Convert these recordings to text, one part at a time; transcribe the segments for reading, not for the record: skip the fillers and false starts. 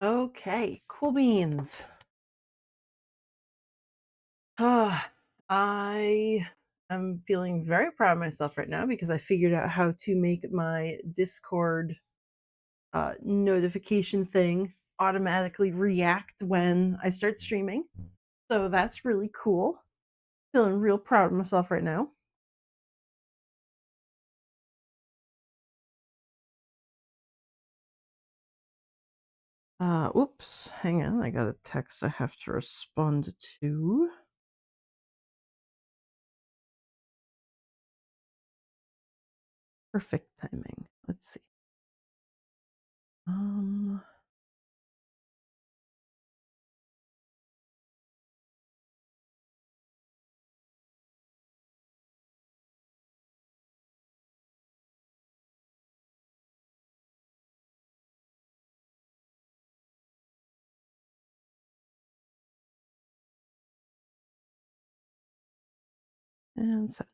Okay, cool beans. Ah, I am feeling very proud of myself right now because I figured out how to make my Discord notification thing automatically react when I start streaming. So that's really cool. Feeling real proud of myself right now. Oops, hang on. I got a text I have to respond to. Perfect timing. Let's see. Um, and send.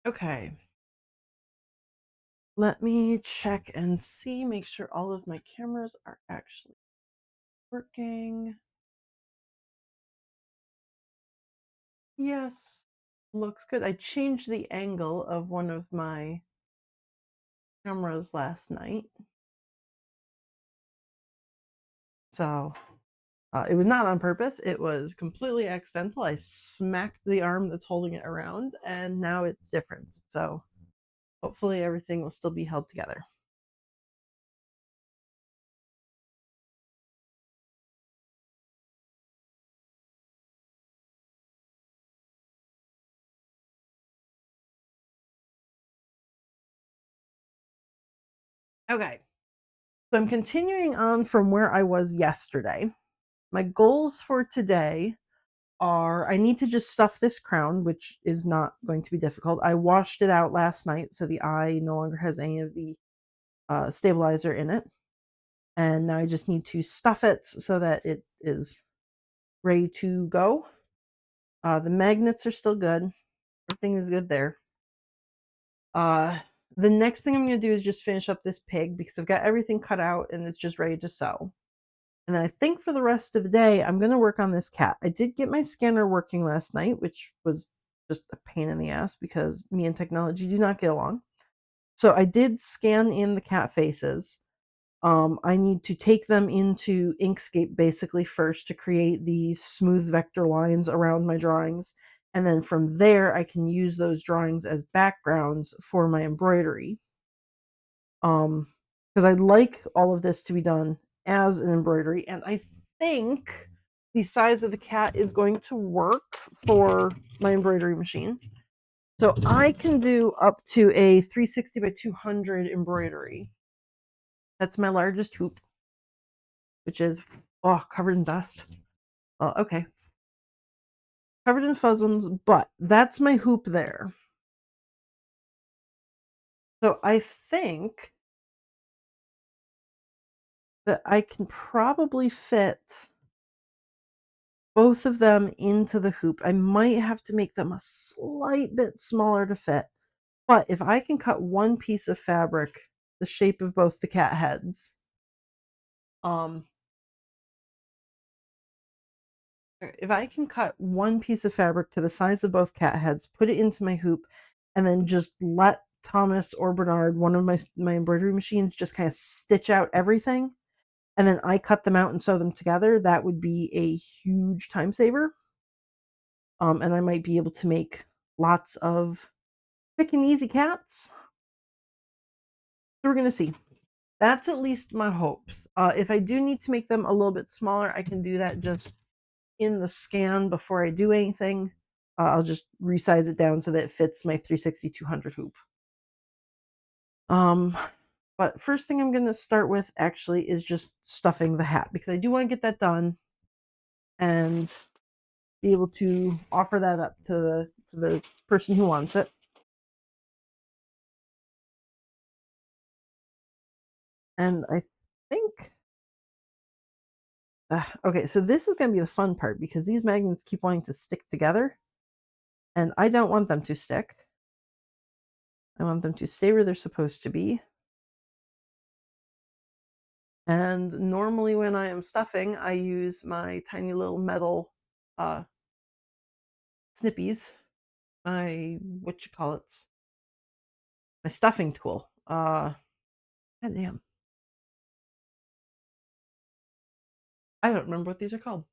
Okay. Let me check and see, make sure all of my cameras are actually working. Yes, looks good. I changed the angle of one of my cameras last night. So it was not on purpose, it was completely accidental. I smacked the arm that's holding it around, and now it's different. So hopefully everything will still be held together. Okay. So I'm continuing on from where I was yesterday. My goals for today are I need to just stuff this crown, which is not going to be difficult. I washed it out last night, so the eye no longer has any of the stabilizer in it. And now I just need to stuff it so that it is ready to go. The magnets are still good. Everything is good there. Uh, the next thing I'm going to do is just finish up this pig because I've got everything cut out and it's just ready to sew. And I think for the rest of the day, I'm going to work on this cat. I did get my scanner working last night, which was just a pain in the ass because me and technology do not get along. So I did scan in the cat faces. I need to take them into Inkscape basically first to create these smooth vector lines around my drawings. And then from there, I can use those drawings as backgrounds for my embroidery. Because I'd like all of this to be done as an embroidery. And I think the size of the cat is going to work for my embroidery machine. So I can do up to a 360 by 200 embroidery. That's my largest hoop, which is covered in dust. Okay, covered in fuzzums, but that's my hoop there. So I think that I can probably fit both of them into the hoop. I might have to make them a slight bit smaller to fit, but if I can cut one piece of fabric the shape of both the cat heads, um, if I can cut one piece of fabric to the size of both cat heads, put it into my hoop, and then just let Thomas or Bernard, one of my embroidery machines, just kind of stitch out everything, and then I cut them out and sew them together, that would be a huge time saver. And I might be able to make lots of quick and easy cats. So we're gonna see. That's at least my hopes. If I do need to make them a little bit smaller, I can do that just in the scan before I do anything. I'll just resize it down so that it fits my 360-200 hoop. Um, but first thing I'm going to start with actually is just stuffing the hat because I do want to get that done and be able to offer that up to the person who wants it. And I think okay, so this is gonna be the fun part because these magnets keep wanting to stick together, and I don't want them to stick. I want them to stay where they're supposed to be. And normally when I am stuffing, I use my tiny little metal uh, snippies, my what you call it, my stuffing tool. God damn, I don't remember what these are called.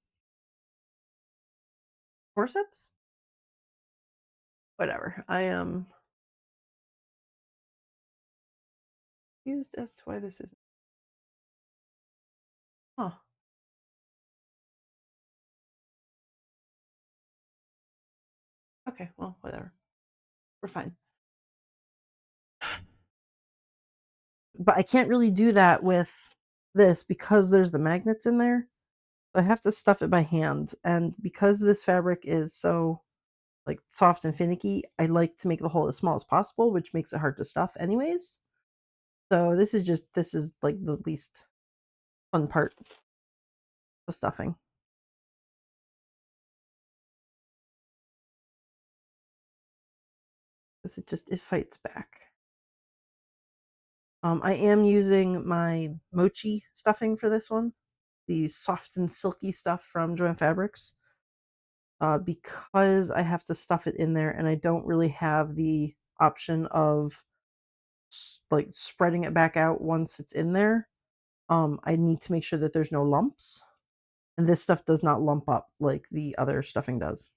Forceps? Whatever. I am confused as to why this isn't. Huh. Okay, well, whatever. We're fine. But I can't really do that with this because there's the magnets in there. I have to stuff it by hand. And because this fabric is so like soft and finicky, I like to make the hole as small as possible, which makes it hard to stuff anyways. So this is like the least fun part of stuffing. Because it fights back. I am using my mochi stuffing for this one, the soft and silky stuff from Joann Fabrics, because I have to stuff it in there and I don't really have the option of like spreading it back out once it's in there. I need to make sure that there's no lumps, and this stuff does not lump up like the other stuffing does.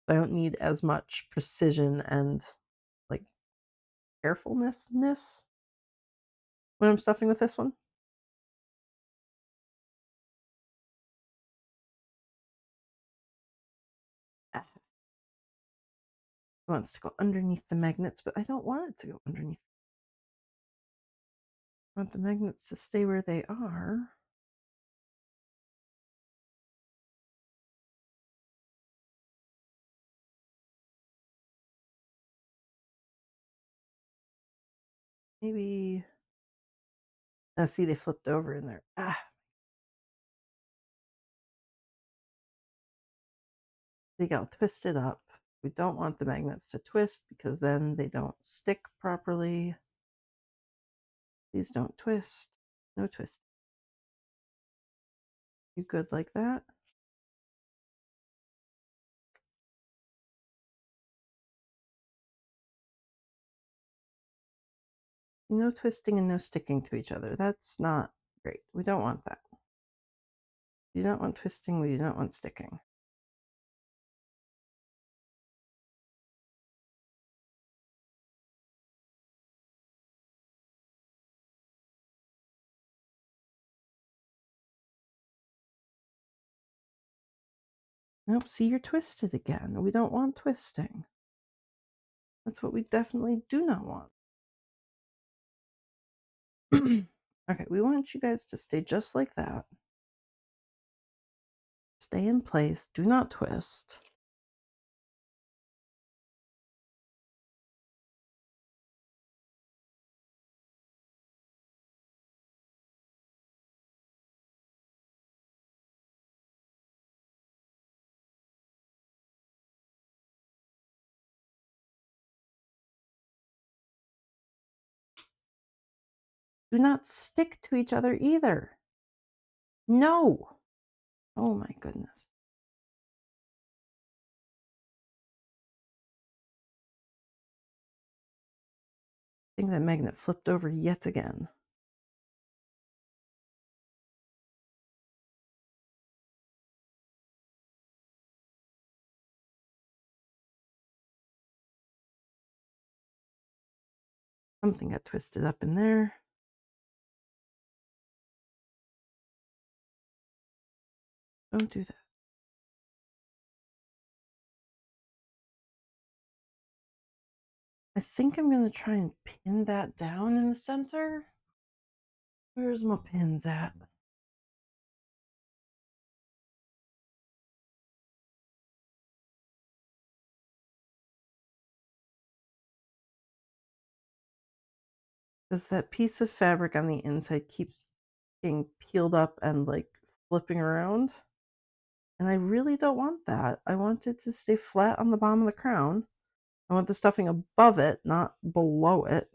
I don't need as much precision and like carefulness when I'm stuffing with this one. Ah, it wants to go underneath the magnets, but I don't want it to go underneath. I want the magnets to stay where they are. Maybe. Oh, see, they flipped over in there. Ah, they got twisted up. We don't want the magnets to twist because then they don't stick properly. Please don't twist. No twist. You good like that? No twisting and no sticking to each other. That's not great. We don't want that. We do not want twisting. We do not want sticking. Nope, see, you're twisted again. We don't want twisting. That's what we definitely do not want. Okay, we want you guys to stay just like that. Stay in place. Do not twist. Do not stick to each other either. No. Oh my goodness. I think that magnet flipped over yet again. Something got twisted up in there. Don't do that. I think I'm going to try and pin that down in the center. Where's my pins at? Because that piece of fabric on the inside keeps getting peeled up and like flipping around. And I really don't want that. I want it to stay flat on the bottom of the crown. I want the stuffing above it, not below it.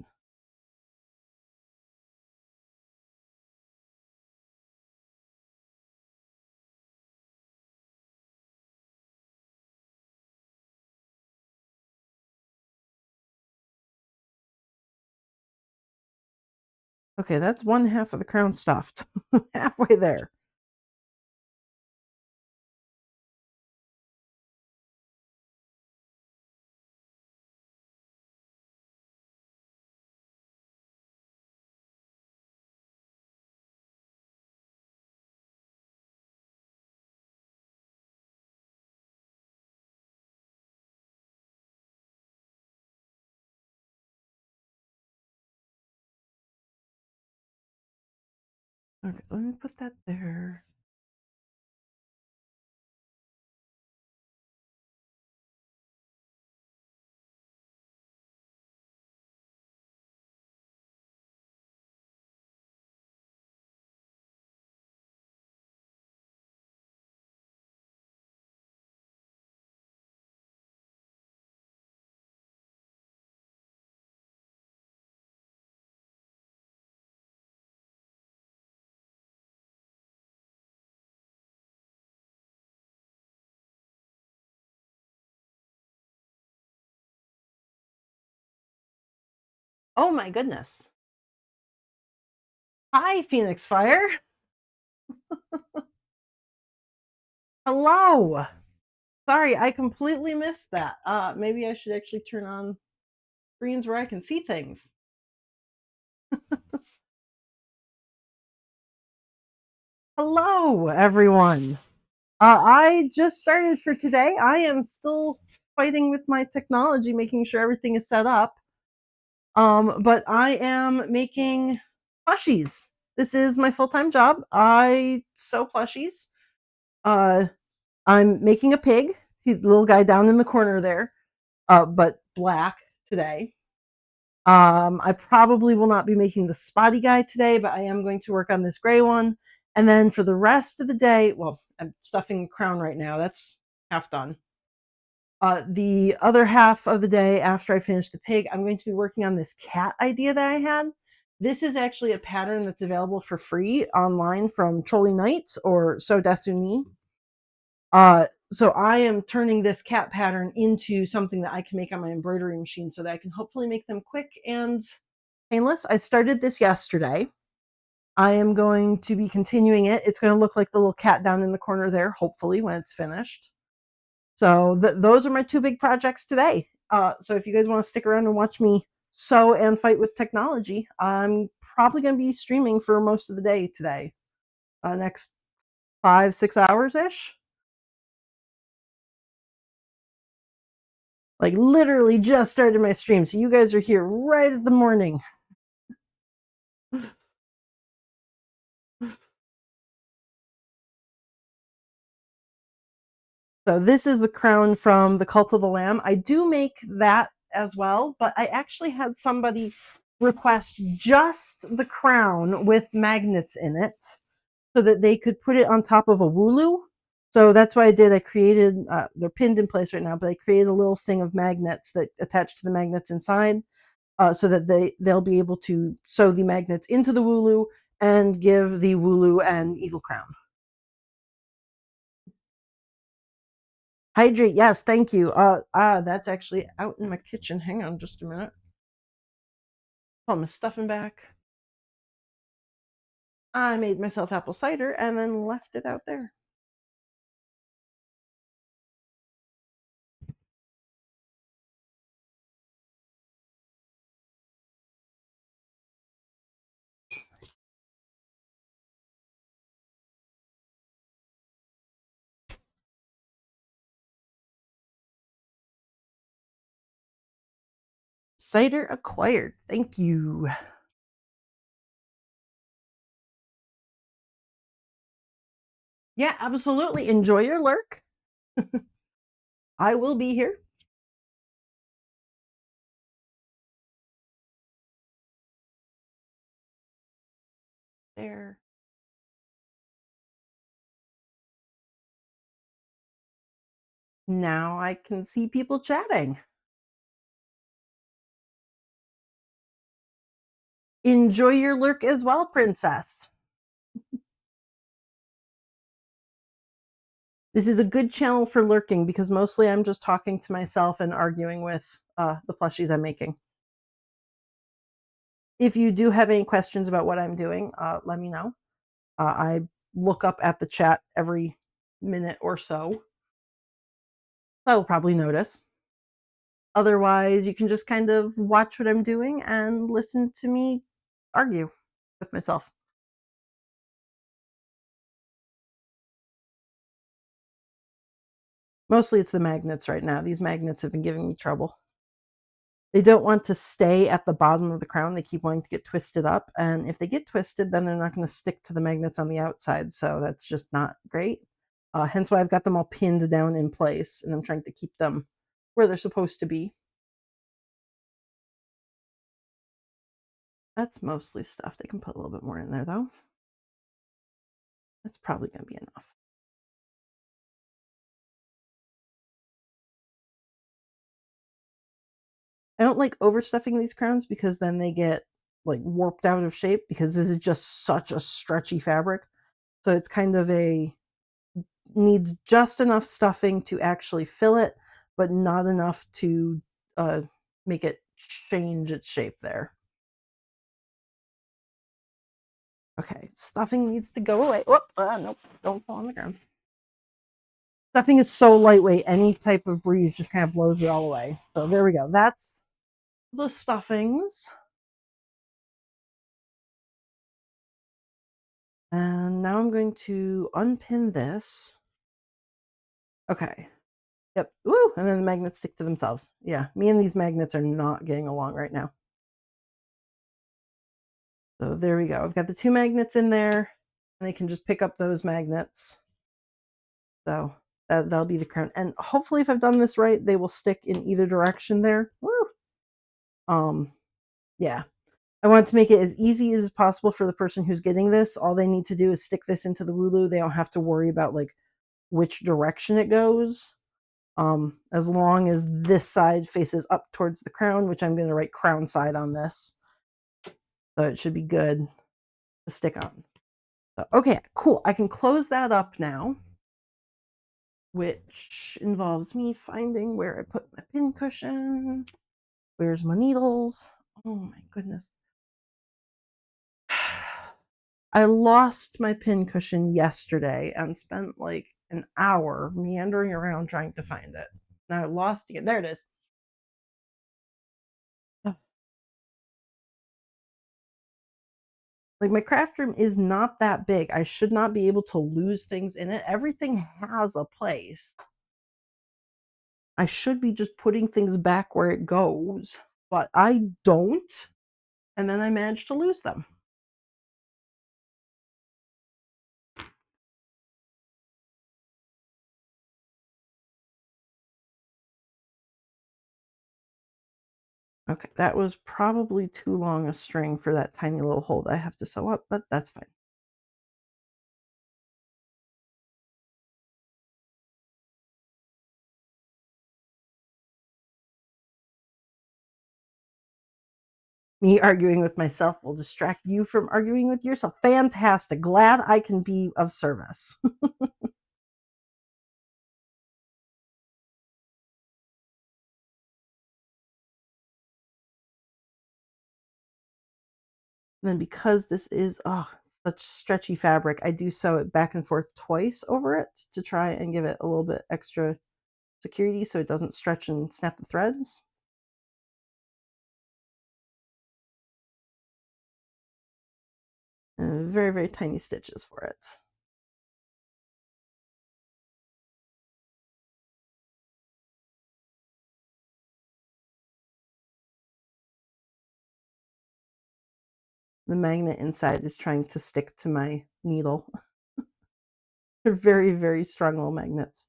Okay, that's one half of the crown stuffed. Halfway there. Okay, let me put that there. Oh my goodness. Hi, Phoenix Fire. Hello. Sorry, I completely missed that. Maybe I should actually turn on screens where I can see things. Hello, everyone. I just started for today. I am still fighting with my technology, making sure everything is set up. But I am making plushies. This is my full-time job. I sew plushies. Uh, I'm making a pig, the little guy down in the corner there, but black today. I probably will not be making the spotty guy today, but I am going to work on this gray one. And then for the rest of the day, well, I'm stuffing the crown right now. That's half done. The other half of the day after I finish the pig, I'm going to be working on this cat idea that I had. This is actually a pattern that's available for free online from Choli Knights or So Desuni. So I am turning this cat pattern into something that I can make on my embroidery machine so that I can hopefully make them quick and painless. I started this yesterday. I am going to be continuing it. It's going to look like the little cat down in the corner there, hopefully, when it's finished. So those are my two big projects today. So if you guys want to stick around and watch me sew and fight with technology, I'm probably going to be streaming for most of the day today. Next 5-6 hours ish. Like literally just started my stream, so you guys are here right at the morning. So this is the crown from the Cult of the Lamb. I do make that as well, but I actually had somebody request just the crown with magnets in it so that they could put it on top of a wooloo. So that's what I did. I created, they're pinned in place right now, but I created a little thing of magnets that attach to the magnets inside so that they'll be able to sew the magnets into the wooloo and give the wooloo an evil crown. Hydrate, yes, thank you. That's actually out in my kitchen. Hang on just a minute. Pull my stuffing back. I made myself apple cider and then left it out there. Cider acquired. Thank you. Yeah, absolutely. Enjoy your lurk. I will be here. There. Now I can see people chatting. Enjoy your lurk as well, princess. This is a good channel for lurking because mostly I'm just talking to myself and arguing with the plushies I'm making. If you do have any questions about what I'm doing, let me know. I look up at the chat every minute or so. I will probably notice. Otherwise, you can just kind of watch what I'm doing and listen to me argue with myself. Mostly it's the magnets right now. These magnets have been giving me trouble. They don't want to stay at the bottom of the crown. They keep wanting to get twisted up. And if they get twisted, then they're not going to stick to the magnets on the outside. So that's just not great. Hence why I've got them all pinned down in place and I'm trying to keep them where they're supposed to be. That's mostly stuff. They can put a little bit more in there though. That's probably going to be enough. I don't like overstuffing these crowns because then they get like warped out of shape because this is just such a stretchy fabric. So it's kind of a needs just enough stuffing to actually fill it, but not enough to make it change its shape there. Okay, stuffing needs to go away. Whoop, nope, don't fall on the ground. Stuffing is so lightweight, any type of breeze just kind of blows it all away. So there we go. That's the stuffings. And now I'm going to unpin this. Okay. Yep. Woo! And then the magnets stick to themselves. Yeah, me and these magnets are not getting along right now. So there we go. I've got the 2 magnets in there, and they can just pick up those magnets. So that'll be the crown. And hopefully if I've done this right, they will stick in either direction there. Woo! Yeah. I want to make it as easy as possible for the person who's getting this. All they need to do is stick this into the Wooloo. They don't have to worry about like which direction it goes. As long as this side faces up towards the crown, which I'm going to write crown side on this. So it should be good to stick on. So, okay, cool. I can close that up now, which involves me finding where I put my pin cushion. Where's my needles? Oh my goodness. I lost my pin cushion yesterday and spent like an hour meandering around trying to find it. Now I lost it. There it is. Like my craft room is not that big. I should not be able to lose things in it. Everything has a place. I should be just putting things back where it goes, but I don't. And then I manage to lose them. Okay, that was probably too long a string for that tiny little hole that I have to sew up, but that's fine. Me arguing with myself will distract you from arguing with yourself. Fantastic. Glad I can be of service. And then because this is such stretchy fabric, I do sew it back and forth twice over it to try and give it a little bit extra security so it doesn't stretch and snap the threads. And very, very tiny stitches for it. The magnet inside is trying to stick to my needle. They're very, very strong little magnets.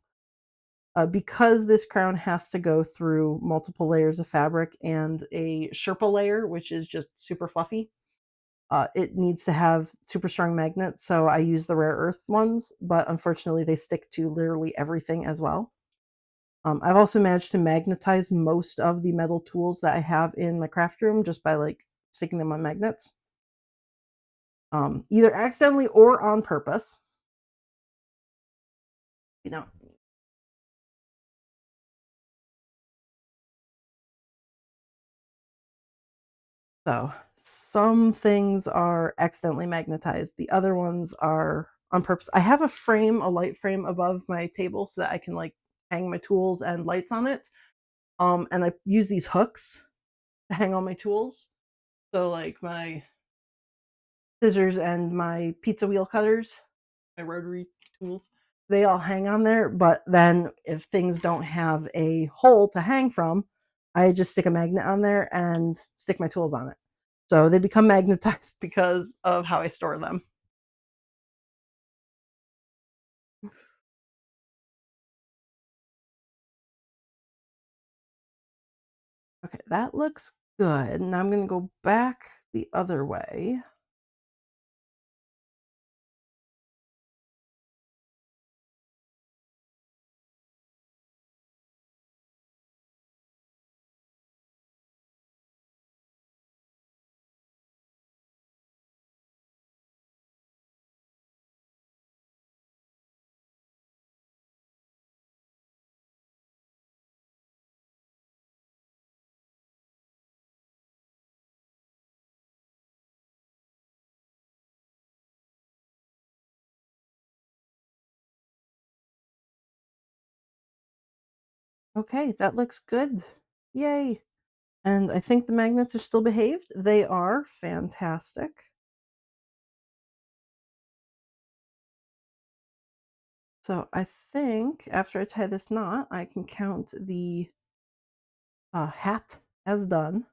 Because this crown has to go through multiple layers of fabric and a Sherpa layer, which is just super fluffy, it needs to have super strong magnets, so I use the rare earth ones, but unfortunately they stick to literally everything as well. I've also managed to magnetize most of the metal tools that I have in my craft room just by like sticking them on magnets, either accidentally or on purpose. You know, so some things are accidentally magnetized, the other ones are on purpose. I have a frame, a light frame above my table so that I can like hang my tools and lights on it. And I use these hooks to hang all my tools. So like my scissors and my pizza wheel cutters, my rotary tools, they all hang on there. But then if things don't have a hole to hang from, I just stick a magnet on there and stick my tools on it. So they become magnetized because of how I store them. Okay, that looks good. Now I'm going to go back the other way. Okay, that looks good. Yay. And I think the magnets are still behaved. They are fantastic. So I think after I tie this knot, I can count the hat as done.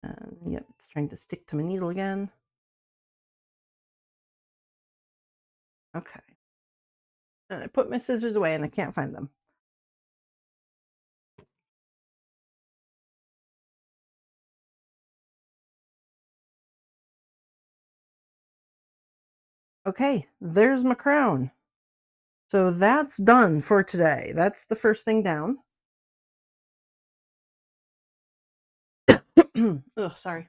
And yep, it's trying to stick to my needle again. Okay. And I put my scissors away and I can't find them. Okay, there's my crown. So that's done for today. That's the first thing down. Oh, sorry.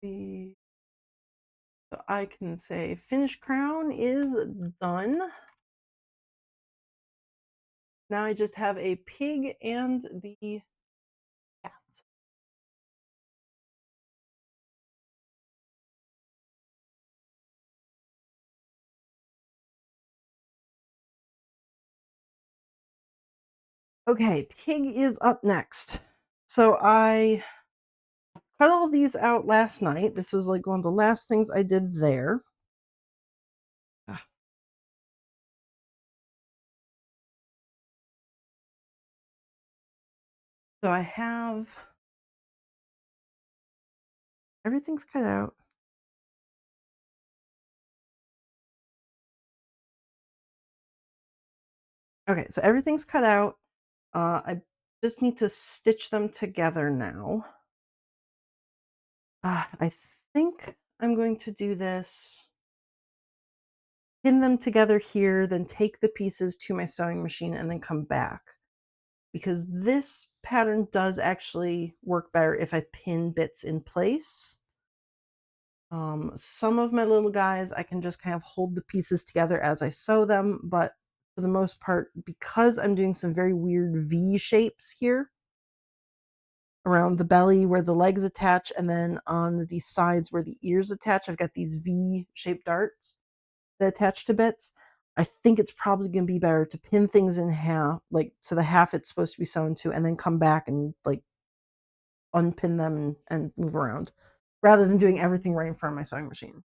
So I can say finished crown is done. Now I just have a pig and the cat. Okay, pig is up next. So I cut all these out last night. This was like one of the last things I did there. Ah. So I have everything's cut out. Okay, so everything's cut out. I just need to stitch them together now. I think I'm going to do this, pin them together here, then take the pieces to my sewing machine and then come back. Because this pattern does actually work better if I pin bits in place. Some of my little guys, I can just kind of hold the pieces together as I sew them, but for the most part, because I'm doing some very weird V shapes here around the belly where the legs attach, and then on the sides where the ears attach, I've got these V shaped darts that attach to bits. I think it's probably going to be better to pin things in half, like to the half it's supposed to be sewn to, and then come back and like unpin them and move around rather than doing everything right in front of my sewing machine.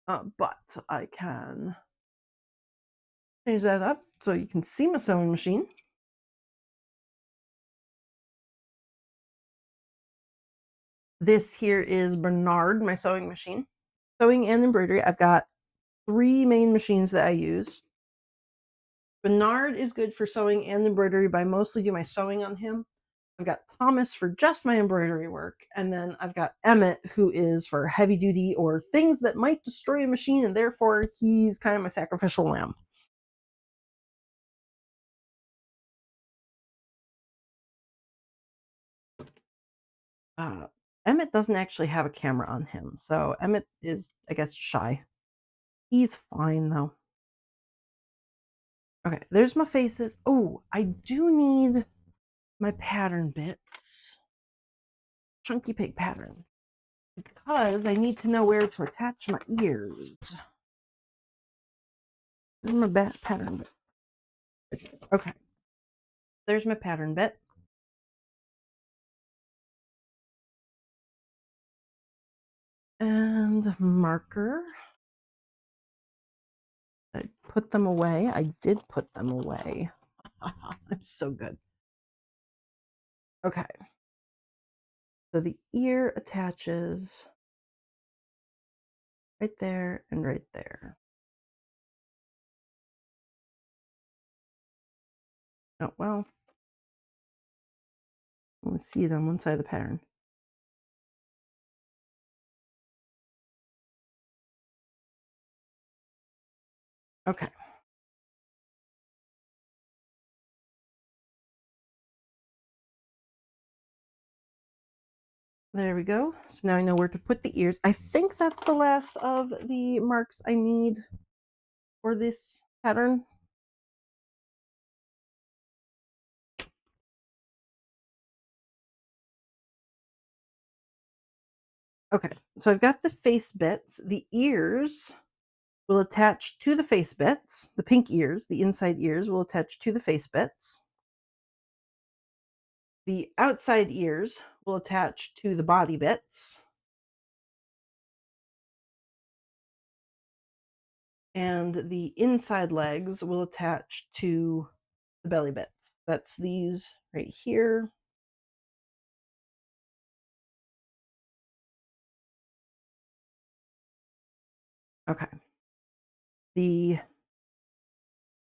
But I can change that up so you can see my sewing machine. This here is Bernard, my sewing machine. sewing and embroidery. I've got 3 main machines that I use. Bernard is good for sewing and embroidery, but I mostly do my sewing on him. I've got Thomas for just my embroidery work, and then I've got Emmett, who is for heavy duty or things that might destroy a machine, and therefore he's kind of my sacrificial lamb. Uh, Emmett doesn't actually have a camera on him, so Emmett is, I guess, shy. He's fine though. Okay, there's my faces. Oh, I do need my pattern bits. Chunky pig pattern. Because I need to know where to attach my ears. Where's my pattern bits? Okay, there's my pattern bit. And marker. I put them away. I did put them away. I'm so good. Okay. So the ear attaches right there and right there. Oh, well, let's see it on one side of the pattern. Okay. There we go. So now I know where to put the ears. I think that's the last of the marks I need for this pattern. Okay, so I've got the face bits. The ears will attach to the face bits. The pink ears, the inside ears, will attach to the face bits. The outside ears will attach to the body bits. And the inside legs will attach to the belly bits. That's these right here. Okay. The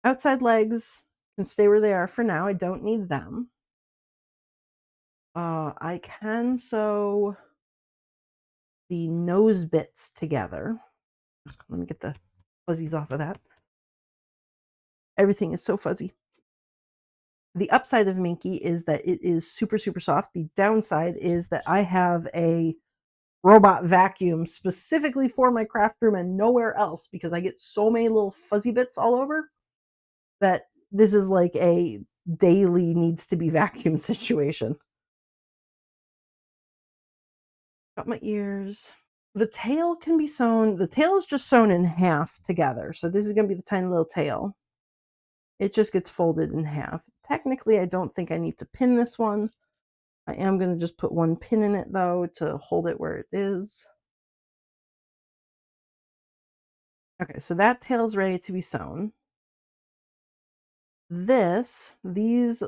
outside legs can stay where they are for now. I don't need them. I can sew the nose bits together. Let me get the fuzzies off of that. Everything is so fuzzy. The upside of Minky is that it is super, super soft. The downside is that I have a robot vacuum specifically for my craft room and nowhere else because I get so many little fuzzy bits all over that this is like a daily needs to be vacuum situation. Got my ears. The tail can be sewn. The tail is just sewn in half together. So this is going to be the tiny little tail. It just gets folded in half. Technically, I don't think I need to pin this one. I am going to just put one pin in it though to hold it where it is. Okay, so that tail's ready to be sewn. These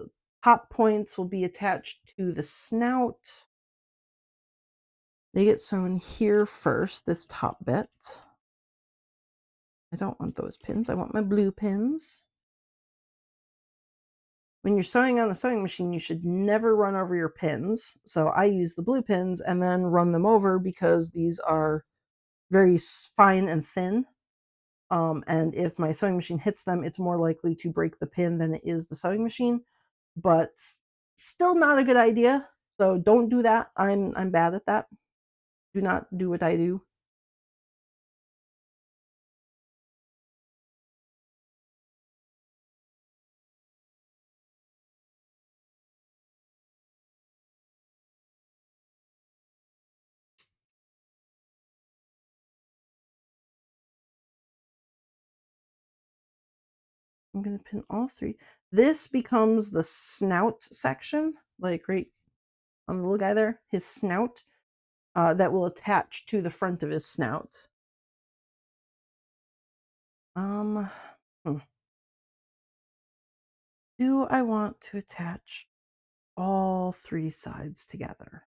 top points will be attached to the snout. They get sewn here first, this top bit. I don't want those pins. I want my blue pins. When you're sewing on the sewing machine, you should never run over your pins. So I use the blue pins and then run them over because these are very fine and thin. And if my sewing machine hits them, it's more likely to break the pin than it is the sewing machine. But still not a good idea. So don't do that. I'm bad at that. Do not do what I do. I'm going to pin all 3. This becomes the snout section, like right on the little guy there, his snout, that will attach to the front of his snout. Hmm. Do I want to attach all 3 sides together?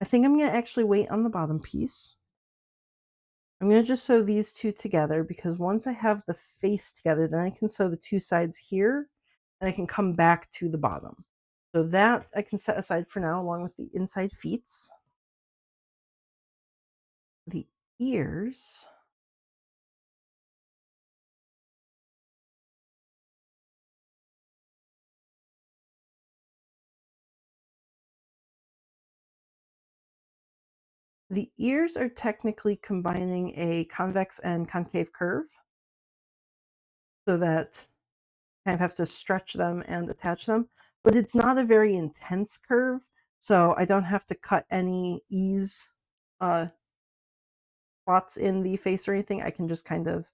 I think I'm gonna actually wait on the bottom piece. I'm gonna just sew these two together because once I have the face together, then I can sew the two sides here and I can come back to the bottom. So that I can set aside for now along with the inside feets. The ears. The ears are technically combining a convex and concave curve so that kind of have to stretch them and attach them, but it's not a very intense curve, so I don't have to cut any ease uh, spots in the face or anything. I can just kind of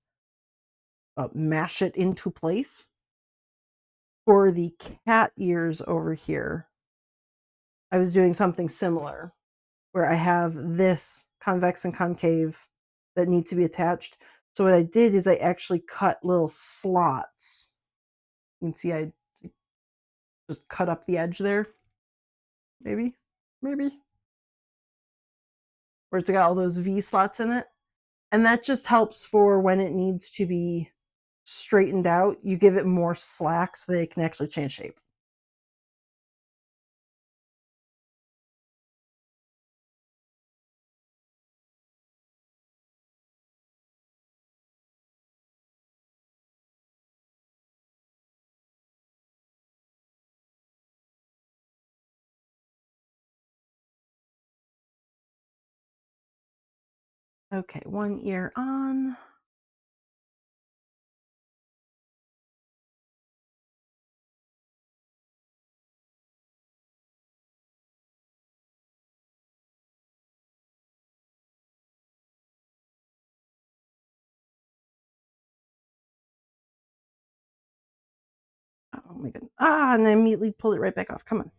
mash it into place. For the cat ears over here, I was doing something similar where I have this convex and concave that need to be attached. So what I did is I actually cut little slots. You can see I just cut up the edge there. Maybe. Where it's got all those V slots in it. And that just helps for when it needs to be straightened out. You give it more slack so that it can actually change shape. Okay, one ear on. Oh my god. Ah, and I immediately pulled it right back off. Come on. Too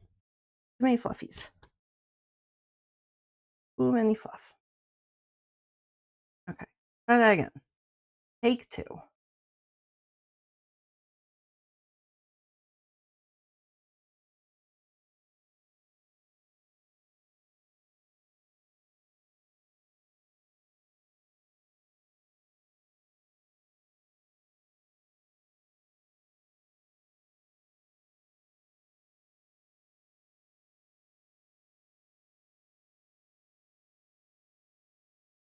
many fluffies. Too many fluff. Okay. Try that again. Take two.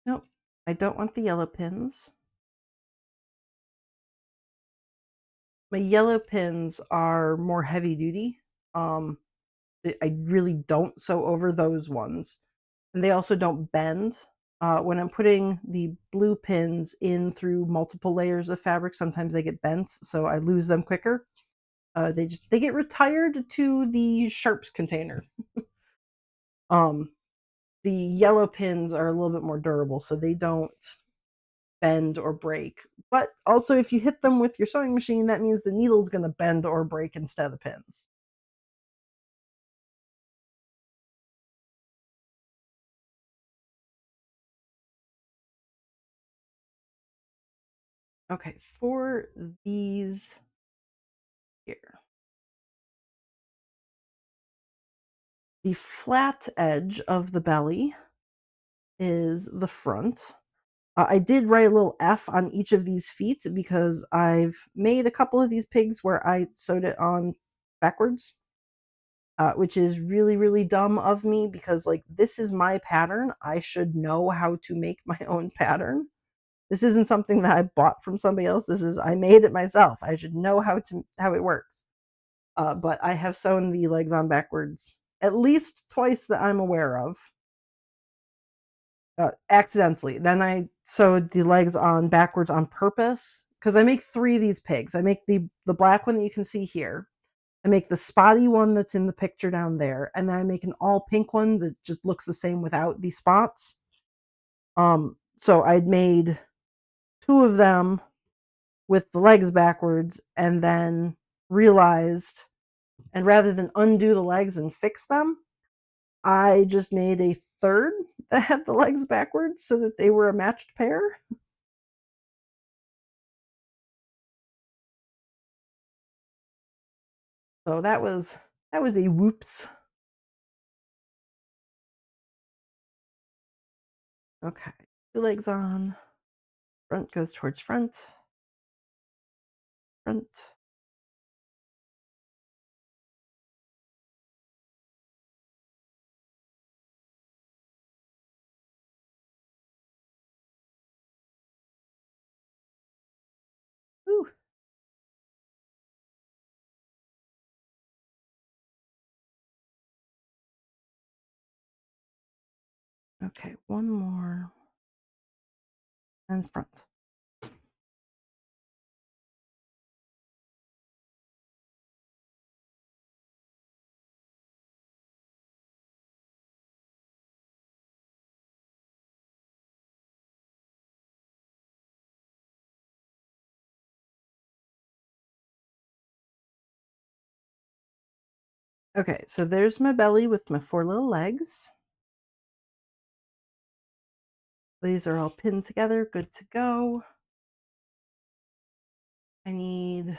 Nope. I don't want the yellow pins. My yellow pins are more heavy duty. Um, I really don't sew over those ones. And they also don't bend. When I'm putting the blue pins in through multiple layers of fabric, sometimes they get bent, so I lose them quicker. They get retired to the sharps container. Um, the yellow pins are a little bit more durable, so they don't bend or break. But also, if you hit them with your sewing machine, that means the needle's going to bend or break instead of the pins. Okay, for these here, the flat edge of the belly is the front. I did write a little F on each of these feet because I've made a couple of these pigs where I sewed it on backwards, which is really, really dumb of me because, like, this is my pattern. I should know how to make my own pattern. This isn't something that I bought from somebody else. I made it myself. I should know how it works. But I have sewn the legs on backwards at least twice that I'm aware of. Accidentally. Then I sewed the legs on backwards on purpose because I make three of these pigs. I make the black one that you can see here. I make the spotty one that's in the picture down there, and then I make an all pink one that just looks the same without the spots. So I'd made two of them with the legs backwards, and then realized, and rather than undo the legs and fix them, I just made a third that had the legs backwards so that they were a matched pair. So that was a whoops. Okay, 2 legs on. Front goes towards front. Front. Ooh. Okay, one more. And front. Okay, so there's my belly with my 4 little legs. These are all pinned together, good to go. I need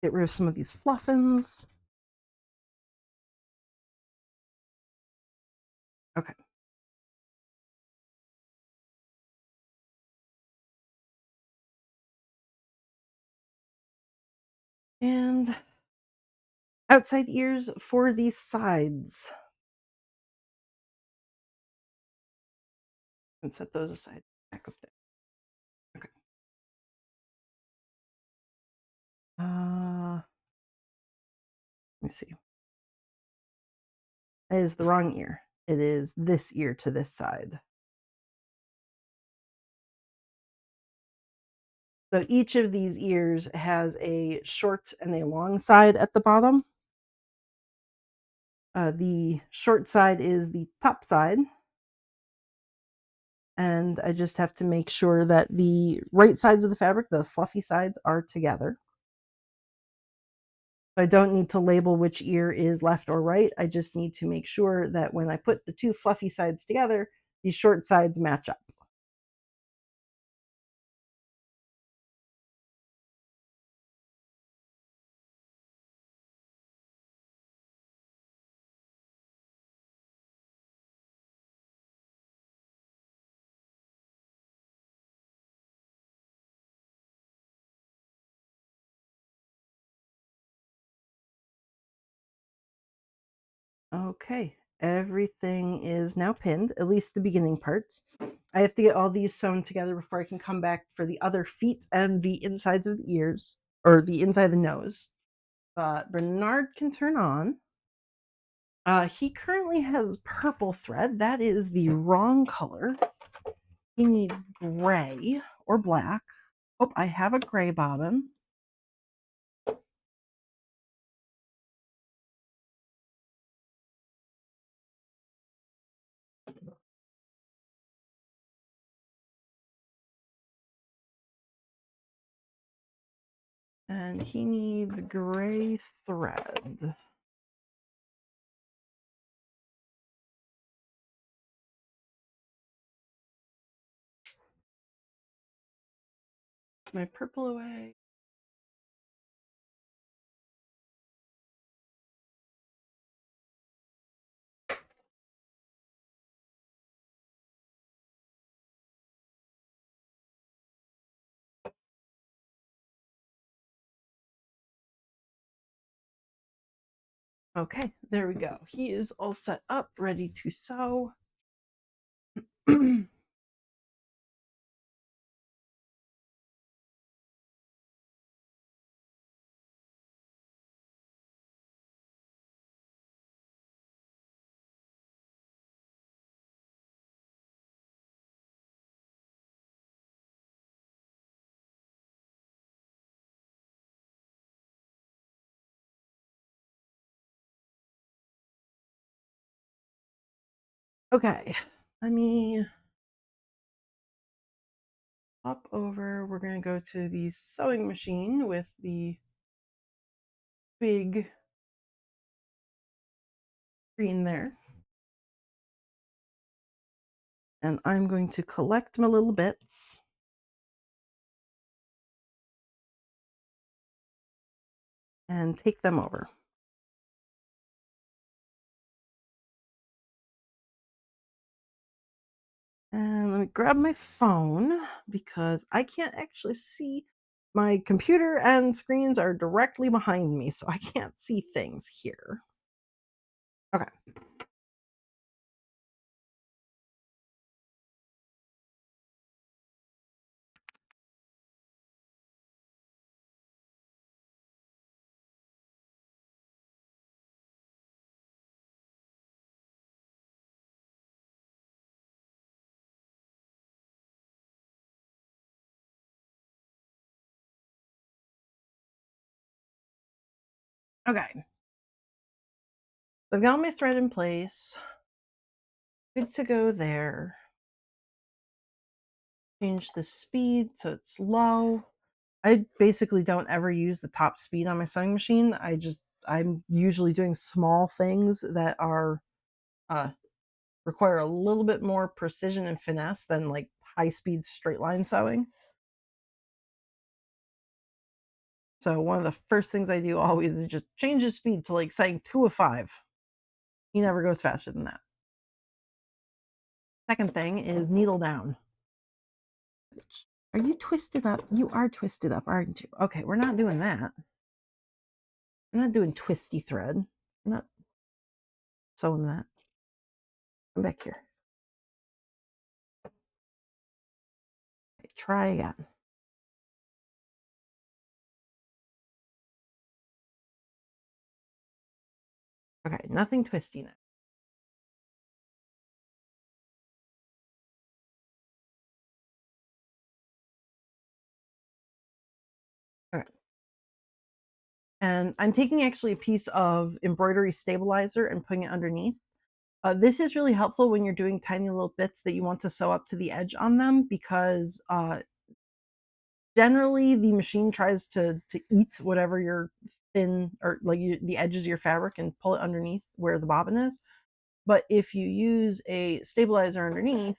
get rid of some of these fluffins. Okay. And outside ears for these sides. And set those aside. Back up there. Okay. Let me see. That is the wrong ear. It is this ear to this side. So each of these ears has a short and a long side at the bottom. The short side is the top side. And I just have to make sure that the right sides of the fabric, the fluffy sides, are together. So I don't need to label which ear is left or right. I just need to make sure that when I put the two fluffy sides together, the short sides match up. Okay, everything is now pinned, at least the beginning parts. I have to get all these sewn together before I can come back for the other feet and the insides of the ears, or the inside of the nose. But Bernard can turn on. He currently has purple thread. That is the wrong color. He needs gray or black. Oh, I have a gray bobbin. And he needs gray thread. My purple away. Okay, there we go. He is all set up, ready to sew. Okay, let me hop over. We're going to go to the sewing machine with the big screen there. And I'm going to collect my little bits. And take them over. And let me grab my phone because I can't actually see. My computer and screens are directly behind me, so I can't see things here. Okay. Okay. I've got my thread in place. Good to go there. Change the speed so it's low. I basically don't ever use the top speed on my sewing machine. I'm usually doing small things that are uh require a little bit more precision and finesse than like high speed straight line sewing. So one of the first things I do always is just change the speed to like saying 2 of 5. He never goes faster than that. Second thing is needle down. Are you twisted up? You are twisted up, aren't you? Okay, we're not doing that. We're not doing twisty thread. I'm not sewing that. Come back here. Okay, try again. Okay, nothing twisty now. Okay. And I'm taking actually a piece of embroidery stabilizer and putting it underneath. This is really helpful when you're doing tiny little bits that you want to sew up to the edge on them because generally the machine tries to eat whatever your thin or like the edges of your fabric and pull it underneath where the bobbin is. But if you use a stabilizer underneath,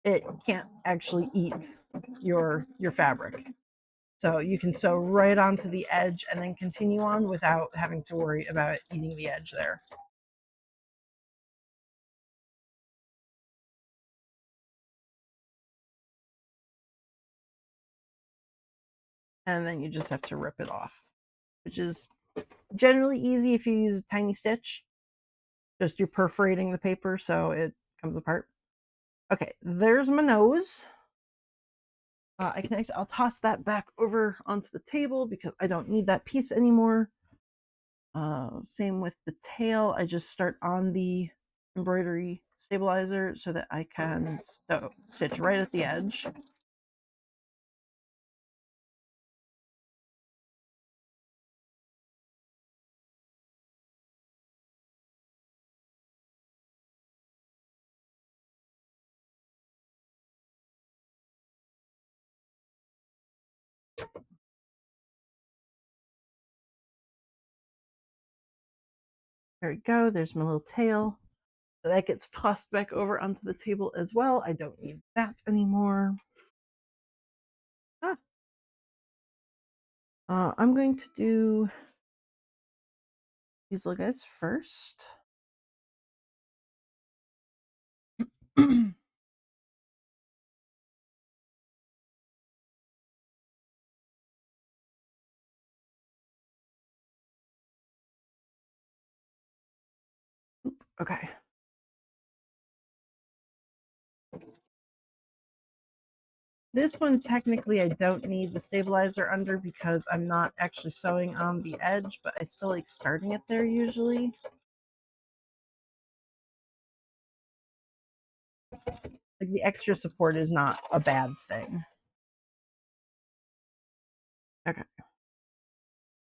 it can't actually eat your fabric. So you can sew right onto the edge and then continue on without having to worry about it eating the edge there. And then you just have to rip it off, which is generally easy if you use a tiny stitch. Just you're perforating the paper so it comes apart. Okay, there's my nose. I'll toss that back over onto the table because I don't need that piece anymore. Same with the tail. I just start on the embroidery stabilizer so that I can stitch right at the edge. There we go. There's my little tail. That gets tossed back over onto the table as well. I don't need that anymore. Ah. I'm going to do these little guys first. Okay. This one, technically, I don't need the stabilizer under because I'm not actually sewing on the edge, but I still like starting it there usually. Like the extra support is not a bad thing. Okay.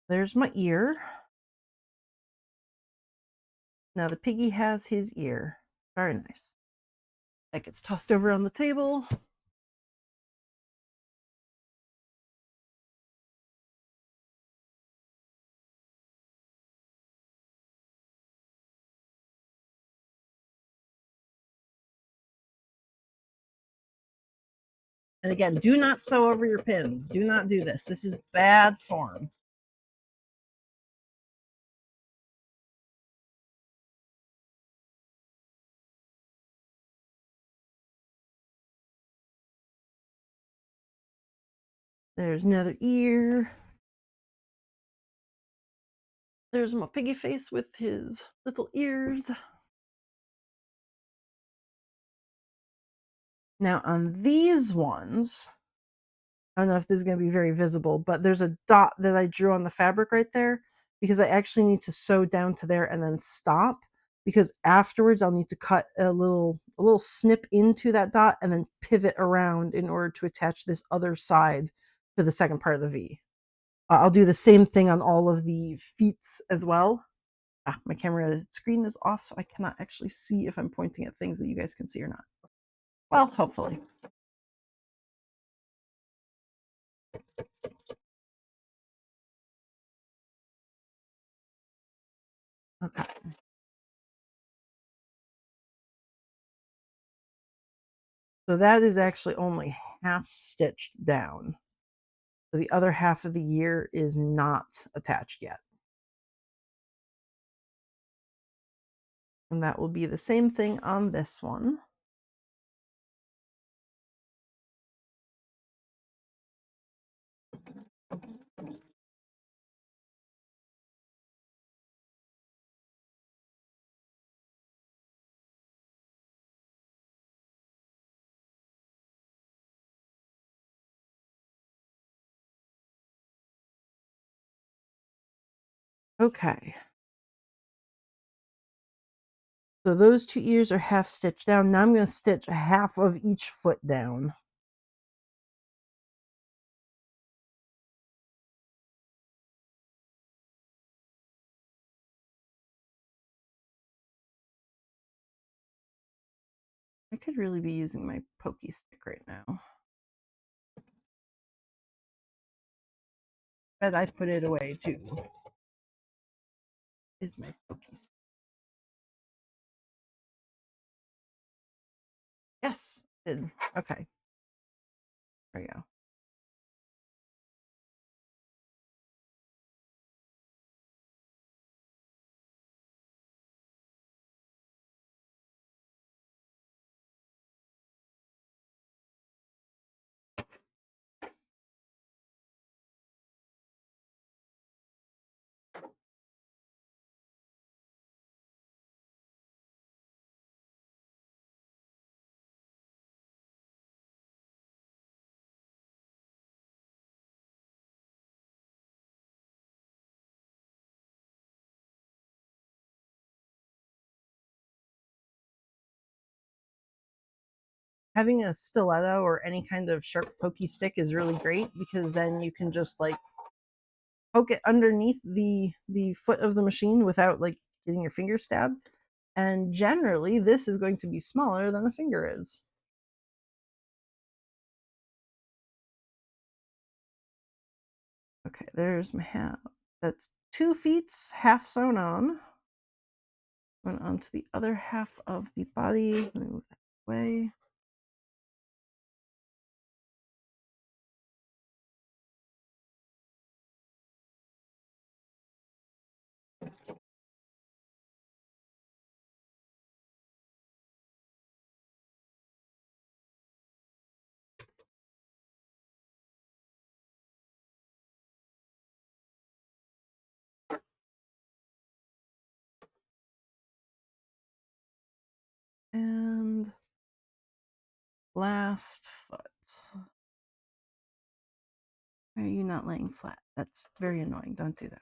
There's my ear. Now the piggy has his ear. Very nice. That gets tossed over on the table. And again, do not sew over your pins. Do not do this. This is bad form. There's another ear. There's my piggy face with his little ears. Now on these ones, I don't know if this is going to be very visible, but there's a dot that I drew on the fabric right there because I actually need to sew down to there and then stop, because afterwards I'll need to cut a little snip into that dot and then pivot around in order to attach this other side to the second part of the V. I'll do the same thing on all of the feet as well. My camera screen is off, so I cannot actually see if I'm pointing at things that you guys can see or not. Well, hopefully. Okay. So that is actually only half stitched down. So the other half of the year is not attached yet. And that will be the same thing on this one. Okay. So those two ears are half stitched down. Now I'm going to stitch half of each foot down. I could really be using my pokey stick right now. But I put it away too. Is my pokey stick. Yes. Okay. There we go. Having a stiletto or any kind of sharp pokey stick is really great, because then you can just like poke it underneath the foot of the machine without like getting your finger stabbed. And generally this is going to be smaller than a finger is. Okay, there's my half. That's 2 feet half sewn on. Went on to the other half of the body. Let me move that away. And last foot. Why are you not laying flat? That's very annoying. Don't do that.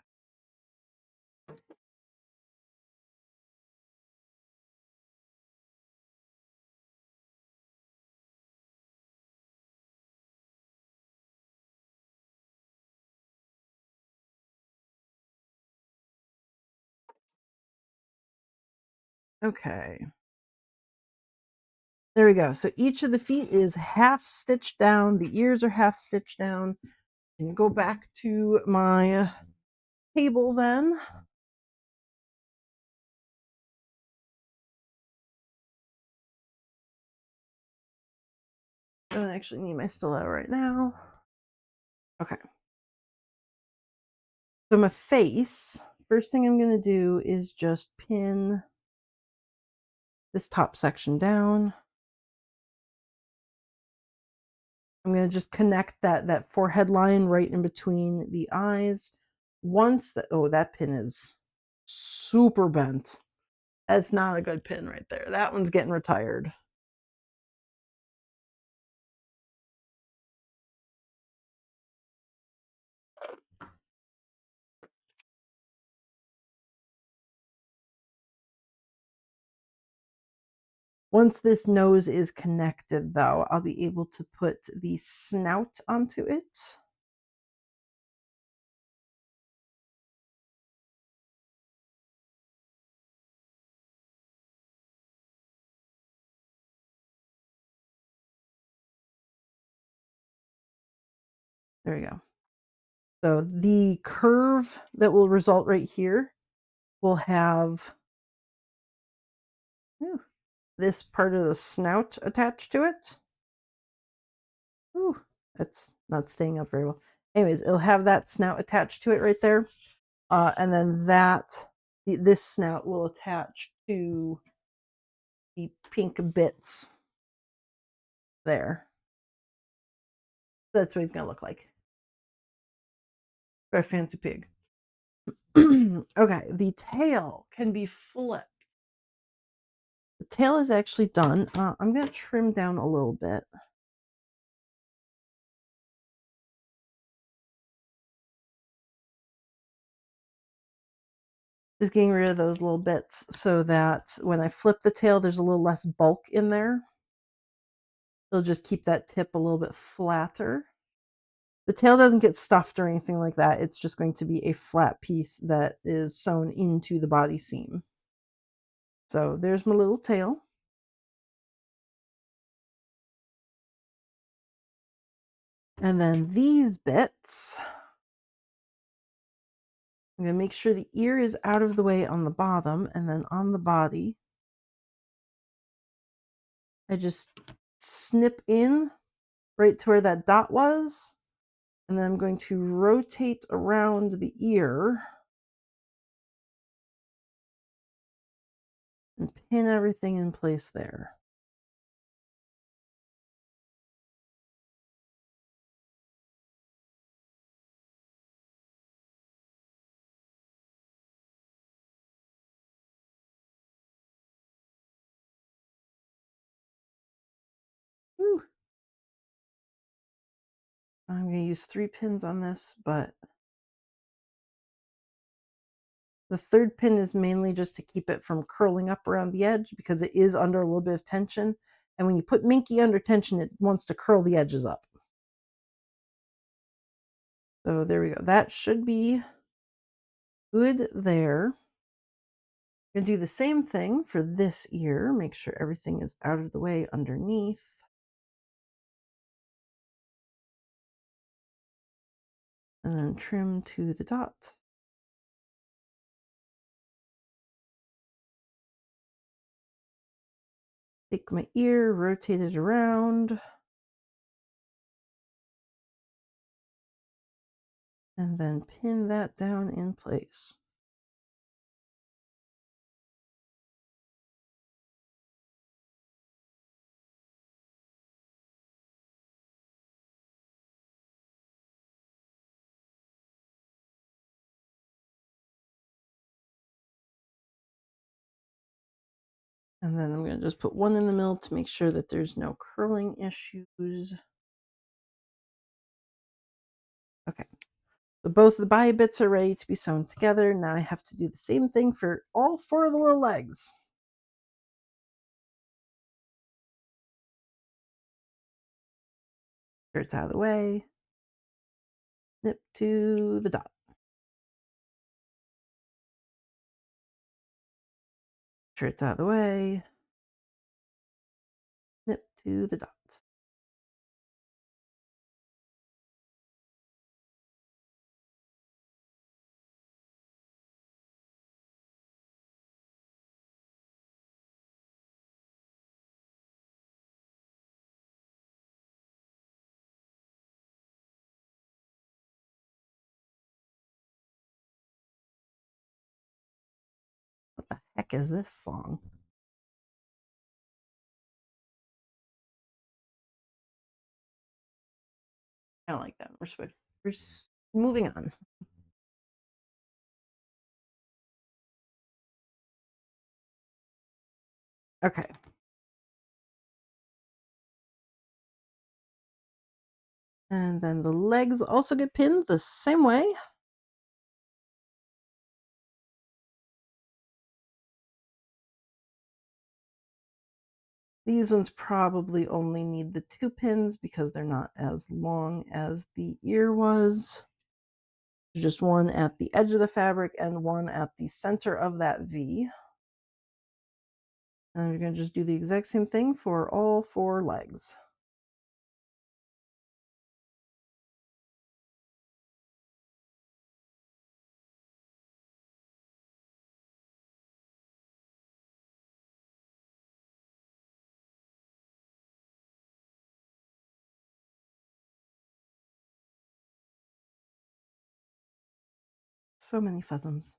Okay. There we go. So each of the feet is half stitched down. The ears are half stitched down. And go back to my table then. I don't actually need my stiletto right now. Okay. So my face, first thing I'm going to do is just pin this top section down. I'm gonna just connect that forehead line right in between the eyes. Once the oh, that pin is super bent. That's not a good pin right there. That one's getting retired. Once this nose is connected, though, I'll be able to put the snout onto it. There we go. So the curve that will result right here will have this part of the snout attached to it. Ooh, that's not staying up very well. Anyways, it'll have that snout attached to it right there. And then this snout will attach to the pink bits there. That's what he's going to look like. For a fancy pig. Okay, the tail can be flipped. The tail is actually done. I'm going to trim down a little bit. Just getting rid of those little bits so that when I flip the tail, there's a little less bulk in there. It'll just keep that tip a little bit flatter. The tail doesn't get stuffed or anything like that. It's just going to be a flat piece that is sewn into the body seam. So there's my little tail. And then these bits, I'm going to make sure the ear is out of the way on the bottom, and then on the body, I just snip in right to where that dot was, and then I'm going to rotate around the ear and pin everything in place there. Whew. I'm going to use 3 pins on this, but the third pin is mainly just to keep it from curling up around the edge because it is under a little bit of tension. And when you put Minky under tension, it wants to curl the edges up. So there we go. That should be good there. We're going to do the same thing for this ear. Make sure everything is out of the way underneath. And then trim to the dot. Take my ear, rotate it around. And then pin that down in place. And then I'm going to just put one in the middle to make sure that there's no curling issues. Okay. So both the body bits are ready to be sewn together. Now I have to do the same thing for all 4 of the little legs. Sure it's out of the way. Snip to the dot. Sure it's out of the way. Snip to the dot. What the heck is this song? I don't like that. We're moving on. Okay. And then the legs also get pinned the same way. These ones probably only need the 2 pins because they're not as long as the ear was. Just one at the edge of the fabric and one at the center of that V. And you're going to just do the exact same thing for all 4 legs. So many phasms.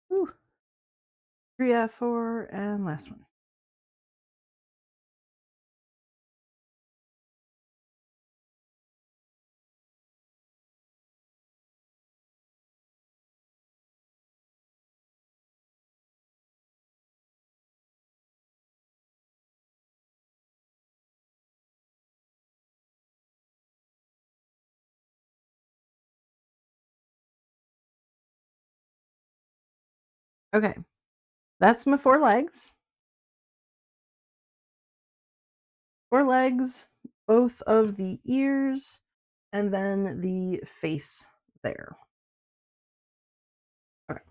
Whew. 3 out of 4 and last one. Okay. That's my 4 legs. 4 legs, both of the ears, and then the face there. Okay.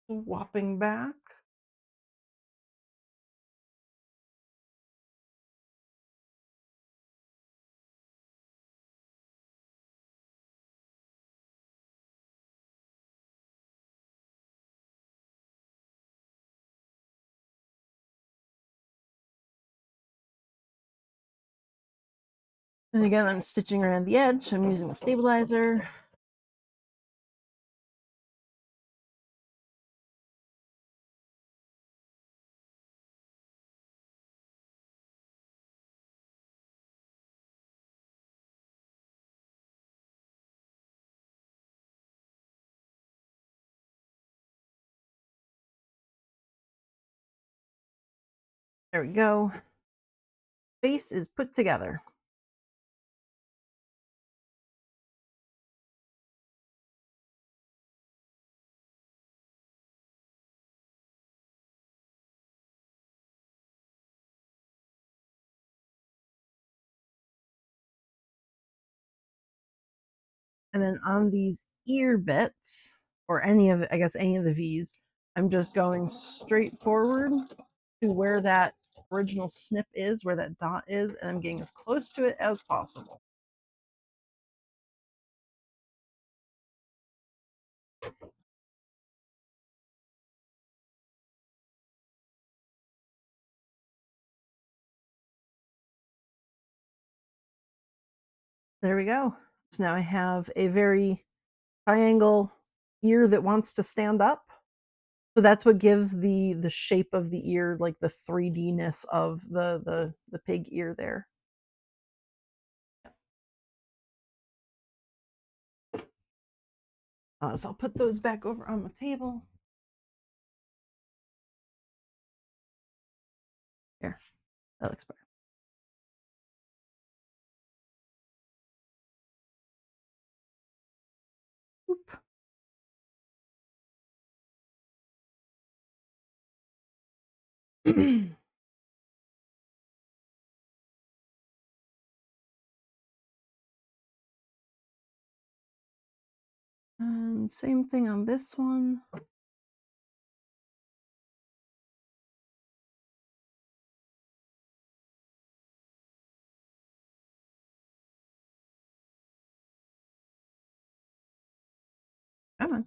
Swapping back. And again, I'm stitching around the edge. I'm using a stabilizer. There we go. Face is put together. And then on these ear bits, or any of, I guess, any of the V's, I'm just going straight forward to where that original snip is, where that dot is, and I'm getting as close to it as possible. There we go. So now I have a very triangle ear that wants to stand up. So that's what gives the shape of the ear, like the 3D-ness of the pig ear there. So I'll put those back over on the table. Here, that looks better. Oop. And same thing on this one. Come on.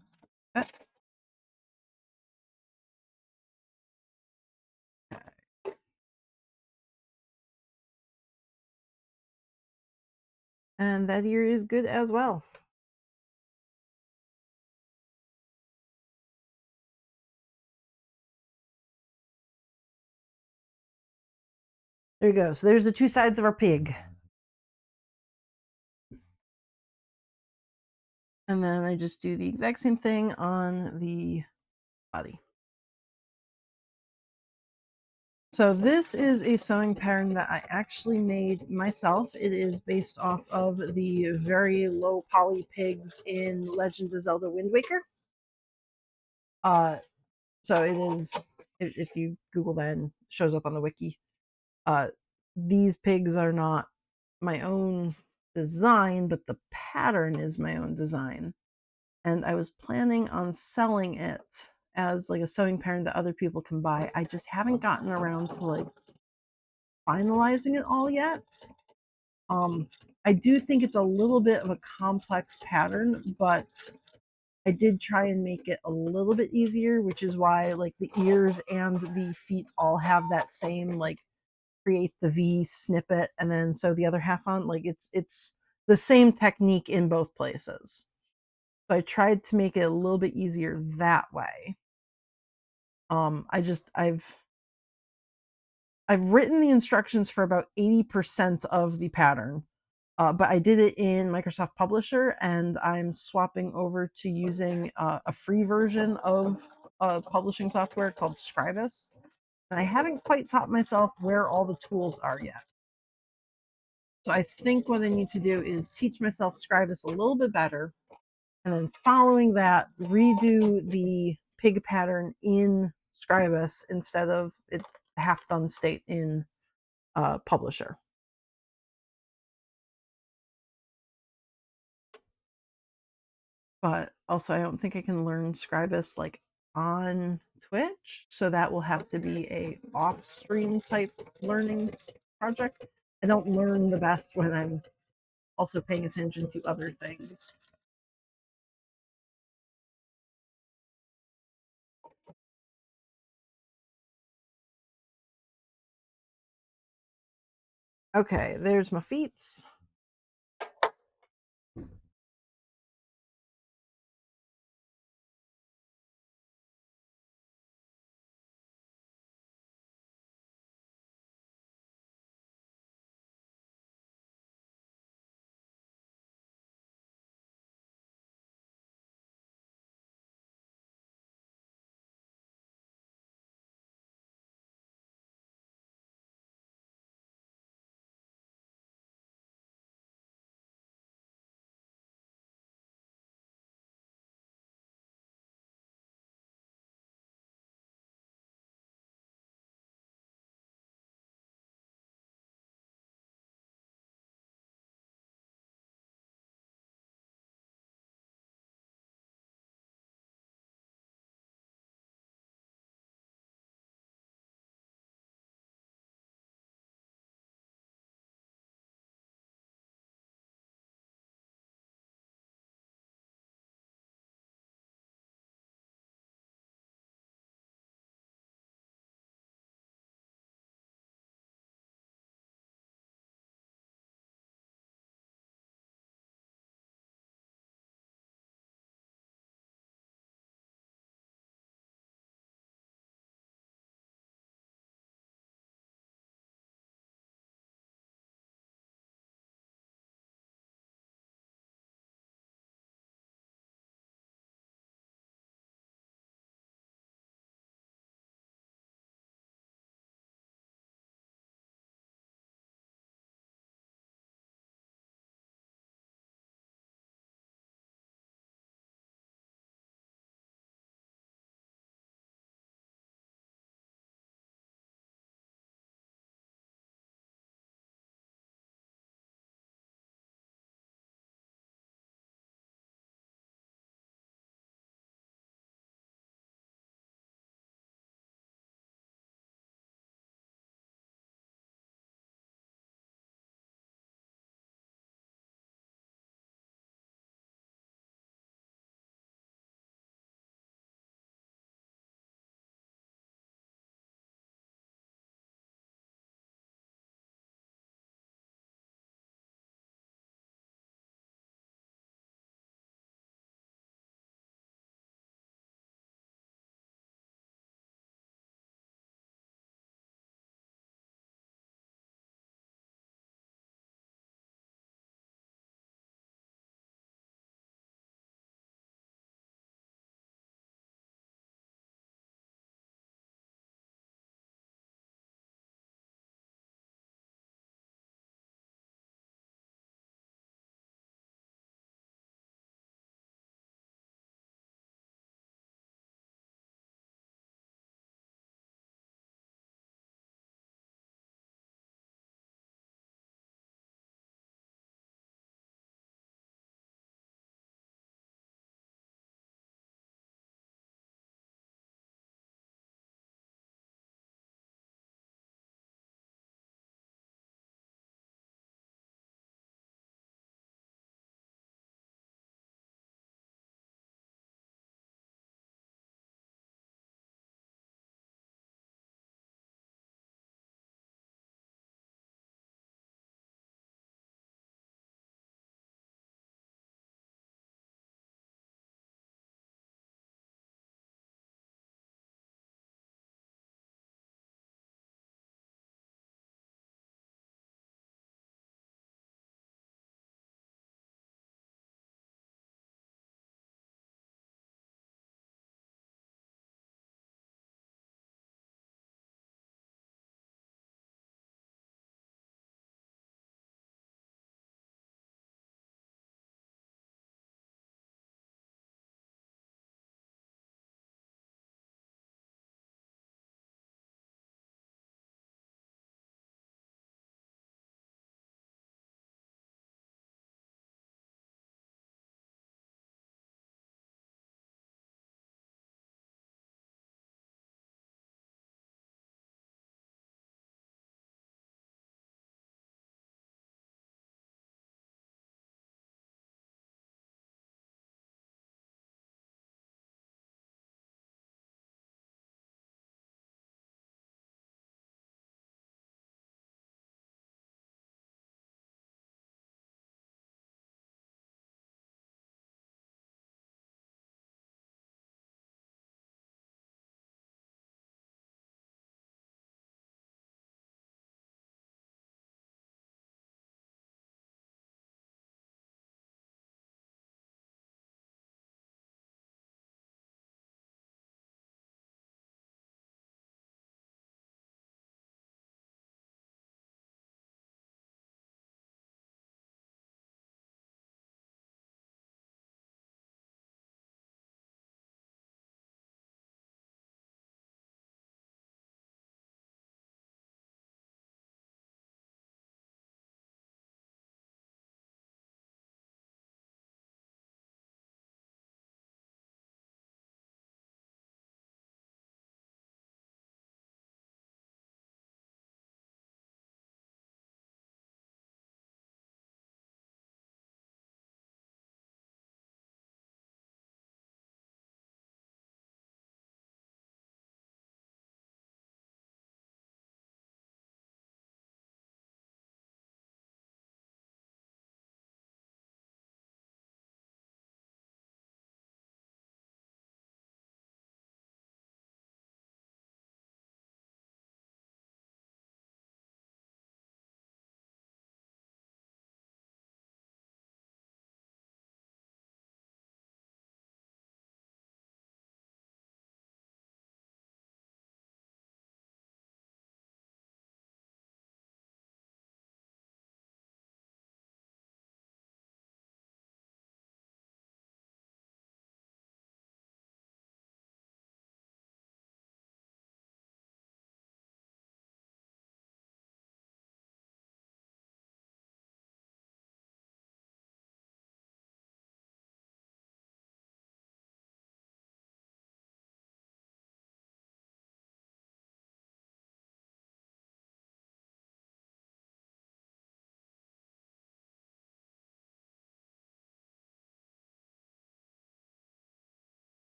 And that ear is good as well. There you go. So there's the two sides of our pig. And then I just do the exact same thing on the body. So this is a sewing pattern that I actually made myself. It is based off of the very low poly pigs in Legend of Zelda Wind Waker. So it is, if you Google that and shows up on the wiki. Uh, these pigs are not my own design, but the pattern is my own design. And I was planning on selling it as like a sewing pattern that other people can buy. I just haven't gotten around to like finalizing it all yet. Um, I do think it's a little bit of a complex pattern, but I did try and make it a little bit easier, which is why like the ears and the feet all have that same like create the V snippet and then sew the other half on. Like it's the same technique in both places. So I tried to make it a little bit easier that way. I've written the instructions for about 80% of the pattern. But I did it in Microsoft Publisher, and I'm swapping over to using a free version of publishing software called Scribus. And I haven't quite taught myself where all the tools are yet. So I think what I need to do is teach myself Scribus a little bit better, and then following that, redo the pig pattern in Scribus instead of it half done state in Publisher. But also, I don't think I can learn Scribus like on Twitch, so that will have to be a off stream type learning project. I don't learn the best when I'm also paying attention to other things. Okay, there's my feet.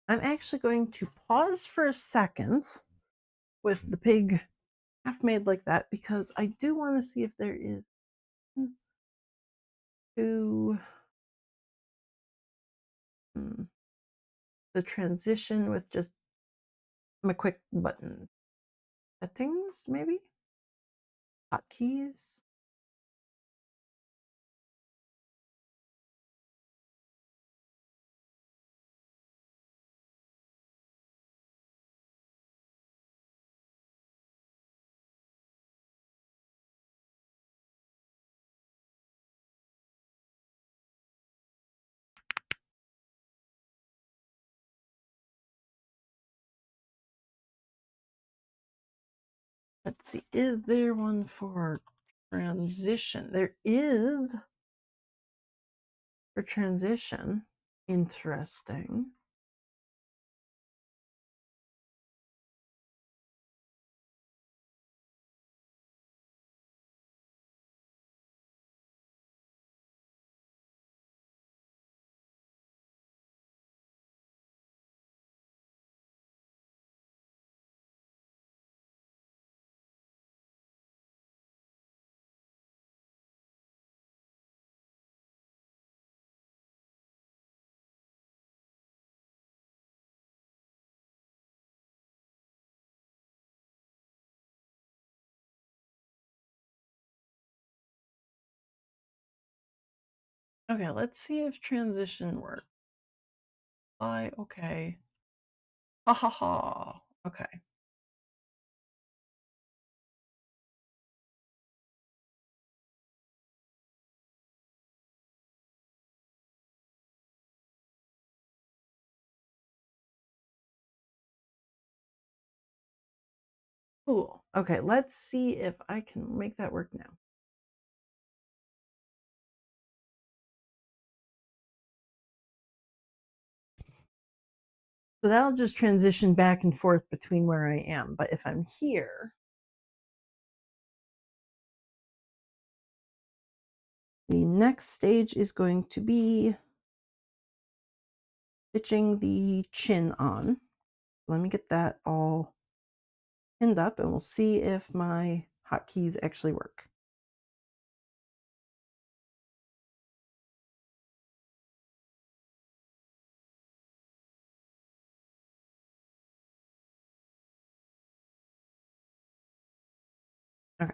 I'm actually going to pause for a second with the pig half made like that because I do want to see if there is to the transition with just my quick buttons. Settings, maybe? Hotkeys? Let's see, is there one for transition? There is for transition. Interesting. Okay, let's see if transition works. Okay. Ha ha ha. Okay. Cool. Okay, let's see if I can make that work now. So that'll just transition back and forth between where I am. But if I'm here, the next stage is going to be stitching the chin on. Let me get that all pinned up and we'll see if my hotkeys actually work. Okay.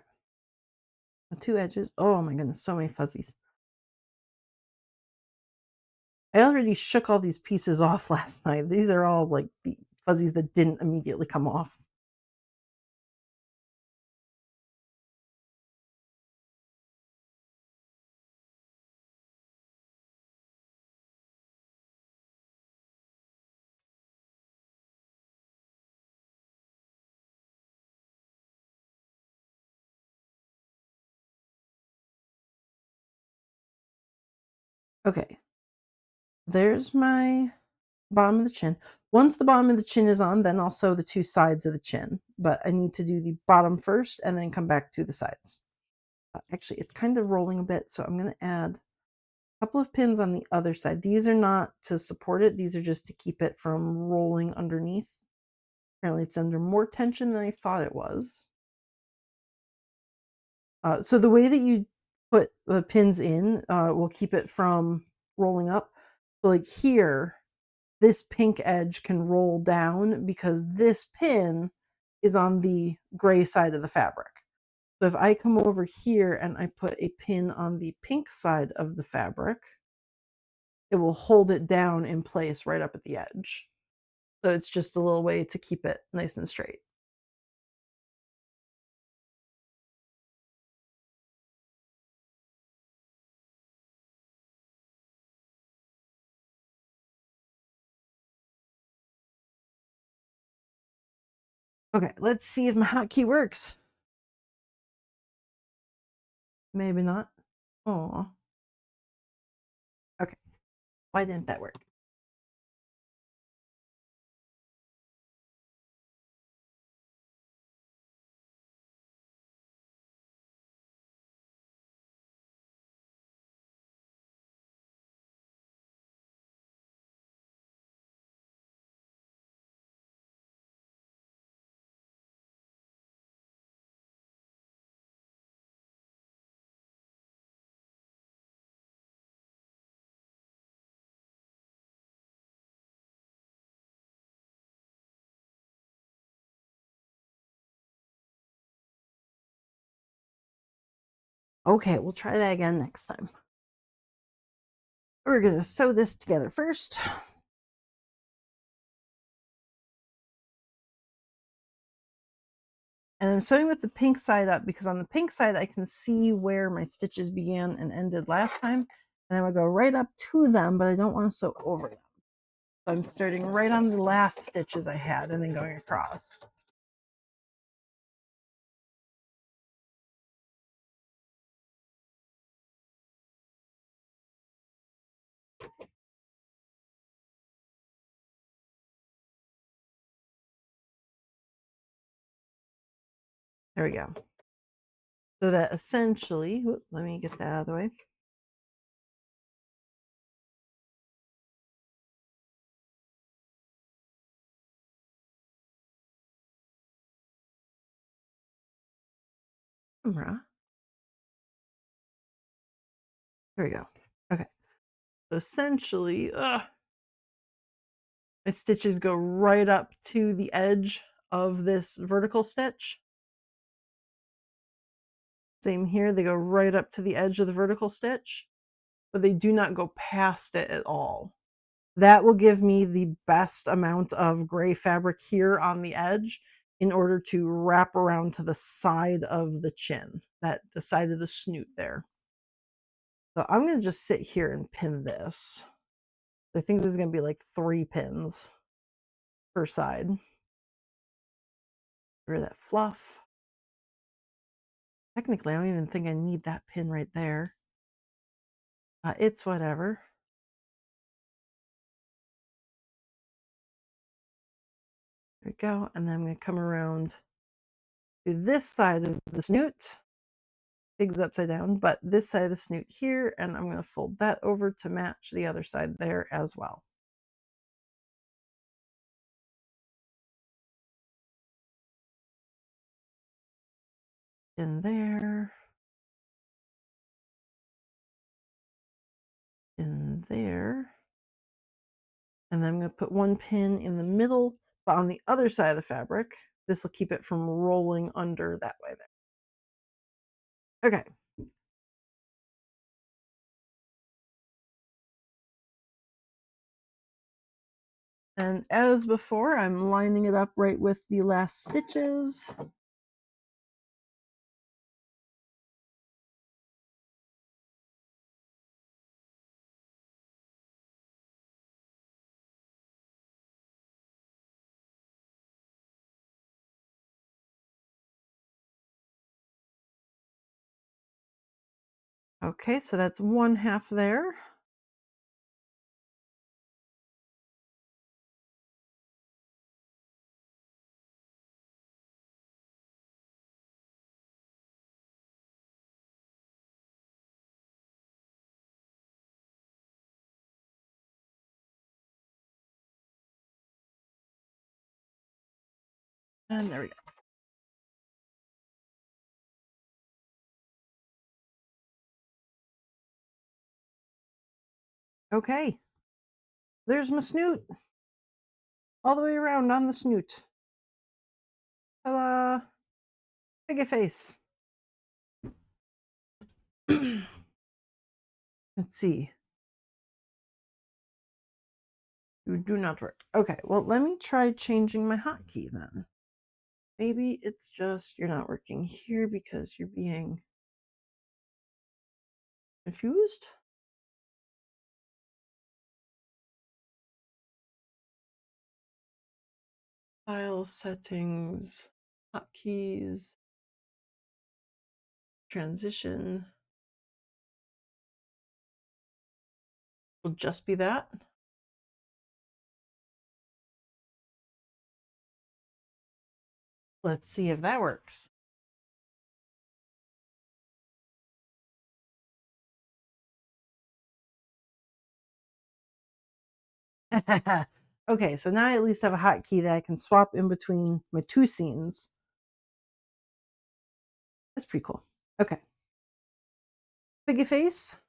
The two edges. Oh my goodness, so many fuzzies. I already shook all these pieces off last night. These are all like the fuzzies that didn't immediately come off. Okay. There's my bottom of the chin. Once the bottom of the chin is on, then I'll sew the two sides of the chin. But I need to do the bottom first and then come back to the sides. Actually, it's kind of rolling a bit, so I'm going to add a couple of pins on the other side. These are not to support it. These are just to keep it from rolling underneath. Apparently, it's under more tension than I thought it was. So the way that you put the pins in will keep it from rolling up. So like here, this pink edge can roll down because this pin is on the gray side of the fabric. So if I come over here and I put a pin on the pink side of the fabric, it will hold it down in place right up at the edge. So it's just a little way to keep it nice and straight. Okay, let's see if my hotkey works. Maybe not. Oh. Okay. Why didn't that work? Okay, we'll try that again next time. We're gonna sew this together first. And I'm sewing with the pink side up because on the pink side I can see where my stitches began and ended last time. And I'm gonna go right up to them, but I don't want to sew over them. So I'm starting right on the last stitches I had and then going across. There we go. So that essentially, let me get that out of the way. Camera. There we go. Okay. So essentially, my stitches go right up to the edge of this vertical stitch. Same here, they go right up to the edge of the vertical stitch, but they do not go past it at all. That will give me the best amount of gray fabric here on the edge in order to wrap around to the side of the chin, the side of the snoot there. So I'm going to just sit here and pin this. I think there's going to be like 3 pins per side. Get rid of that fluff. Technically, I don't even think I need that pin right there. It's whatever. There we go. And then I'm going to come around to this side of the snoot. Pig's upside down, but this side of the snoot here, and I'm going to fold that over to match the other side there as well. In there. In there. And then I'm going to put 1 pin in the middle, but on the other side of the fabric. This will keep it from rolling under that way there. Okay. And as before, I'm lining it up right with the last stitches. Okay, so that's 1/2 there. And there we go. Okay. There's my snoot. All the way around on the snoot. Ta-da! Big a face. Let's see. You do not work. Okay, well, let me try changing my hotkey then. Maybe it's just you're not working here because you're being confused? File settings, hotkeys, transition. Will just be that. Let's see if that works. Okay, so now I at least have a hotkey that I can swap in between my 2 scenes. That's pretty cool. Okay. Big face.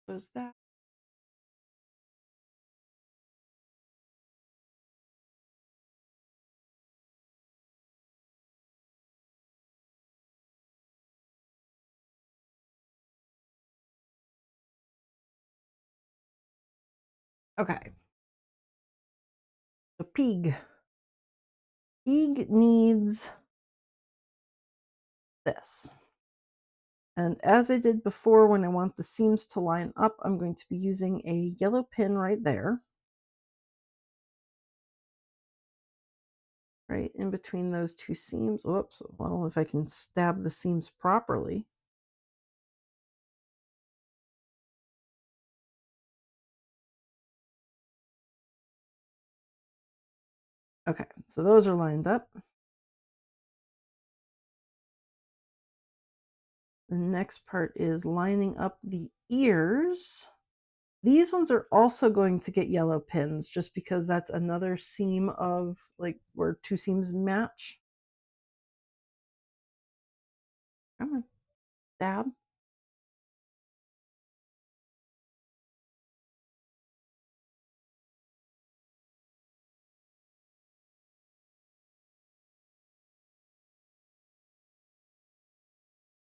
Close that. Okay. So Pig. Pig needs this. And as I did before, when I want the seams to line up, I'm going to be using a yellow pin right there, right in between those two seams. Whoops, well, if I can stab the seams properly. Okay, so those are lined up. The next part is lining up the ears. These ones are also going to get yellow pins just because that's another seam of like where two seams match. Come on, dab.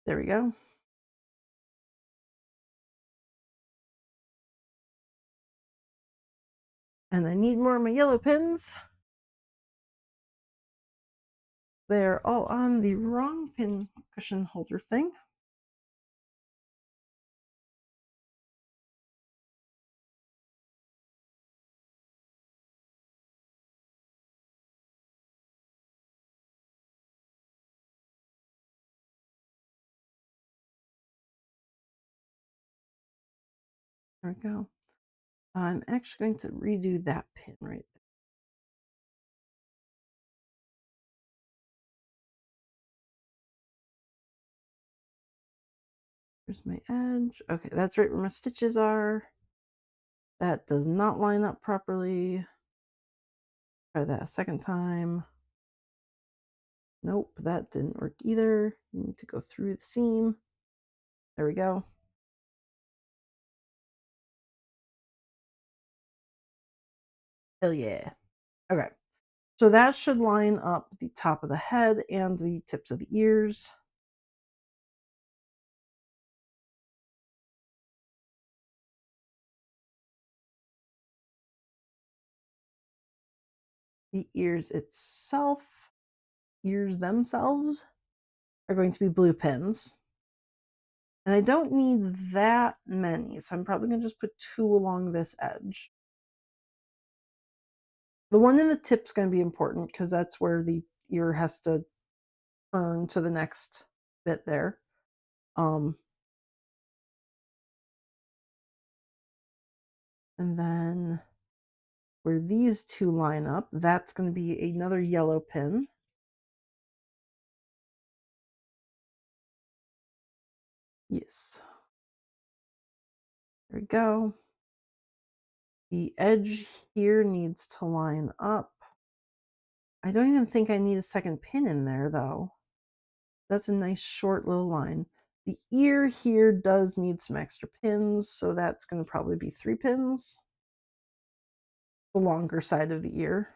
There we go. And I need more of my yellow pins. They're all on the wrong pin cushion holder thing. There we go. I'm actually going to redo that pin right there. There's my edge. Okay, that's right where my stitches are. That does not line up properly. Try that a second time. Nope, that didn't work either. You need to go through the seam. There we go. Hell yeah. Okay, so that should line up the top of the head and the tips of the ears. The ears itself, ears themselves, are going to be blue pins. And I don't need that many, so I'm probably going to just put 2 along this edge. The one in the tip's going to be important because that's where the ear has to turn to the next bit there. And then where these two line up, that's going to be another yellow pin. Yes. There we go. The edge here needs to line up. I don't even think I need a second pin in there though. That's a nice short little line. The ear here does need some extra pins, so that's going to probably be 3 pins. The longer side of the ear.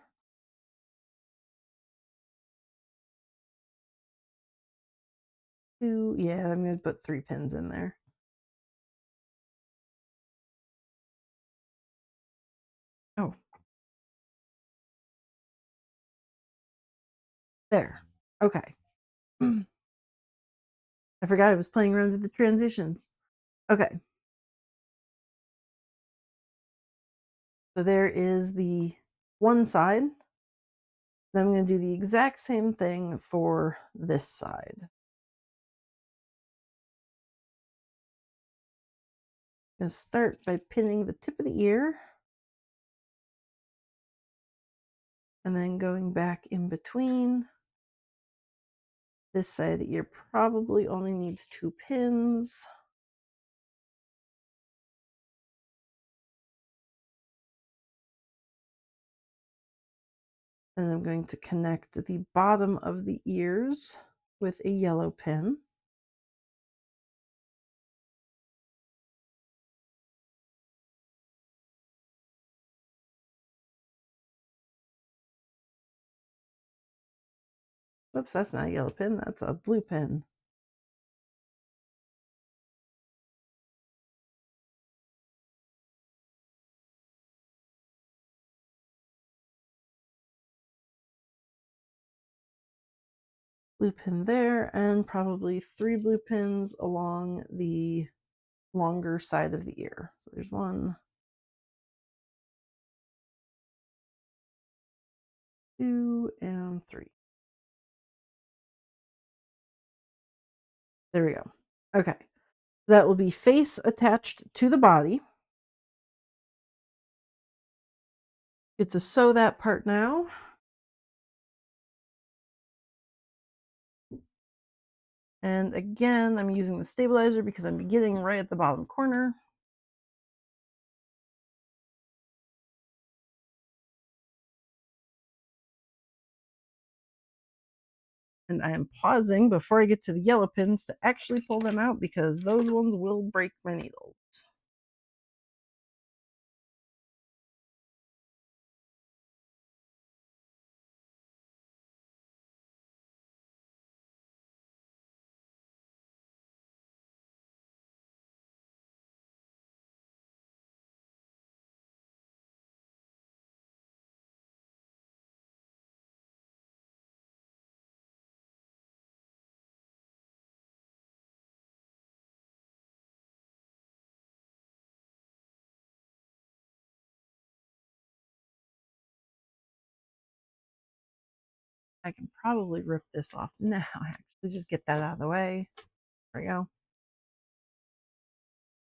2, yeah, I'm going to put 3 pins in there. Oh. There. Okay. I forgot I was playing around with the transitions. Okay. So there is the one side. Then I'm going to do the exact same thing for this side. I'm going to start by pinning the tip of the ear. And then going back in between. This side of the ear probably only needs 2 pins. And I'm going to connect the bottom of the ears with a yellow pin. Whoops, that's not a yellow pin, that's a blue pin. blue pin there, and probably 3 blue pins along the longer side of the ear. So there's 1, 2, and 3. There we go. Okay. That will be face attached to the body. Get to sew that part now. And again, I'm using the stabilizer because I'm beginning right at the bottom corner. And I am pausing before I get to the yellow pins to actually pull them out because those ones will break my needles. I can probably rip this off now, actually, just get that out of the way. There we go.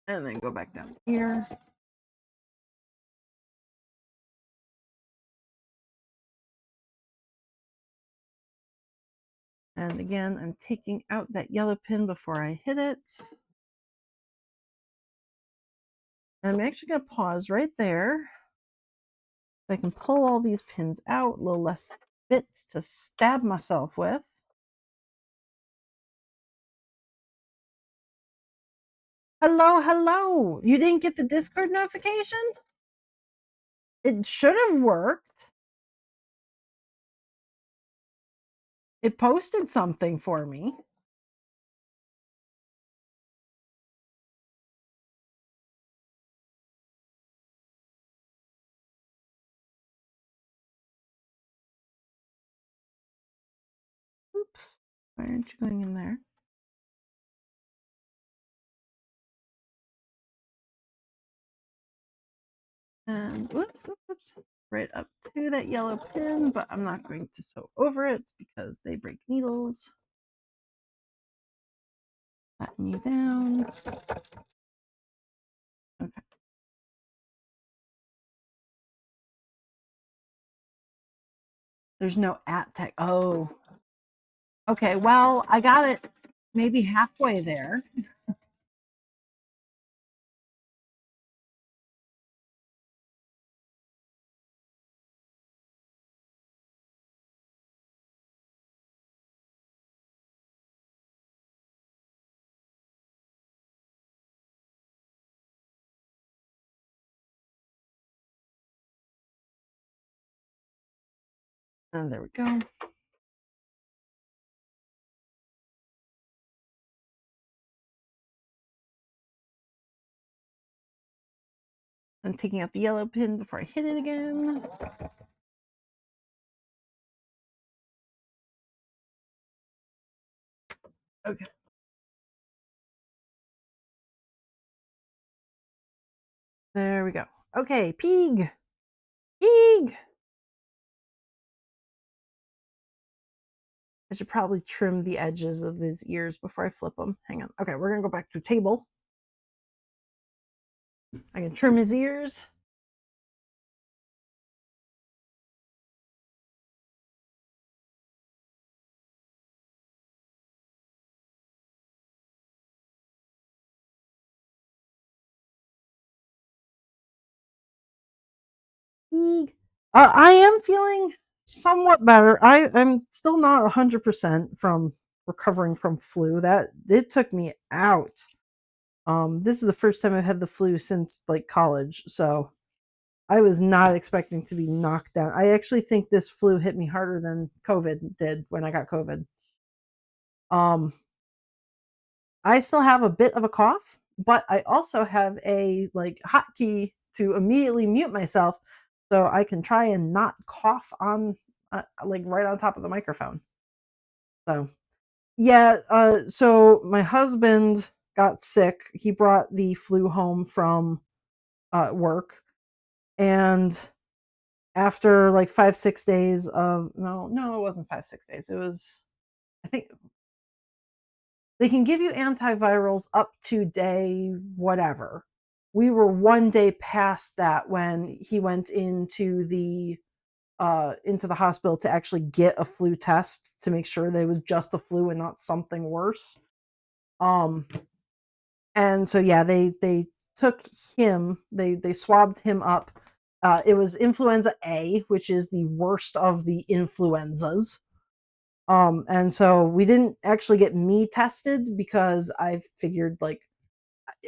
And then go back down here. And again, I'm taking out that yellow pin before I hit it. And I'm actually going to pause right there. I can pull all these pins out, a little less bits to stab myself with. Hello, hello. You didn't get the Discord notification? It should have worked. It posted something for me. Oops. Why aren't you going in there? And whoops, whoops, right up to that yellow pin, but I'm not going to sew over it because they break needles. Flatten you down. Okay. There's no at tag. Oh. Okay, well, I got it maybe halfway there. And there we go. I'm taking out the yellow pin before I hit it again. Okay. There we go. Okay, Pig. Pig. I should probably trim the edges of these ears before I flip them. Hang on. Okay, we're going to go back to table. I can trim his ears. Pig. I am feeling somewhat better. I'm still not 100% from recovering from flu. That it took me out. This is the first time I've had the flu since like college, so I was not expecting to be knocked down. I actually think this flu hit me harder than COVID did when I got COVID. Um, I still have a bit of a cough, but I also have a like hotkey to immediately mute myself so I can try and not cough on like right on top of the microphone. So, yeah, so my husband got sick. He brought the flu home from work, and after like 5 6 days of no, it wasn't 5 6 days. It was, I think they can give you antivirals up to day whatever. We were 1 day past that when he went into the hospital to actually get a flu test to make sure that it was just the flu and not something worse. Um, and so yeah, they took him, they swabbed him up. It was influenza A, which is the worst of the influenzas. And so we didn't actually get me tested because I figured like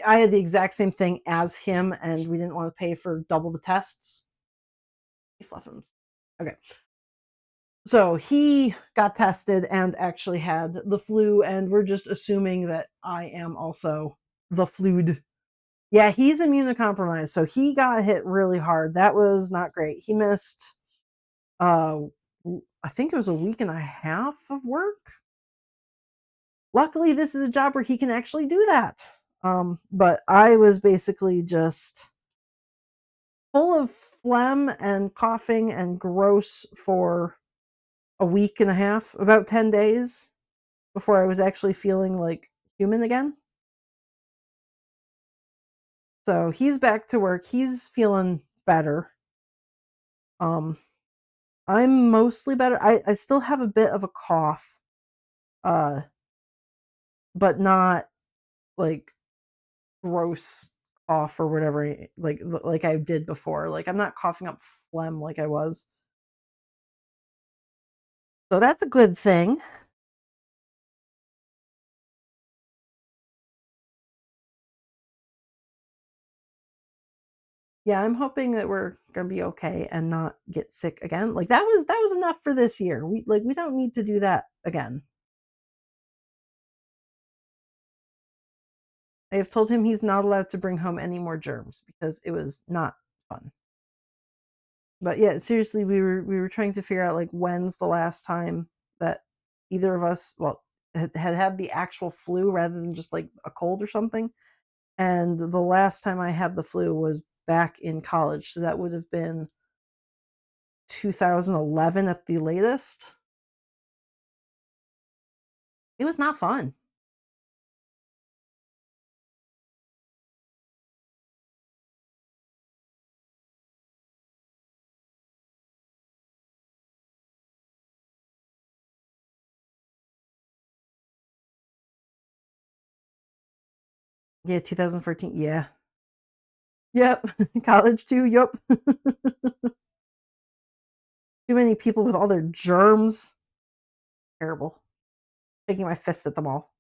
I had the exact same thing as him, and we didn't want to pay for double the tests. Hey, Fluffins. Okay. So he got tested and actually had the flu, and we're just assuming that I am also the flued. Yeah, he's immunocompromised, so he got hit really hard. That was not great. He missed, uh, I think it was a week and a half of work. Luckily, this is a job where he can actually do that. But I was basically just full of phlegm and coughing and gross for a week and a half, about 10 days before I was actually feeling like human again. So he's back to work. He's feeling better. Um, I'm mostly better. I still have a bit of a cough, uh, but not like gross cough or whatever, like I did before. Like I'm not coughing up phlegm like I was. So that's a good thing. Yeah, I'm hoping that we're gonna be okay and not get sick again. Like that was enough for this year. We don't need to do that again. I have told him he's not allowed to bring home any more germs because it was not fun. But yeah, seriously, we were trying to figure out like when's the last time that either of us, well, had the actual flu rather than just like a cold or something. And the last time I had the flu was back in college, so that would have been 2011 at the latest. It was not fun. Yeah, 2014. Yeah. Yep. College too. Yep. Too many people with all their germs. Terrible. Shaking my fist at them all.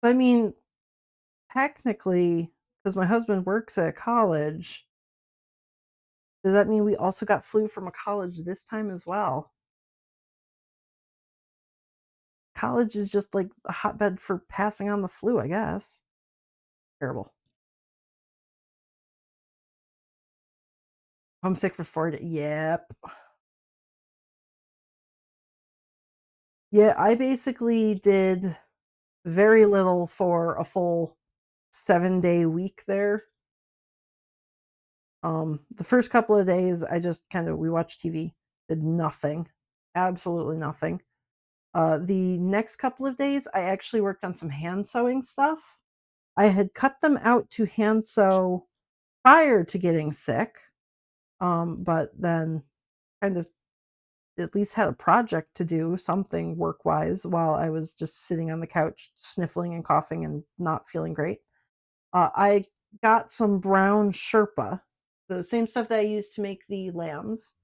I mean, technically, because my husband works at a college, does that mean we also got flu from a college this time as well? College is just like a hotbed for passing on the flu, I guess. Terrible. Homesick for 4 days. Yep. Yeah, I basically did very little for a full 7 day week there. The first couple of days, I just kind of we watched TV, did nothing, absolutely nothing. The next couple of days, I actually worked on some hand sewing stuff. I had cut them out to hand sew prior to getting sick, but then kind of at least had a project to do, something work wise, while I was just sitting on the couch sniffling and coughing and not feeling great. I got some brown Sherpa, the same stuff that I used to make the lambs.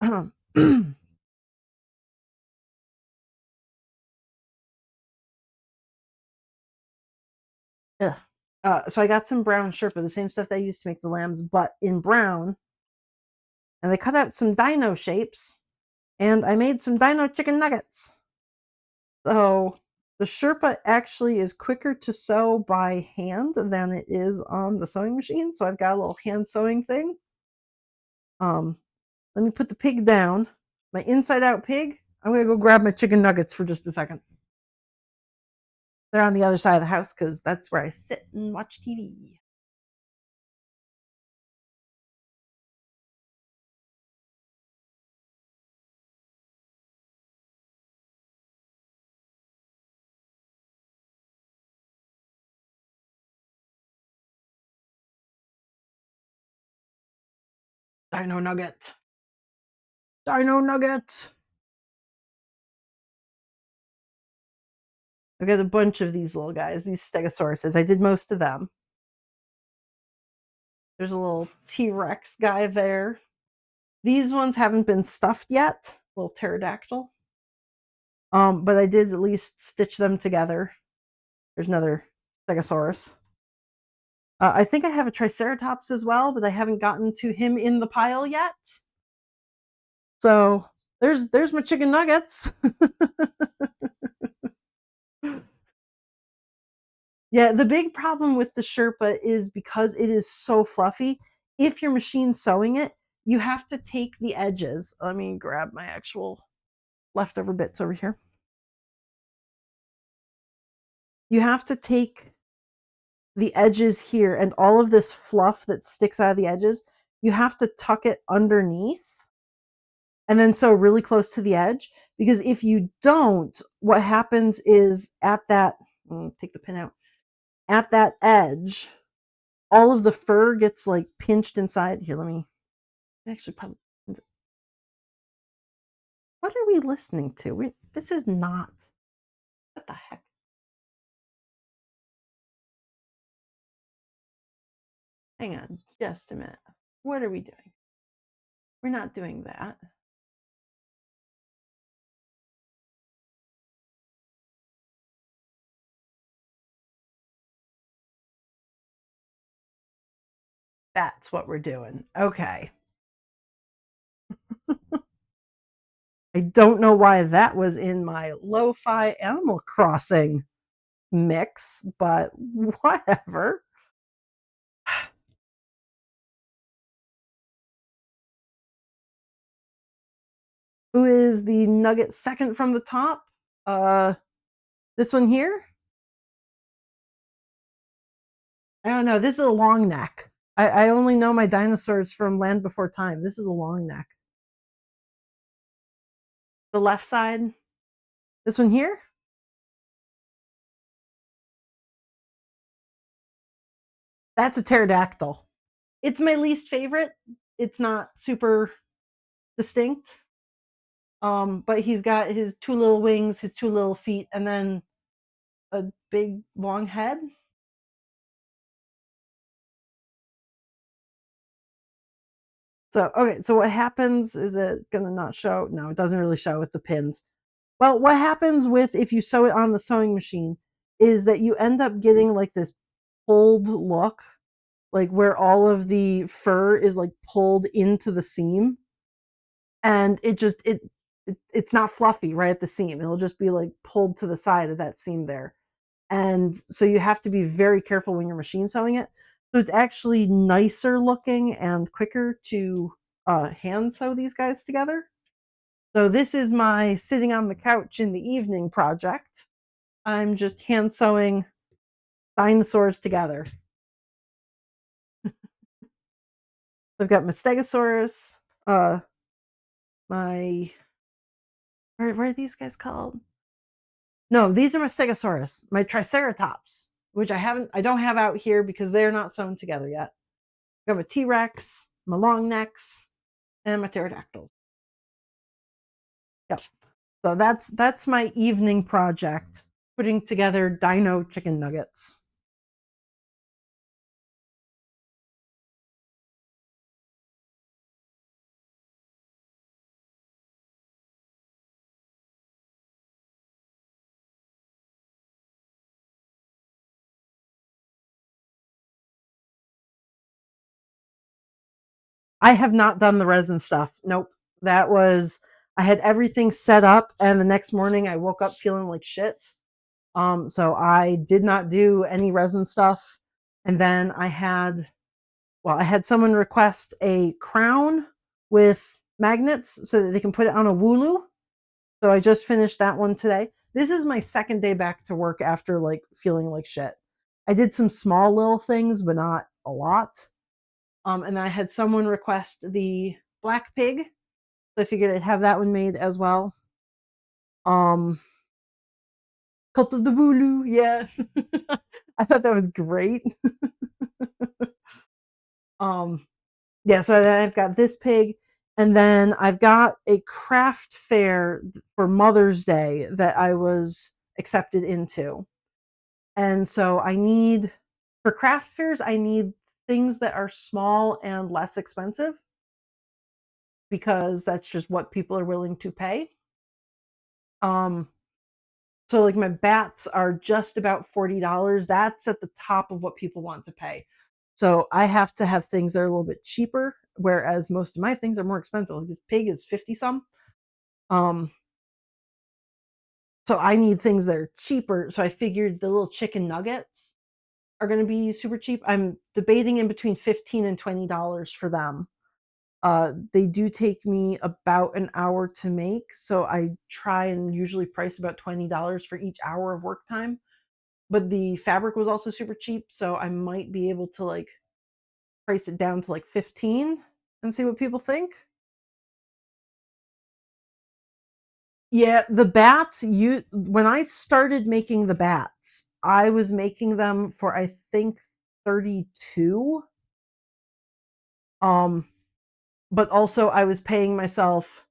Ugh. So I got some brown Sherpa, the same stuff that I used to make the lambs, but in brown. And they cut out some dino shapes, and I made some dino chicken nuggets. So The Sherpa actually is quicker to sew by hand than it is on the sewing machine, so I've got a little hand sewing thing. Um, Let me put the pig down. My inside out pig. I'm gonna go grab my chicken nuggets for just a second. They're on the other side of the house because that's where I sit and watch TV. Dino nugget. Dino nugget. I've got a bunch of these little guys, these stegosauruses. I did most of them. There's a little T-Rex guy there. These ones haven't been stuffed yet. Little pterodactyl. But I did at least stitch them together. There's another stegosaurus. I think I have a triceratops as well, but I haven't gotten to him in the pile yet. So there's my chicken nuggets. Yeah, the big problem with the Sherpa is because it is so fluffy. If you're machine sewing it, you have to take the edges. Let me grab my actual leftover bits over here. You have to take the edges here and all of this fluff that sticks out of the edges, you have to tuck it underneath and then sew really close to the edge. Because if you don't, what happens is at that, take the pin out, at that edge, all of the fur gets like pinched inside. Here, let me actually probably. What are we listening to? This is not. What the heck? Hang on just a minute. What are we doing? We're not doing that. That's what we're doing. Okay. I don't know why that was in my lo-fi Animal Crossing mix, but whatever. Who is the nugget second from the top? This one here? I don't know. This is a long neck. I only know my dinosaurs from Land Before Time. This is a long neck. The left side. This one here? That's a pterodactyl. It's my least favorite. It's not super distinct. But he's got his two little wings, his two little feet, and then a big long head. So, okay, so what happens, is it gonna not show? No, it doesn't really show with the pins. Well, what happens with if you sew it on the sewing machine is that you end up getting like this pulled look, like where all of the fur is like pulled into the seam, and it's not fluffy right at the seam. It'll just be like pulled to the side of that seam there. And so you have to be very careful when you're machine sewing it. So it's actually nicer looking and quicker to hand sew these guys together. So this is my sitting on the couch in the evening project. I'm just hand sewing dinosaurs together. I've got my Stegosaurus, my what are these guys called? No, these are my Stegosaurus, my Triceratops, which I don't have out here because they're not sewn together yet. I got my T-Rex, my long necks, and my pterodactyls. Yep. So that's my evening project, putting together dino chicken nuggets. I have not done the resin stuff. Nope. That was I had everything set up and the next morning I woke up feeling like shit. So I did not do any resin stuff. And then I had someone request a crown with magnets so that they can put it on a wooloo. So I just finished that one today. This is my second day back to work after like feeling like shit. I did some small little things, but not a lot. And I had someone request the black pig. So I figured I'd have that one made as well. Um, Cult of the Wooloo, yeah. I thought that was great. um, yeah, so then I've got this pig, and then I've got a craft fair for Mother's Day that I was accepted into. And so for craft fairs, I need things that are small and less expensive because that's just what people are willing to pay. Um, so like my bats are just about $40. That's at the top of what people want to pay. So I have to have things that are a little bit cheaper, whereas most of my things are more expensive. Like this pig is 50 some. Um, so I need things that are cheaper. So I figured the little chicken nuggets are going to be super cheap. I'm debating in between $15 and $20 for them. They do take me about an hour to make, so I try and usually price about $20 for each hour of work time. But the fabric was also super cheap, so I might be able to like price it down to like 15 and see what people think. Yeah, the bats, you when I started making the bats, I was making them for I think 32. Um but also I was paying myself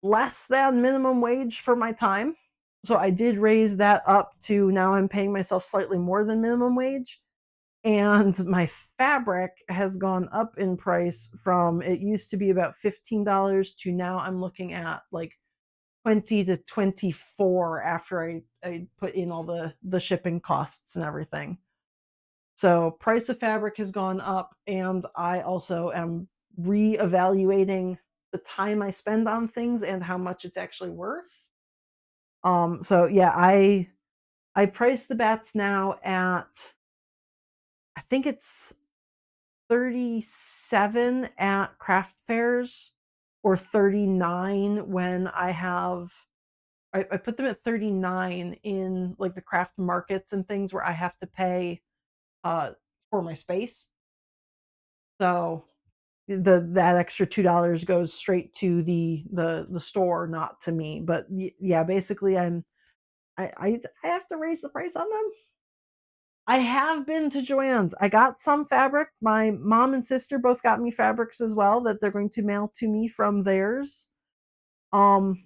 less than minimum wage for my time. So I did raise that up to now I'm paying myself slightly more than minimum wage. And my fabric has gone up in price from it used to be about $15 to now I'm looking at like 20 to 24 after I put in all the shipping costs and everything. So price of fabric has gone up, and I also am reevaluating the time I spend on things and how much it's actually worth. So yeah, I price the bats now at I think it's 37 at craft fairs or 39 when I put them at 39 in like the craft markets and things where I have to pay uh for my space. So that extra $2 goes straight to the store, not to me. But yeah, basically I have to raise the price on them. I have been to Joann's. I got some fabric. My mom and sister both got me fabrics as well that they're going to mail to me from theirs. Um,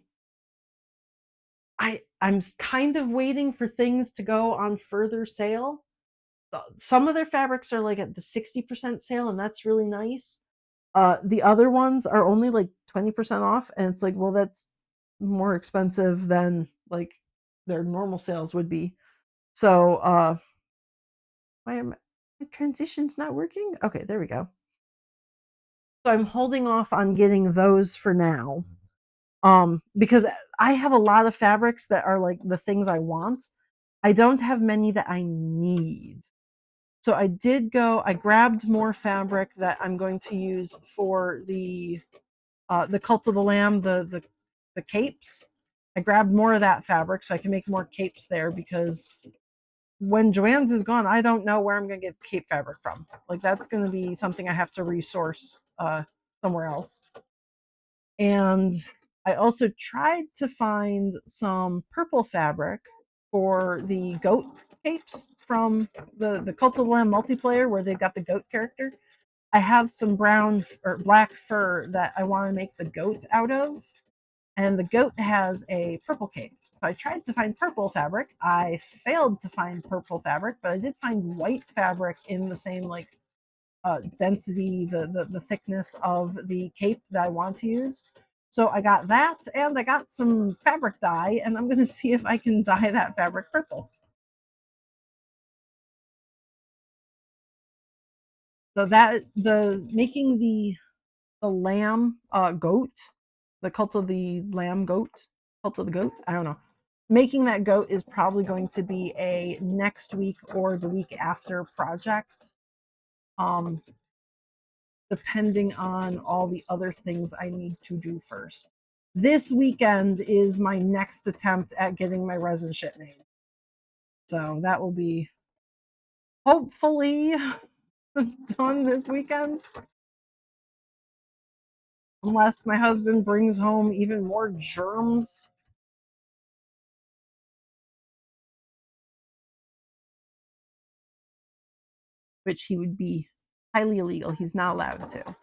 I'm kind of waiting for things to go on further sale. Some of their fabrics are like at the 60% sale, and that's really nice. The other ones are only like 20% off, and it's like, well, that's more expensive than like their normal sales would be. So, why am my transition's not working? Okay, there we go. So I'm holding off on getting those for now. Because I have a lot of fabrics that are like the things I want. I don't have many that I need. So I grabbed more fabric that I'm going to use for the Cult of the Lamb, the capes. I grabbed more of that fabric so I can make more capes there because when Joann's is gone, I don't know where I'm going to get cape fabric from. Like that's going to be something I have to resource somewhere else. And I also tried to find some purple fabric for the goat capes from the Cult of the Lamb multiplayer where they've got the goat character. I have some brown or black fur that I want to make the goat out of, and the goat has a purple cape. So I tried to find purple fabric. I failed to find purple fabric, but I did find white fabric in the same like density, the thickness of the cape that I want to use. So I got that, and I got some fabric dye, and I'm going to see if I can dye that fabric purple. So that the making the lamb goat, the cult of the lamb goat, cult of the goat. I don't know. making that goat is probably going to be a next week or the week after project. Um, Depending on all the other things I need to do first. This weekend is my next attempt at getting my resin shit made. So that will be hopefully done this weekend. Unless my husband brings home even more germs. Which he would be highly illegal. He's not allowed to.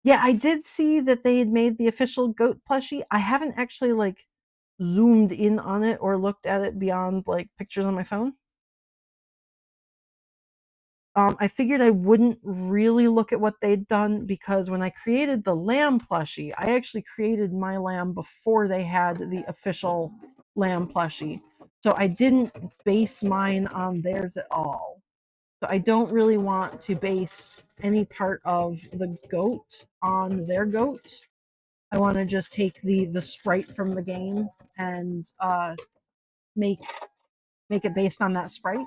Yeah, I did see that they had made the official goat plushie. I haven't actually like zoomed in on it or looked at it beyond like pictures on my phone. I figured I wouldn't really look at what they'd done because when I created the lamb plushie, I actually created my lamb before they had the official lamb plushie. So I didn't base mine on theirs at all. So I don't really want to base any part of the goat on their goat. I want to just take the sprite from the game and make make it based on that sprite.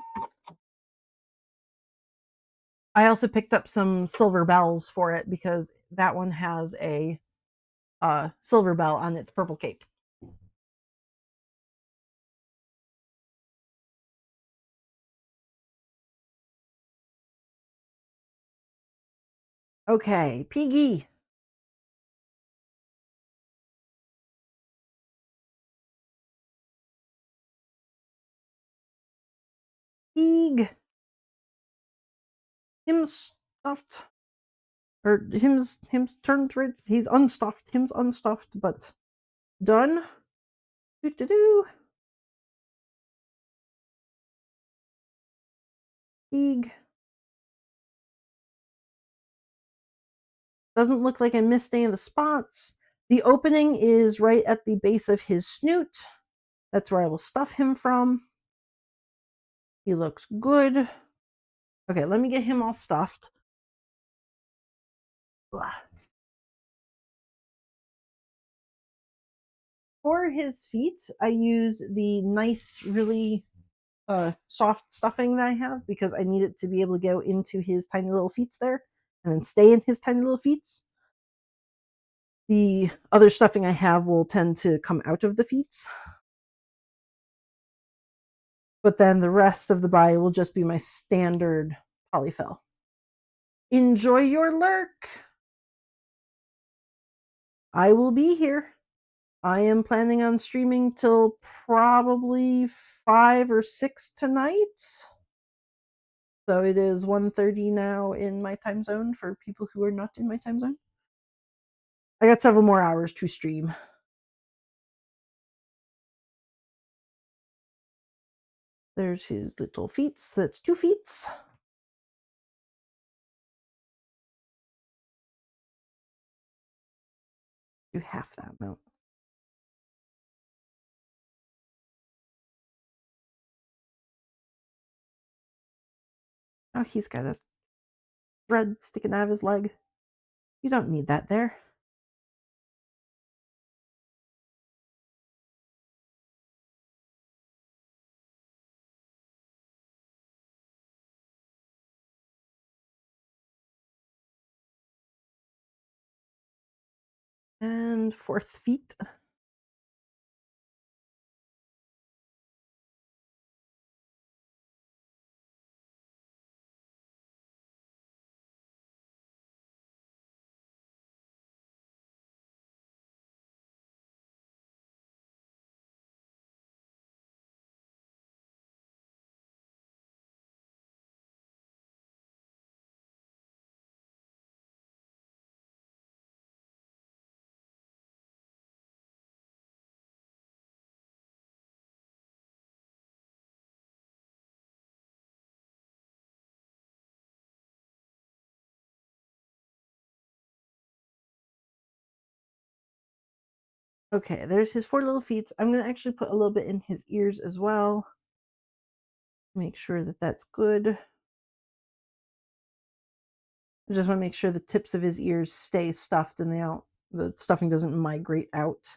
I also picked up some silver bells for it because that one has a silver bell on its purple cape. Okay, Piggy. Pig. Him's stuffed. Or him's turned right. He's unstuffed. Him's unstuffed, but done. Do do do. Pig. Doesn't look like I missed any of the spots. The opening is right at the base of his snoot. That's where I will stuff him from. He looks good. Okay, let me get him all stuffed. Blah. For his feet, I use the nice, really soft stuffing that I have because I need it to be able to go into his tiny little feet there and then stay in his tiny little feet. The other stuffing I have will tend to come out of the feet. But then the rest of the body will just be my standard polyfill. Enjoy your lurk. I will be here. I am planning on streaming till probably 5 or 6 tonight. So it is 1:30 now in my time zone for people who are not in my time zone. I got several more hours to stream. There's his little feet. That's 2 feet. Do half that amount. Oh, he's got a thread sticking out of his leg. You don't need that there. And 4th feet. Okay, there's his 4 little feet. I'm going to actually put a little bit in his ears as well. Make sure that that's good. I just want to make sure the tips of his ears stay stuffed and the stuffing doesn't migrate out.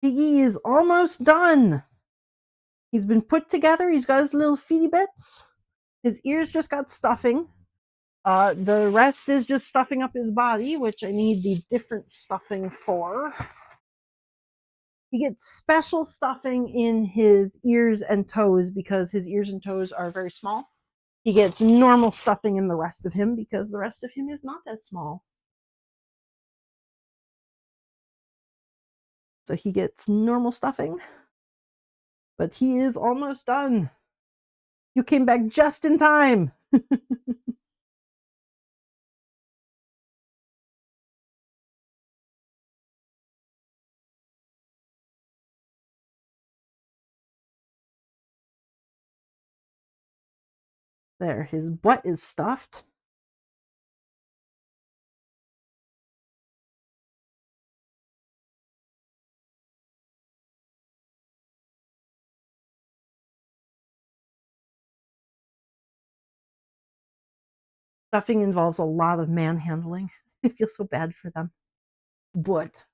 Piggy is almost done. He's been put together. He's got his little feety bits. His ears just got stuffing. The rest is just stuffing up his body, which I need the different stuffing for. He gets special stuffing in his ears and toes because his ears and toes are very small. He gets normal stuffing in the rest of him because the rest of him is not as small. So he gets normal stuffing, but he is almost done. You came back just in time. There, his butt is stuffed. Stuffing involves a lot of manhandling. I feel so bad for them. But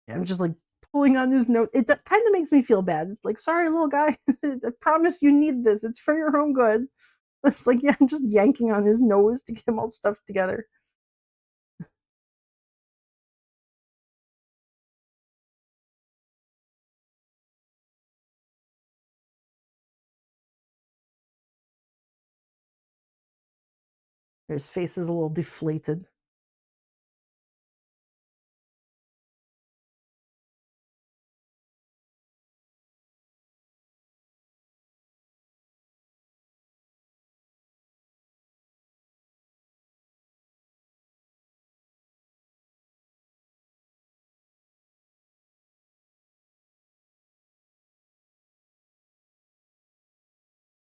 I'm just like pulling on his nose. It kind of makes me feel bad. It's like, sorry, little guy. I promise you need this. It's for your own good. It's like, yeah, I'm just yanking on his nose to get him all stuffed together. His face is a little deflated.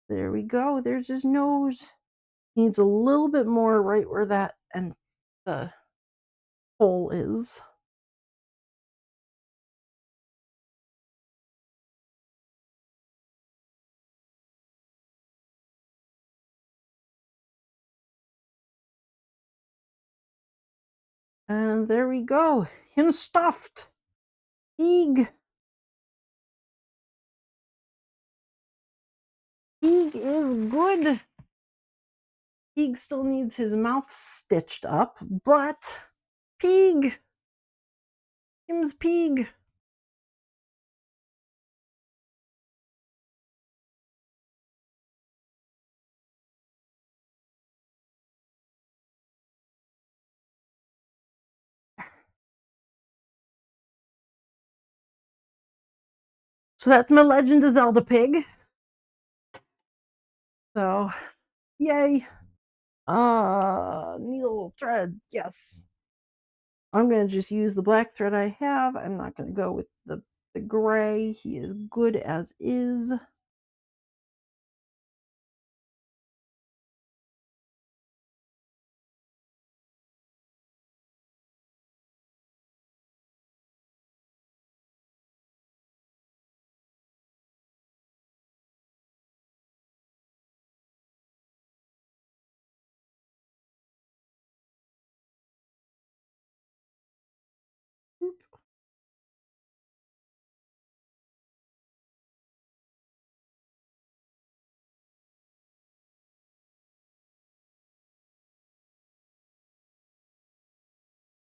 There we go. There's his nose. He needs a little bit more right where that and the hole is. And there we go. Him stuffed. Pig. Pig is good. Pig still needs his mouth stitched up, but Pig. Him's Pig. So that's my Legend of Zelda pig. So, yay. Needle thread, yes. I'm gonna just use the black thread I have. I'm not gonna go with the gray. He is good as is.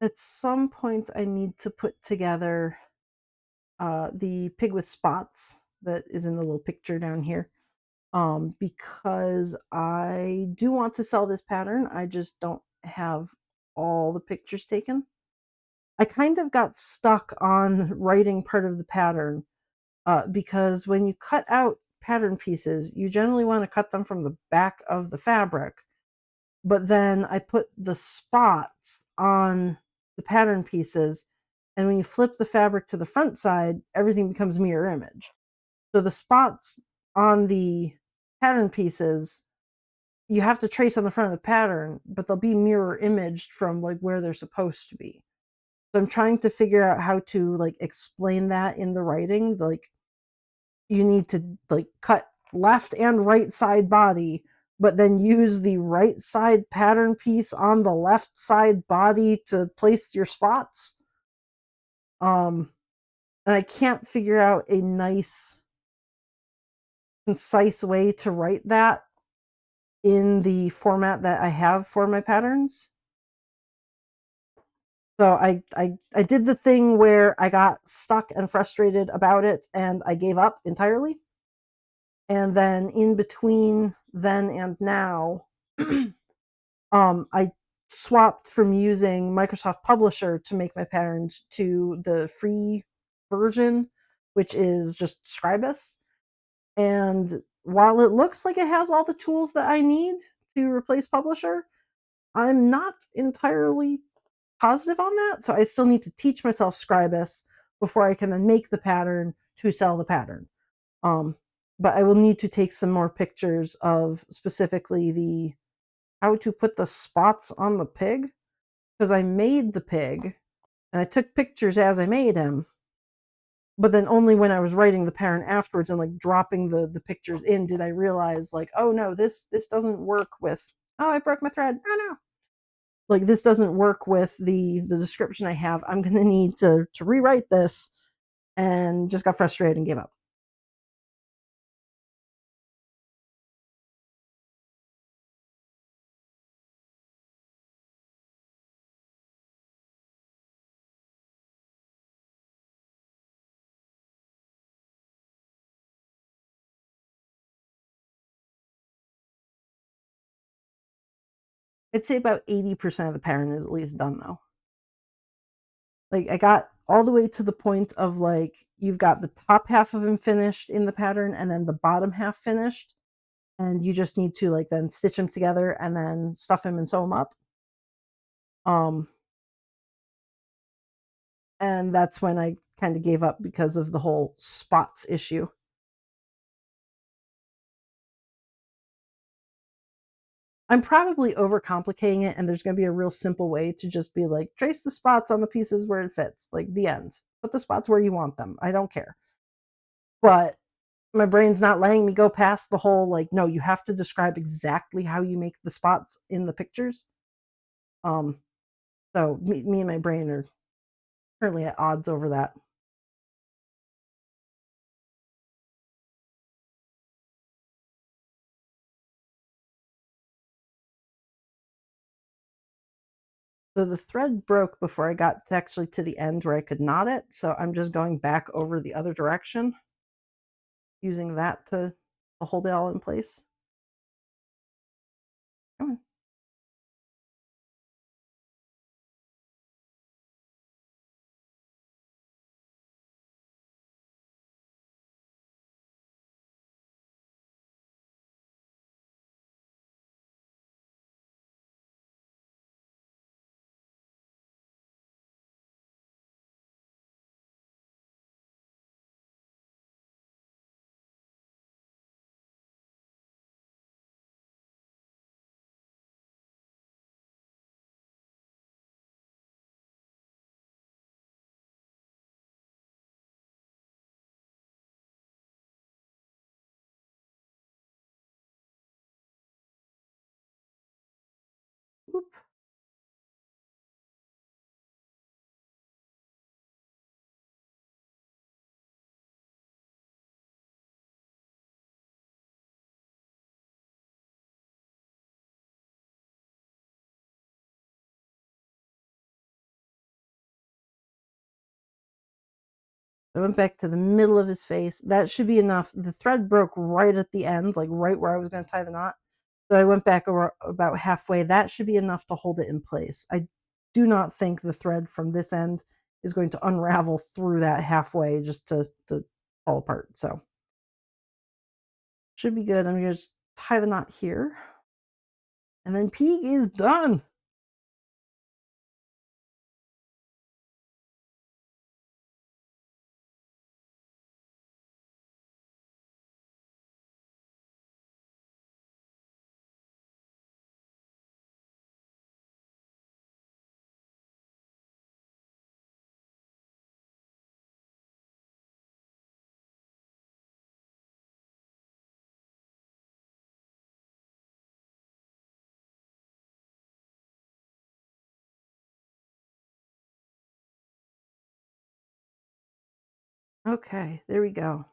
at some point I need to put together the pig with spots that is in the little picture down here. Because I do want to sell this pattern. I just don't have all the pictures taken. I kind of got stuck on writing part of the pattern because when you cut out pattern pieces, you generally want to cut them from the back of the fabric. But then I put the spots on the pattern pieces, and when you flip the fabric to the front side, everything becomes mirror image. So the spots on the pattern pieces, you have to trace on the front of the pattern, but they'll be mirror imaged from like where they're supposed to be. So I'm trying to figure out how to like explain that in the writing. Like you need to like cut left and right side body, but then use the right side pattern piece on the left side body to place your spots. And I can't figure out a nice, concise way to write that in the format that I have for my patterns. So I did the thing where I got stuck and frustrated about it and I gave up entirely. And then in between then and now, I swapped from using Microsoft Publisher to make my patterns to the free version, which is just Scribus. And while it looks like it has all the tools that I need to replace Publisher, I'm not entirely positive on that. So I still need to teach myself Scribus before I can then make the pattern to sell the pattern. Um, but I will need to take some more pictures of specifically the how to put the spots on the pig, because I made the pig and I took pictures as I made him, but then only when I was writing the pattern afterwards and like dropping the pictures in did I realize like, oh no, this doesn't work with, oh, I broke my thread, oh no, like this doesn't work with the description I have. I'm gonna need to rewrite this, and just got frustrated and gave up. I'd say about 80% of the pattern is at least done though. Like I got all the way to the point of like you've got the top half of him finished in the pattern and then the bottom half finished, and you just need to like then stitch them together and then stuff him and sew them up. Um, and that's when I kind of gave up because of the whole spots issue. I'm probably overcomplicating it, and there's going to be a real simple way to just be like, trace the spots on the pieces where it fits, like the end. Put the spots where you want them. I don't care. But my brain's not letting me go past the whole like, no, you have to describe exactly how you make the spots in the pictures. Um, so me and my brain are currently at odds over that. So the thread broke before I got actually to the end where I could knot it. So I'm just going back over the other direction, using that to hold it all in place. Come on. I went back to the middle of his face. That should be enough. The thread broke right at the end, like right where I was going to tie the knot. So I went back about halfway. That should be enough to hold it in place. I do not think the thread from this end is going to unravel through that halfway just to fall apart. So should be good. I'm going to just tie the knot here. And then Peeg is done. Okay, there we go.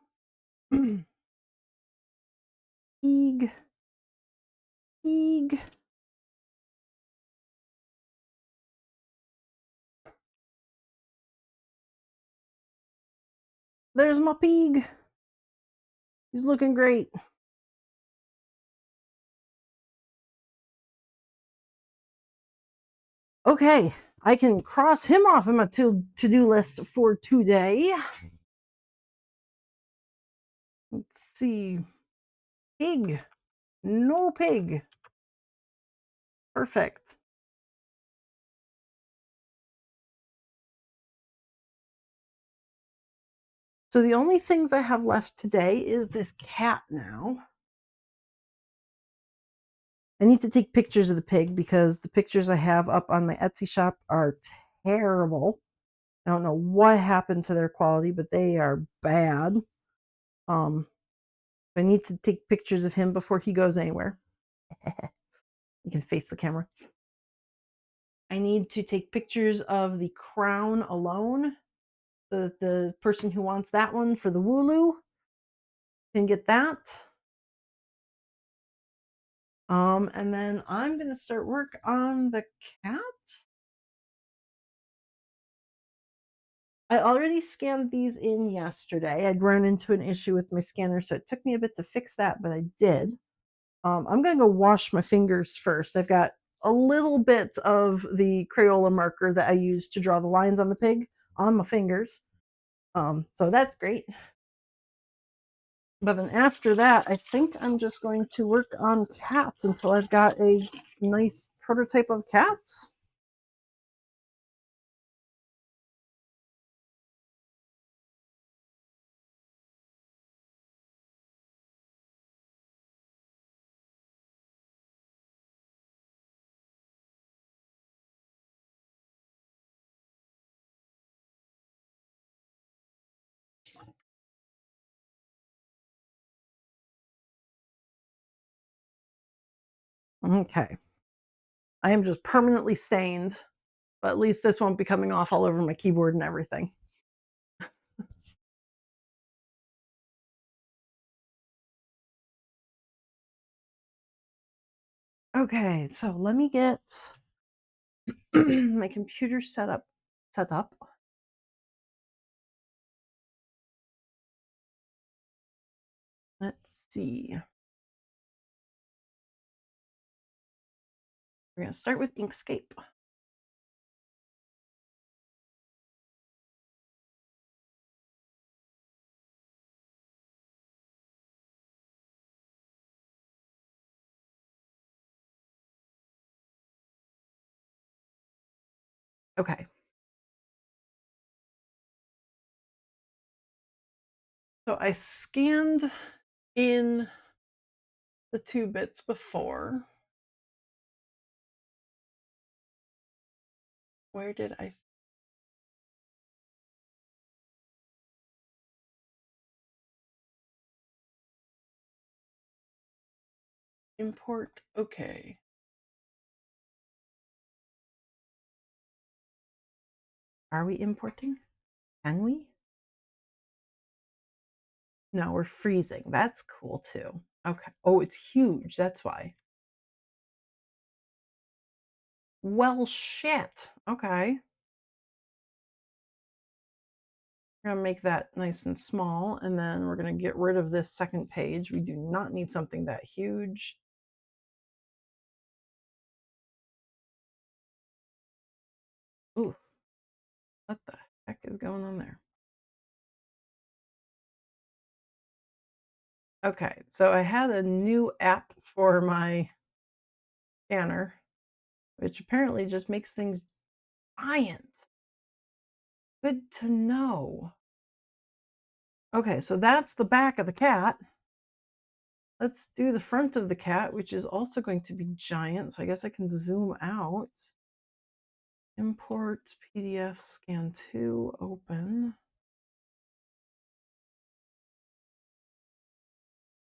Peeg, Peeg. There's my Peeg. He's looking great. Okay, I can cross him off of my to-do list for today. Let's see. Pig. No pig. Perfect. So the only things I have left today is this cat now. I need to take pictures of the pig because the pictures I have up on my Etsy shop are terrible. I don't know what happened to their quality, but they are bad. I need to take pictures of him before he goes anywhere. You can face the camera. I need to take pictures of the crown alone. The person who wants that one for the Wooloo can get that. And then I'm gonna start work on the cat. I already scanned these in yesterday. I'd run into an issue with my scanner, so it took me a bit to fix that, but I did. I'm gonna go wash my fingers first. I've got a little bit of the Crayola marker that I use to draw the lines on the pig on my fingers. So that's great. But then after that, I think I'm just going to work on cats until I've got a nice prototype of cats. Okay. I am just permanently stained, but at least this won't be coming off all over my keyboard and everything. Okay, so let me get my computer set up. Let's see. We're going to start with Inkscape. Okay. So I scanned in the 2 bits before. Where did I import? Okay. Are we importing? Can we? No, we're freezing. That's cool too. Okay. Oh, it's huge. That's why. Well, shit. Okay. We're gonna make that nice and small, and then we're gonna get rid of this second page. We do not need something that huge. Ooh, what the heck is going on there? Okay, so I had a new app for my scanner, which apparently just makes things giant. Good to know. Okay, so that's the back of the cat. Let's do the front of the cat, which is also going to be giant. So I guess I can zoom out. Import PDF scan to open.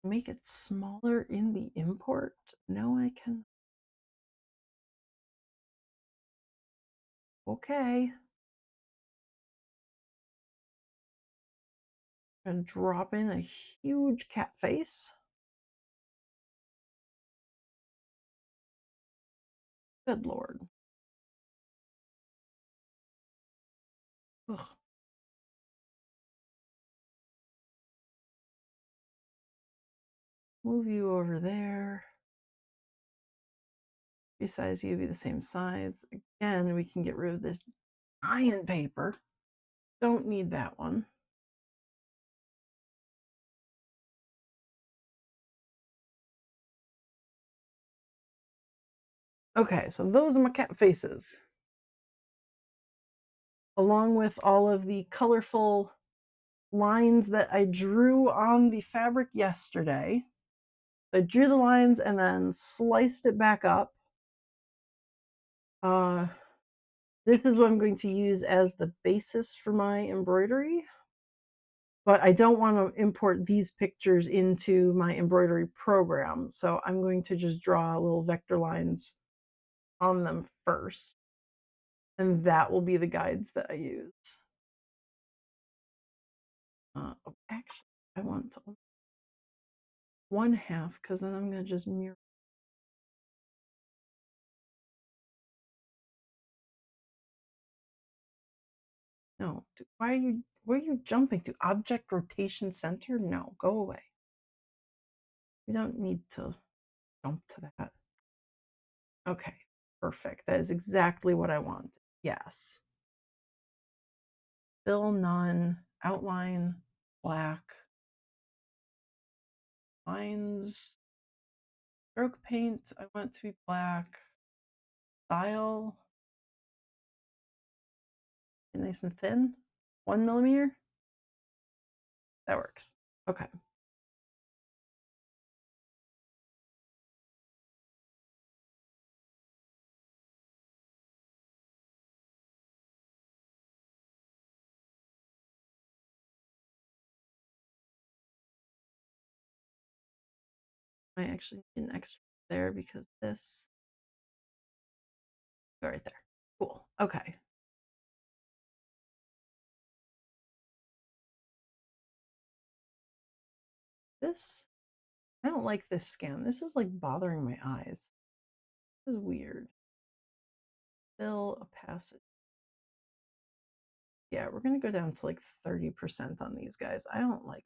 Make it smaller in the import? No, I can. Okay. I'm gonna drop in a huge cat face. Good Lord. Ugh. Move you over there. Resize you, be the same size. Again, we can get rid of this giant paper. Don't need that one. Okay, so those are my cat faces, along with all of the colorful lines that I drew on the fabric yesterday. I drew the lines and then sliced it back up. This is what I'm going to use as the basis for my embroidery. But I don't want to import these pictures into my embroidery program. So I'm going to just draw little vector lines on them first. And that will be the guides that I use. Oh, actually, I want to one half because then I'm going to just mirror. No, why are you, where are you jumping to? Object rotation center? No, go away. We don't need to jump to that. Okay, perfect. That is exactly what I want. Yes. Fill none, outline, black, lines, stroke paint, I want to be black, style, nice and thin, 1 millimeter. That works. Okay. I actually need an extra there because this, go right there. Cool. Okay. This, I don't like this scan. This is like bothering my eyes. This is weird. Fill opacity. Yeah, we're gonna go down to like 30% on these guys. I don't like.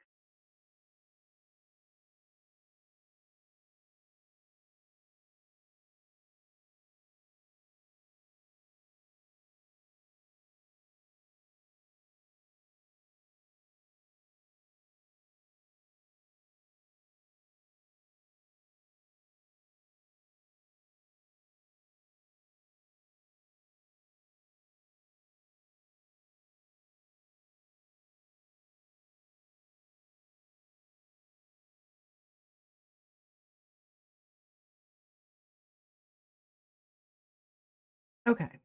Okay.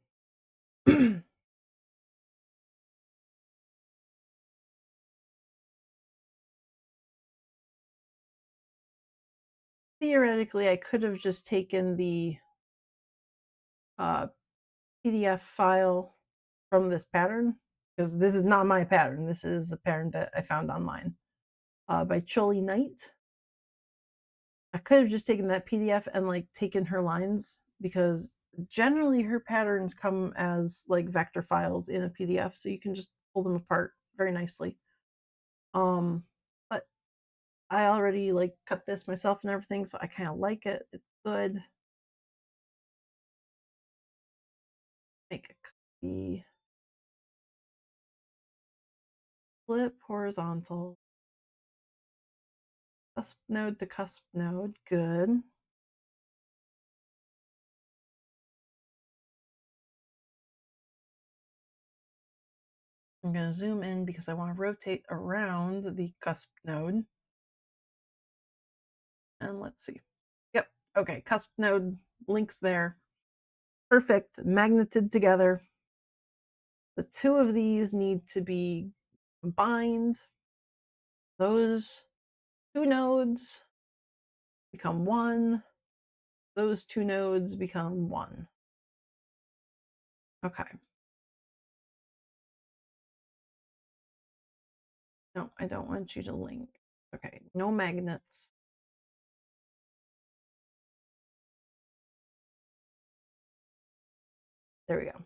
Theoretically, I could have just taken the PDF file from this pattern because this is not my pattern. This is a pattern that I found online by Choli Knight. I could have just taken that PDF and like taken her lines because generally her patterns come as like vector files in a PDF, so you can just pull them apart very nicely. But I already like cut this myself and everything, so I kind of like it. It's good. Make a copy. Flip horizontal. Cusp node to cusp node. Good. I'm going to zoom in because I want to rotate around the cusp node. And let's see. Yep. Okay. Cusp node links there. Perfect. Magneted together. The two of these need to be combined. Those two nodes become one. Those two nodes become one. Okay. No, I don't want you to link. Okay. No magnets. There we go.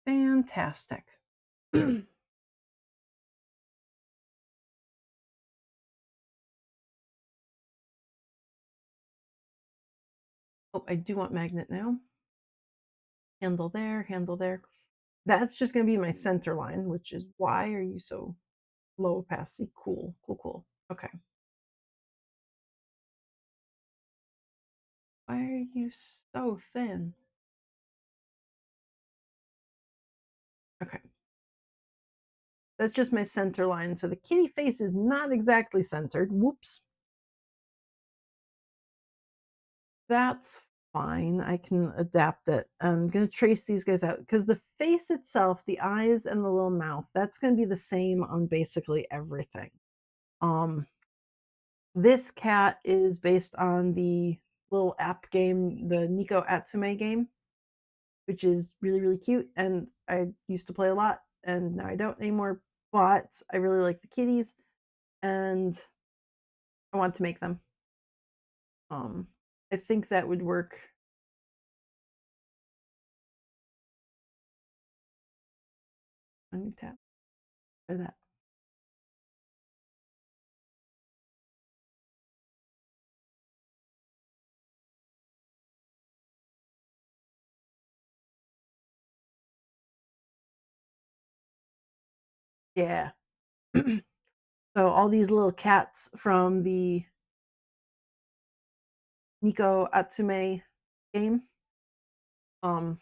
Fantastic. Oh, I do want magnet now. Handle there, handle there. That's just going to be my center line, which is why are you so low opacity? Cool, cool, cool. Okay. Why are you so thin? Okay. That's just my center line. So the kitty face is not exactly centered. Whoops. That's fine. I can adapt it. I'm going to trace these guys out because the face itself, the eyes and the little mouth, that's going to be the same on basically everything. Um, this cat is based on the little app game, the Nico Atsume game, which is really, really cute. And I used to play a lot and now I don't anymore, but I really like the kitties and I want to make them. Um, I think that would work. Let me tap for that. Yeah. So all these little cats from the Nico Atsume game, um,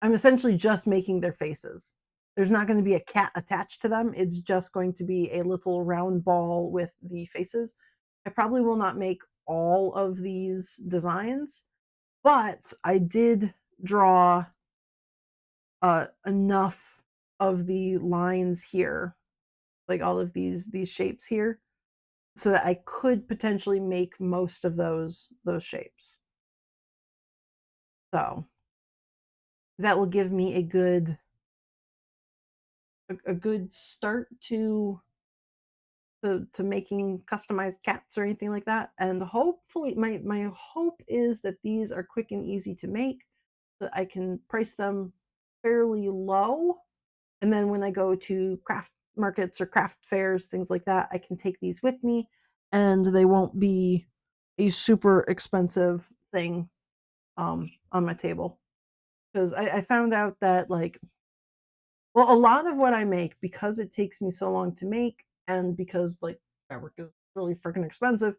I'm essentially just making their faces. There's not going to be a cat attached to them. It's just going to be a little round ball with the faces. I probably will not make all of these designs, but I did draw enough of the lines here, like all of these shapes here, so that I could potentially make most of those shapes. So that will give me a good start to making customized cats or anything like that. And hopefully my hope is that these are quick and easy to make, that I can price them fairly low. And then when I go to craft markets or craft fairs, things like that, I can take these with me and they won't be a super expensive thing on my table. Because I found out that like, well, a lot of what I make, because it takes me so long to make and because like fabric is really freaking expensive,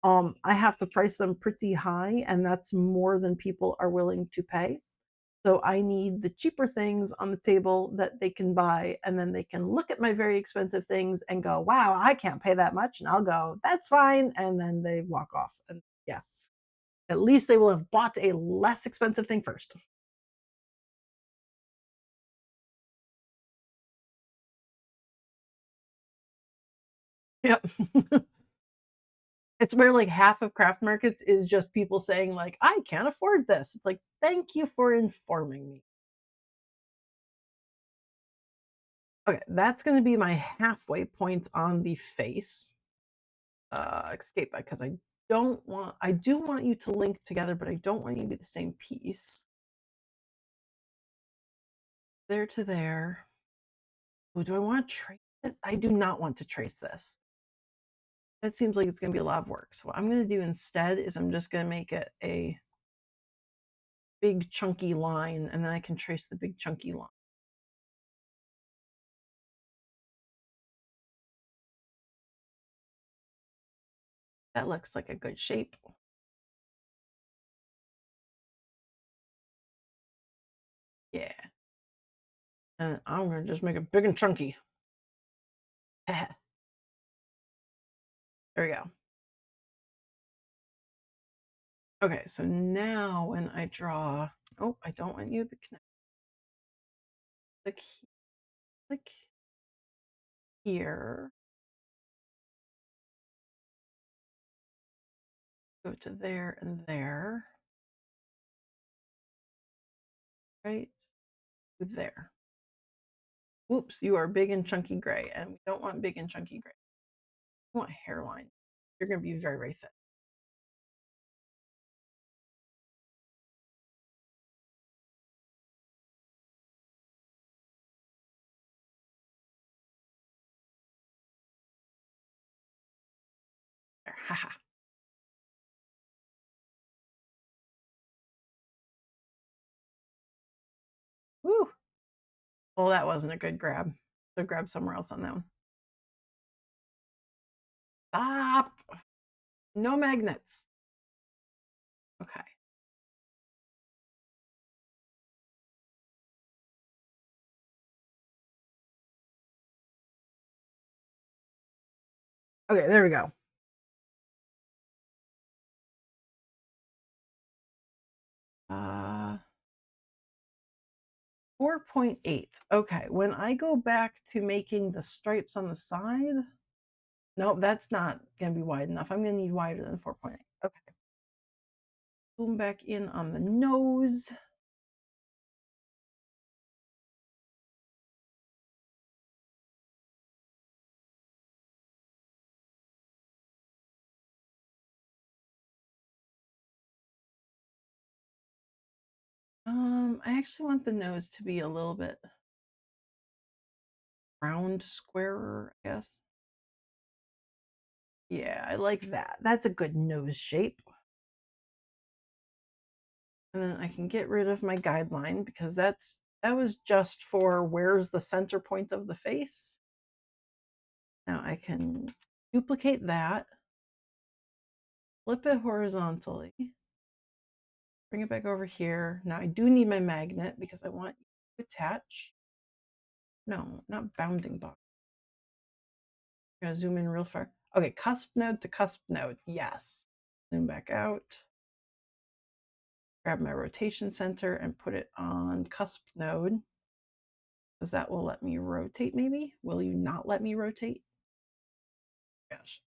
I have to price them pretty high and that's more than people are willing to pay. So I need the cheaper things on the table that they can buy, and then they can look at my very expensive things and go, "Wow, I can't pay that much." And I'll go, "That's fine." And then they walk off. And yeah, at least they will have bought a less expensive thing first. Yep. It's where like half of craft markets is just people saying like, "I can't afford this." It's like, "Thank you for informing me." Okay, that's going to be my halfway point on the face. Escape because I I do want you to link together, but I don't want you to be the same piece. There to there. Oh, do I want to trace it? I do not want to trace this. That seems like it's going to be a lot of work. So what I'm going to do instead is I'm just going to make it a big chunky line, and then I can trace the big chunky line. That looks like a good shape. Yeah. And I'm going to just make it big and chunky. There we go. Okay, so now when I draw, oh, I don't want you to connect. Click here. Go to there and there. Right there. Whoops, you are big and chunky gray, and we don't want big and chunky gray. We want hairline. You're going to be very, very thin. There, haha. Woo! Well, that wasn't a good grab. So grab somewhere else on that one. Stop! No magnets. Okay. Okay, there we go. Uh, 4.8. Okay, when I go back to making the stripes on the side, no, that's not going to be wide enough. I'm going to need wider than 4.8. Okay. Zoom back in on the nose. I actually want the nose to be a little bit round, squarer, I guess. Yeah, I like that. That's a good nose shape. And then I can get rid of my guideline because that was just for where's the center point of the face. Now I can duplicate that, flip it horizontally, bring it back over here. Now I do need my magnet because I want to attach. No, not bounding box. I'm gonna zoom in real far. Okay, cusp node to cusp node. Yes. Zoom back out. Grab my rotation center and put it on cusp node because that will let me rotate maybe. Will you not let me rotate? Gosh.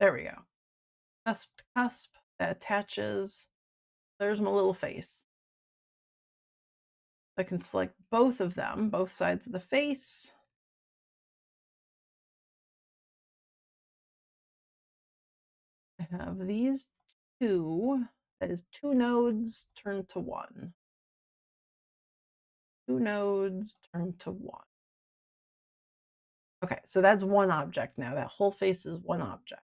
There we go. Cusp to cusp that attaches. There's my little face. I can select both of them, both sides of the face. I have these two. That is two nodes turned to one. Two nodes turned to one. Okay, so that's one object now. That whole face is one object.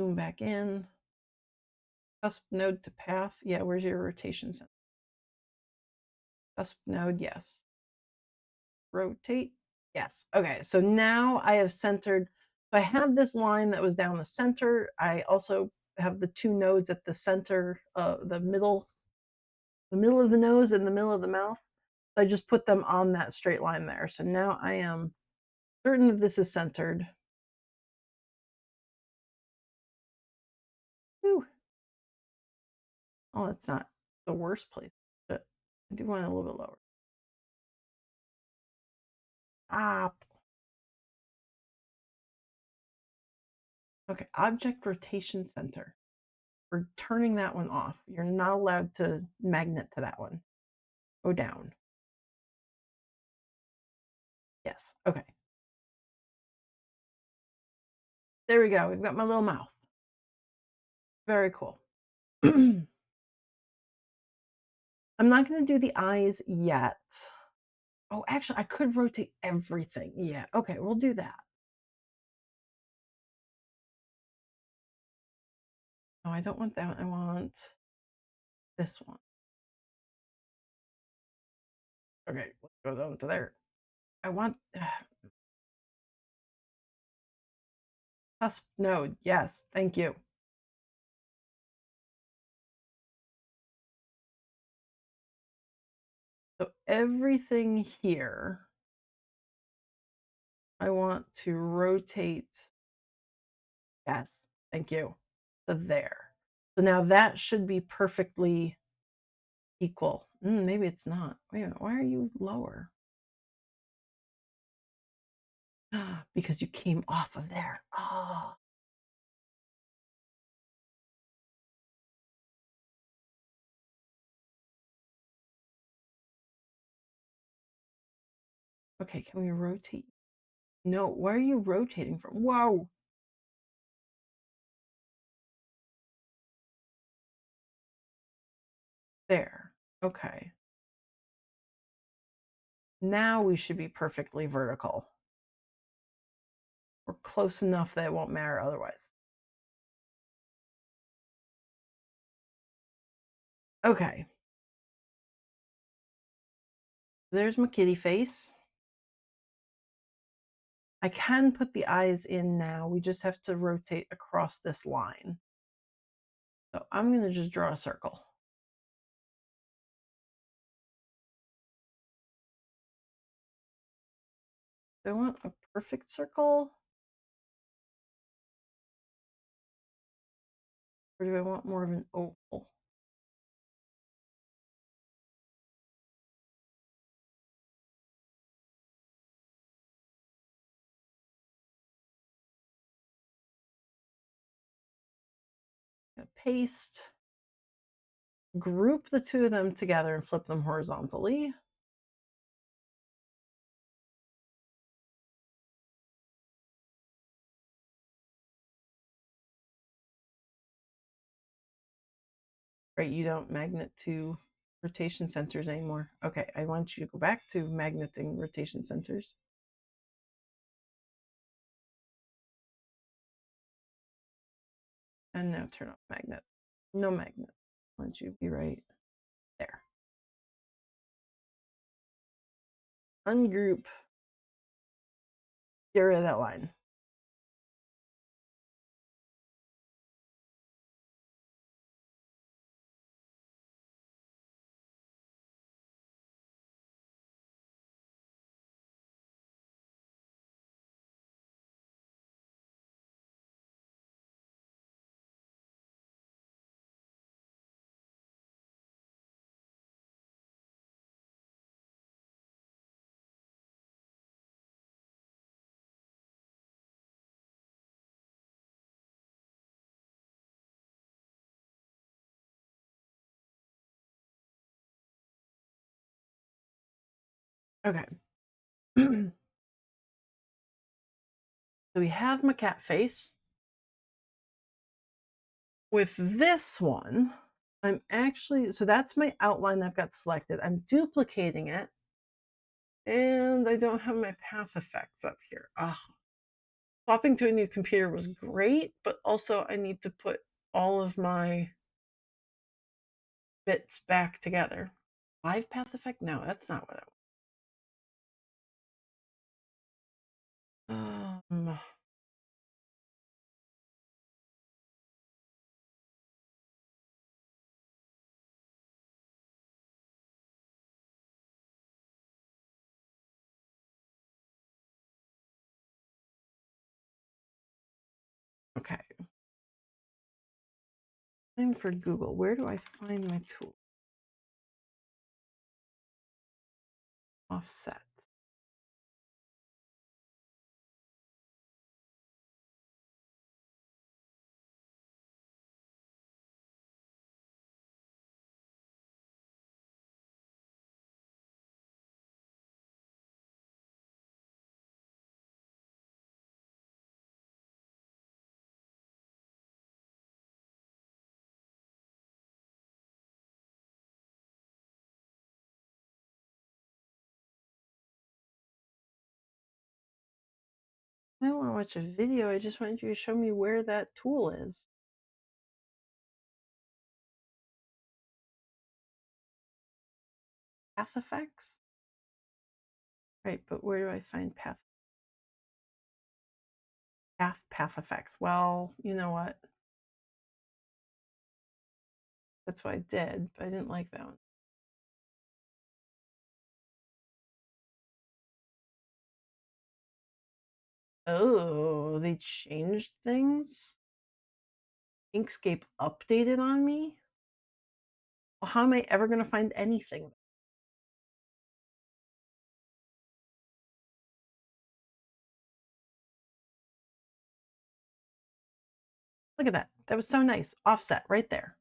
Zoom back in. Cusp node to path. Yeah, where's your rotation center? Cusp node, yes. Rotate, yes. Okay, so now I have centered. So I had this line that was down the center. I also have the two nodes at the center, the middle of the nose and the middle of the mouth. I just put them on that straight line there. So now I am certain that this is centered. Whew. Oh, that's not the worst place, but I do want it a little bit lower. Stop. Okay, object rotation center. We're turning that one off. You're not allowed to magnet to that one. Go down. Yes. Okay. There we go. We've got my little mouth. Very cool. I'm not going to do the eyes yet. Oh, actually, I could rotate everything. Yeah. Okay. We'll do that. No, I don't want that. I want this one. Okay. Let's go down to there. I want cusp node. Yes. Thank you. So everything here, I want to rotate. Yes. Thank you. To there. So now that should be perfectly equal. Maybe it's not. Wait a minute. Why are you lower? Because you came off of there. Oh. Okay, can we rotate? No, where are you rotating from? Whoa. There. Okay. Now we should be perfectly vertical. We're close enough that it won't matter otherwise. Okay. There's my kitty face. I can put the eyes in now. We just have to rotate across this line. So I'm going to just draw a circle. Do I want a perfect circle? Or do I want more of an oval? Paste. Group the two of them together and flip them horizontally. Right, you don't magnet to rotation centers anymore. Okay, I want you to go back to magneting rotation centers. And now turn off magnet. No magnet. I want you to be right there. Ungroup. Get rid of that line. Okay. So we have my cat face. With this one, I'm actually, so that's my outline I've got selected. I'm duplicating it. And I don't have my path effects up here. Swapping to a new computer was great, but also I need to put all of my bits back together. Live path effect? No, that's not what I want. Okay. Time for Google. Where do I find my tool? Offset. I don't want to watch a video. I just wanted you to show me where that tool is. Path effects? Right, but where do I find path effects? Well, you know what? That's what I did, but I didn't like that one. Oh, they changed things? Inkscape updated on me? Well, how am I ever going to find anything? Look at that. That was so nice. Offset right there.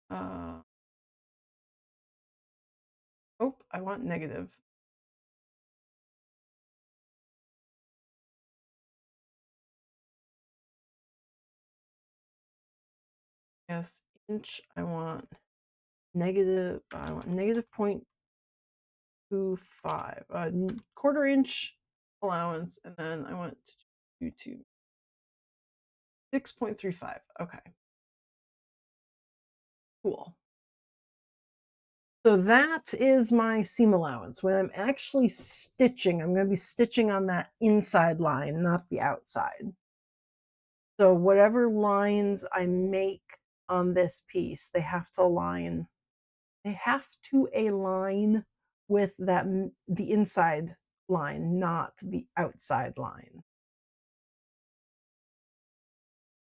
Uh, oh, I want negative. Yes, inch. I want negative. I want negative 0.25. Quarter inch allowance, and then I want to do 6.35. Okay, cool. So that is my seam allowance. When I'm actually stitching, I'm going to be stitching on that inside line, not the outside. So whatever lines I make on this piece, they have to align. They have to align with the inside line, not the outside line.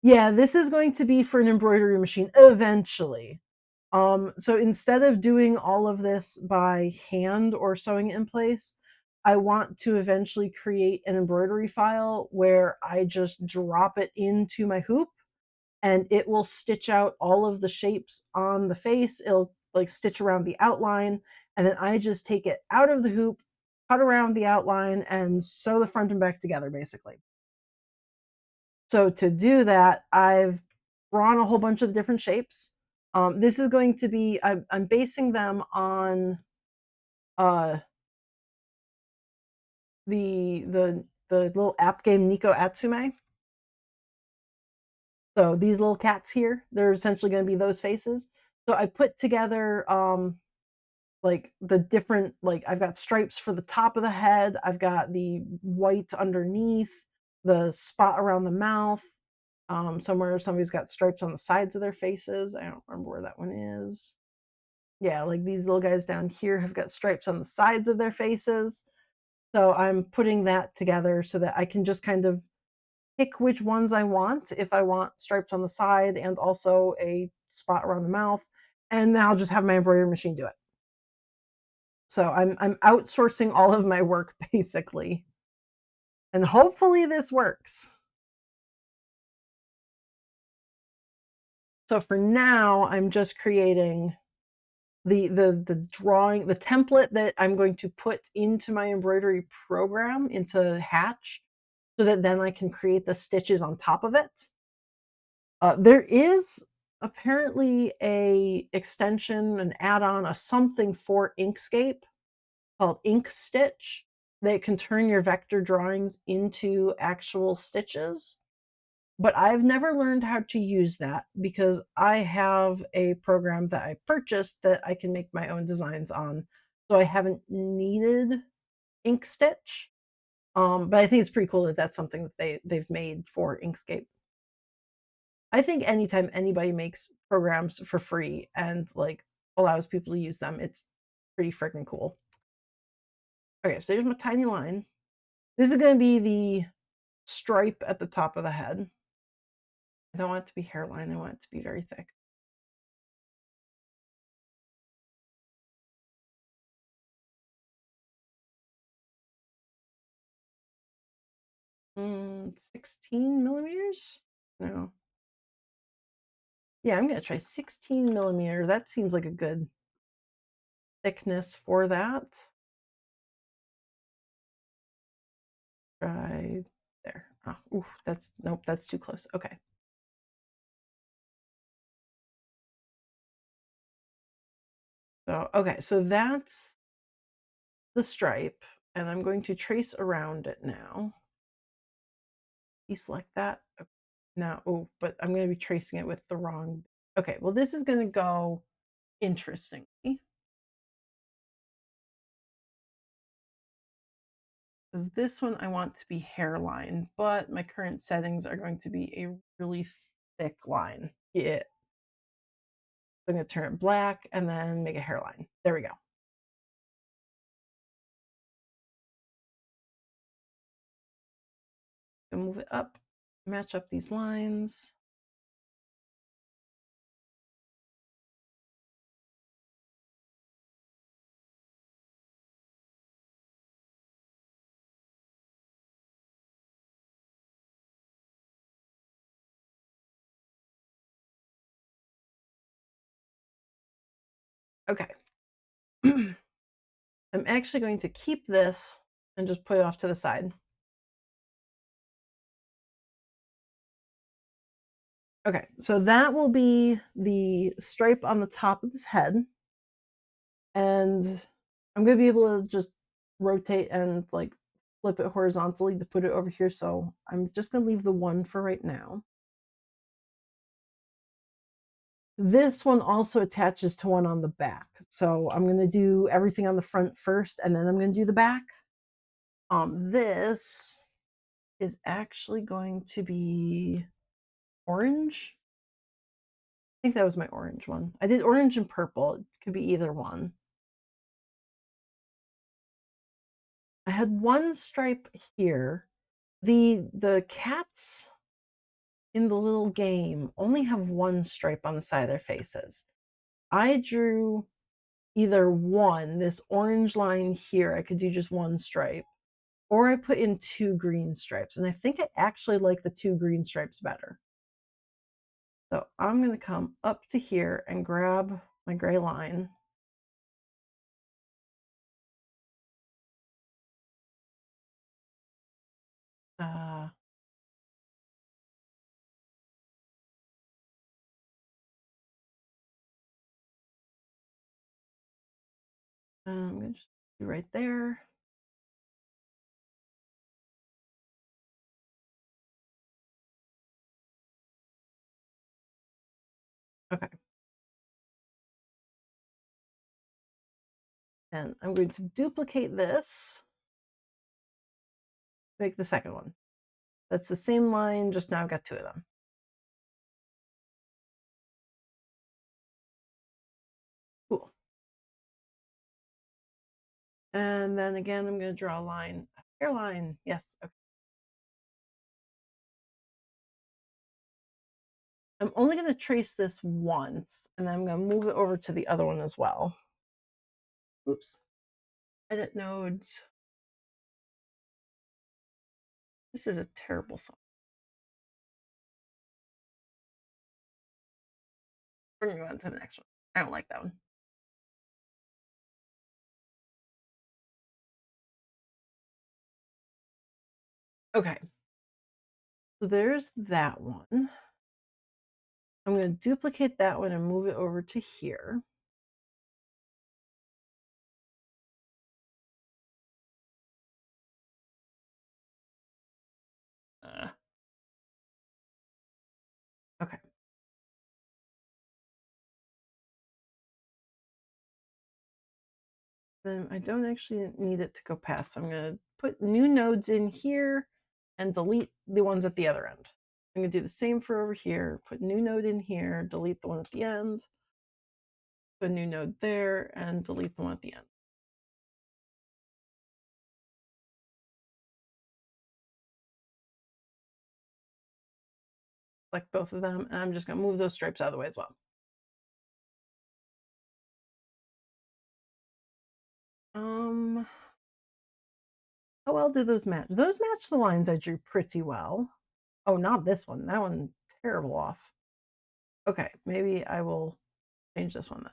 Yeah, this is going to be for an embroidery machine eventually. So instead of doing all of this by hand or sewing it in place, I want to eventually create an embroidery file where I just drop it into my hoop and it will stitch out all of the shapes on the face. It'll like stitch around the outline, and then I just take it out of the hoop, cut around the outline, and sew the front and back together basically. So to do that, I've drawn a whole bunch of the different shapes. This is going to be I'm basing them on uh, the little app game Nico Atsume. So these little cats here, they're essentially going to be those faces. So I put together like the different like I've got stripes for the top of the head, I've got the white underneath, the spot around the mouth. Somewhere somebody's got stripes on the sides of their faces. I don't remember where that one is. Yeah, like these little guys down here have got stripes on the sides of their faces. So I'm putting that together so that I can just kind of pick which ones I want. If I want stripes on the side and also a spot around the mouth, and then I'll just have my embroidery machine do it. So I'm outsourcing all of my work basically. And hopefully this works. So for now, I'm just creating the drawing, the template that I'm going to put into my embroidery program into Hatch so that then I can create the stitches on top of it. There is apparently a extension, an add-on, a something for Inkscape called Ink Stitch that can turn your vector drawings into actual stitches. But I've never learned how to use that because I have a program that I purchased that I can make my own designs on. So I haven't needed Ink Stitch. But I think it's pretty cool that that's something that they've made for Inkscape. I think anytime anybody makes programs for free and like allows people to use them, it's pretty freaking cool. Okay, so there's my tiny line. This is going to be the stripe at the top of the head. I don't want it to be hairline. I want it to be very thick. 16 millimeters? No. Yeah, I'm going to try 16 millimeter. That seems like a good thickness for that. Try there. Oh, ooh, that's nope, that's too close. Okay. So, okay, so that's the stripe and I'm going to trace around it now. Deselect that. Now, oh, but I'm going to be tracing it with the wrong. Okay, well, this is going to go interestingly. Because this one I want to be hairline, but my current settings are going to be a really thick line. Yeah. I'm going to turn it black and then make a hairline. There we go. And move it up, match up these lines. Okay. I'm actually going to keep this and just put it off to the side. Okay, so that will be the stripe on the top of the head. And I'm going to be able to just rotate and like flip it horizontally to put it over here. So I'm just going to leave the one for right now. This one also attaches to one on the back. So I'm going to do everything on the front first, and then I'm going to do the back. This is actually going to be orange. I think that was my orange one. I did orange and purple. It could be either one. I had one stripe here. The cats in the little game only have one stripe on the side of their faces. I drew either one, this orange line here, I could do just one stripe, or I put in two green stripes. And I think I actually like the two green stripes better. So I'm going to come up to here and grab my gray line. I'm going to just do right there. Okay. And I'm going to duplicate this, make the second one. That's the same line, just now I've got two of them. Cool. And then again, I'm going to draw a line, a hairline. Yes. Okay. I'm only going to trace this once, and then I'm going to move it over to the other one as well. Oops. Edit nodes. This is a terrible song. We're going to go on to the next one. I don't like that one. Okay. So there's that one. I'm going to duplicate that one and move it over to here. Okay. Then I don't actually need it to go past. So I'm going to put new nodes in here and delete the ones at the other end. I'm going to do the same for over here. Put new node in here, delete the one at the end, put a new node there, and delete the one at the end. Select both of them, and I'm just going to move those stripes out of the way as well. How well do those match? Those match the lines I drew pretty well. Oh, not this one. That one terrible off. Okay, maybe I will change this one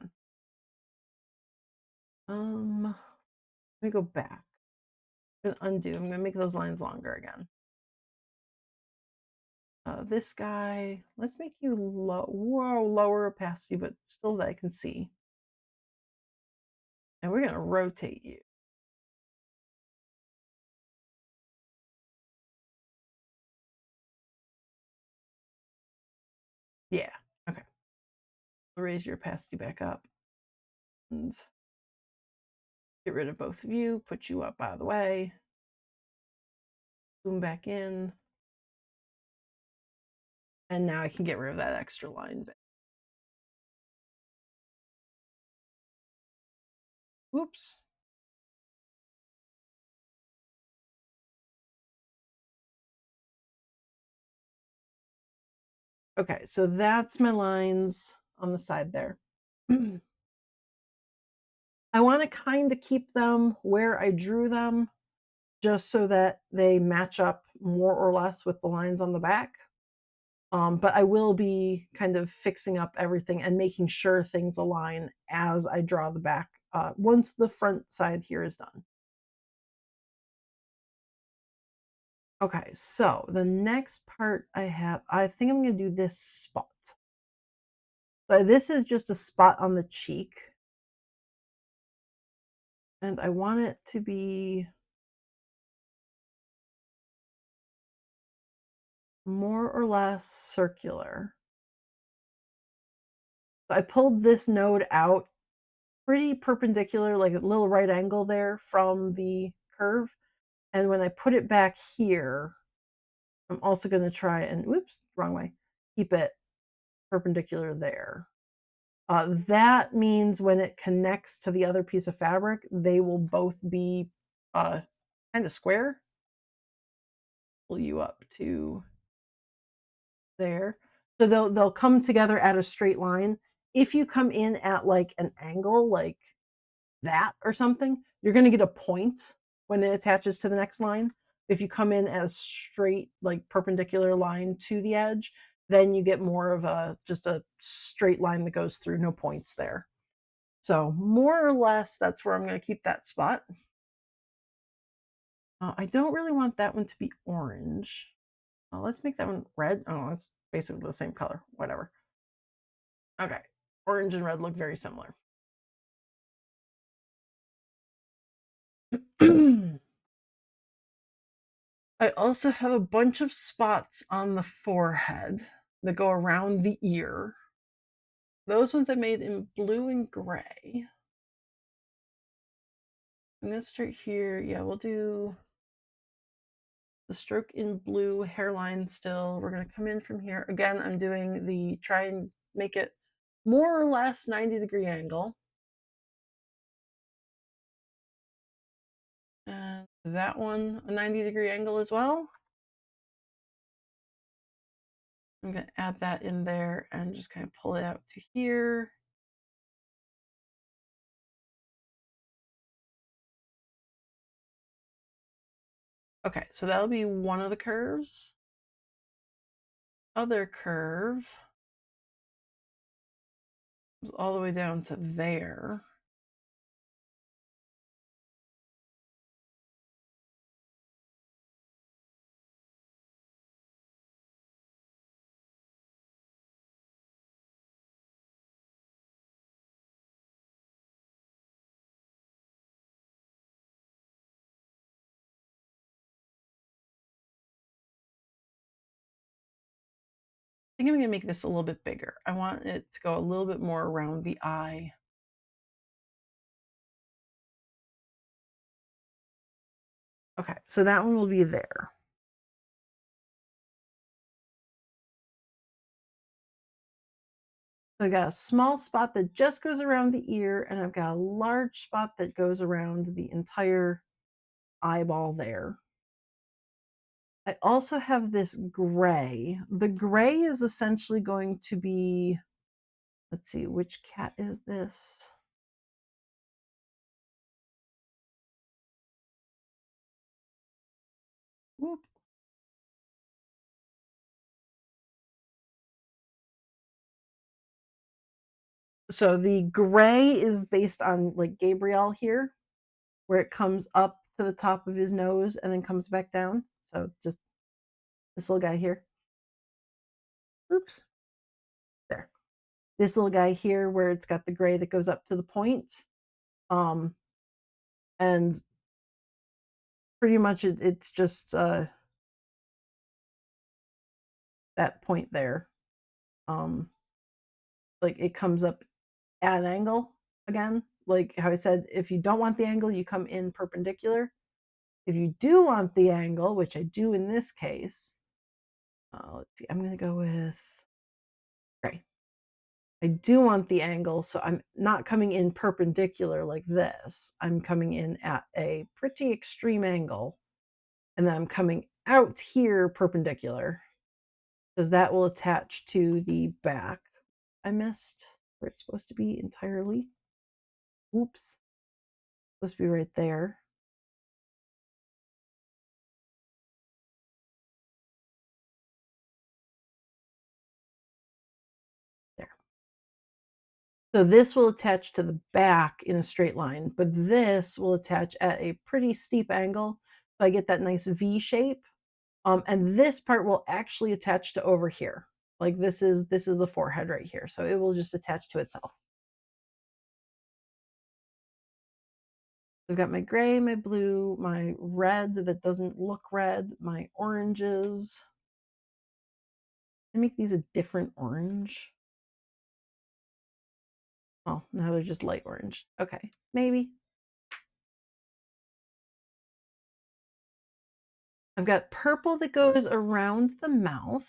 then. Let me go back. I'm gonna undo. I'm gonna make those lines longer again. This guy, let's make you lower opacity, but still that I can see. And we're gonna rotate you. raise your opacity back up and get rid of both of you, put you up out of the way, zoom back in, and now I can get rid of that extra line. Whoops. Okay, so that's my lines on the side there. I want to kind of keep them where I drew them just so that they match up more or less with the lines on the back. But I will be kind of fixing up everything and making sure things align as I draw the back once the front side here is done. Okay, so the next part I have, I think I'm going to do this spot. So this is just a spot on the cheek. And I want it to be more or less circular. So I pulled this node out pretty perpendicular, like a little right angle there from the curve. And when I put it back here, I'm also going to try and, whoops, wrong way, keep it perpendicular there. That means when it connects to the other piece of fabric, they will both be kind of square. Pull you up to there. So they'll come together at a straight line. If you come in at like an angle like that or something, you're going to get a point when it attaches to the next line. If you come in as straight, like perpendicular line to the edge, then you get more of a just a straight line that goes through, no points there. So more or less, that's where I'm going to keep that spot. I don't really want that one to be orange. Let's make that one red. Oh, it's basically the same color, whatever. Okay, orange and red look very similar. I also have a bunch of spots on the forehead that go around the ear. Those ones I made in blue and gray. I'm gonna start here. Yeah, we'll do the stroke in blue, hairline still. We're gonna come in from here. Again, I'm doing the try and make it more or less 90-degree angle. And that one, a 90-degree angle as well. I'm going to add that in there and just kind of pull it out to here. Okay, so that'll be one of the curves. Other curve is all the way down to there. I think I'm going to make this a little bit bigger. I want it to go a little bit more around the eye. Okay, so that one will be there. So I've got a small spot that just goes around the ear, and I've got a large spot that goes around the entire eyeball there. I also have this gray. The gray is essentially going to be, let's see, which cat is this? Whoop. So the gray is based on like Gabriel here, where it comes up to the top of his nose and then comes back down. So just this little guy here. Oops. There. This little guy here where it's got the gray that goes up to the point. And pretty much it's just that point there. like it comes up at an angle again. Like how I said, if you don't want the angle, you come in perpendicular. If you do want the angle, which I do in this case, let's see, I'm going to go with gray. I do want the angle, so I'm not coming in perpendicular like this. I'm coming in at a pretty extreme angle, and then I'm coming out here perpendicular because that will attach to the back. I missed where it's supposed to be entirely. Oops. Supposed to be right there. There. So this will attach to the back in a straight line, but this will attach at a pretty steep angle. So I get that nice V shape. And this part will actually attach to over here. Like this is the forehead right here. So it will just attach to itself. I've got my gray, my blue, my red that doesn't look red, my oranges. I make these a different orange. Oh, now they're just light orange. Okay, maybe. I've got purple that goes around the mouth.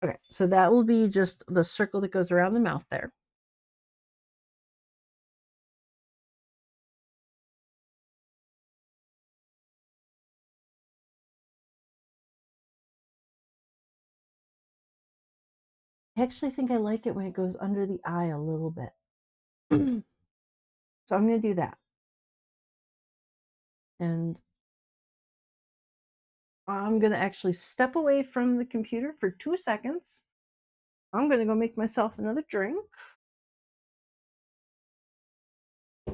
Okay, so that will be just the circle that goes around the mouth there. I actually think I like it when it goes under the eye a little bit. So I'm going to do that. And I'm going to actually step away from the computer for 2 seconds. I'm going to go make myself another drink.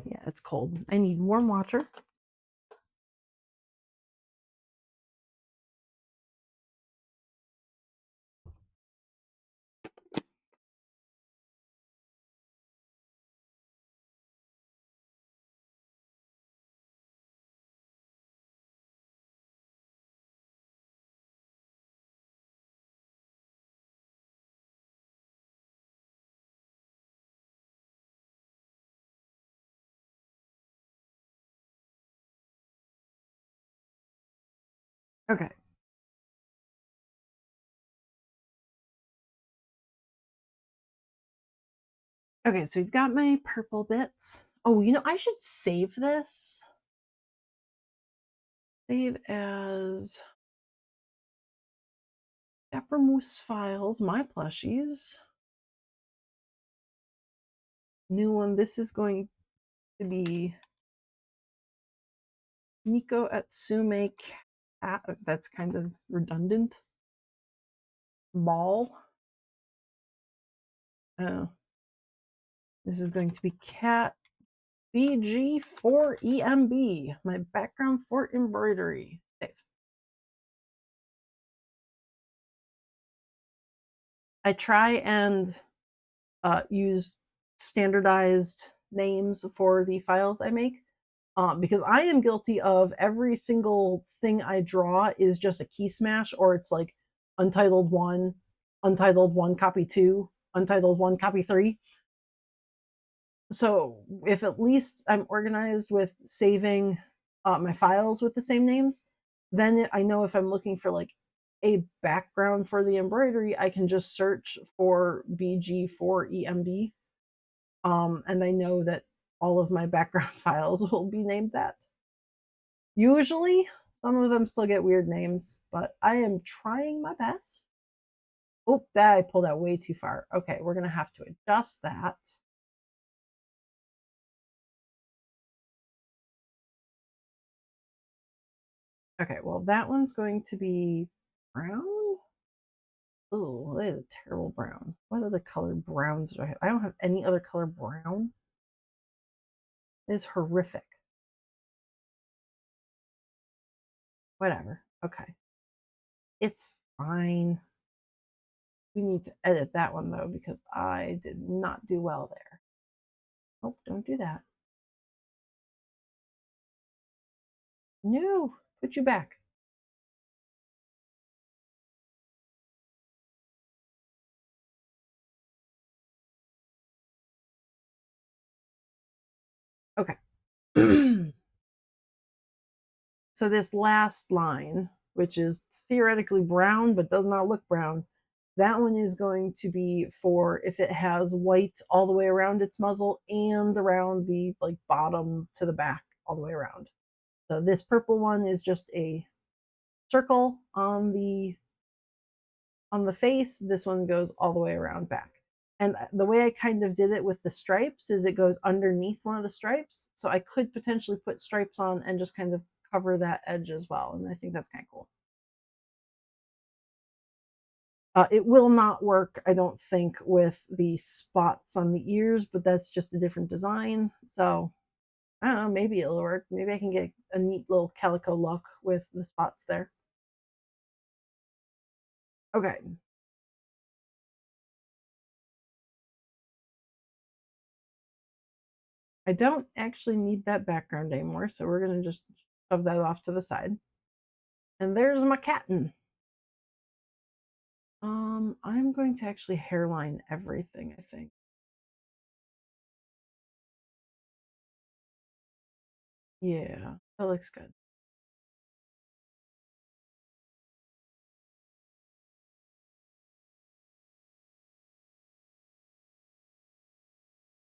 Yeah, it's cold. I need warm water. Okay. Okay, so we've got my purple bits. Oh, I should save this. Save as Dapper Moose Files, My Plushies. New one. This is going to be Nico Atsume Cat. That's kind of redundant. Ball. Oh. This is going to be Cat BG4EMB, my background for embroidery. Save. I try and use standardized names for the files I make because I am guilty of every single thing I draw is just a key smash, or it's like Untitled 1, Untitled 1 copy 2, Untitled 1 copy 3. So if at least I'm organized with saving my files with the same names, then I know if I'm looking for like a background for the embroidery, I can just search for BG4EMB. And I know that all of my background files will be named that. Usually, some of them still get weird names, but I am trying my best. Oh, that I pulled out way too far. Okay, we're going to have to adjust that. Okay, well, that one's going to be brown. Oh, that is a terrible brown. What other color browns do I have? I don't have any other color brown. It's horrific. Whatever. Okay. It's fine. We need to edit that one though because I did not do well there. Oh, don't do that. No, put you back. Okay. So this last line, which is theoretically brown but does not look brown, that one is going to be for if it has white all the way around its muzzle and around the like bottom to the back all the way around. So this purple one is just a circle on the face. This one goes all the way around back. And the way I kind of did it with the stripes is it goes underneath one of the stripes. So I could potentially put stripes on and just kind of cover that edge as well. And I think that's kind of cool. It will not work, I don't think, with the spots on the ears, but that's just a different design. So I don't know, maybe it'll work. Maybe I can get a neat little calico look with the spots there. Okay. I don't actually need that background anymore, so we're going to just shove that off to the side. And there's my captain. I'm going to actually hairline everything, I think. Yeah, that looks good.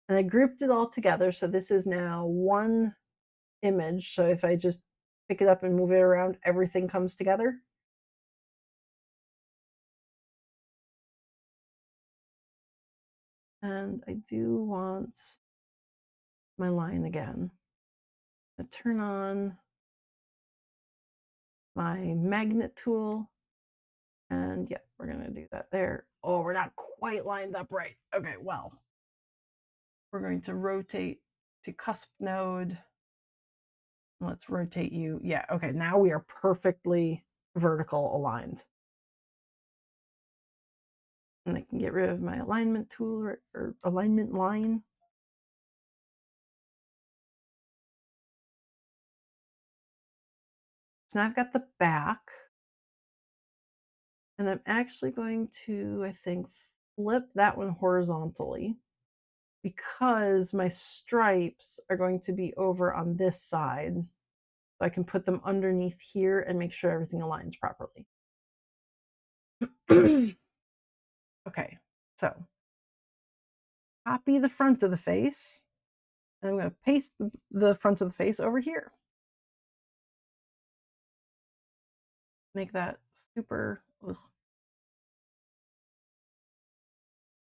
And I grouped it all together, so this is now one image. So if I just pick it up and move it around, everything comes together. And I do want my line again. I turn on my magnet tool. And yeah, we're going to do that there. Oh, we're not quite lined up right. Okay, well, we're going to rotate to cusp node. Let's rotate you. Yeah, okay, now we are perfectly vertical aligned. And I can get rid of my alignment tool or alignment line. So now I've got the back. And I'm actually going to, I think, flip that one horizontally because my stripes are going to be over on this side. So I can put them underneath here and make sure everything aligns properly. Okay, so copy the front of the face. And I'm going to paste the front of the face over here. Make that super. Ugh.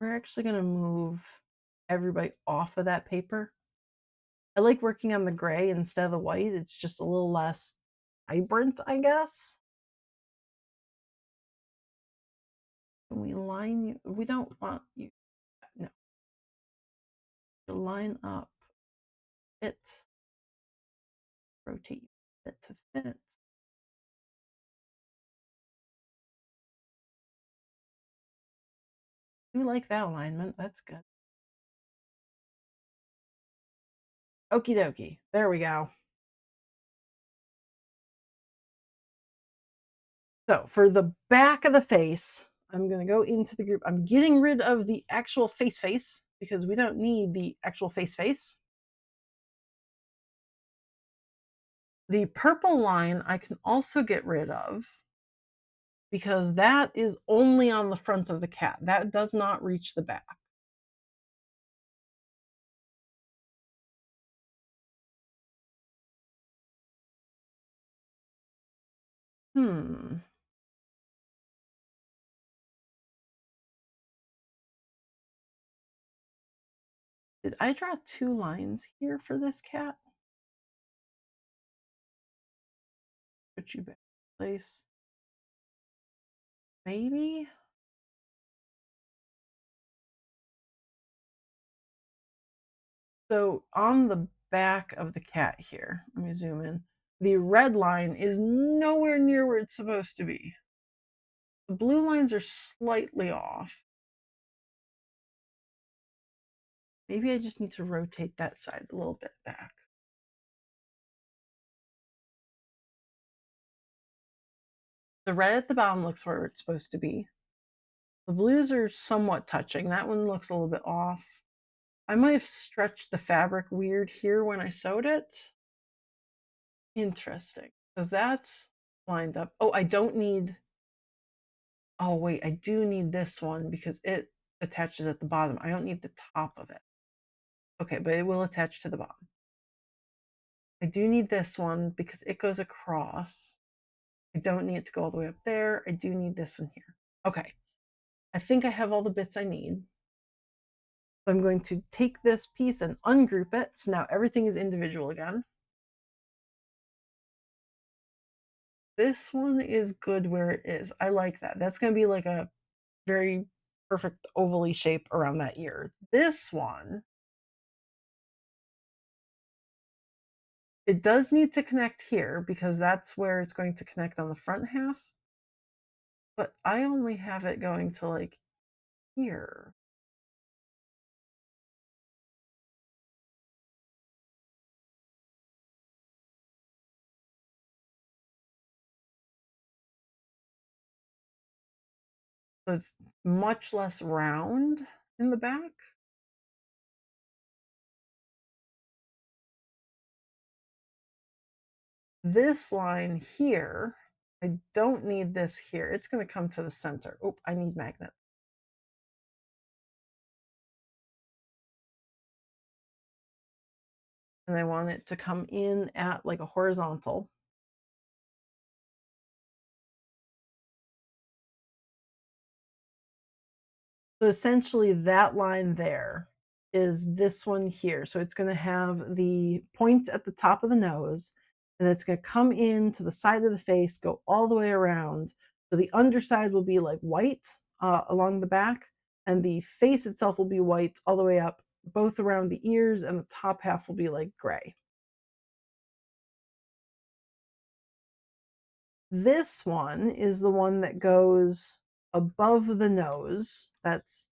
We're actually going to move everybody off of that paper. I like working on the gray instead of the white. It's just a little less vibrant, I guess. Can we line you? We don't want you. No. Line up. Fit. Rotate you. Fit to fit. You like that alignment. That's good. Okie dokie. There we go. So for the back of the face, I'm going to go into the group. I'm getting rid of the actual face because we don't need the actual face. The purple line I can also get rid of because that is only on the front of the cat. That does not reach the back. Hmm. Did I draw two lines here for this cat? Put you back in place. Maybe? So on the back of the cat here, let me zoom in. The red line is nowhere near where it's supposed to be. The blue lines are slightly off. Maybe I just need to rotate that side a little bit back. The red at the bottom looks where it's supposed to be. The blues are somewhat touching. That one looks a little bit off. I might have stretched the fabric weird here when I sewed it. Interesting, because that's lined up. Oh, I don't need, oh wait, I do need this one because it attaches at the bottom. I don't need the top of it. Okay, but it will attach to the bottom. I do need this one because it goes across. I don't need it to go all the way up there. I do need this one here. Okay, I think I have all the bits I need. So I'm going to take this piece and ungroup it. So now everything is individual again. This one is good where it is. I like that. That's going to be like a very perfect ovally shape around that ear. This one, it does need to connect here because that's where it's going to connect on the front half. But I only have it going to like here. So it's much less round in the back. This line here, I don't need this here. It's going to come to the center. Oh, I need magnet. And I want it to come in at like a horizontal. So essentially that line there is this one here. So it's going to have the point at the top of the nose, and it's going to come into the side of the face, go all the way around. So the underside will be like white along the back, and the face itself will be white all the way up, both around the ears, and the top half will be like gray. This one is the one that goes above the nose. That's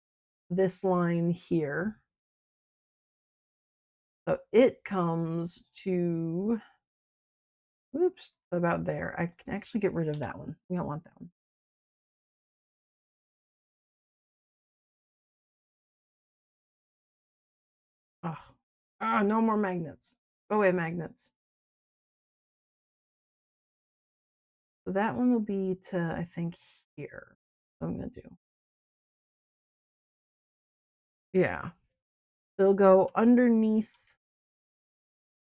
this line here. So it comes to, oops, about there. I can actually get rid of that one. We don't want that one. Oh, no more magnets. Go away, magnets. So that one will be to, I think, here. What I'm going to do. Yeah. It'll go underneath,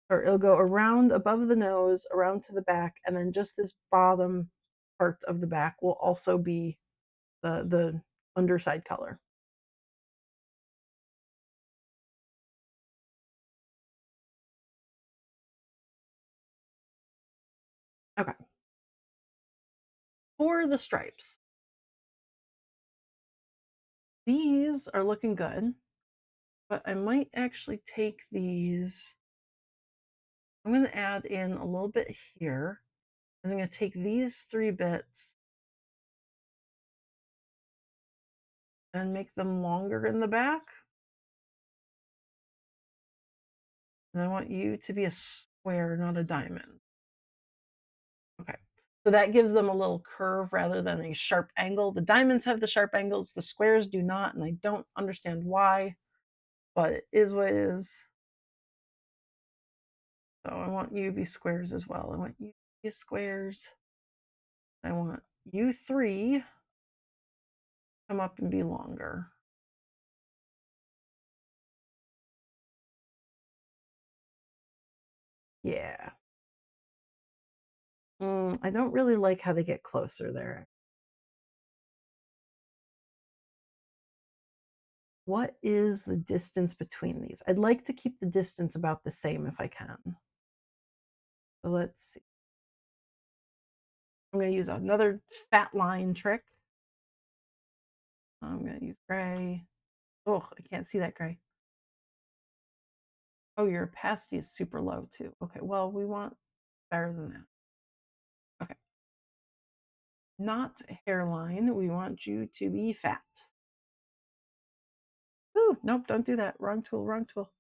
or it'll go around above the nose, around to the back, and then just this bottom part of the back will also be the underside color. Okay. For the stripes, these are looking good, but I might actually take these. I'm going to add in a little bit here. And I'm going to take these 3 bits and make them longer in the back. And I want you to be a square, not a diamond. Okay. So that gives them a little curve rather than a sharp angle. The diamonds have the sharp angles, the squares do not, and I don't understand why, but it is what it is. So I want you to be squares as well. I want you to be squares. I want you 3 come up and be longer. Yeah. I don't really like how they get closer there. What is the distance between these? I'd like to keep the distance about the same if I can. So let's see. I'm going to use another fat line trick. I'm going to use gray. Oh, I can't see that gray. Oh, your opacity is super low too. Okay, well, we want better than that. Okay. Not hairline. We want you to be fat. Ooh, nope, don't do that. Wrong tool, wrong tool.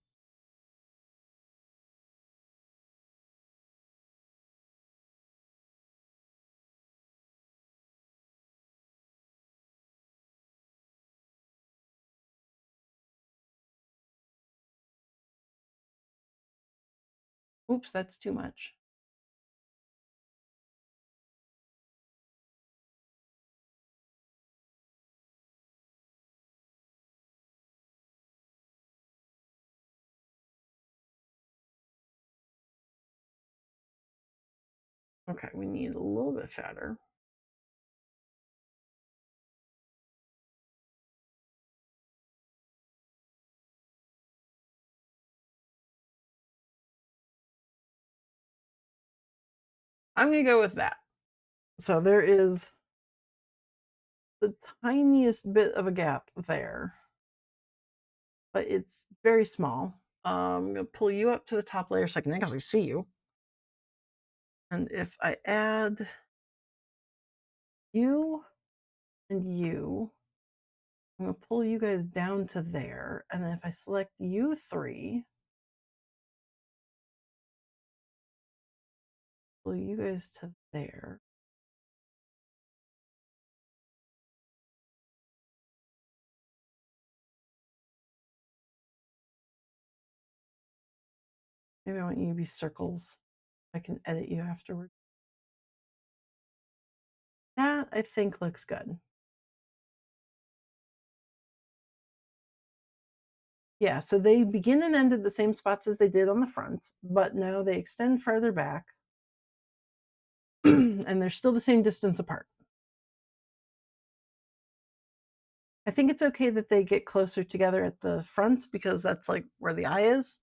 Oops, that's too much. Okay, we need a little bit fatter. I'm going to go with that. So there is the tiniest bit of a gap there, but it's very small. I'm going to pull you up to the top layer so I can actually see you. And if I add you and you, I'm going to pull you guys down to there. And then if I select you three, pull you guys to there. Maybe I want you to be circles. I can edit you afterward. That I think looks good. Yeah, so they begin and end at the same spots as they did on the front, but now they extend further back and they're still the same distance apart. I think it's okay that they get closer together at the front because that's like where the eye is,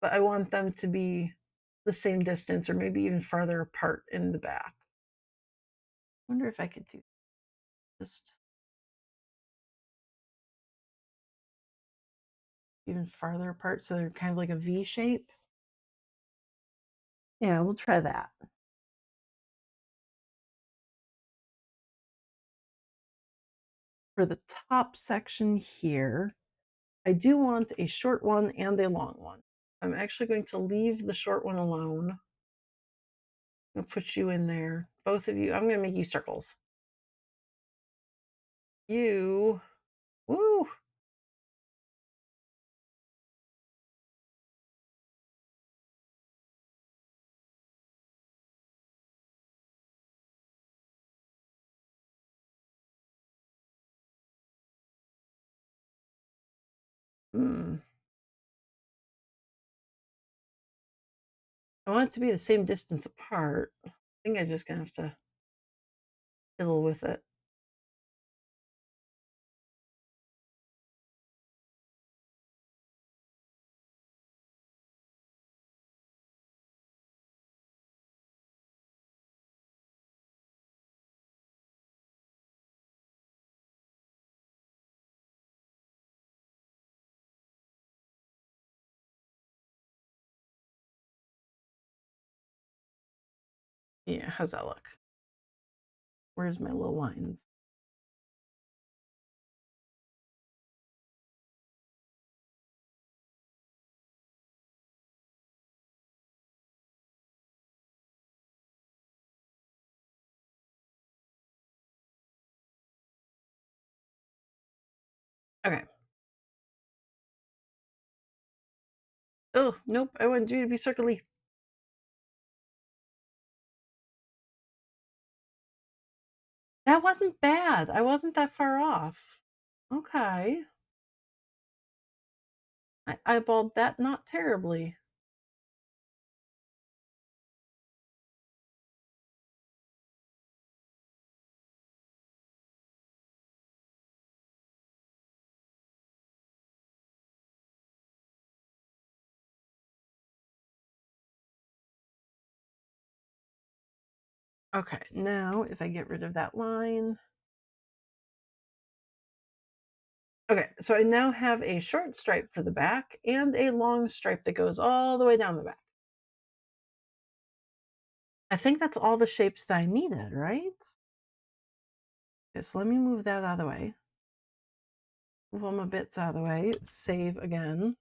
but I want them to be the same distance or maybe even farther apart in the back. I wonder if I could do just even farther apart so they're kind of like a V shape. Yeah, we'll try that. For the top section here, I do want a short one and a long one. I'm actually going to leave the short one alone. I'll put you in there. Both of you, I'm going to make you circles. You, woo. Hmm. I want it to be the same distance apart. I think I'm just going to have to fiddle with it. Yeah, how's that look? Where's my little lines? Okay. Oh, nope. I want you to be circly. That wasn't bad. I wasn't that far off. Okay. I eyeballed that not terribly. Okay, now if I get rid of that line, Okay, so I now have a short stripe for the back and a long stripe that goes all the way down the back. I think that's all the shapes that I needed, right? Okay, so let me move that out of the way. Move all my bits out of the way. Save again.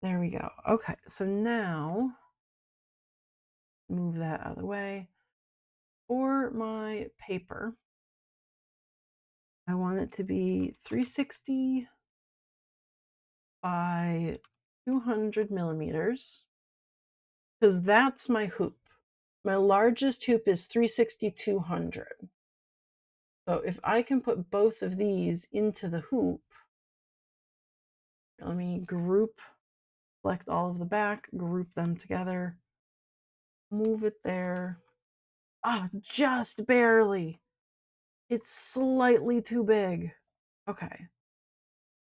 There we go. Okay, so now move that out of the way. For my paper, I want it to be 360 by 200 millimeters because that's my hoop. My largest hoop is 360 200. So if I can put both of these into the hoop, let me select all of the back, group them together, move it there. Ah, just barely. It's slightly too big. Okay.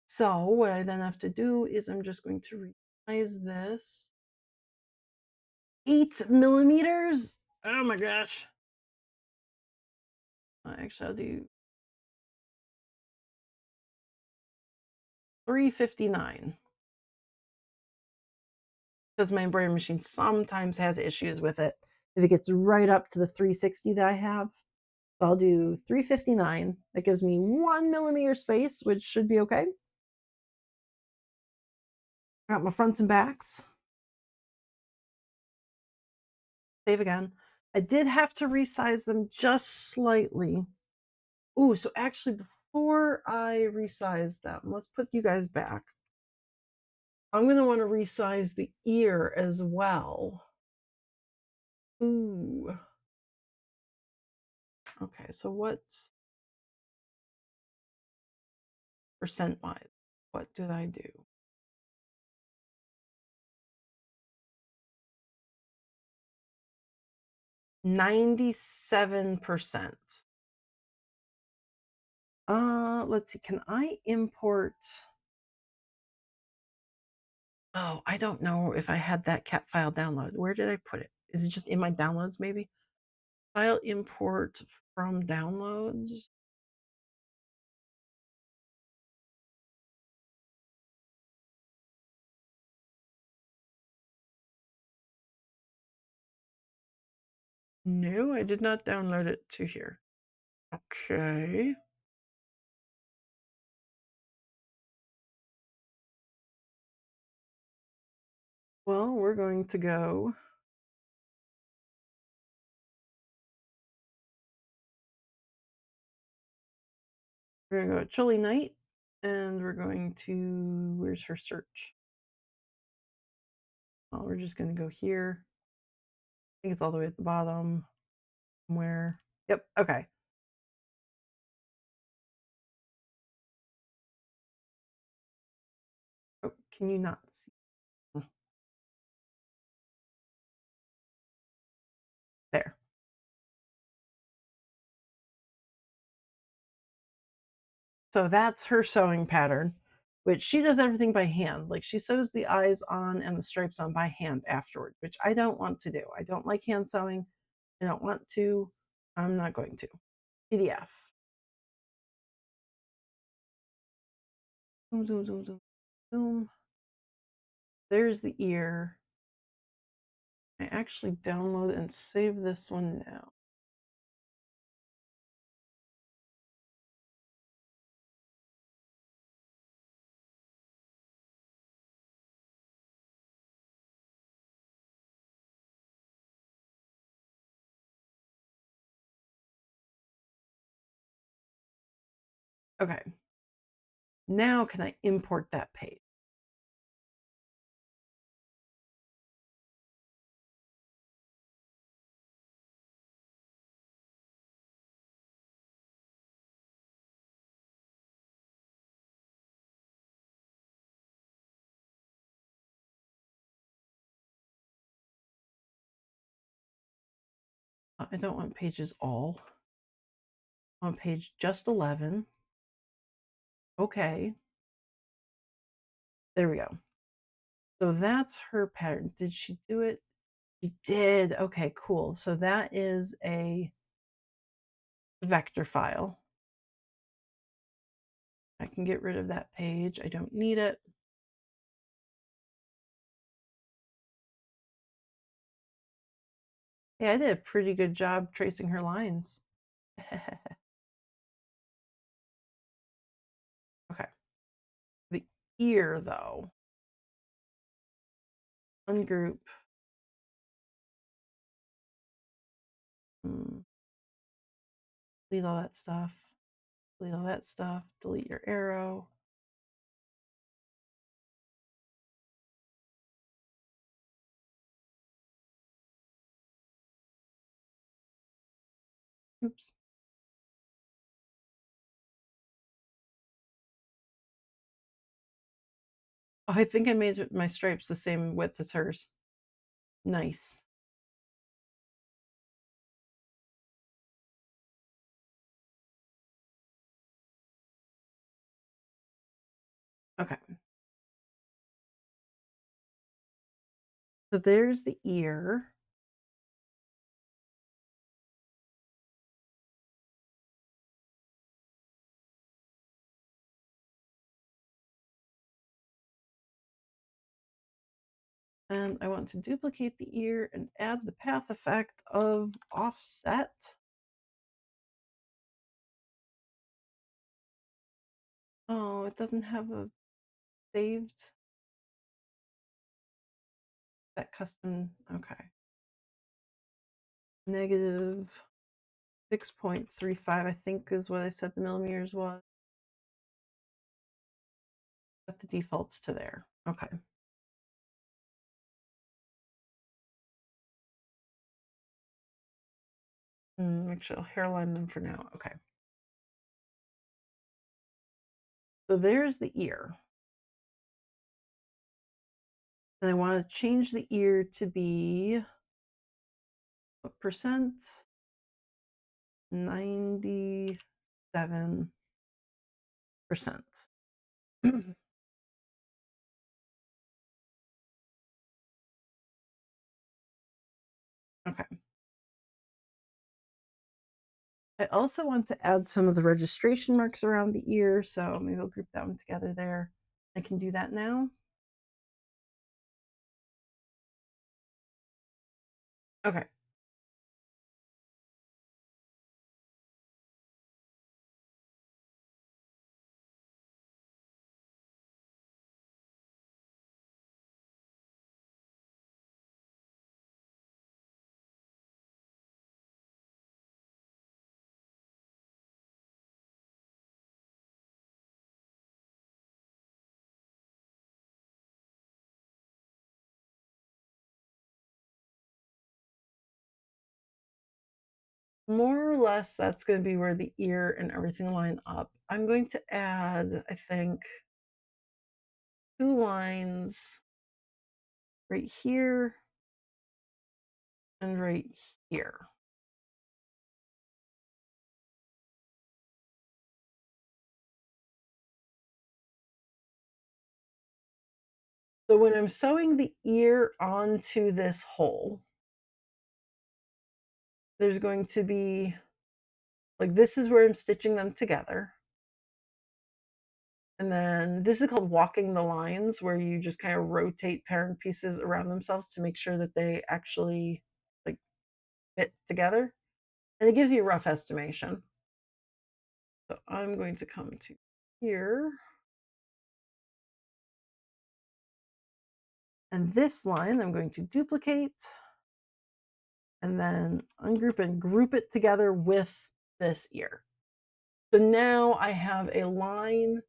So what I then have to do is I'm just going to resize this. 8 millimeters? Oh my gosh. Actually, I'll do 359 because my embroidery machine sometimes has issues with it. If it gets right up to the 360 that I have, so I'll do 359. That gives me 1 millimeter space, which should be okay. I got my fronts and backs. Save again. I did have to resize them just slightly. Ooh, so actually before I resize them, let's put you guys back. I'm going to want to resize the ear as well. Ooh. Okay, so what's percent wise? What did I do? 97%. Let's see. Can I import? Oh, I don't know if I had that cat file downloaded. Where did I put it? Is it just in my downloads maybe? File import from downloads. No, I did not download it to here. Okay. Well, we're going to go. We're going to go Chilly Night, and we're going to. Where's her search? Well, we're just going to go here. I think it's all the way at the bottom. Somewhere. Yep. Okay. Oh, can you not see? There. So that's her sewing pattern, which she does everything by hand. Like she sews the eyes on and the stripes on by hand afterward, which I don't want to do. I don't like hand sewing. I don't want to. I'm not going to. PDF. Zoom, zoom, zoom, zoom, zoom. There's the ear. I actually download and save this one now. Okay. Now can I import that page? I don't want pages all. On page just 11. Okay. There we go. So that's her pattern. Did she do it? She did. Okay, cool. So that is a vector file. I can get rid of that page. I don't need it. Yeah, I did a pretty good job tracing her lines. Okay. The ear, though. Ungroup. Delete all that stuff. Delete all that stuff. Delete your arrow. Oops. Oh, I think I made my stripes the same width as hers. Nice. Okay. So there's the ear. And I want to duplicate the ear and add the path effect of offset. Oh, it doesn't have a saved that custom. Okay. Negative 6.35, I think is what I said the millimeters was. Set the defaults to there. Okay. Actually, I'll hairline them for now. Okay. So there's the ear. And I want to change the ear to be what percent? 97%. Okay. I also want to add some of the registration marks around the ear, so maybe I'll group them together there. I can do that now. Okay. More or less, that's going to be where the ear and everything line up. I'm going to add, I think, 2 lines right here and right here. So when I'm sewing the ear onto this hole, there's going to be, like, this is where I'm stitching them together. And then this is called walking the lines, where you just kind of rotate parent pieces around themselves to make sure that they actually like fit together. And it gives you a rough estimation. So I'm going to come to here. And this line I'm going to duplicate and then ungroup and group it together with this ear. So now I have a line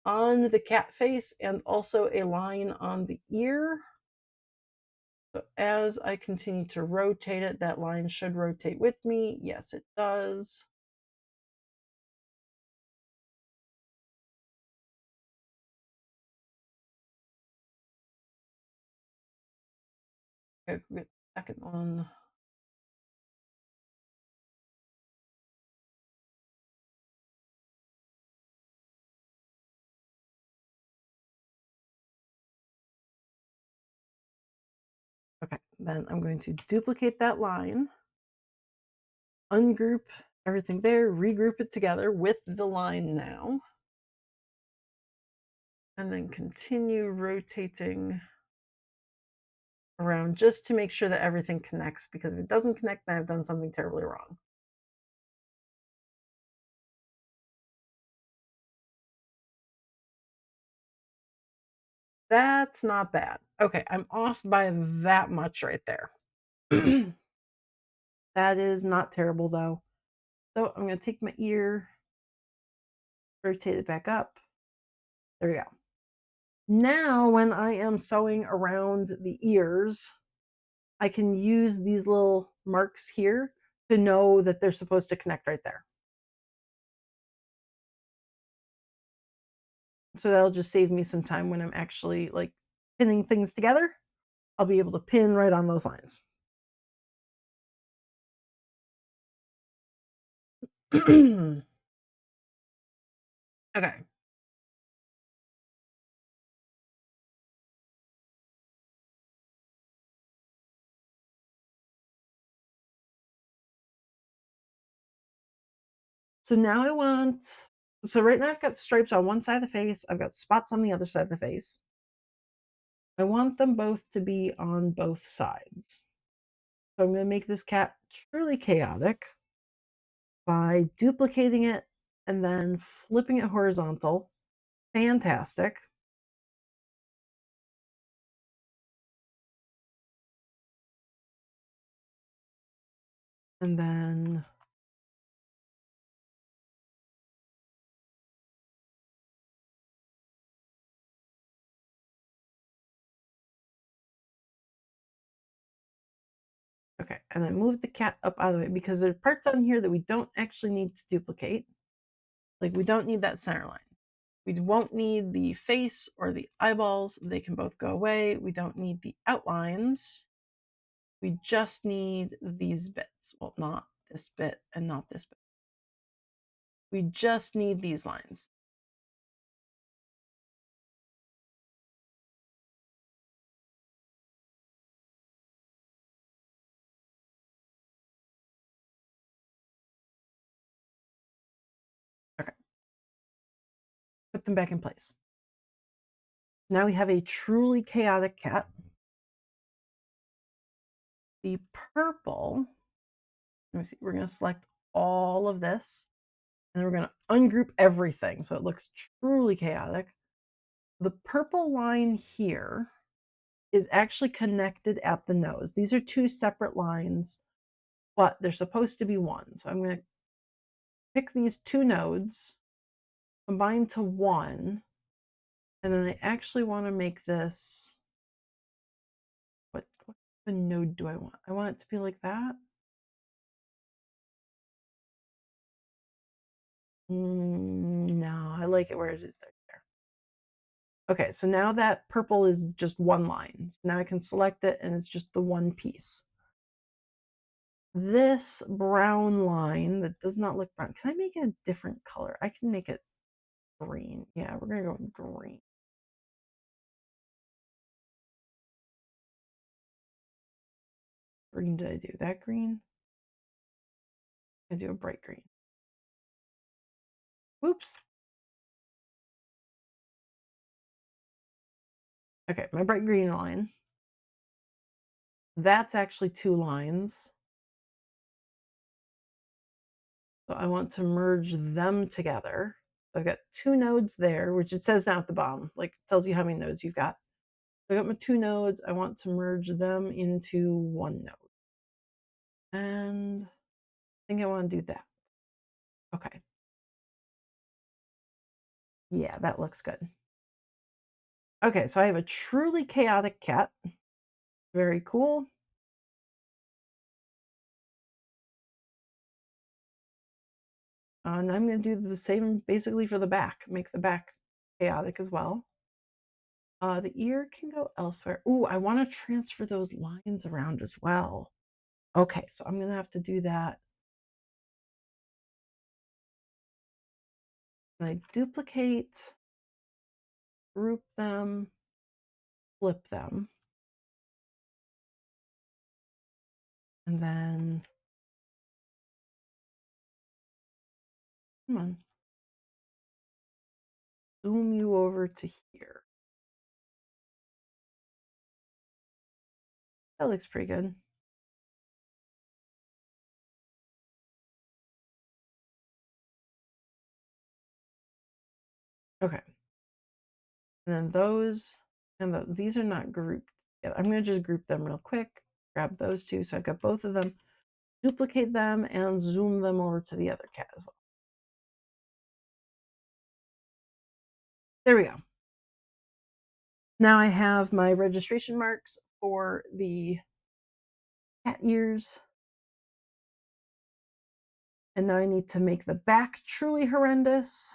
on the cat face and also a line on the ear. So as I continue to rotate it, that line should rotate with me. Yes, it does. Okay, get the second one. Okay, then I'm going to duplicate that line, ungroup everything there, regroup it together with the line now, and then continue rotating around just to make sure that everything connects, because if it doesn't connect, then I've done something terribly wrong. That's not bad. Okay, I'm off by that much right there. That is not terrible though. So I'm going to take my ear, rotate it back up. There we go. Now, when I am sewing around the ears, I can use these little marks here to know that they're supposed to connect right there. So that'll just save me some time when I'm actually like pinning things together. I'll be able to pin right on those lines. Okay. So now so right now I've got stripes on one side of the face, I've got spots on the other side of the face. I want them both to be on both sides. So I'm going to make this cat truly chaotic by duplicating it and then flipping it horizontal. Fantastic. And then okay, and then move the cat up out of the way because there are parts on here that we don't actually need to duplicate. Like we don't need that center line. We won't need the face or the eyeballs. They can both go away. We don't need the outlines. We just need these bits. Well, not this bit and not this bit. We just need these lines. Okay. Put them back in place. Now we have a truly chaotic cat. The purple, let me see, we're going to select all of this and we're going to ungroup everything so it looks truly chaotic. The purple line here is actually connected at the nose. These are two separate lines, but they're supposed to be one. So I'm going to pick these two nodes, combine to one, and then I actually want to make this, what node do I want? I want it to be like that. No, I like it where it is there. Okay, so now that purple is just one line. So now I can select it and it's just the one piece. This brown line that does not look brown, can I make it a different color? I can make it green. Yeah, we're gonna go with green. Green did I do? That green? I do a bright green. Whoops. Okay, my bright green line. That's actually two lines. So I want to merge them together. I've got two nodes there, which it says down at the bottom, like tells you how many nodes you've got. So I got my two nodes. I want to merge them into one node. And I think I want to do that. Okay. Yeah, that looks good. Okay, so I have a truly chaotic cat. Very cool. And I'm going to do the same basically for the back, make the back chaotic as well. The ear can go elsewhere. Ooh, I want to transfer those lines around as well. Okay, so I'm going to have to do that. And I duplicate, group them, flip them. And then Come on. Zoom you over to here. That looks pretty good. Okay. And then those and these are not grouped together. I'm going to just group them real quick. Grab those two. So I've got both of them. Duplicate them and zoom them over to the other cat as well. There we go. Now I have my registration marks for the cat ears. And now I need to make the back truly horrendous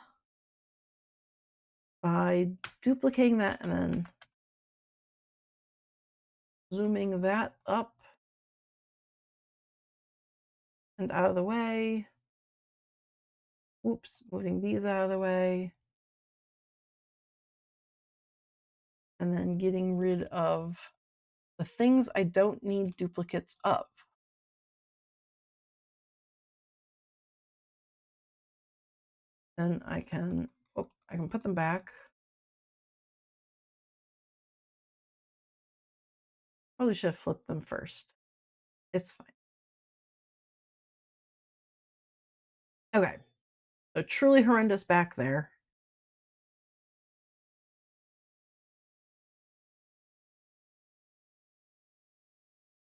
by duplicating that and then zooming that up and out of the way. Oops, moving these out of the way. And then getting rid of the things I don't need duplicates of. Then I can put them back. Probably should have flipped them first. It's fine. Okay, so truly horrendous back there.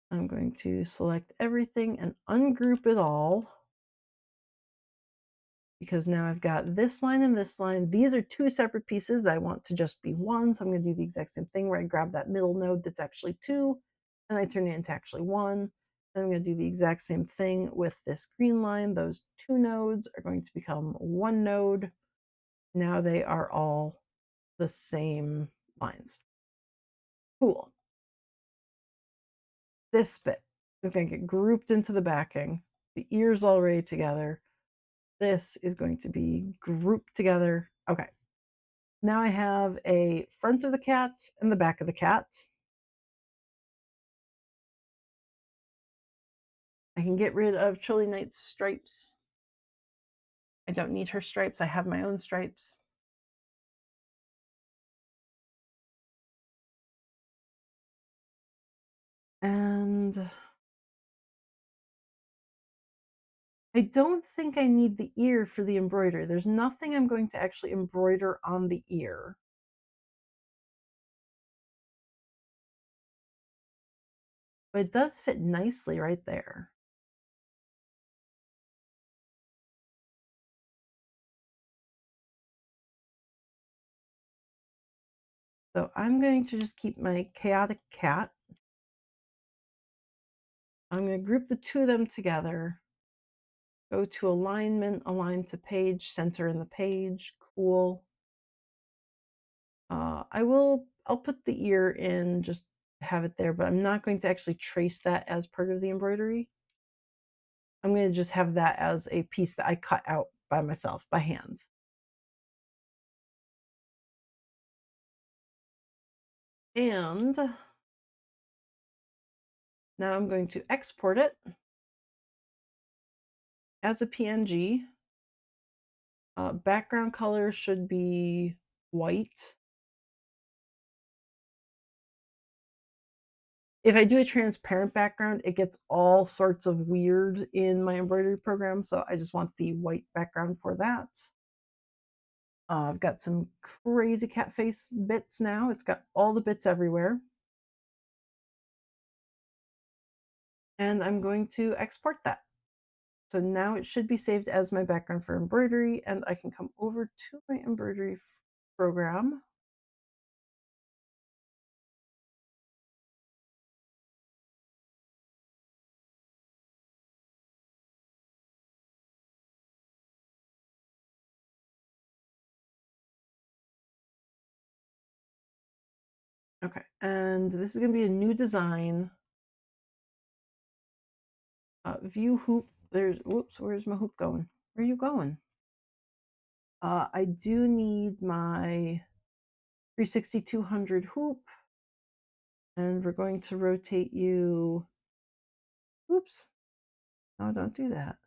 I'm going to select everything and ungroup it all, because now I've got this line and this line. These are two separate pieces that I want to just be one. So I'm going to do the exact same thing where I grab that middle node that's actually two and I turn it into actually one. And I'm going to do the exact same thing with this green line. Those two nodes are going to become one node. Now they are all the same lines. Cool. This bit is going to get grouped into the backing. The ears already together. This is going to be grouped together. Okay. Now I have a front of the cat and the back of the cat. I can get rid of Chilly Knight's stripes. I don't need her stripes. I have my own stripes. And I don't think I need the ear for the embroidery. There's nothing I'm going to actually embroider on the ear. But it does fit nicely right there. So I'm going to just keep my chaotic cat. I'm going to group the two of them together. Go to alignment, align to page, center in the page. Cool. I'll put the ear in, just have it there, but I'm not going to actually trace that as part of the embroidery. I'm going to just have that as a piece that I cut out by myself, by hand. And now I'm going to export it as a PNG. Background color should be white. If I do a transparent background, it gets all sorts of weird in my embroidery program, so I just want the white background for that. I've got some crazy cat face bits now. It's got all the bits everywhere. And I'm going to export that. So now it should be saved as my background for embroidery, and I can come over to my embroidery program. Okay, and this is going to be a new design. View hoop. There's, whoops, where's my hoop going? Where are you going? I do need my 360-200 hoop, and we're going to rotate you. Oops, no, don't do that.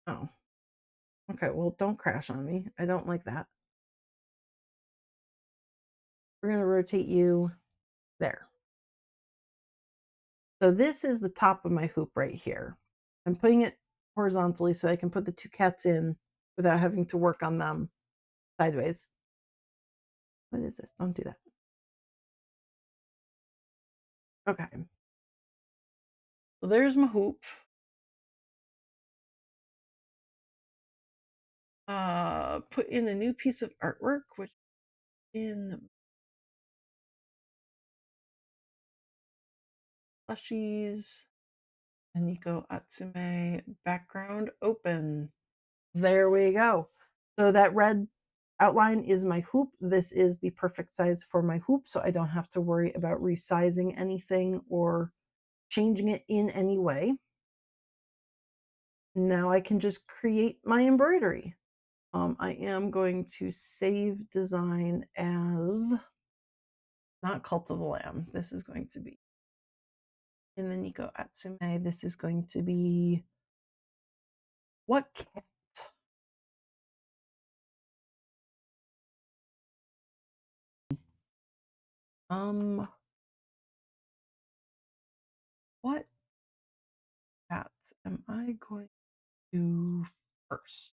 Oh, okay. Well, don't crash on me. I don't like that. We're going to rotate you there. So this is the top of my hoop right here. I'm putting it horizontally so I can put the two cats in without having to work on them sideways. What is this? Don't do that. Okay. So there's my hoop. Put in a new piece of artwork, which in plushies, Aniko Atsume background open. There we go. So that red outline is my hoop. This is the perfect size for my hoop, so I don't have to worry about resizing anything or changing it in any way. Now I can just create my embroidery. I am going to save design as not Cult of the Lamb. This is going to be in the Nico Atsume. This is going to be what cat? Um, what cats am I going to do first?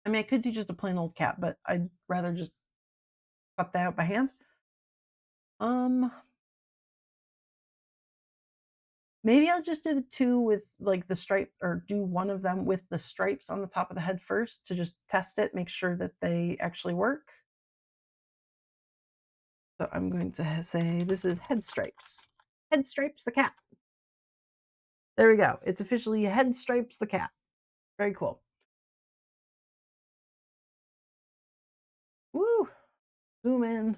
I mean, I could do just a plain old cat, but I'd rather just cut that out by hand. Um, Maybe I'll just do the two with like the stripe, or do one of them with the stripes on the top of the head first to just test it, make sure that they actually work. So I'm going to say this is Head Stripes. Head Stripes the cat. There we go. It's officially Head Stripes the cat. Very cool. Woo! Zoom in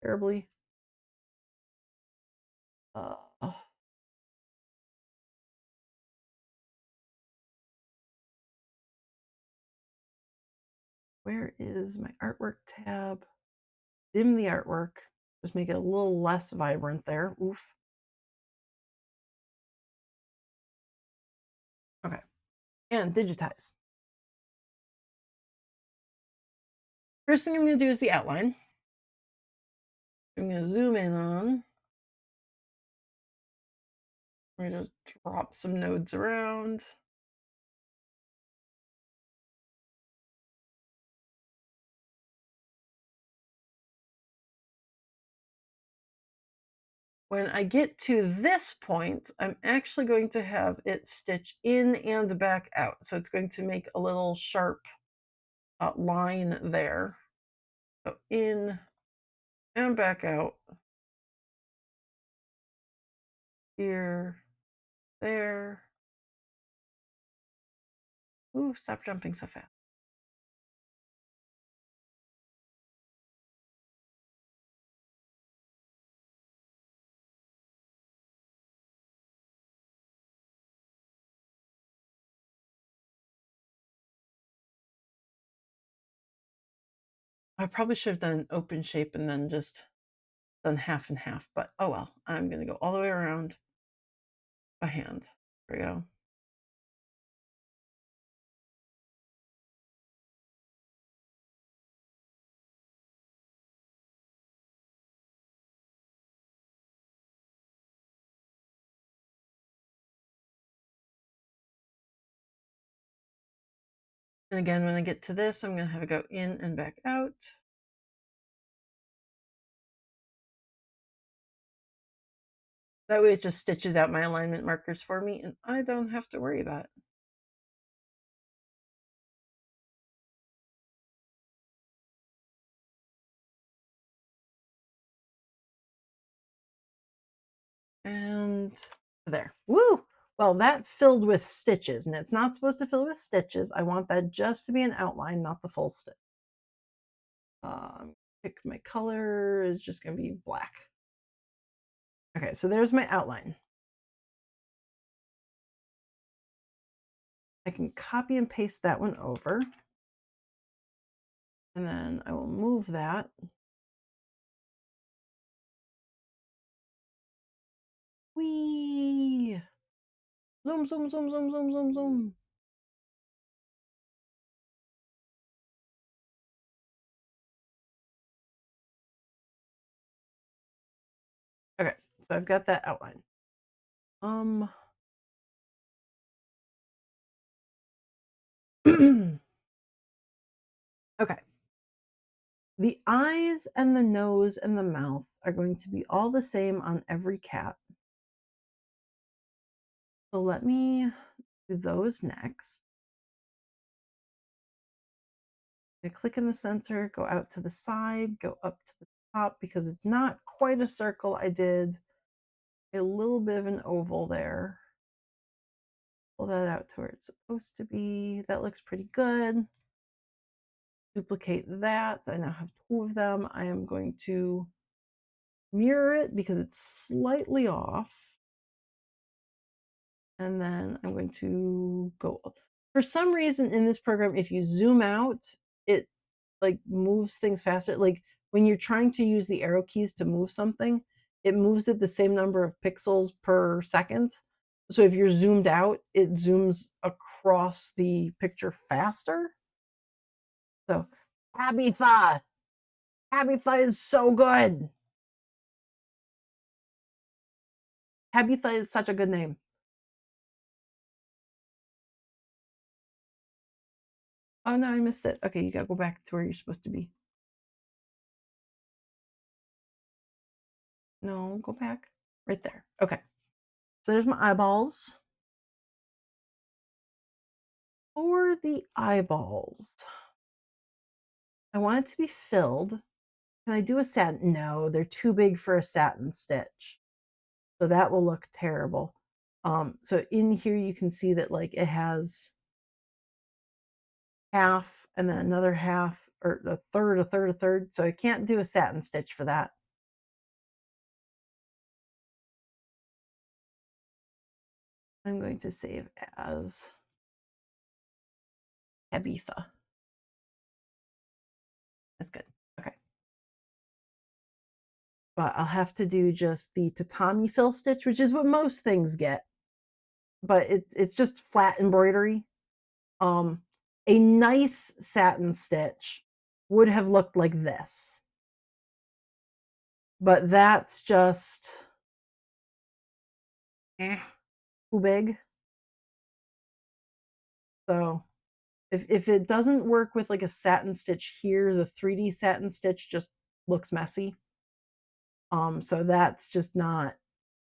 terribly. Uh, where is my artwork tab? Dim the artwork. Just make it a little less vibrant there. Oof. Okay. And digitize. First thing I'm going to do is the outline. I'm going to zoom in on. I'm going to drop some nodes around. When I get to this point, I'm actually going to have it stitch in and back out. So it's going to make a little sharp line there. So in and back out. Here, there. Ooh, stop jumping so fast. I probably should have done an open shape and then just done half and half, but oh well. I'm going to go all the way around by hand. There we go. And again, when I get to this, I'm going to have it go in and back out. That way it just stitches out my alignment markers for me and I don't have to worry about it. And there. Woo! Well, that filled with stitches, and it's not supposed to fill with stitches. I want that just to be an outline, not the full stitch. Pick my color is just going to be black. Okay, so there's my outline. I can copy and paste that one over. And then I will move that. Whee! Zoom, zoom, zoom, zoom, zoom, zoom, zoom. Okay, so I've got that outline. Okay. The eyes and the nose and the mouth are going to be all the same on every cat. So let me do those next. I click in the center, go out to the side, go up to the top because it's not quite a circle. I did a little bit of an oval there. Pull that out to where it's supposed to be. That looks pretty good. Duplicate that. I now have two of them. I am going to mirror it because it's slightly off. And then I'm going to go up. For some reason in this program, if you zoom out, it like moves things faster. Like when you're trying to use the arrow keys to move something, it moves it the same number of pixels per second. So if you're zoomed out, it zooms across the picture faster. So Tabitha. Tabitha is so good. Tabitha is such a good name. Oh no, I missed it. Okay, you gotta go back to where you're supposed to be. No, go back. Right there. Okay. So there's my eyeballs. For the eyeballs, I want it to be filled. Can I do a satin? No, they're too big for a satin stitch. So that will look terrible. So in here you can see that like it has half and then another half or a third, a third, a third. So I can't do a satin stitch for that. I'm going to save as Tabitha. That's good. Okay. But I'll have to do just the tatami fill stitch, which is what most things get. But it's just flat embroidery. A nice satin stitch would have looked like this. But that's just too big. So if it doesn't work with like a satin stitch here, the 3D satin stitch just looks messy. So that's just not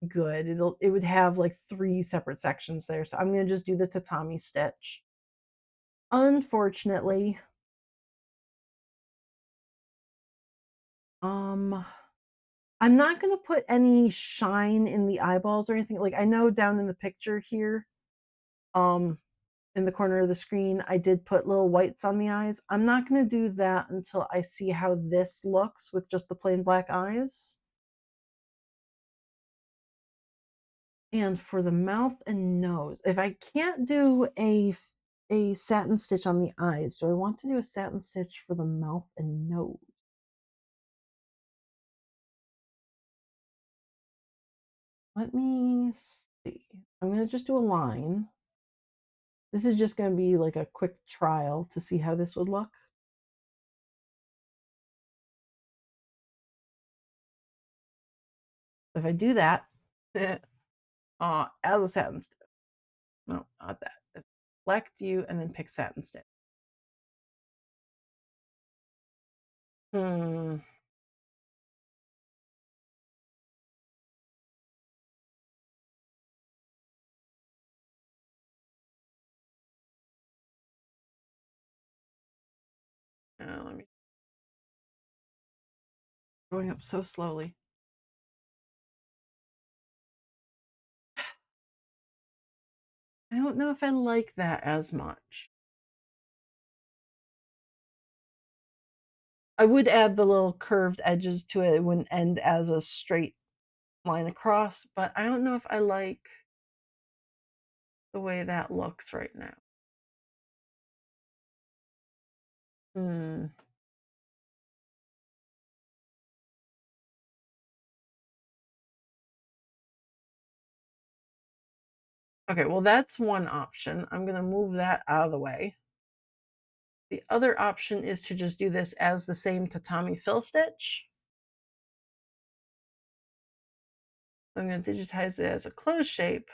good. It would have like 3 separate sections there. So I'm gonna just do the tatami stitch. Unfortunately, I'm not gonna put any shine in the eyeballs or anything. Like I know down in the picture here, um, in the corner of the screen, I did put little whites on the eyes. I'm not gonna do that until I see how this looks with just the plain black eyes. And for the mouth and nose, if I can't do a satin stitch on the eyes, do I want to do a satin stitch for the mouth and nose? Let me see. I'm going to just do a line. This is just going to be like a quick trial to see how this would look. If I do that, as a satin stitch, no, not that. Select you and then pick satin stitch. Hmm. Let me going up so slowly. I don't know if I like that as much. I would add the little curved edges to it. It wouldn't end as a straight line across, but I don't know if I like the way that looks right now. Hmm. Okay, well, that's one option. I'm gonna move that out of the way. The other option is to just do this as the same tatami fill stitch. So I'm gonna digitize it as a closed shape.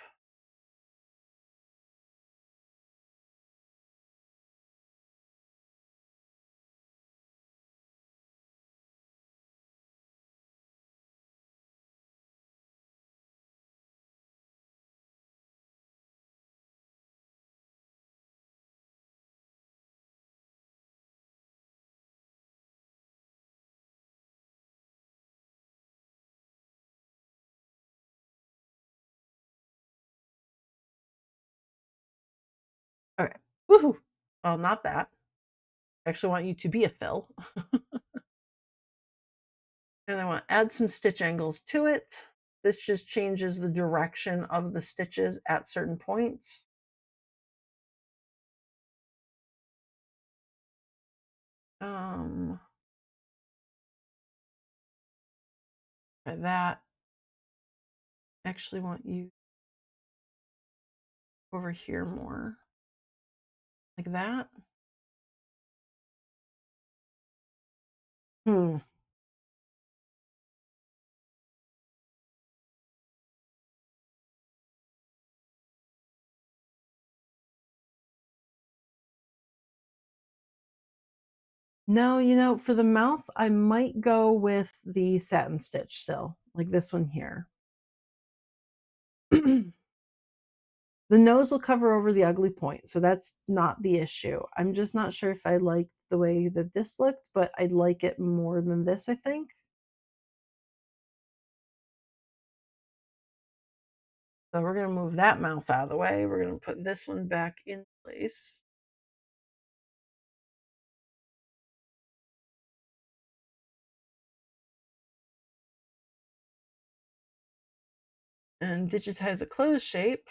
Okay. Woohoo! Well, not that. I actually want you to be a fill. And I want to add some stitch angles to it. This just changes the direction of the stitches at certain points. Um, by that, I actually want you over here more, like that. Hmm. No, for the mouth, I might go with the satin stitch still, like this one here. The nose will cover over the ugly point, so that's not the issue. I'm just not sure if I like the way that this looked, but I like it more than this, I think. So we're gonna move that mouth out of the way. We're gonna put this one back in place. And digitize a closed shape.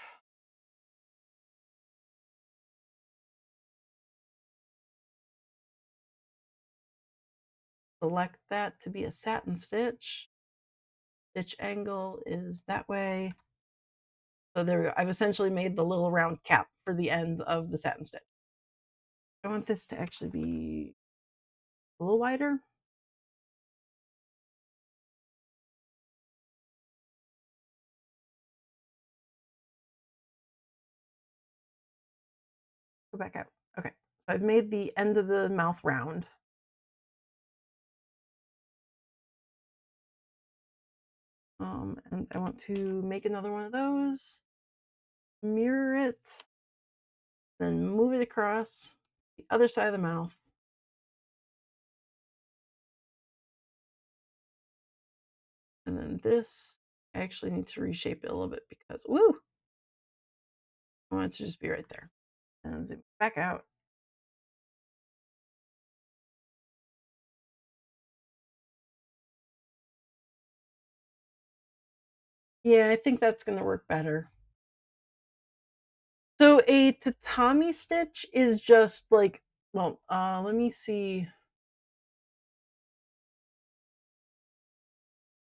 Select that to be a satin stitch. Stitch angle is that way. So there we go. I've essentially made the little round cap for the end of the satin stitch. I want this to actually be a little wider. Go back out. Okay. So I've made the end of the mouth round. And I want to make another one of those, mirror it, then move it across the other side of the mouth. And then this, I actually need to reshape it a little bit because, woo, I want it to just be right there. And zoom back out. Yeah, I think that's going to work better. So a tatami stitch is just like, well, let me see.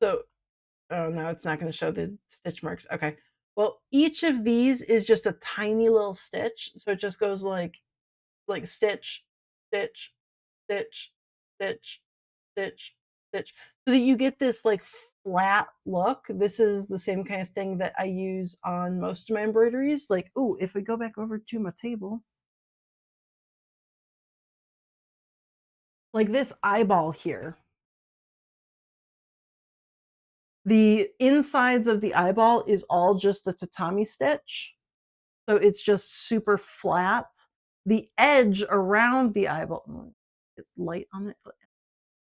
So, oh no, it's not going to show the stitch marks. Okay. Well, each of these is just a tiny little stitch. So it just goes like stitch, stitch, stitch, stitch, stitch, stitch, so that you get this like flat look. This is the same kind of thing that I use on most of my embroideries. Like, oh, if we go back over to my table, like this eyeball here, the insides of the eyeball is all just the tatami stitch. So it's just super flat. The edge around the eyeball, light on it.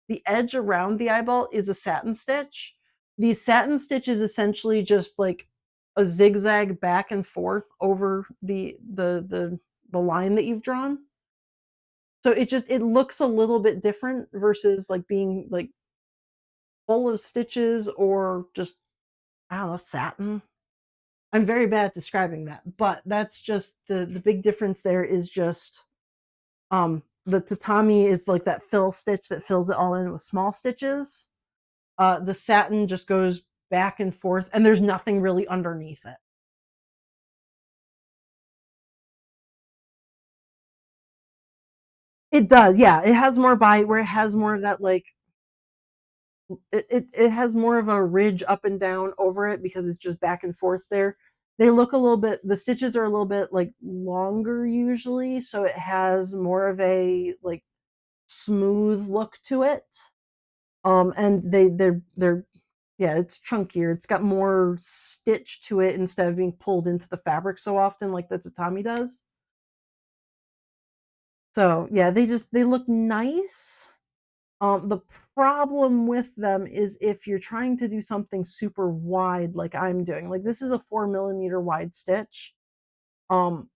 The edge around the eyeball is a satin stitch. The satin stitch is essentially just like a zigzag back and forth over the line that you've drawn. So it looks a little bit different versus like being like full of stitches or just, I don't know, satin. I'm very bad at describing that, but that's just the big difference there is just the tatami is like that fill stitch that fills it all in with small stitches. The satin just goes back and forth, and there's nothing really underneath it. It does, yeah. It has more bite where it has more of that like it has more of a ridge up and down over it because it's just back and forth there. They look a little bit the stitches are a little bit like longer usually, so it has more of a like smooth look to it. And they're yeah, it's chunkier. It's got more stitch to it instead of being pulled into the fabric so often like the tatami does. So yeah, they look nice. The problem with them is if you're trying to do something super wide like I'm doing, like this is a 4 millimeter wide stitch. Um,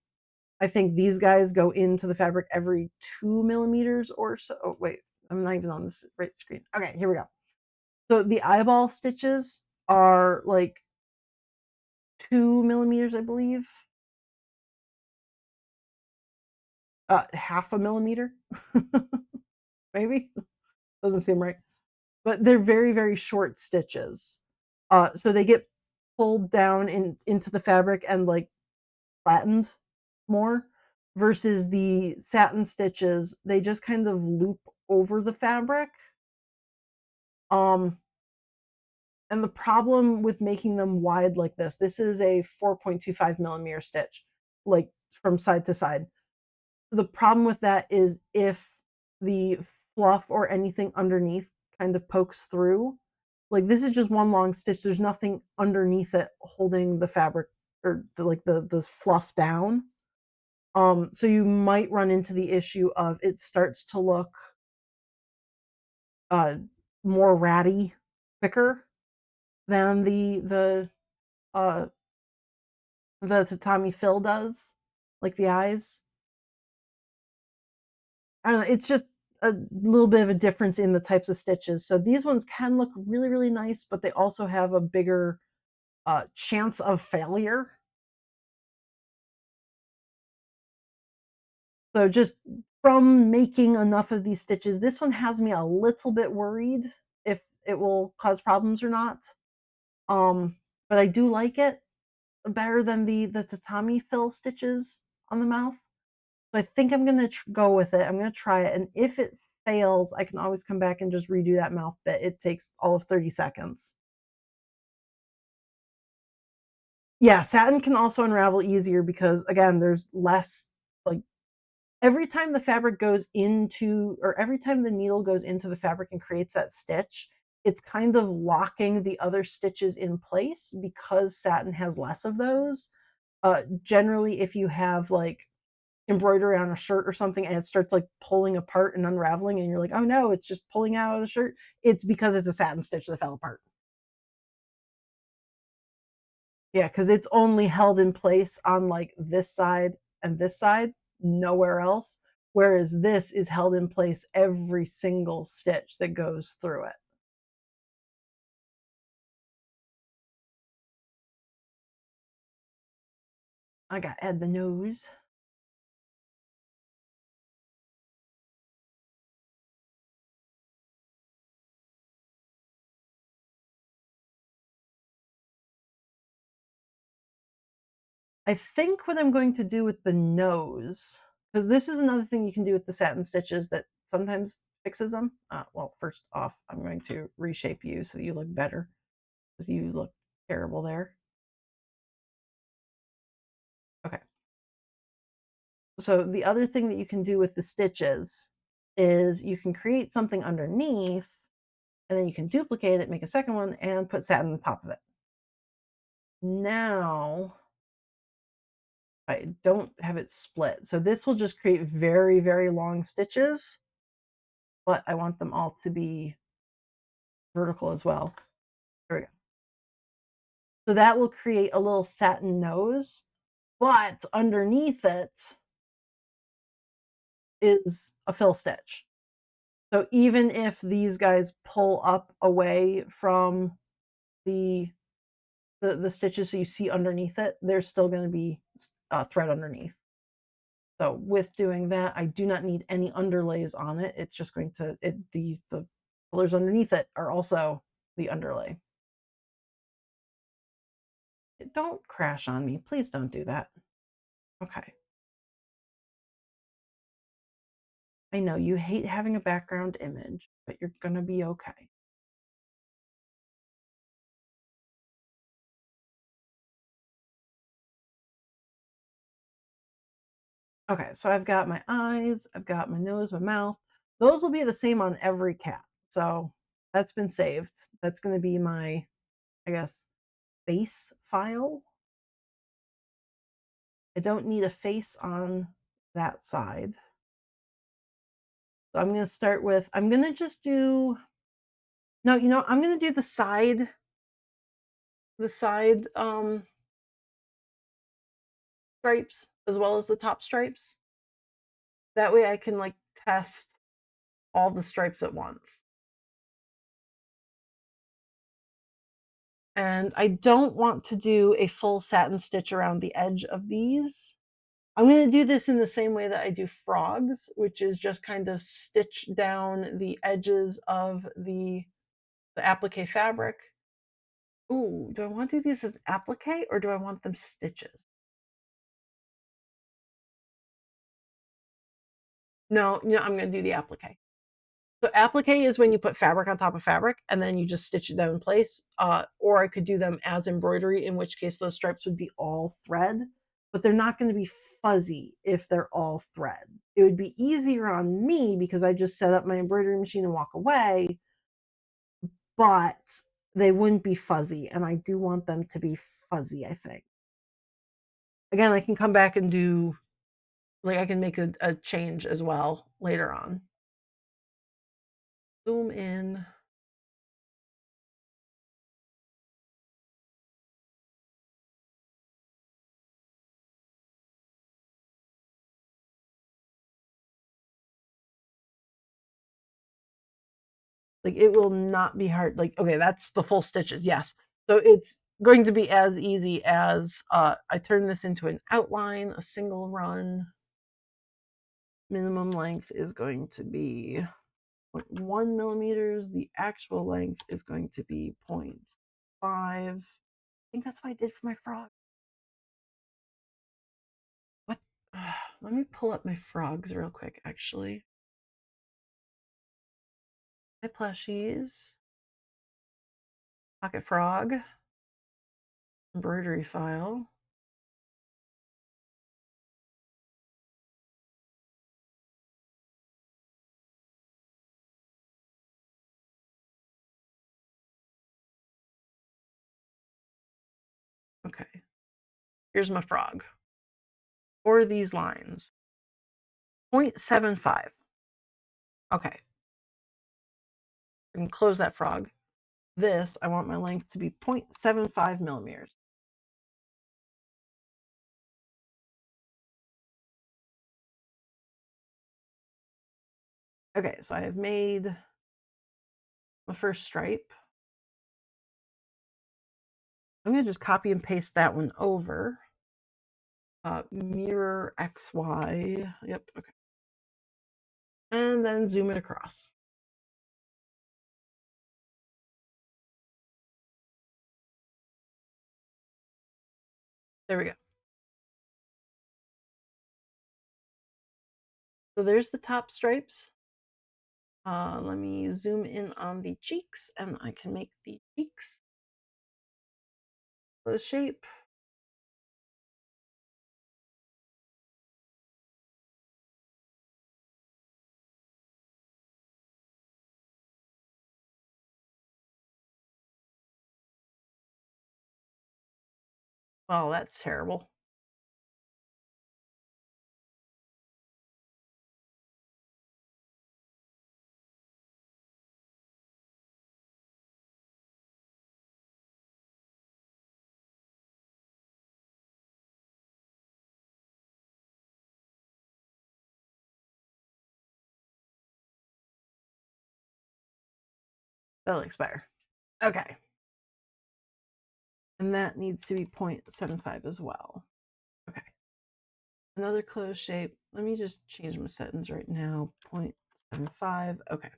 I think these guys go into the fabric every 2 millimeters or so. Oh, wait, I'm not even on this right screen. Okay, here we go. So the eyeball stitches are like 2 millimeters, I believe. Half a millimeter, maybe. Doesn't seem right. But they're very, very short stitches. So they get pulled down into the fabric and like flattened more versus the satin stitches, they just kind of loop over the fabric. Um, and the problem with making them wide like this is a 4.25 millimeter stitch, like from side to side. The problem with that is if the fluff or anything underneath kind of pokes through, like this is just one long stitch. There's nothing underneath it holding the fabric or the fluff down. So you might run into the issue of it starts to look uh more ratty quicker than uh the tatami fill does, like the eyes. I don't know, it's just a little bit of a difference in the types of stitches. So these ones can look really, really nice, but they also have a bigger chance of failure. So just from making enough of these stitches, this one has me a little bit worried if it will cause problems or not. Um, but I do like it better than the tatami fill stitches on the mouth. So I think I'm gonna go with it. I'm gonna try it, and if it fails, I can always come back and just redo that mouth bit. It takes all of 30 seconds. Yeah, satin can also unravel easier because again, there's less like every time the fabric goes into or every time the needle goes into the fabric and creates that stitch, it's kind of locking the other stitches in place because satin has less of those. Generally, if you have like embroidery on a shirt or something and it starts like pulling apart and unraveling, and you're like, oh no, it's just pulling out of the shirt, it's because it's a satin stitch that fell apart. Yeah, because it's only held in place on like this side and this side, nowhere else. Whereas this is held in place every single stitch that goes through it. I got to add the nose. I think what I'm going to do with the nose, because this is another thing you can do with the satin stitches that sometimes fixes them. Well, first off, I'm going to reshape you so that you look better because you look terrible there. Okay. So the other thing that you can do with the stitches is you can create something underneath and then you can duplicate it, make a second one, and put satin on top of it. Now, I don't have it split. So this will just create very, very long stitches, but I want them all to be vertical as well. There we go. So that will create a little satin nose, but underneath it is a fill stitch. So even if these guys pull up away from the the stitches so you see underneath it, there's still going to be thread underneath. So with doing that, I do not need any underlays on it. It's just going to the colors underneath it are also the underlay. Don't crash on me. Please don't do that. Okay. I know you hate having a background image, but you're gonna be okay. Okay, so I've got my eyes, I've got my nose, my mouth. Those will be the same on every cat. So that's been saved. That's gonna be my, I guess, face file. I don't need a face on that side. So I'm gonna start with, I'm gonna just do, no, I'm gonna do the side stripes as well as the top stripes. That way I can like test all the stripes at once. And I don't want to do a full satin stitch around the edge of these. I'm going to do this in the same way that I do frogs, which is just kind of stitch down the edges of the applique fabric. Ooh, do I want to do these as applique or do I want them stitches? No, I'm going to do the applique. So applique is when you put fabric on top of fabric and then you just stitch them in place. Or I could do them as embroidery, in which case those stripes would be all thread, but they're not going to be fuzzy if they're all thread. It would be easier on me because I just set up my embroidery machine and walk away, but they wouldn't be fuzzy. And I do want them to be fuzzy, I think. Again, I can come back and do, like, I can make a change as well later on. Zoom in. Like, it will not be hard. Like, okay, that's the full stitches, yes. So it's going to be as easy as I turn this into an outline, a single run. Minimum length is going to be 0.1 millimeters. The actual length is going to be 0.5. I think that's what I did for my frog. What? Let me pull up my frogs real quick, actually. My plushies. Pocket frog. Embroidery file. Okay. Here's my frog. For these lines. 0.75. Okay. I can close that frog. This, I want my length to be 0.75 millimeters. Okay, so I have made my first stripe. I'm going to just copy and paste that one over. Mirror XY. Yep, okay. And then zoom it across. There we go. So there's the top stripes. Let me zoom in on the cheeks and I can make the cheeks close shape. Oh, that's terrible. That'll expire. Okay. And that needs to be 0.75 as well. Okay. Another closed shape. Let me just change my settings right now. 0.75. Okay.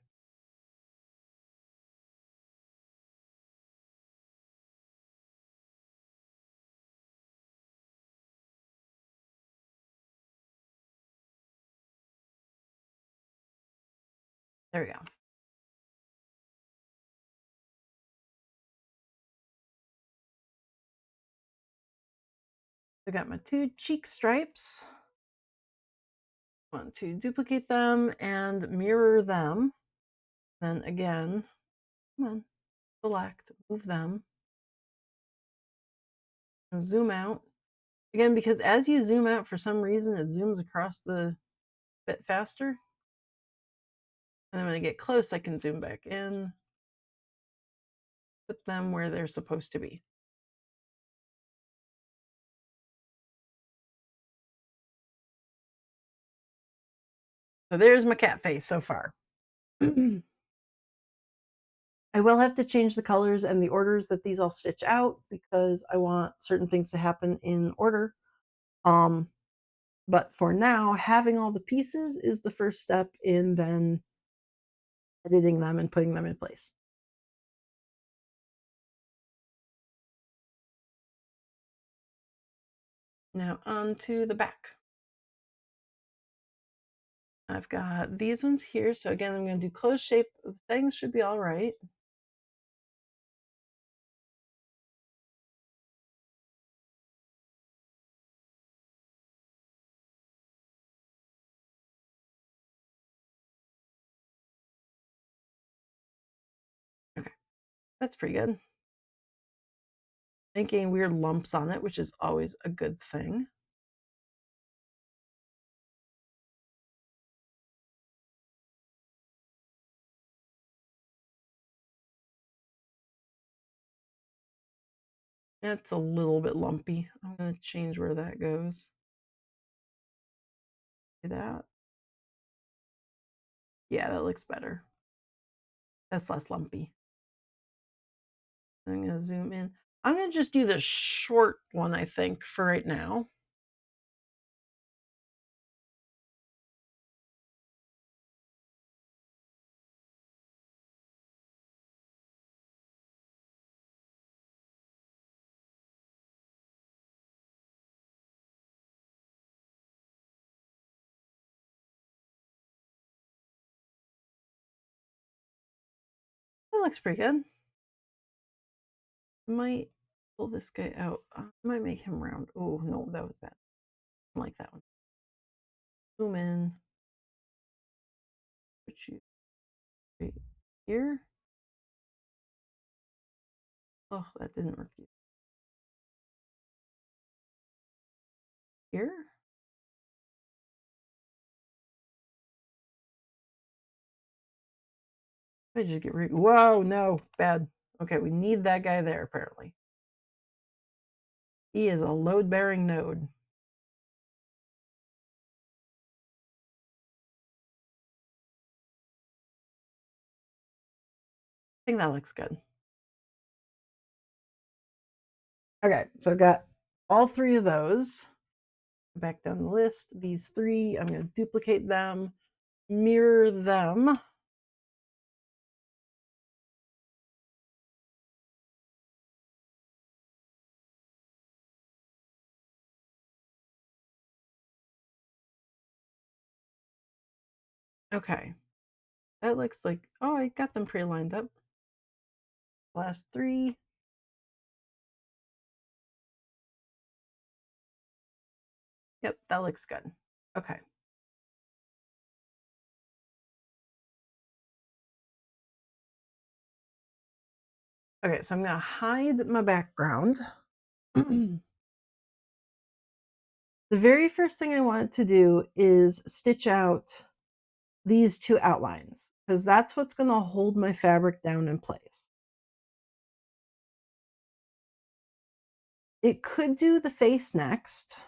There we go. I got my 2 cheek stripes. I want to duplicate them and mirror them. Then again, come on, select, move them, and zoom out. Again, because as you zoom out, for some reason, it zooms across the bit faster. And then when I get close, I can zoom back in, put them where they're supposed to be. So there's my cat face so far. I will have to change the colors and the orders that these all stitch out because I want certain things to happen in order. But for now, having all the pieces is the first step in then editing them and putting them in place. Now on to the back. I've got these ones here. So again, I'm going to do close shape. Things should be all right. Okay, that's pretty good. Making weird lumps on it, which is always a good thing. It's a little bit lumpy. I'm going to change where that goes. See that? Yeah, that looks better. That's less lumpy. I'm going to zoom in. I'm going to just do the short one, I think, for right now. That looks pretty good. I might pull this guy out. I might make him round. Oh, no, that was bad. I like that one. Zoom in. Put you right here. Oh, that didn't work. Here. I just get rid. Whoa, no, bad. Okay, we need that guy there apparently. He is a load-bearing node. I think that looks good. Okay, so I've got all 3 of those. Back down the list. These 3, I'm going to duplicate them, mirror them. Okay, that looks like, oh, I got them pre-lined up. Last 3. Yep, that looks good. Okay. Okay, so I'm going to hide my background. The very first thing I want to do is stitch out these 2 outlines because that's what's going to hold my fabric down in place. It could do the face next.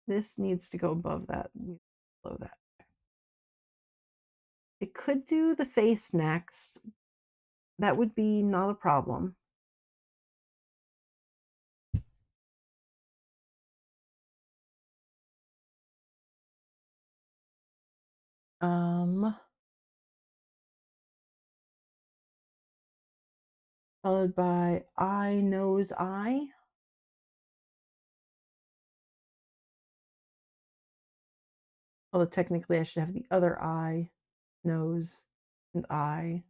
This needs to go above that, below that. It could do the face next. That would be not a problem. Followed by eye, nose, eye. Although technically I should have the other eye nose, and eye.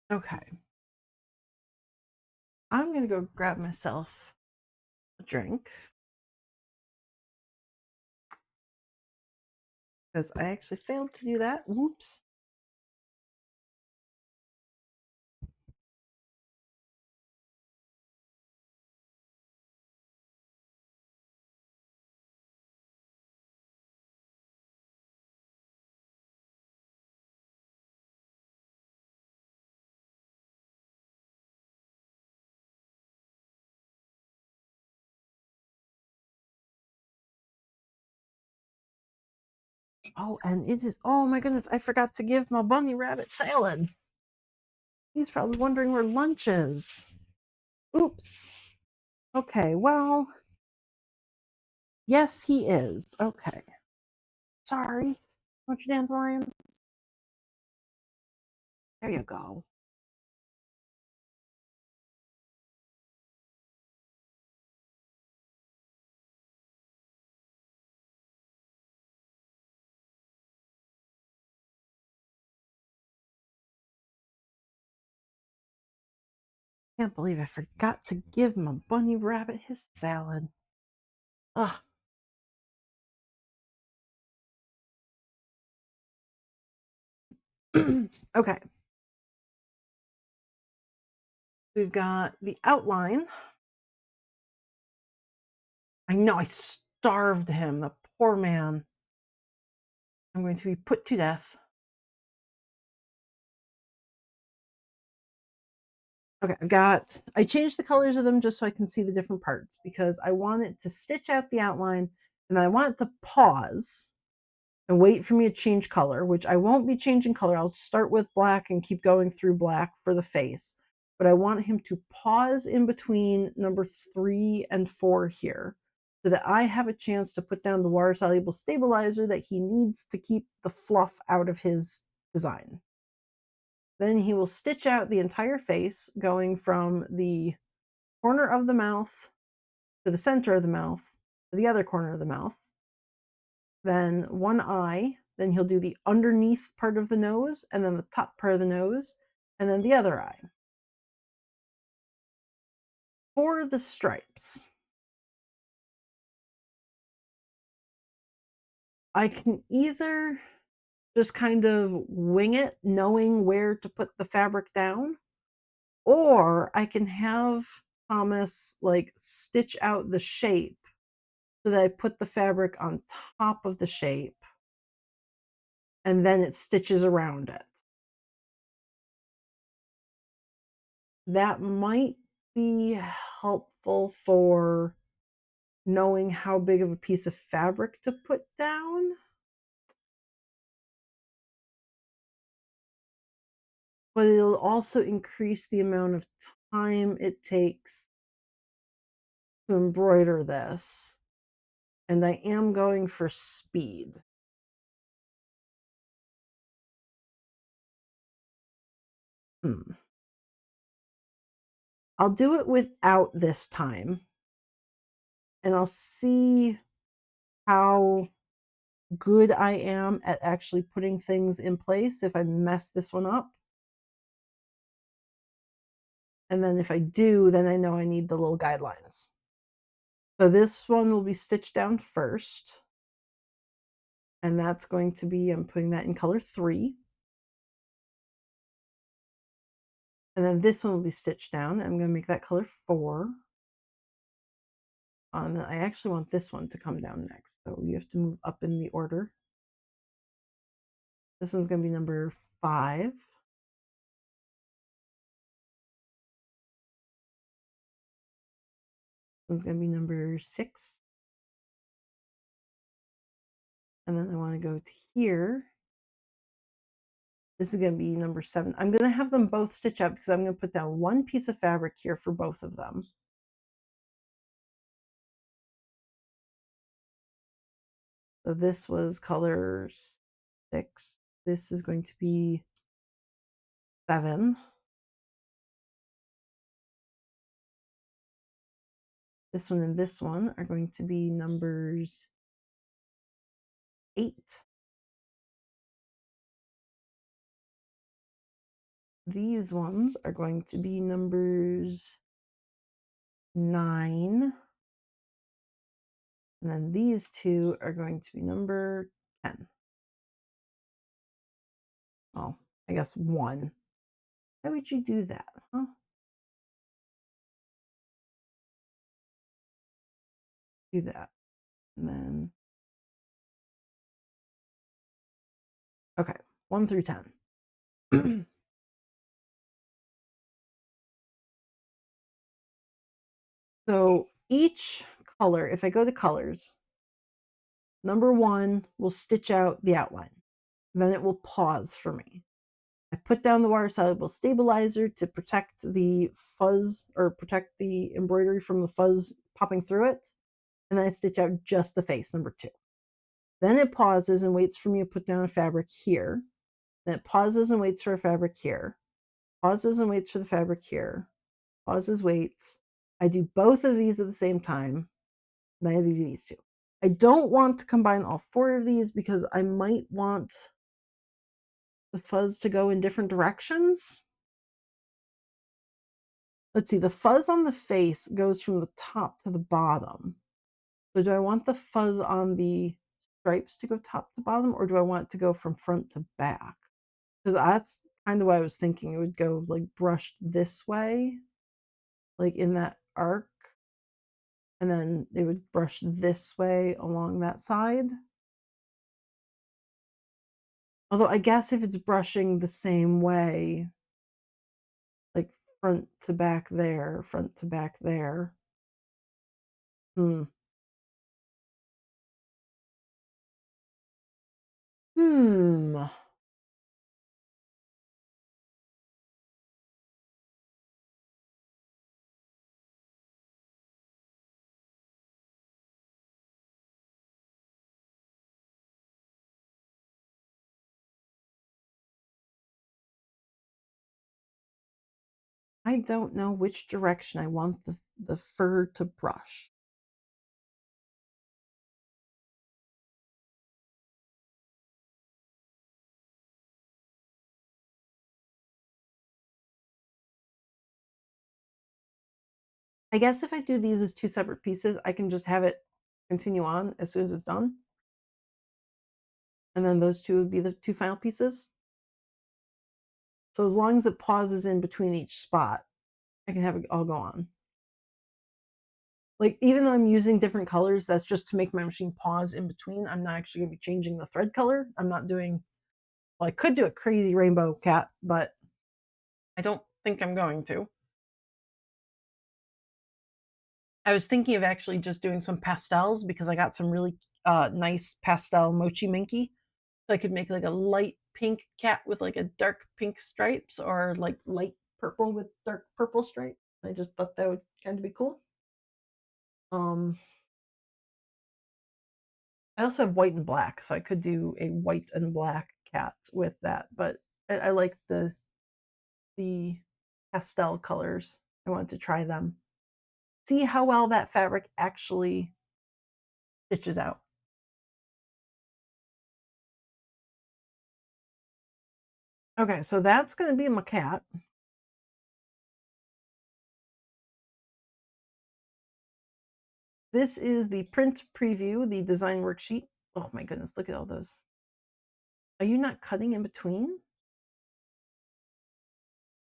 Okay. I'm going to go grab myself a drink because I actually failed to do that. Whoops. Oh, and it is, oh my goodness, I forgot to give my bunny rabbit salad. He's probably wondering where lunch is. Oops. Okay, well, yes, he is. Okay. Sorry. Want your dandelion? There you go. Can't believe I forgot to give my bunny rabbit his salad. Ugh. Okay. We've got the outline. I know I starved him, the poor man. I'm going to be put to death. Okay, I changed the colors of them just so I can see the different parts because I want it to stitch out the outline and I want it to pause and wait for me to change color, which I won't be changing color. I'll start with black and keep going through black for the face. But I want him to pause in between number 3 and 4 here so that I have a chance to put down the water soluble stabilizer that he needs to keep the fluff out of his design. Then he will stitch out the entire face, going from the corner of the mouth to the center of the mouth to the other corner of the mouth. Then one eye, then he'll do the underneath part of the nose, and then the top part of the nose, and then the other eye. For the stripes, I can either just kind of wing it, knowing where to put the fabric down, or I can have Thomas like stitch out the shape so that I put the fabric on top of the shape and then it stitches around it. That might be helpful for knowing how big of a piece of fabric to put down. But it'll also increase the amount of time it takes to embroider this. And I am going for speed. I'll do it without this time. And I'll see how good I am at actually putting things in place if I mess this one up. And then if I do, then I know I need the little guidelines. So this one will be stitched down first. And that's going to be, I'm putting that in color 3. And then this one will be stitched down. I'm going to make that color 4. And I actually want this one to come down next. So you have to move up in the order. This one's going to be number 5. This one's going to be number 6. And then I want to go to here This is going to be number 7. I'm going to have them both stitch out because I'm going to put down one piece of fabric here for both of them. So this was color 6. This is going to be 7. This one and this one are going to be numbers 8. These ones are going to be numbers 9. And then these two are going to be number 10. Well, I guess 1. Why would you do that, huh? Do that. And then, okay, 1 through 10. So each color, if I go to colors, number 1 will stitch out the outline. Then it will pause for me. I put down the water soluble stabilizer to protect the fuzz or protect the embroidery from the fuzz popping through it. And then I stitch out just the face, number 2. Then it pauses and waits for me to put down a fabric here. Then it pauses and waits for a fabric here. Pauses and waits for the fabric here. Pauses, waits. I do both of these at the same time. Then I do these two. I don't want to combine all 4 of these because I might want the fuzz to go in different directions. Let's see, the fuzz on the face goes from the top to the bottom. So do I want the fuzz on the stripes to go top to bottom, or do I want it to go from front to back? Because that's kind of what I was thinking. It would go like brushed this way, like in that arc, and then it would brush this way along that side. Although I guess if it's brushing the same way, like front to back there, front to back there. Hmm. Hmm. I don't know which direction I want the fur to brush. I guess if I do these as 2 separate pieces, I can just have it continue on as soon as it's done. And then those 2 would be the 2 final pieces. So as long as it pauses in between each spot, I can have it all go on. Like, even though I'm using different colors, that's just to make my machine pause in between. I'm not actually gonna be changing the thread color. I'm not doing, well, I could do a crazy rainbow cat, but I don't think I'm going to. I was thinking of actually just doing some pastels because I got some really nice pastel mochi minky. So I could make like a light pink cat with like a dark pink stripes, or like light purple with dark purple stripes. I just thought that would kind of be cool. Um, I also have white and black, so I could do a white and black cat with that. But I like the pastel colors. I wanted to try them. See how well that fabric actually stitches out. Okay, so that's going to be my cat. This is the print preview, the design worksheet. Oh my goodness, look at all those. Are you not cutting in between?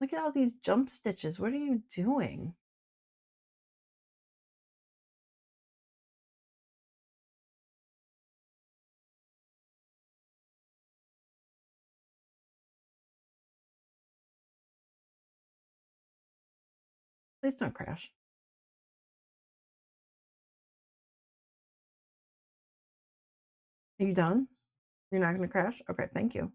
Look at all these jump stitches. What are you doing? Please don't crash. Are you done? You're not going to crash? Okay, thank you.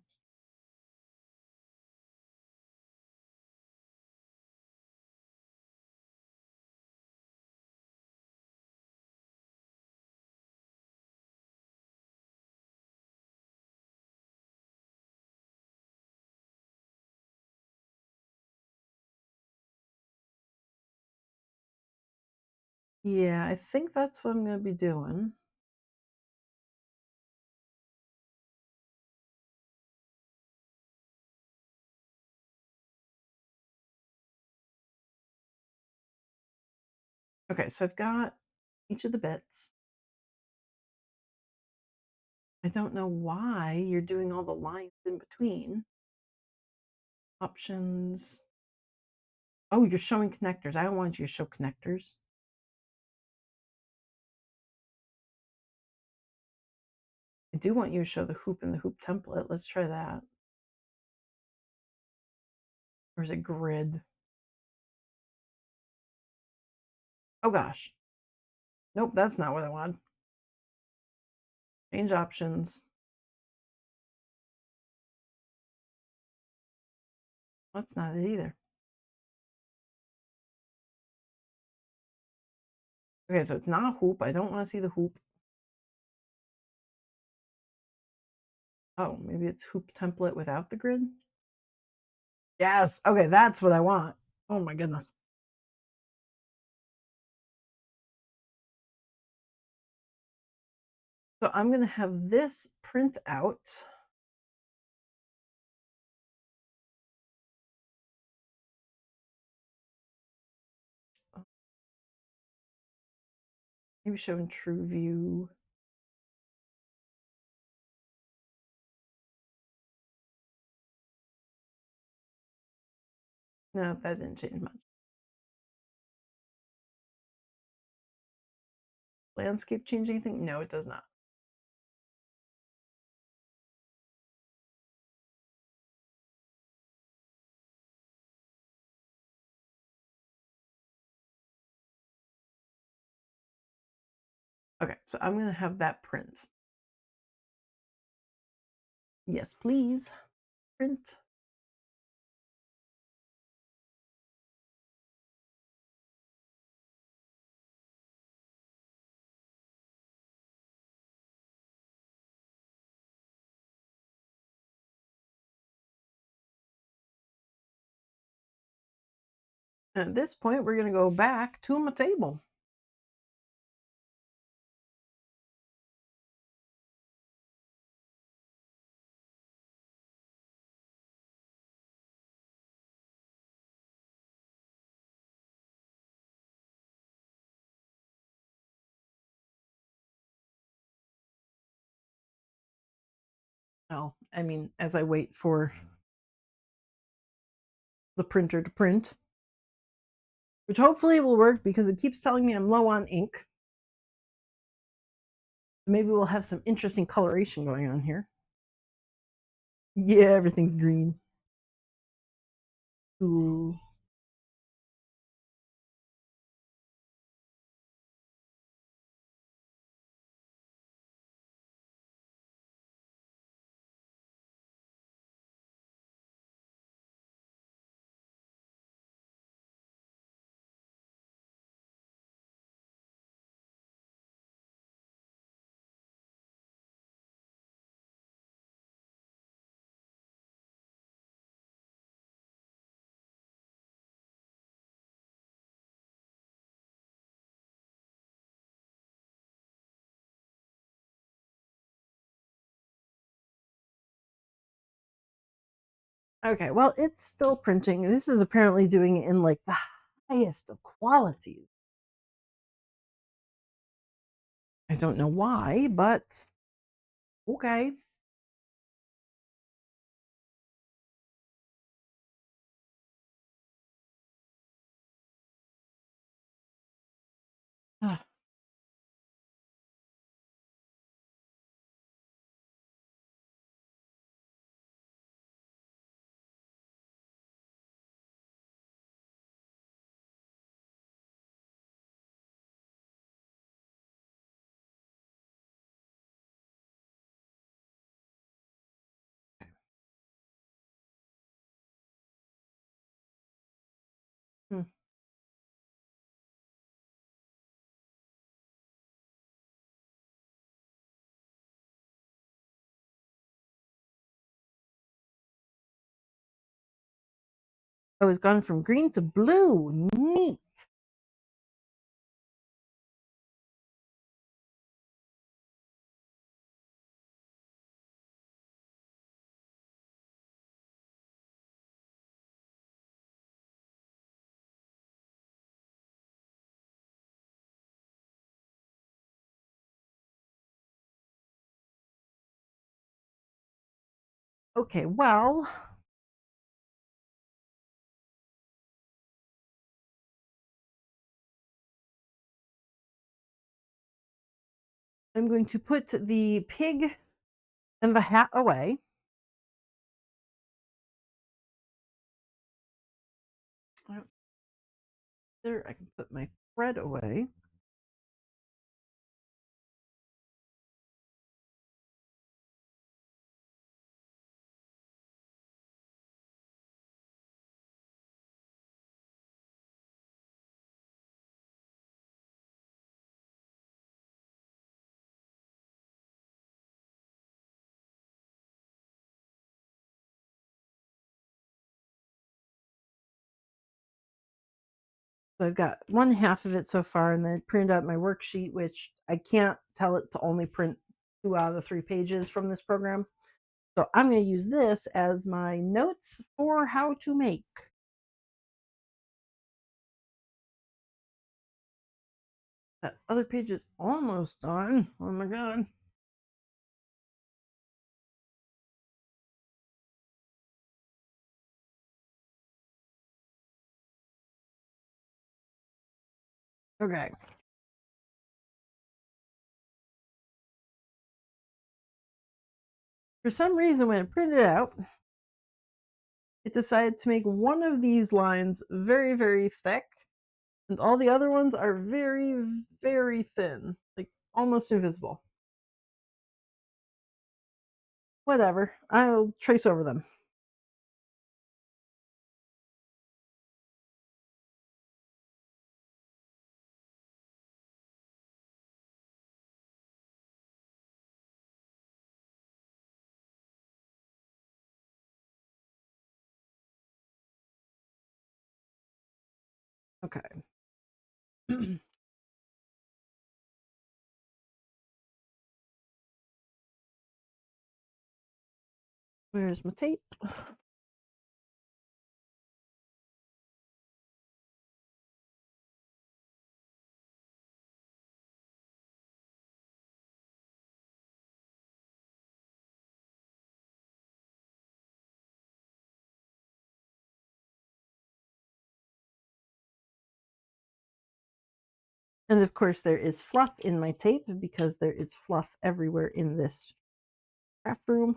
Yeah, I think that's what I'm gonna be doing. Okay, so I've got each of the bits. I don't know why you're doing all the lines in between. Options. Oh, you're showing connectors. I don't want you to show connectors. I do want you to show the hoop in the hoop template. Let's try that. Or is it grid? Oh gosh. Nope, that's not what I want. Change options. That's not it either. Okay, so it's not a hoop. I don't want to see the hoop. Oh, maybe it's hoop template without the grid? Yes. Okay, that's what I want. Oh my goodness. So I'm going to have this print out. Maybe show in true view. No, that didn't change much. Landscape change anything? No, it does not. Okay, so I'm going to have that print. Yes, please. Print. At this point, we're going to go back to my table. Well, I mean, as I wait for the printer to print, which hopefully will work because it keeps telling me I'm low on ink. Maybe we'll have some interesting coloration going on here. Yeah, everything's green. Ooh. Okay, well, it's still printing. This is apparently doing it in like the highest of qualities. I don't know why, but okay. Ah, hmm. Oh, it's gone from green to blue. Neat. Okay, well, I'm going to put the pig and the hat away. There, I can put my thread away. So I've got one half of it so far, and then printed out my worksheet, which I can't tell it to only print 2 out of the 3 pages from this program. So I'm going to use this as my notes for how to make. That other page is almost done. Oh my god. Okay. For some reason, when I printed it out, it decided to make one of these lines very, very thick, and all the other ones are very, very thin, like almost invisible. Whatever, I'll trace over them. Okay. Where's my tape? And of course, there is fluff in my tape because there is fluff everywhere in this craft room.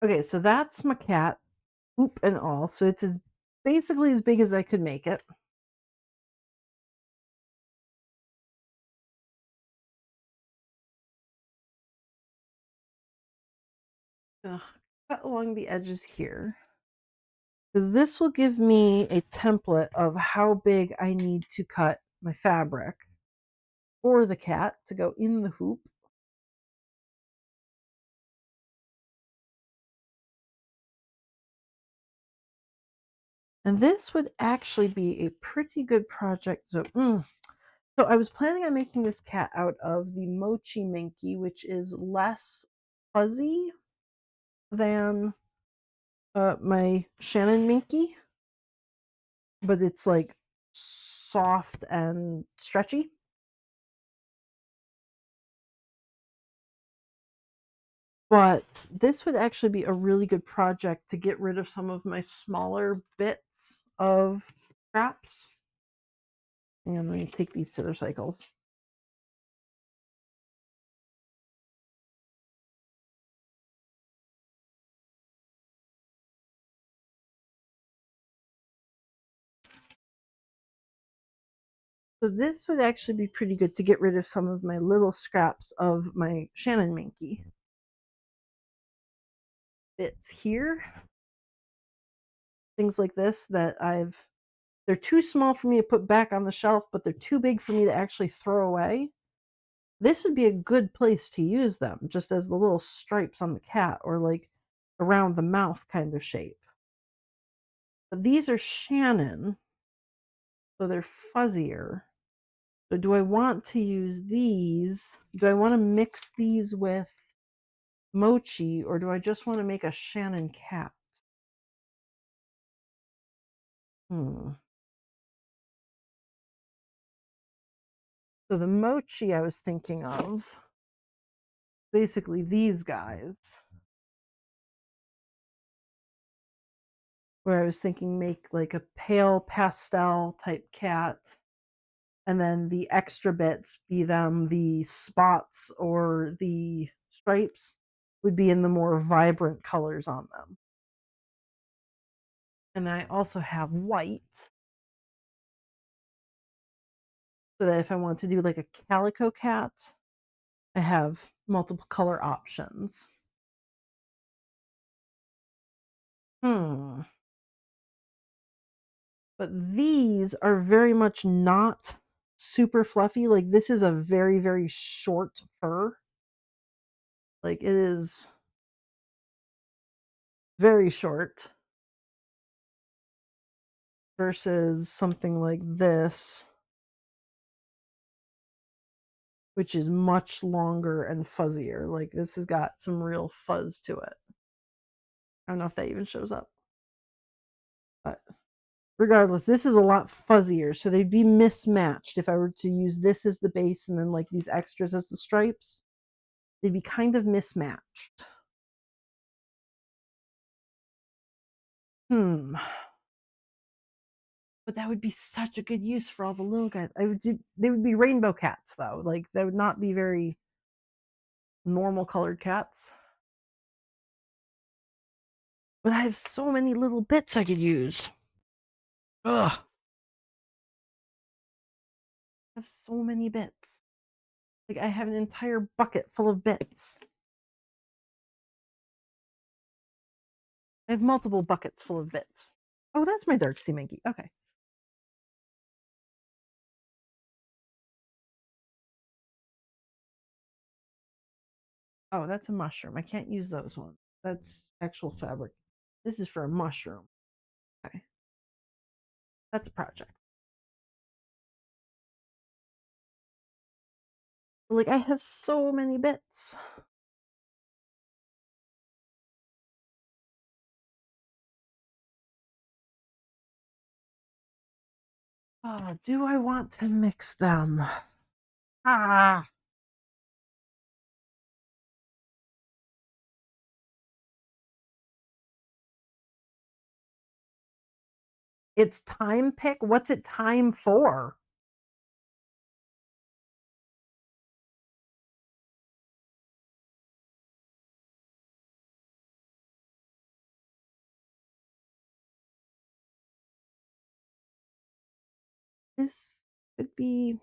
Okay, so that's my cat, poop and all. So it's basically as big as I could make it. Ugh, cut along the edges here, because this will give me a template of how big I need to cut my fabric for the cat to go in the hoop. And this would actually be a pretty good project. So I was planning on making this cat out of the Mochi Minky, which is less fuzzy than my Shannon Minky, but it's like soft and stretchy. But this would actually be a really good project to get rid of some of my smaller bits of scraps. And I'm going to take these to their cycles. So this would actually be pretty good to get rid of some of my little scraps of my Shannon Minky. Bits here, things like this that they're too small for me to put back on the shelf, but they're too big for me to actually throw away. This would be a good place to use them, just as the little stripes on the cat or like around the mouth kind of shape. But these are Shannon, so they're fuzzier. So do I want to use these? Do I want to mix these with Mochi, or do I just want to make a Shannon cat? Hmm. So the Mochi I was thinking of, basically these guys, where I was thinking make like a pale pastel type cat, and then the extra bits, be them the spots or the stripes, would be in the more vibrant colors on them. And I also have white, so that if I want to do like a calico cat, I have multiple color options. Hmm. But these are very much not super fluffy. Like this is a very, very short fur. Like it is very short versus something like this, which is much longer and fuzzier. Like this has got some real fuzz to it. I don't know if that even shows up. But regardless, this is a lot fuzzier. So they'd be mismatched if I were to use this as the base and then like these extras as the stripes. They'd be kind of mismatched. Hmm. But that would be such a good use for all the little guys. They would be rainbow cats though. Like they would not be very normal colored cats. But I have so many little bits I could use. Ugh. I have so many bits. Like I have an entire bucket full of bits. I have multiple buckets full of bits. Oh, that's my dark sea minky. Okay. Oh, that's a mushroom. I can't use those ones. That's actual fabric. This is for a mushroom. Okay. That's a project. Like I have so many bits. Oh, do I want to mix them? Ah, it's time pick. What's it time for? This could be.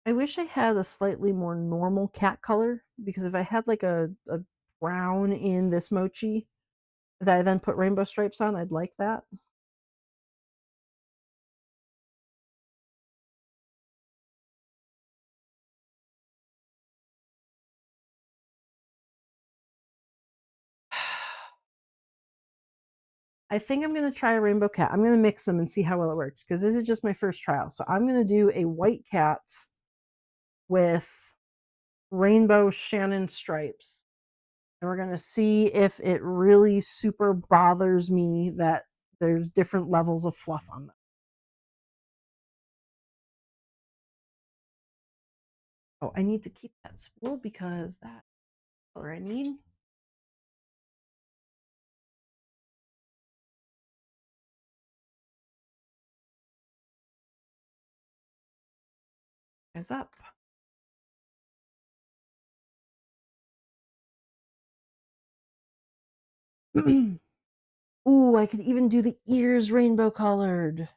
I wish I had a slightly more normal cat color, because if I had like a brown in this mochi that I then put rainbow stripes on, I'd like that. I think I'm going to try a rainbow cat. I'm going to mix them and see how well it works, because this is just my first trial. So I'm going to do a white cat with rainbow Shannon stripes. And we're going to see if it really super bothers me that there's different levels of fluff on them. Oh, I need to keep that spool because that's color I need. Is up. Ooh, I could even do the ears rainbow colored.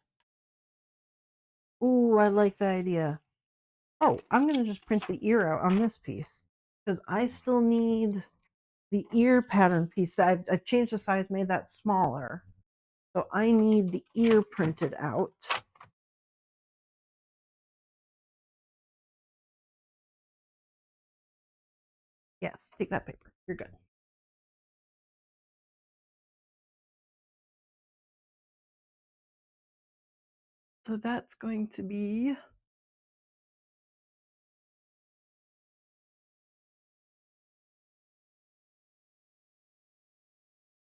Ooh, I like the idea. Oh, I'm going to just print the ear out on this piece, because I still need the ear pattern piece that I've changed the size, made that smaller. So I need the ear printed out. Yes, take that paper. You're good. So that's going to be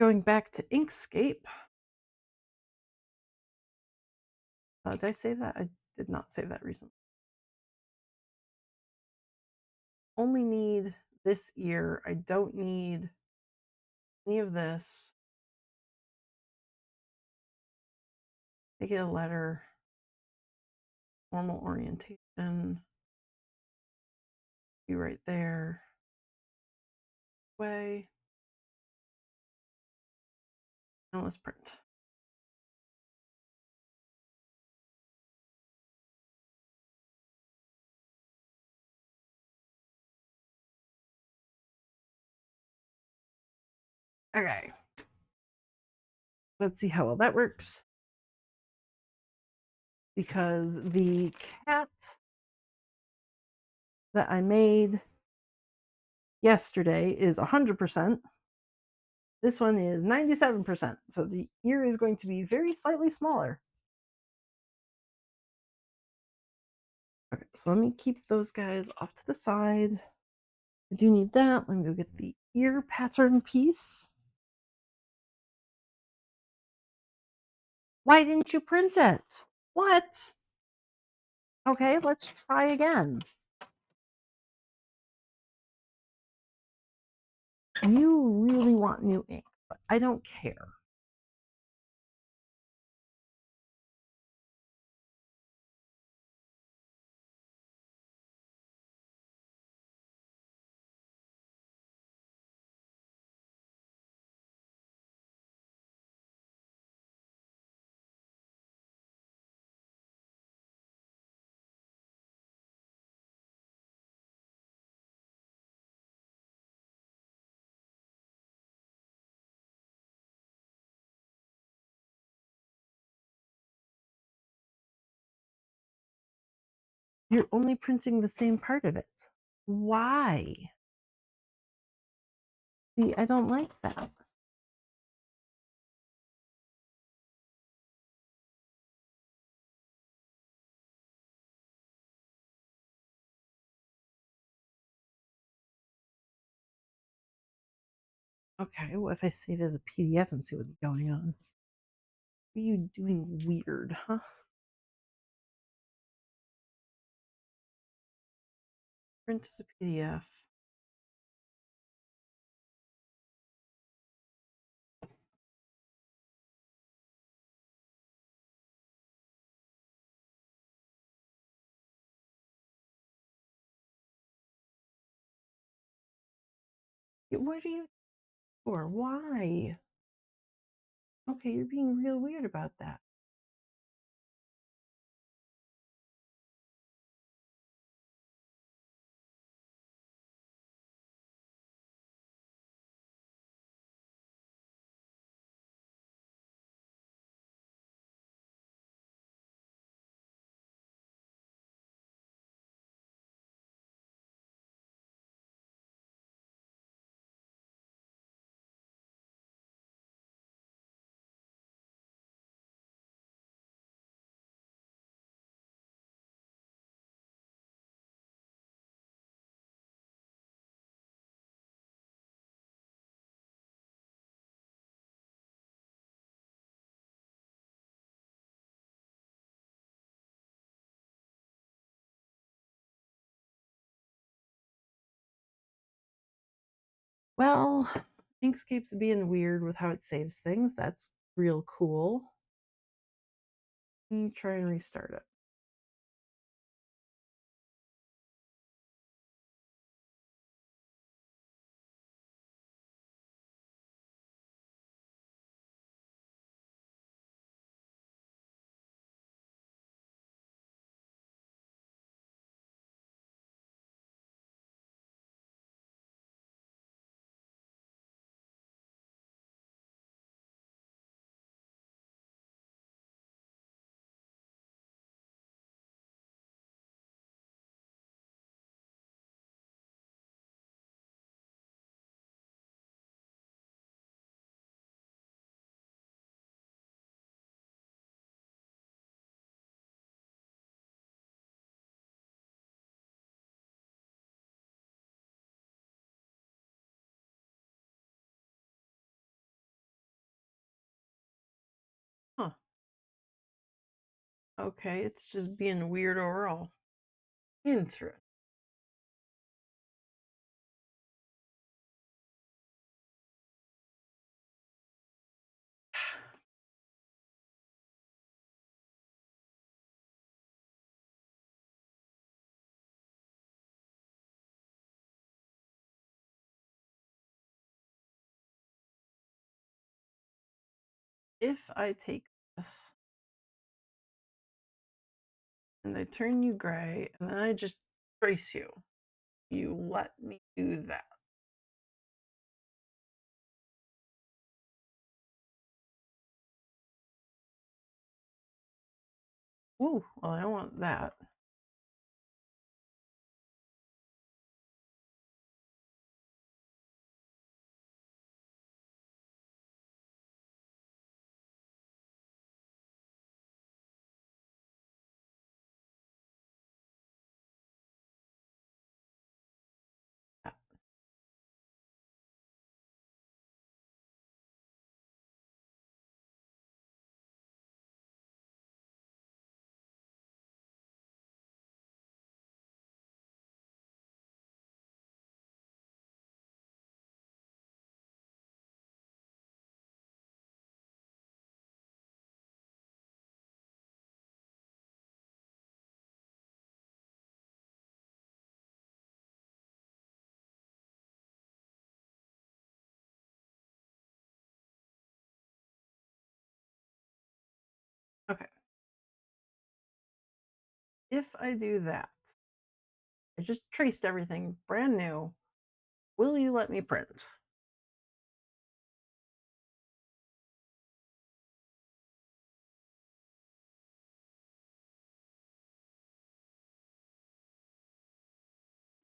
going back to Inkscape. Did I save that? I did not save that recently. Only need this ear. I don't need any of this. Make it a letter. Normal orientation. Be right there. Way. Now let's print. Okay. Let's see how well that works. Because the cat that I made yesterday is 100%. This one is 97%. So the ear is going to be very slightly smaller. Okay, so let me keep those guys off to the side. I do need that. Let me go get the ear pattern piece. Why didn't you print it? What? Okay, let's try again. You really want new ink, but I don't care. You're only printing the same part of it. Why? See, I don't like that. Okay, what if I save it as a PDF and see what's going on? What are you doing weird, huh? Print as a PDF. What are you for? Why? Okay, you're being real weird about that. Well, Inkscape's being weird with how it saves things. That's real cool. Let me try and restart it. Okay, it's just being weird overall. Interesting. If I take this and I turn you gray and then I just trace you, you let me do that. Ooh, well, I don't want that. Okay. If I do that, I just traced everything brand new. Will you let me print?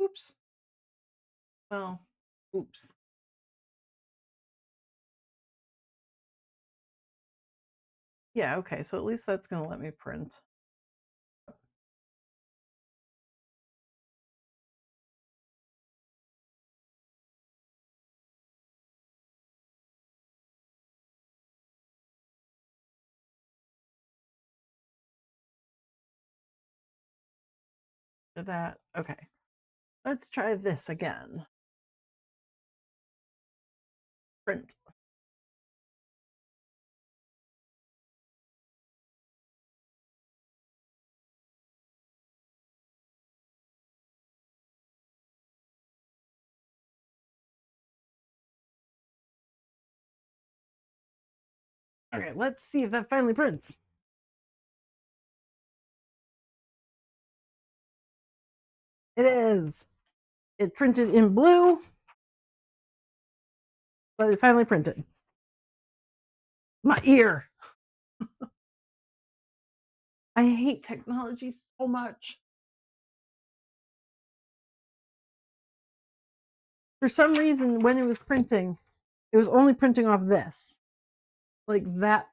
Oops. Well, oops. Yeah, okay, so at least that's gonna let me print. That, okay. Let's try this again. Print. Okay, let's see if that finally prints. It is. It printed in blue, but it finally printed. My ear. I hate technology so much. For some reason, when it was printing, it was only printing off this, like that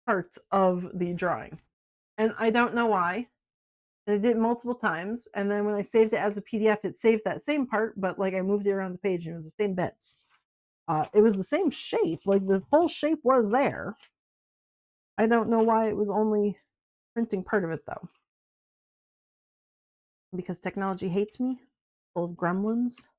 part of the drawing. And I don't know why. And I did it multiple times. And then when I saved it as a PDF, it saved that same part, but like I moved it around the page and it was the same bits. It was the same shape, like the full shape was there. I don't know why it was only printing part of it though. Because technology hates me, full of gremlins.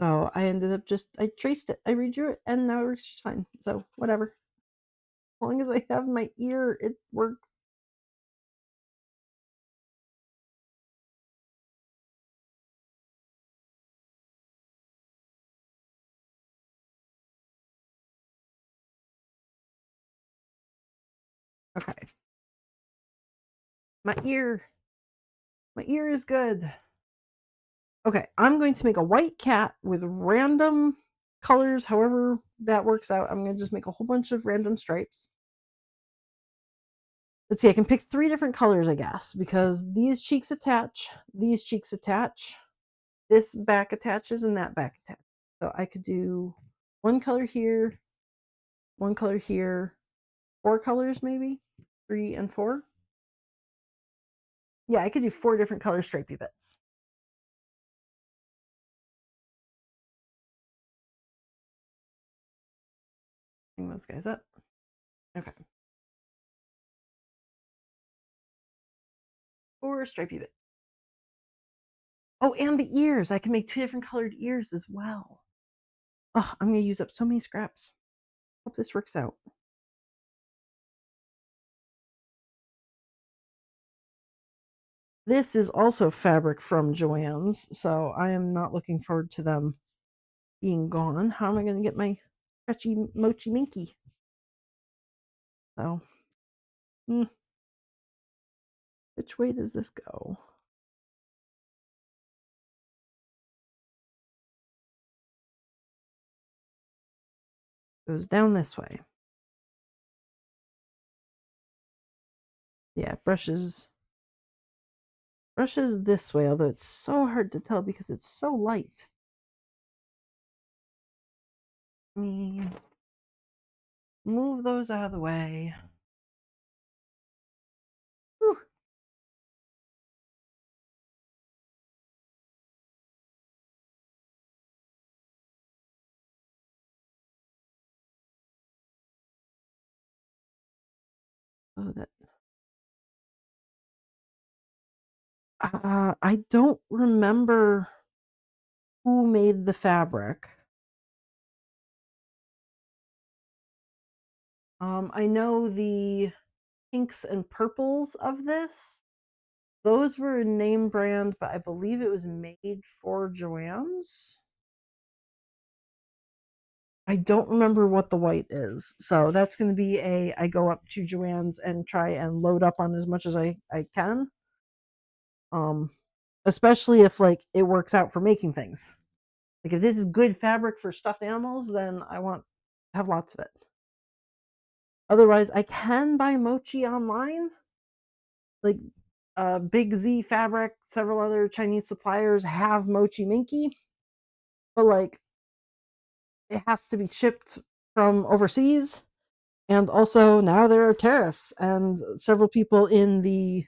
So I ended up I traced it, I redrew it, and now it works just fine. So whatever. As long as I have my ear, it works. Okay. My ear. My ear is good. Okay, I'm going to make a white cat with random colors, however that works out. I'm going to just make a whole bunch of random stripes. Let's see, I can pick 3 different colors, I guess, because these cheeks attach, this back attaches, and that back attaches. So I could do one color here, one color here, 4 colors maybe, 3 and 4. Yeah, I could do 4 different color stripey bits. Bring those guys up. Okay. 4 stripey bits. Oh, and the ears. I can make 2 different colored ears as well. Oh, I'm going to use up so many scraps. Hope this works out. This is also fabric from Joann's, so I am not looking forward to them being gone. How am I going to get my stretchy mochi minky? So, which way does this go? Goes down this way. Yeah, brushes this way, although it's so hard to tell because it's so light. Let me move those out of the way. Whew. Oh, that. I don't remember who made the fabric. I know the pinks and purples of this. Those were a name brand, but I believe it was made for Joann's. I don't remember what the white is. So that's going to be I go up to Joann's and try and load up on as much as I can. Especially if like it works out for making things. Like if this is good fabric for stuffed animals, then I want to have lots of it. Otherwise, I can buy mochi online. Like Big Z Fabric, several other Chinese suppliers have mochi minky, but like it has to be shipped from overseas. And also now there are tariffs, and several people in the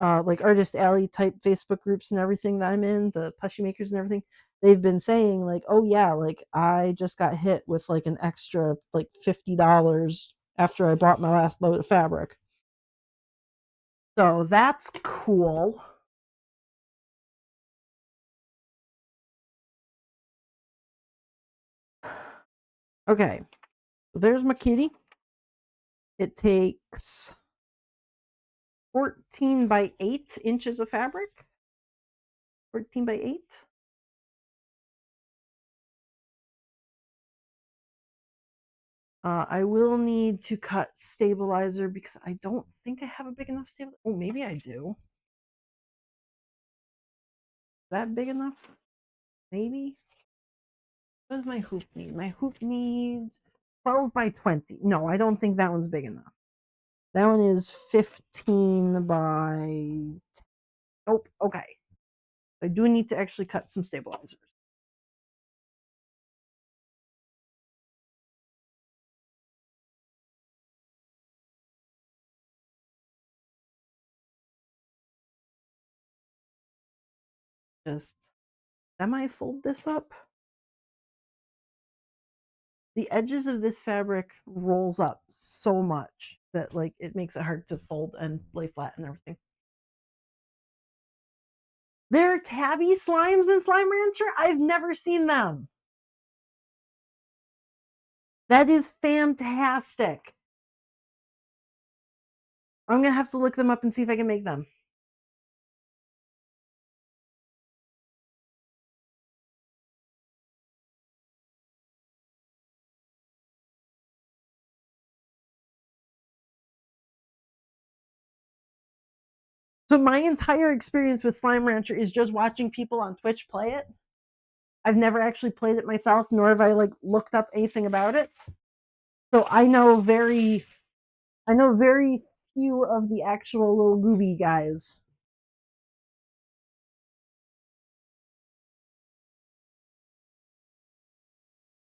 like Artist Alley type Facebook groups and everything that I'm in, the plushie makers and everything, they've been saying like, oh yeah, like I just got hit with like an extra like $50 after I bought my last load of fabric. So that's cool. Okay, so there's my kitty. It takes 14 by 8 inches of fabric. 14 by 8. I will need to cut stabilizer because I don't think I have a big enough stabilizer. Oh, maybe I do. Is that big enough? Maybe. What does my hoop need? My hoop needs 12 by 20. No, I don't think that one's big enough. That one is 15 by 10. Nope. Okay. I do need to actually cut some stabilizers. Just semi fold this up. The edges of this fabric rolls up so much that like it makes it hard to fold and lay flat and everything. There are tabby slimes in Slime Rancher? I've never seen them. That is fantastic. I'm going to have to look them up and see if I can make them. So my entire experience with Slime Rancher is just watching people on Twitch play it. I've never actually played it myself, nor have I like looked up anything about it. So I know very few of the actual little gooby guys.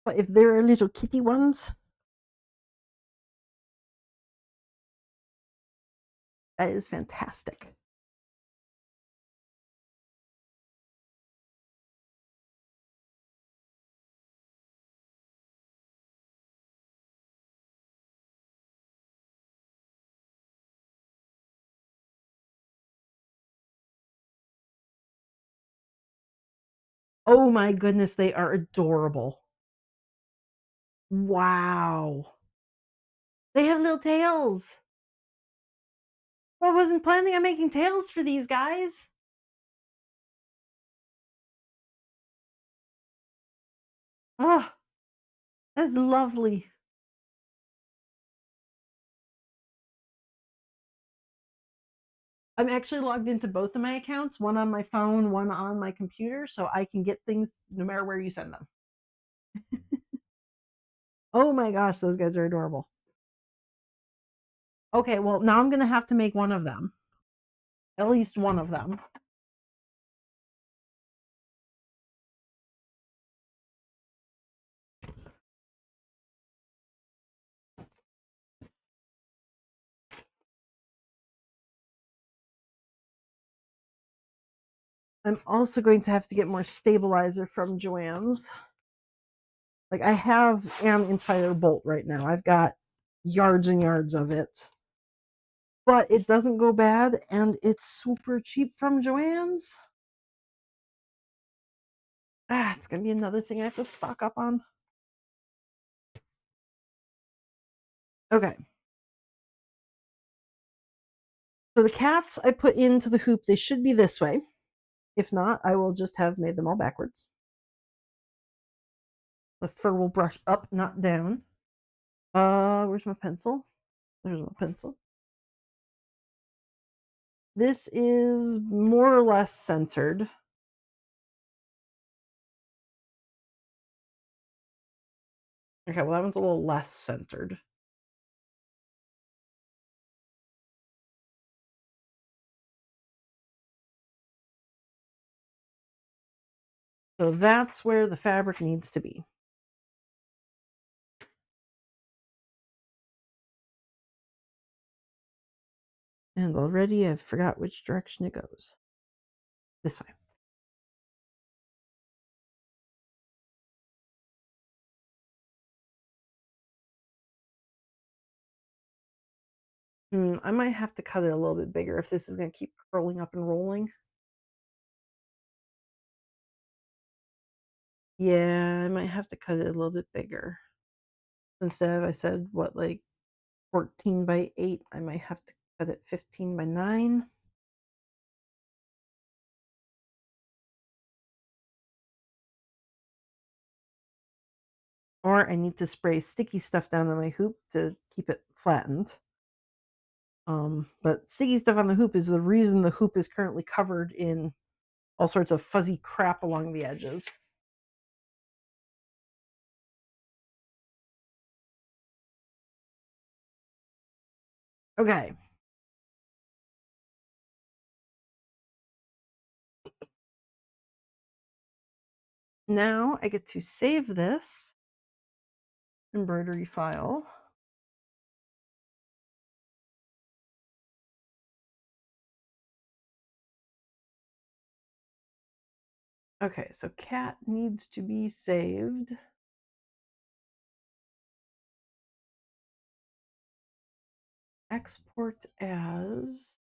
But if there are little kitty ones, that is fantastic. Oh my goodness, they are adorable. Wow. They have little tails. Well, I wasn't planning on making tails for these guys. Oh, that's lovely. I'm actually logged into both of my accounts, one on my phone, one on my computer, so I can get things no matter where you send them. Oh my gosh, those guys are adorable. Okay, well, now I'm going to have to make one of them. At least one of them. I'm also going to have to get more stabilizer from Joann's. Like, I have an entire bolt right now. I've got yards and yards of it. But it doesn't go bad, and it's super cheap from Joann's. It's going to be another thing I have to stock up on. Okay. So the cats I put into the hoop, they should be this way. If not, I will just have made them all backwards. The fur will brush up, not down. Where's my pencil? There's my pencil. This is more or less centered. Okay, well, that one's a little less centered. So that's where the fabric needs to be. And already I've forgot which direction it goes. This way. I might have to cut it a little bit bigger if this is going to keep curling up and rolling. Yeah, I might have to cut it a little bit bigger. Instead of, I said, what, like 14 by 8, I might have to cut it 15 by 9. Or I need to spray sticky stuff down on my hoop to keep it flattened. But sticky stuff on the hoop is the reason the hoop is currently covered in all sorts of fuzzy crap along the edges. Okay. Now I get to save this embroidery file. Okay, so cat needs to be saved. Export as.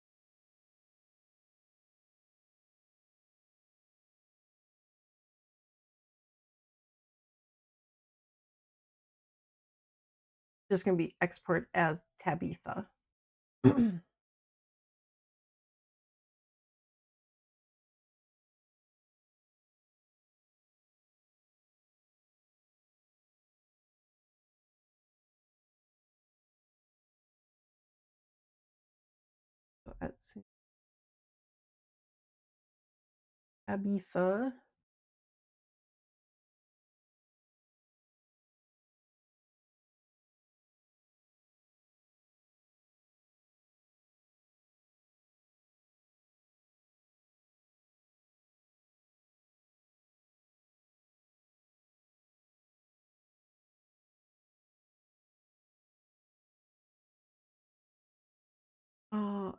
Just going to be export as Tabitha. So let's see. Tabitha.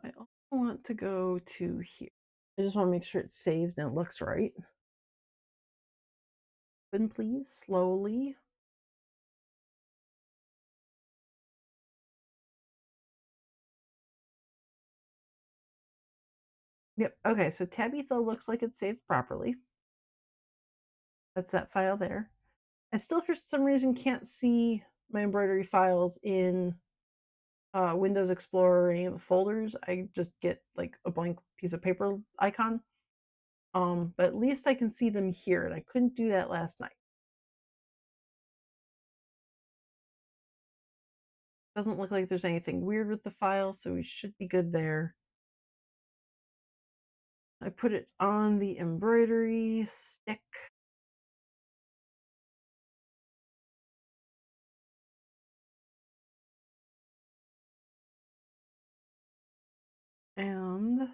I also want to go to here. I just want to make sure it's saved and it looks right. Open, please, slowly. Yep. Okay, so Tabitha looks like it's saved properly. That's that file there. I still, for some reason, can't see my embroidery files in Windows Explorer or any of the folders. I just get like a blank piece of paper icon. But at least I can see them here, and I couldn't do that last night. Doesn't look like there's anything weird with the file, so we should be good there. I put it on the embroidery stick. And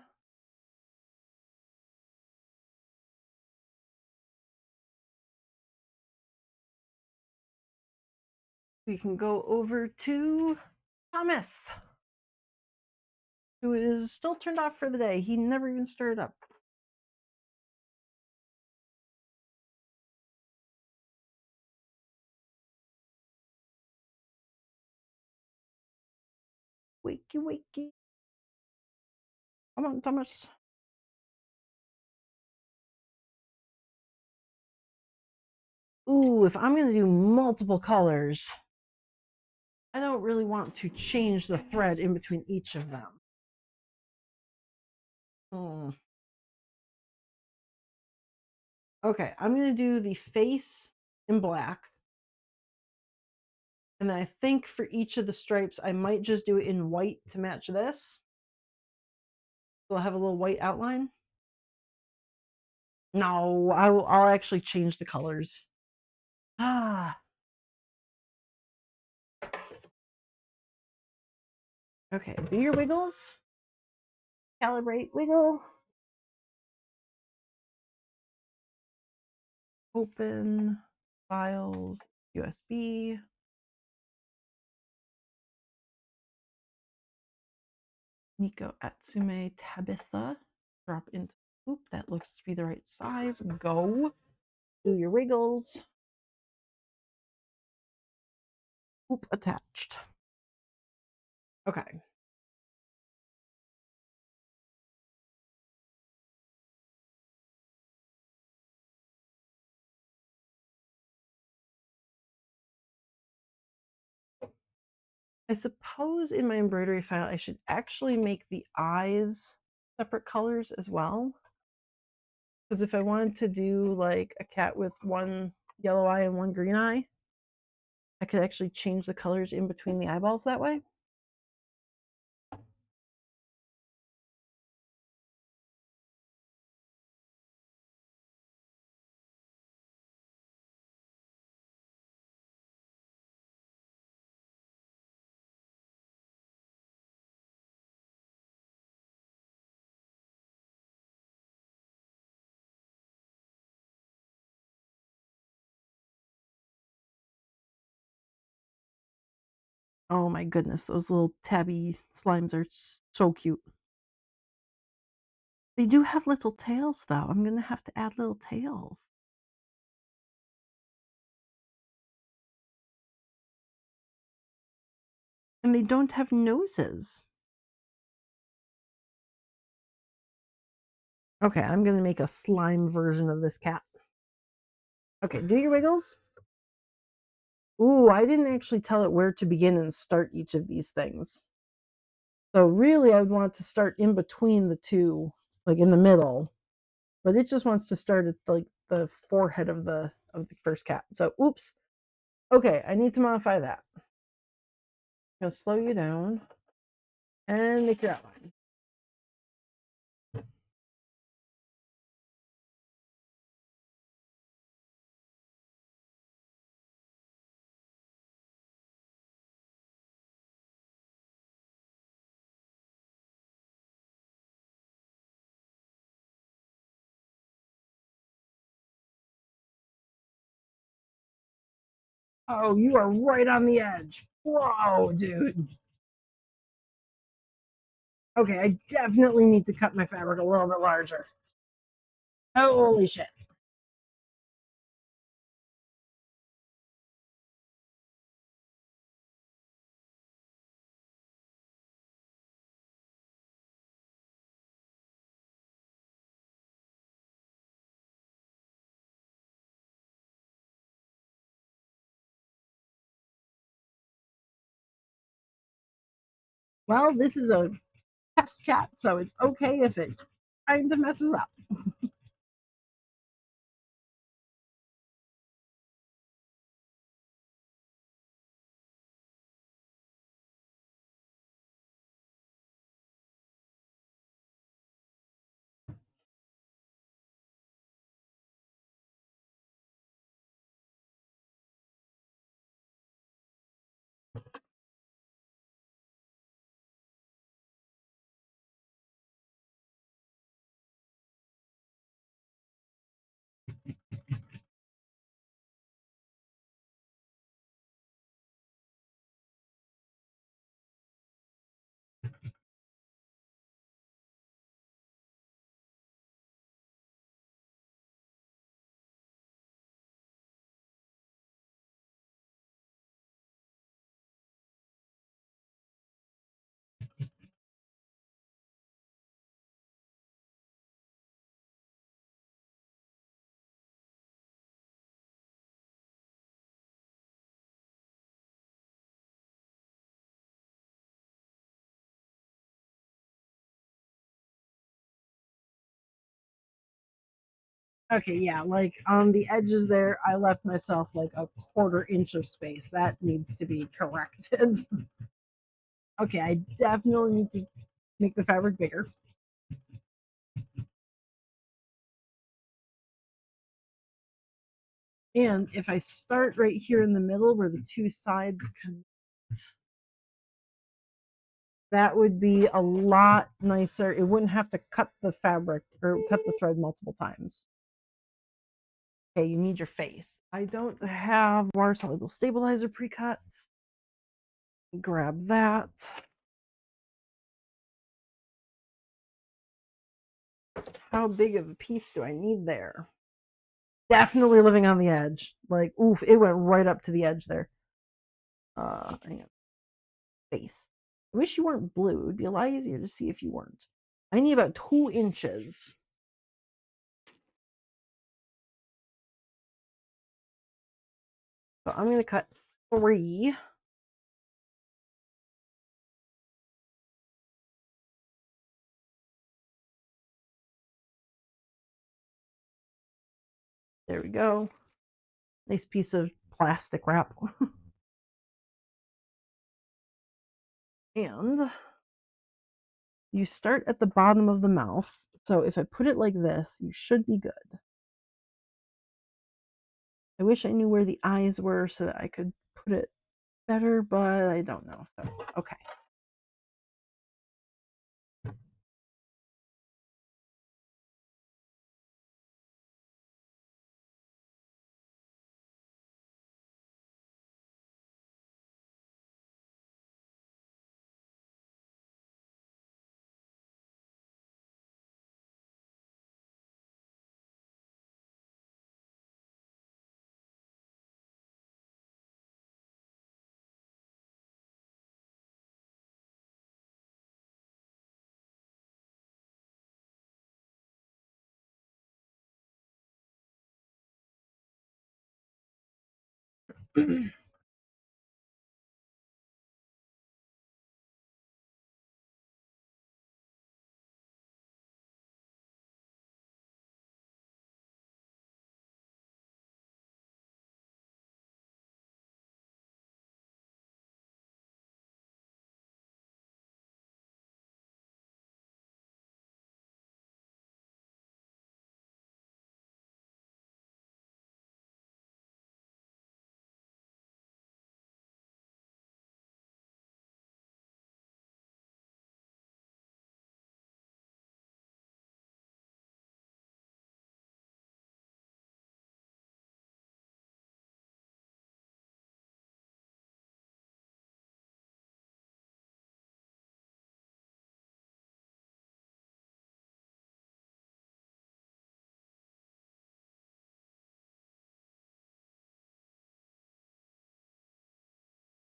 we can go over to Thomas, who is still turned off for the day. He never even started up. Wakey, wakey. Come on, Thomas. Ooh, if I'm going to do multiple colors, I don't really want to change the thread in between each of them. Okay, I'm going to do the face in black. And then I think for each of the stripes, I might just do it in white to match this. So I'll have a little white outline. No, I'll actually change the colors. Ah. Okay, do your wiggles. Calibrate, wiggle. Open, files, USB. Nico Atsume Tabitha. Drop into, oop, that looks to be the right size. Go. Do your wiggles. Oop, attached. Okay. I suppose in my embroidery file, I should actually make the eyes separate colors as well. Because if I wanted to do like a cat with one yellow eye and one green eye, I could actually change the colors in between the eyeballs that way. Oh my goodness, those little tabby slimes are so cute. They do have little tails though. I'm going to have to add little tails. And they don't have noses. Okay, I'm going to make a slime version of this cat. Okay, do your wiggles. Ooh, I didn't actually tell it where to begin and start each of these things. So really, I would want to start in between the two, like in the middle. But it just wants to start at like the forehead of the first cat. So oops. Okay, I need to modify that. I'm gonna slow you down and make your outline. Oh, you are right on the edge. Whoa, dude. Okay, I definitely need to cut my fabric a little bit larger. Holy shit. Well, this is a test cat, so it's okay if it kind of messes up. Okay, yeah, like on the edges there, I left myself like a quarter inch of space. That needs to be corrected. Okay, I definitely need to make the fabric bigger. And if I start right here in the middle where the two sides connect, that would be a lot nicer. It wouldn't have to cut the fabric or cut the thread multiple times. Okay, you need your face. I don't have water soluble stabilizer pre-cut. Grab that. How big of a piece do I need there? Definitely living on the edge. Like, oof, it went right up to the edge there. Hang on. Face. I wish you weren't blue. It would be a lot easier to see if you weren't. I need about 2 inches. So I'm going to cut 3. There we go. Nice piece of plastic wrap. And you start at the bottom of the mouth. So if I put it like this, you should be good. I wish I knew where the eyes were so that I could put it better, but I don't know. So, okay.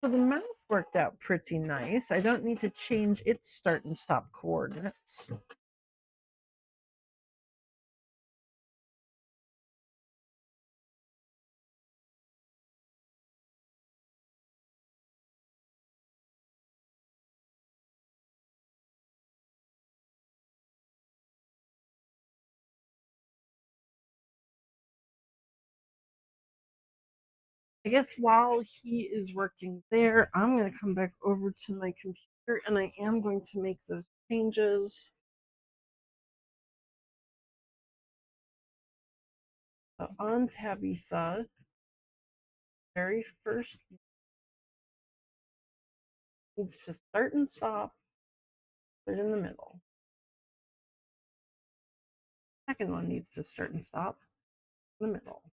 So the mouth worked out pretty nice. I don't need to change its start and stop coordinates. I guess while he is working there, I'm going to come back over to my computer and I am going to make those changes. On Tabitha, very first needs to start and stop, put it in the middle. Second one needs to start and stop, in the middle.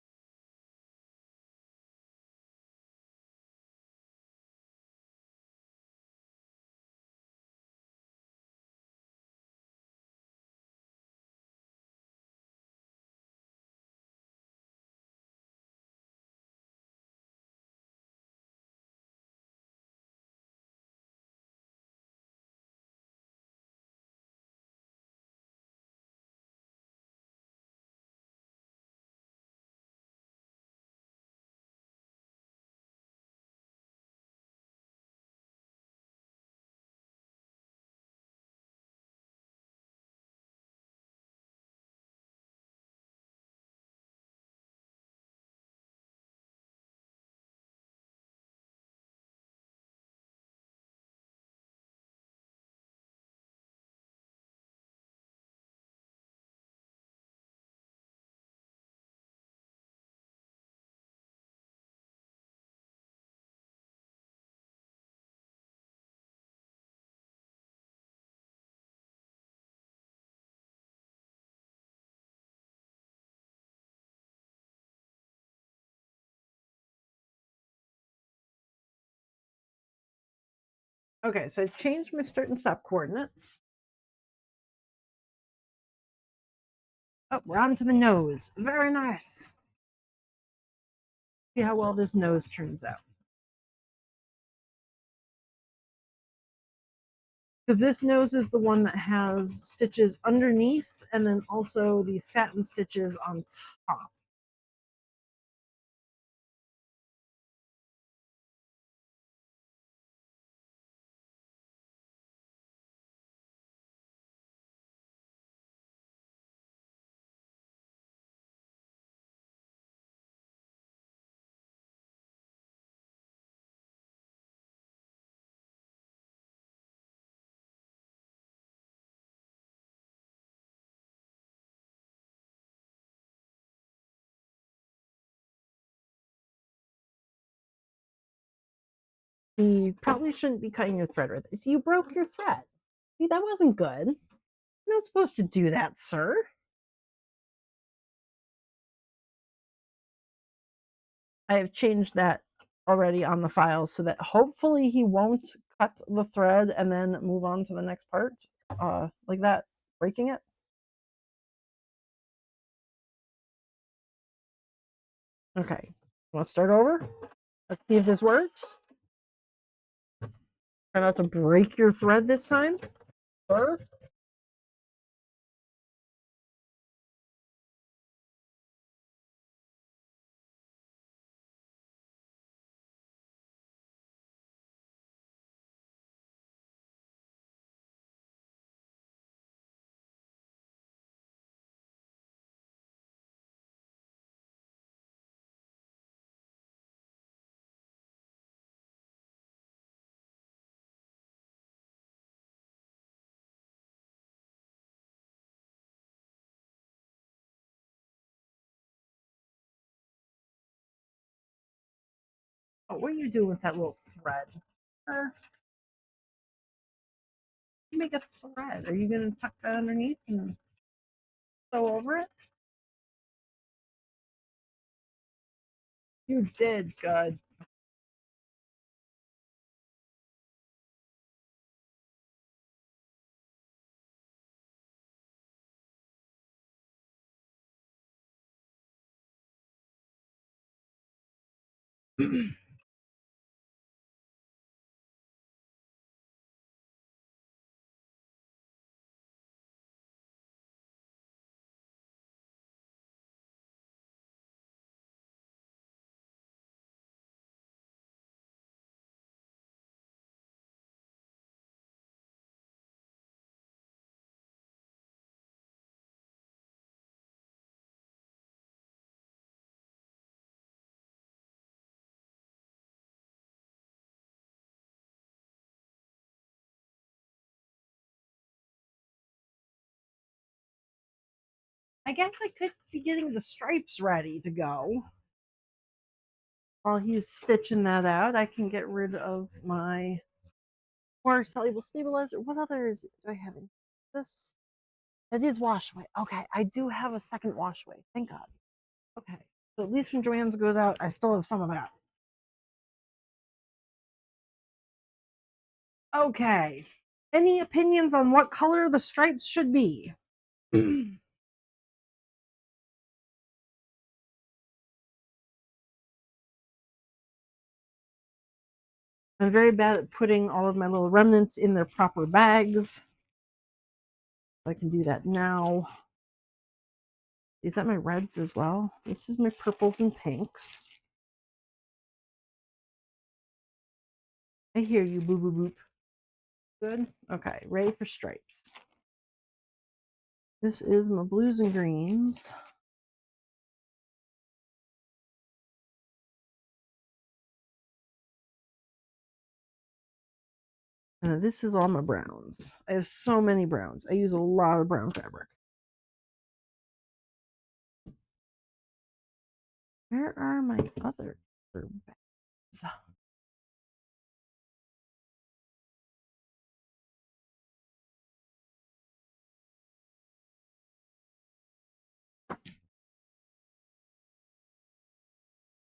Okay, so I've changed my start and stop coordinates. Oh, we're on to the nose. Very nice. See how well this nose turns out. Because this nose is the one that has stitches underneath and then also the satin stitches on top. You probably shouldn't be cutting your thread right there. So you broke your thread. See, that wasn't good. You're not supposed to do that, sir. I have changed that already on the file so that hopefully he won't cut the thread and then move on to the next part like that, breaking it. Okay, let's start over. Let's see if this works. Try not to break your thread this time, sir. Oh, what are you doing with that little thread? Sir, you make a thread. Are you going to tuck that underneath and sew over it? You did good. I guess I could be getting the stripes ready to go. While he's stitching that out, I can get rid of my water soluble stabilizer. What others do I have in this? That is wash away. Okay, I do have a second wash away. Thank God. Okay, so at least when Joanne's goes out, I still have some of that. Okay. Any opinions on what color the stripes should be? I'm very bad at putting all of my little remnants in their proper bags. I can do that now. Is that my reds as well? This is my purples and pinks. I hear you, boo boo boop. Good. Okay, ready for stripes. This is my blues and greens. This is all my browns. I have so many browns. I use a lot of brown fabric. Where are my other bags?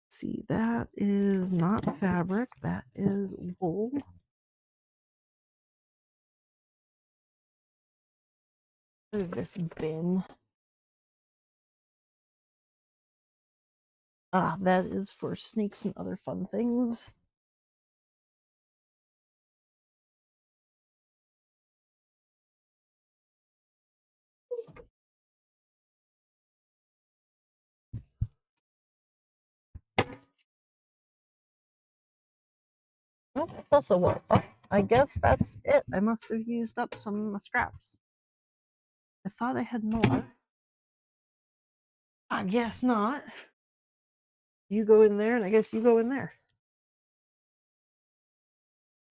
See, that is not fabric. That is wool. What is this bin? Ah, that is for snakes and other fun things. Oh, that's also wool. Oh, I guess that's it. I must have used up some of my scraps. I thought I had more. I guess not. You go in there, and I guess you go in there.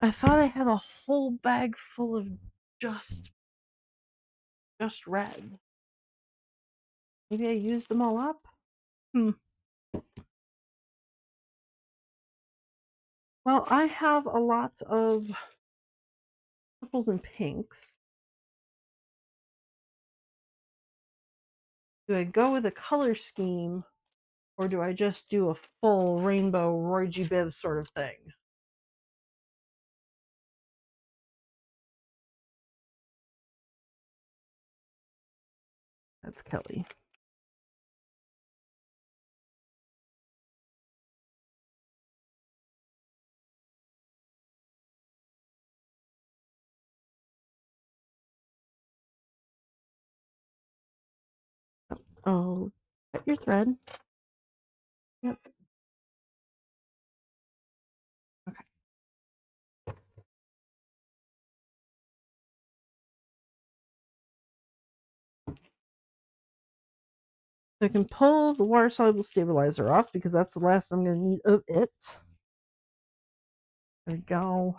I thought I had a whole bag full of just red. Maybe I used them all up? Well, I have a lot of purples and pinks. Do I go with a color scheme, or do I just do a full rainbow Roy G. Biv sort of thing? That's Kelly. Oh, cut your thread. Yep. Okay. So I can pull the water soluble stabilizer off because that's the last I'm going to need of it. There we go.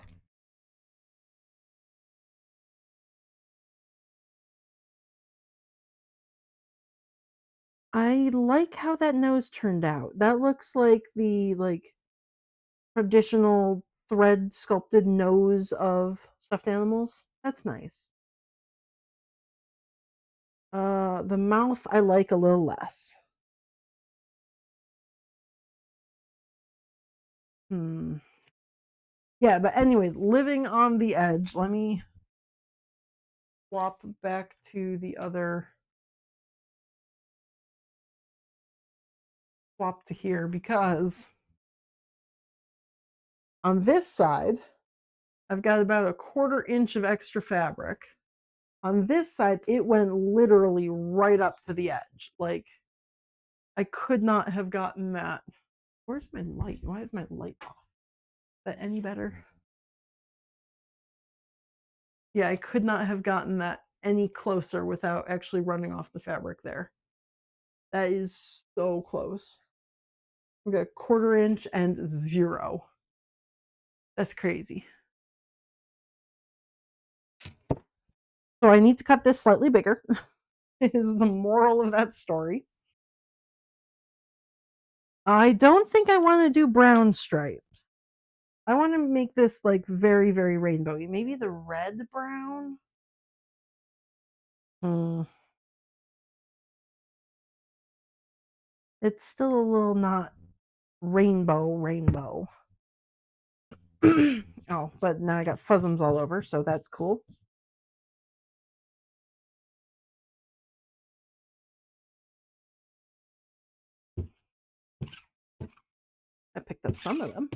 I like how that nose turned out. That looks like the traditional thread sculpted nose of stuffed animals. That's nice. The mouth I like a little less. Yeah, but anyways, living on the edge. Let me swap back to the other swap to here because on this side I've got about a 1/4 inch of extra fabric. On this side, it went literally right up to the edge. Like I could not have gotten that. Where's my light? Why is my light off? Is that any better? Yeah, I could not have gotten that any closer without actually running off the fabric there. That is so close. We got 1/4 inch and 0. That's crazy. So I need to cut this slightly bigger. is the moral of that story. I don't think I want to do brown stripes. I want to make this like very, very rainbowy. Maybe the red brown? Hmm. It's still a little not rainbow. Oh, but now I got fuzzums all over, so that's cool. I picked up some of them.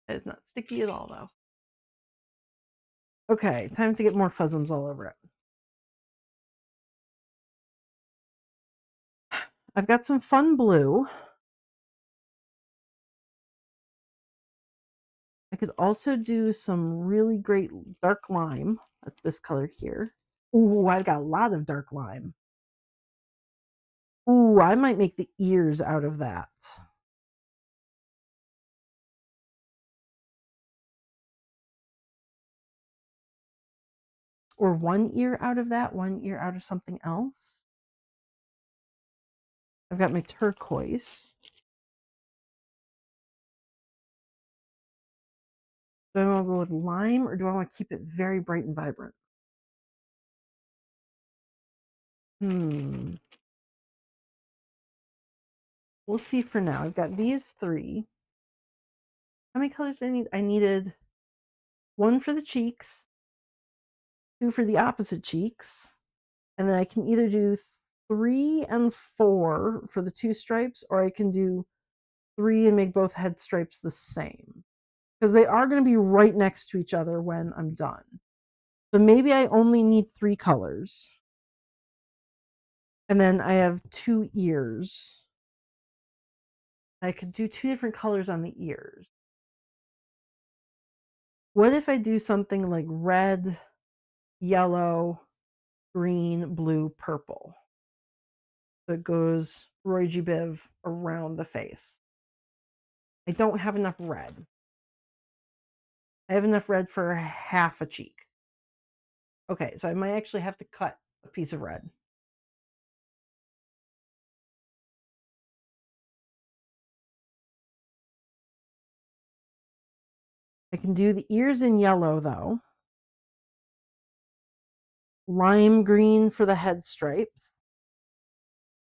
It's not sticky at all, though. Okay, time to get more fuzzums all over it. I've got some fun blue. I could also do some really great dark lime. That's this color here. Ooh, I've got a lot of dark lime. Ooh, I might make the ears out of that. Or one ear out of that, one ear out of something else. I've got my turquoise. Do I want to go with lime or do I want to keep it very bright and vibrant? We'll see for now. I've got these three. How many colors do I need? I needed one for the cheeks, two for the opposite cheeks, and then I can either do 3 and 4 for the two stripes, or I can do 3 and make both head stripes the same. Because they are going to be right next to each other when I'm done. So maybe I only need 3 colors. And then I have 2 ears. I could do 2 different colors on the ears. What if I do something like red, yellow, green, blue, purple? That goes Roy G. Biv around the face. I don't have enough red. I have enough red for half a cheek. Okay, so I might actually have to cut a piece of red. I can do the ears in yellow though. Lime green for the head stripes.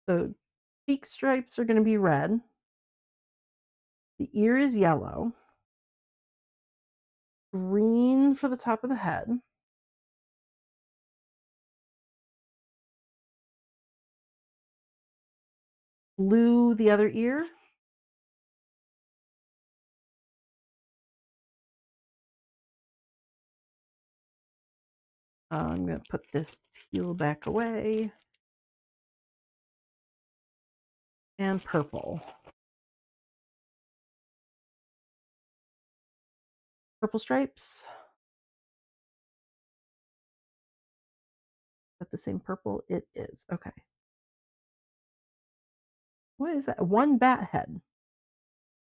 The cheek stripes are going to be red. The ear is yellow. Green for the top of the head. Blue the other ear. I'm going to put this teal back away. And purple. Purple stripes. Is that the same purple? It is. Okay. What is that? One bat head.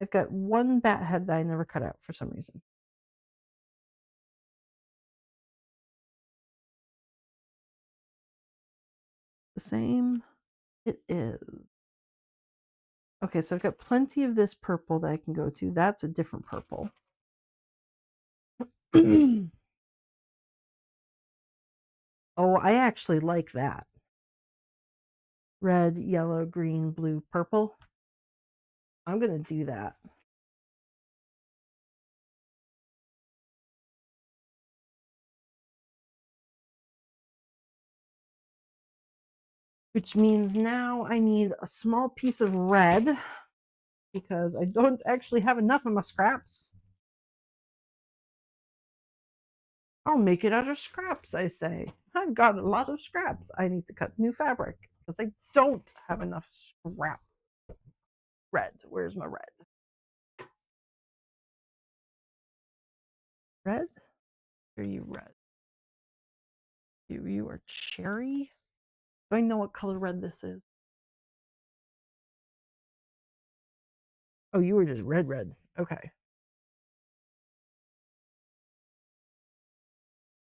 I've got one bat head that I never cut out for some reason. The same? It is. Okay, so I've got plenty of this purple that I can go to. That's a different purple. Oh, I actually like that. Red, yellow, green, blue, purple. I'm going to do that. Which means now I need a small piece of red because I don't actually have enough of my scraps. I'll make it out of scraps, I say. I've got a lot of scraps. I need to cut new fabric because I don't have enough scrap. Red. Where's my red? Red? Are you red? You are cherry? Do I know what color red this is? Oh, you were just red. Okay.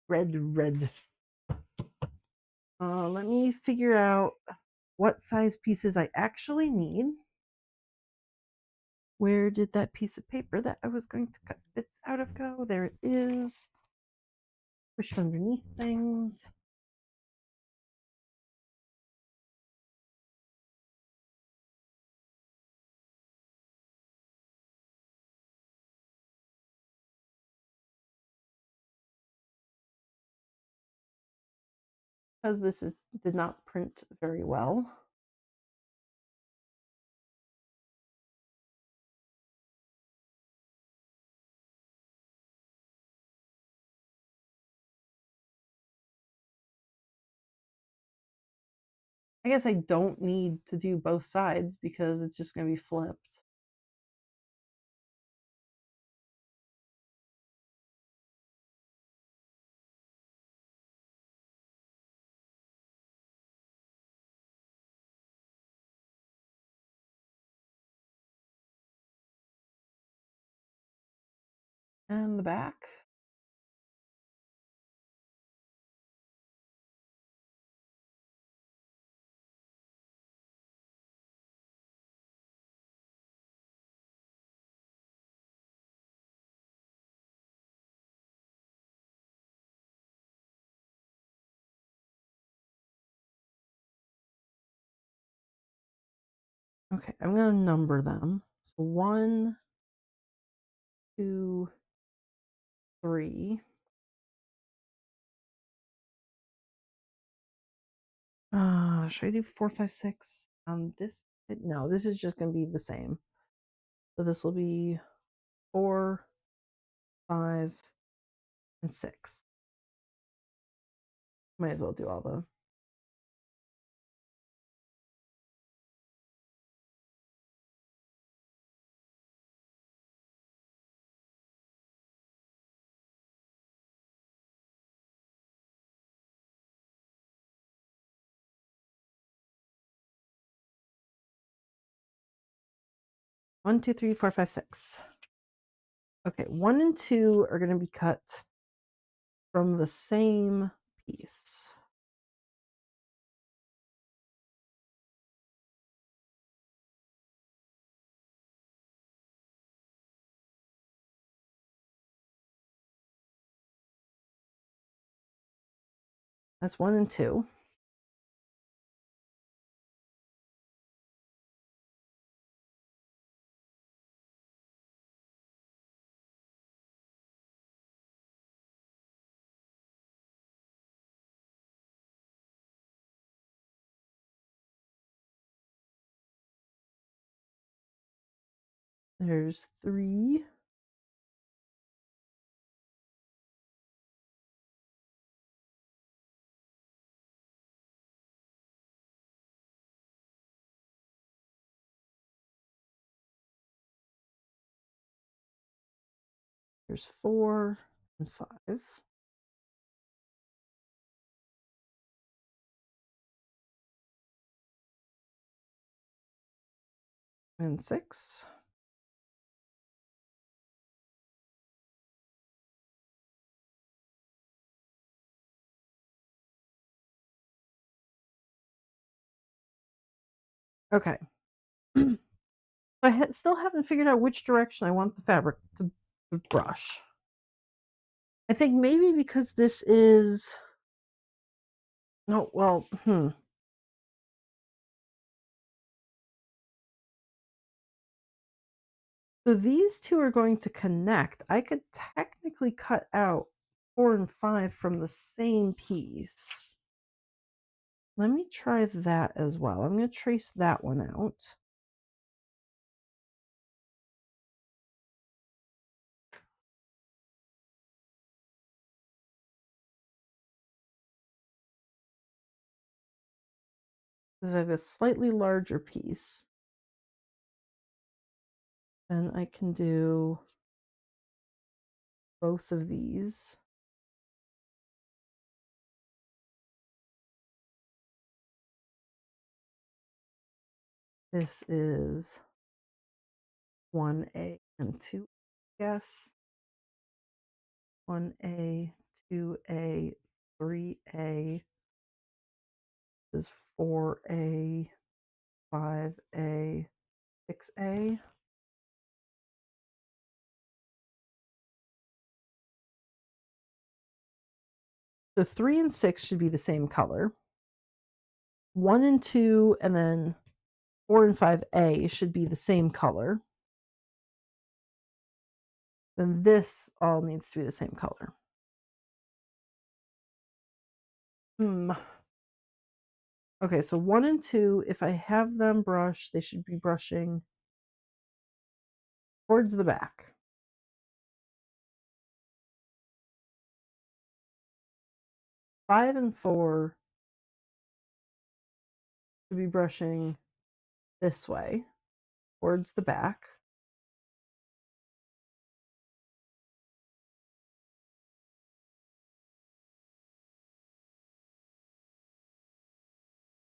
Red. Let me figure out what size pieces I actually need. Where did that piece of paper that I was going to cut bits out of go? There it is. Push it underneath things. Because did not print very well. I guess I don't need to do both sides because it's just going to be flipped. And the back. Okay, I'm going to number them. So 1, 2, 3. Should I do 4, 5, 6 on this? No, this is just going to be the same. So this will be 4, 5, and 6. Might as well do all the. One, two, three, four, five, 6. Okay, 1 and 2 are going to be cut from the same piece. That's 1 and 2. There's 3. There's 4 and 5. And 6. Okay. I still haven't figured out which direction I want the fabric to brush. I think maybe because this is. No, well, So these two are going to connect. I could technically cut out 4 and 5 from the same piece. Let me try that as well. I'm going to trace that one out. Because if I have a slightly larger piece, then I can do both of these. This is 1A and 2, yes. 1A, 2A, 3A, This is 4A, 5A, 6A. So 3 and 6 should be the same color. 1 and 2 and then 4 and 5A should be the same color. Then this all needs to be the same color. Okay, so 1 and 2, if I have them brush, they should be brushing towards the back. 5 and 4 should be brushing this way, towards the back.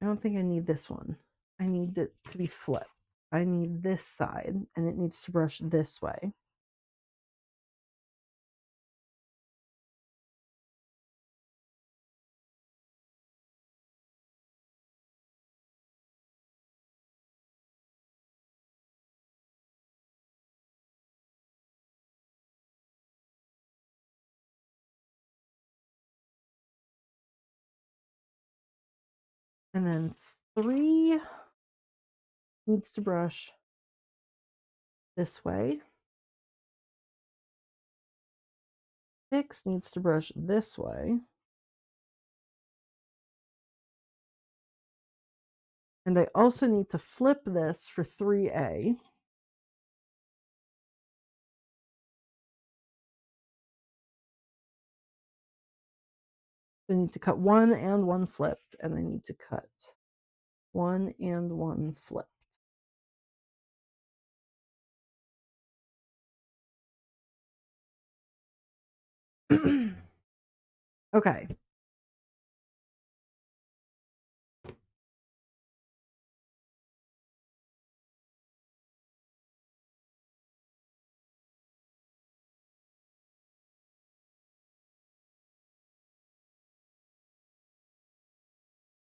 I don't think I need this one. I need it to be flipped. I need this side, and it needs to brush this way. And then 3 needs to brush this way. 6 needs to brush this way. And I also need to flip this for 3A. I need to cut 1 and 1 flipped, and I need to cut 1 and 1 flipped. Okay.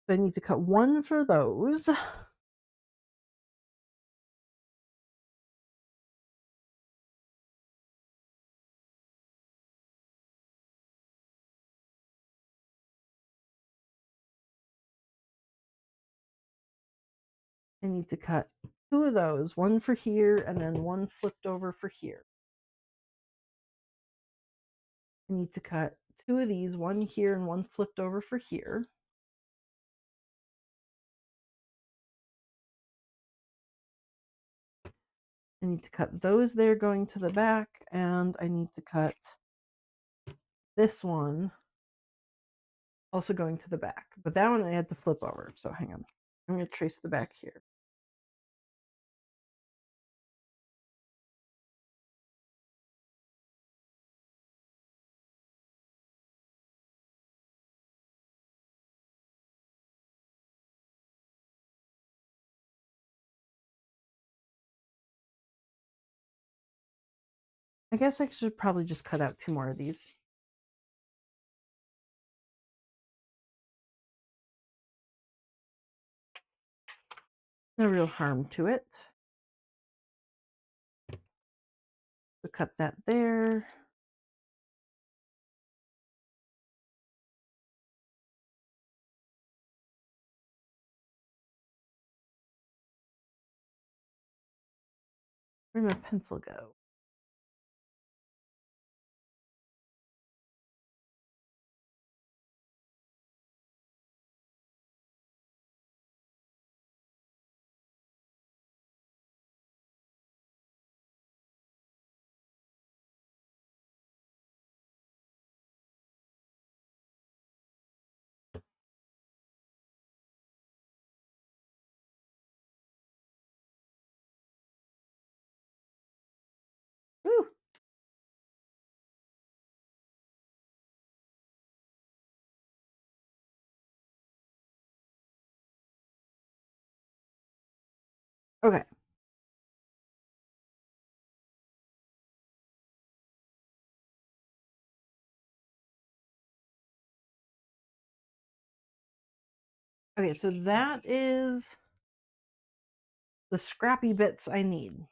So I need to cut 1 for those. I need to cut 2 of those, 1 for here and then 1 flipped over for here. I need to cut 2 of these, 1 here and 1 flipped over for here. I need to cut those there going to the back, and I need to cut this one also going to the back. But that one I had to flip over, so hang on. I'm going to trace the back here. I guess I should probably just cut out 2 more of these. No real harm to it. So cut that there. Where'd my pencil go? Woo! Okay. Okay, so that is the scrappy bits I need.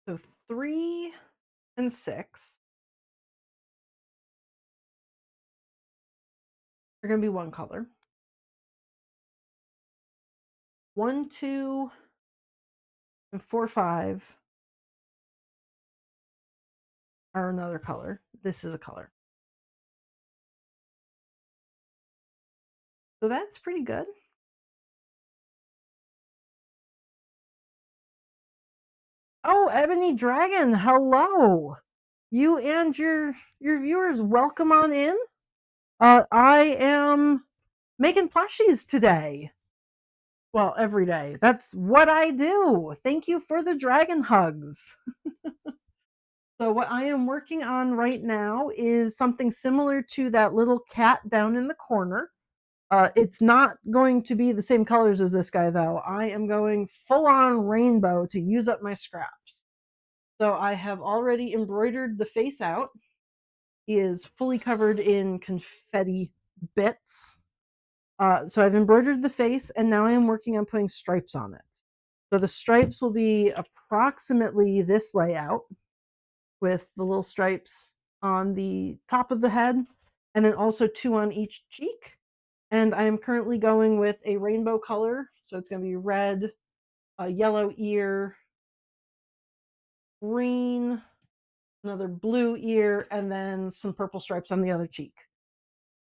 So 3 and 6 are going to be one color. 1, 2, and 4, 5 are another color. This is a color. So that's pretty good. Oh, Ebony Dragon, hello. You and your viewers, welcome on in. I am making plushies today. Well, every day. That's what I do. Thank you for the dragon hugs. So what I am working on right now is something similar to that little cat down in the corner. It's not going to be the same colors as this guy though. I am going full on rainbow to use up my scraps. So I have already embroidered the face out. He is fully covered in confetti bits. So I've embroidered the face and now I am working on putting stripes on it. So the stripes will be approximately this layout with the little stripes on the top of the head and then also 2 on each cheek. And I am currently going with a rainbow color. So it's going to be red, a yellow ear, green, another blue ear, and then some purple stripes on the other cheek.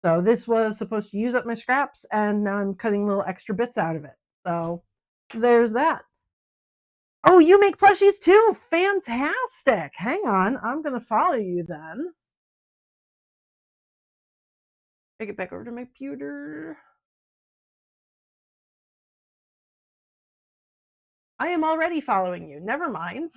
So this was supposed to use up my scraps, and now I'm cutting little extra bits out of it. So there's that. Oh, you make plushies too? Fantastic. Hang on. I'm going to follow you then. I get back over to my computer. I am already following you. Never mind.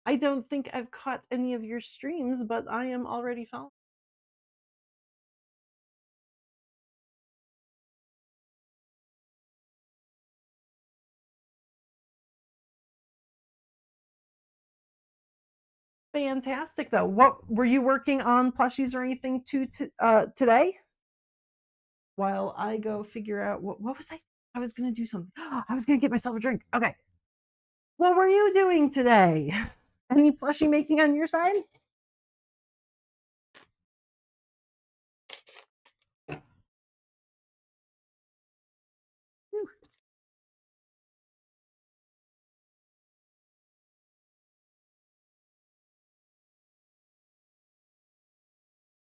I don't think I've caught any of your streams, but I am already following. Fantastic, though. What were you working on plushies or anything today? While I go figure out what was I? I was gonna do something. I was gonna get myself a drink. Okay. What were you doing today? Any plushie making on your side? Whew.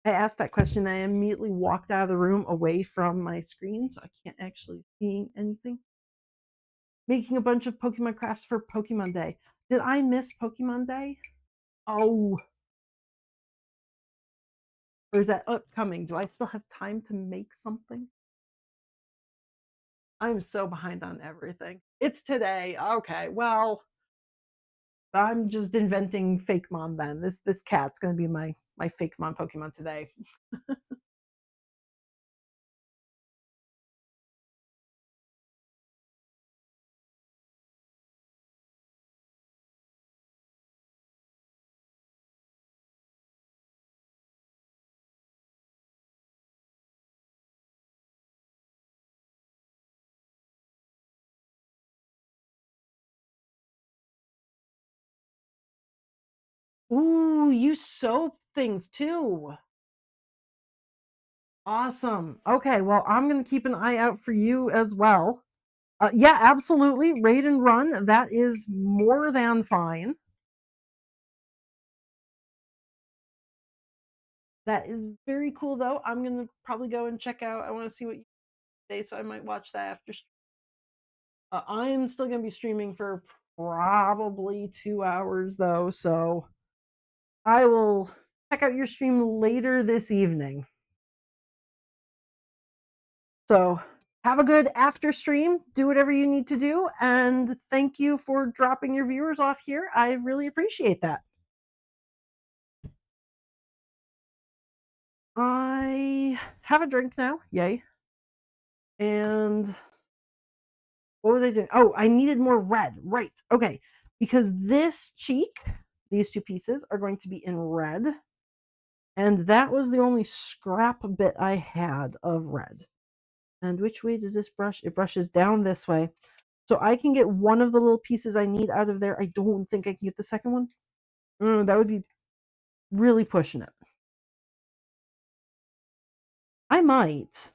I asked that question. I immediately walked out of the room away from my screen, so I can't actually see anything. Making a bunch of Pokemon crafts for Pokemon Day. Did I miss Pokemon Day? Oh, or is that upcoming? Do I still have time to make something? I'm so behind on everything. It's today. Okay, well, I'm just inventing fake mom then. This cat's gonna be my fake mom Pokemon today. Ooh, you soap things too. Awesome. Okay, well, I'm gonna keep an eye out for you as well. Yeah, absolutely. Raid and run. That is more than fine. That is very cool, though. I'm gonna probably go and check out. I want to see what you say, so I might watch that after. I'm still gonna be streaming for probably 2 hours, though, so I will check out your stream later this evening. So have a good after stream. Do whatever you need to do, and thank you for dropping your viewers off here. I really appreciate that. I have a drink now. Yay. And what was I doing? Oh, I needed more red. Right. Okay. Because this cheek, these two pieces are going to be in red. And that was the only scrap bit I had of red. And which way does this brush? It brushes down this way. So I can get one of the little pieces I need out of there. I don't think I can get the second one. That would be really pushing it. I might.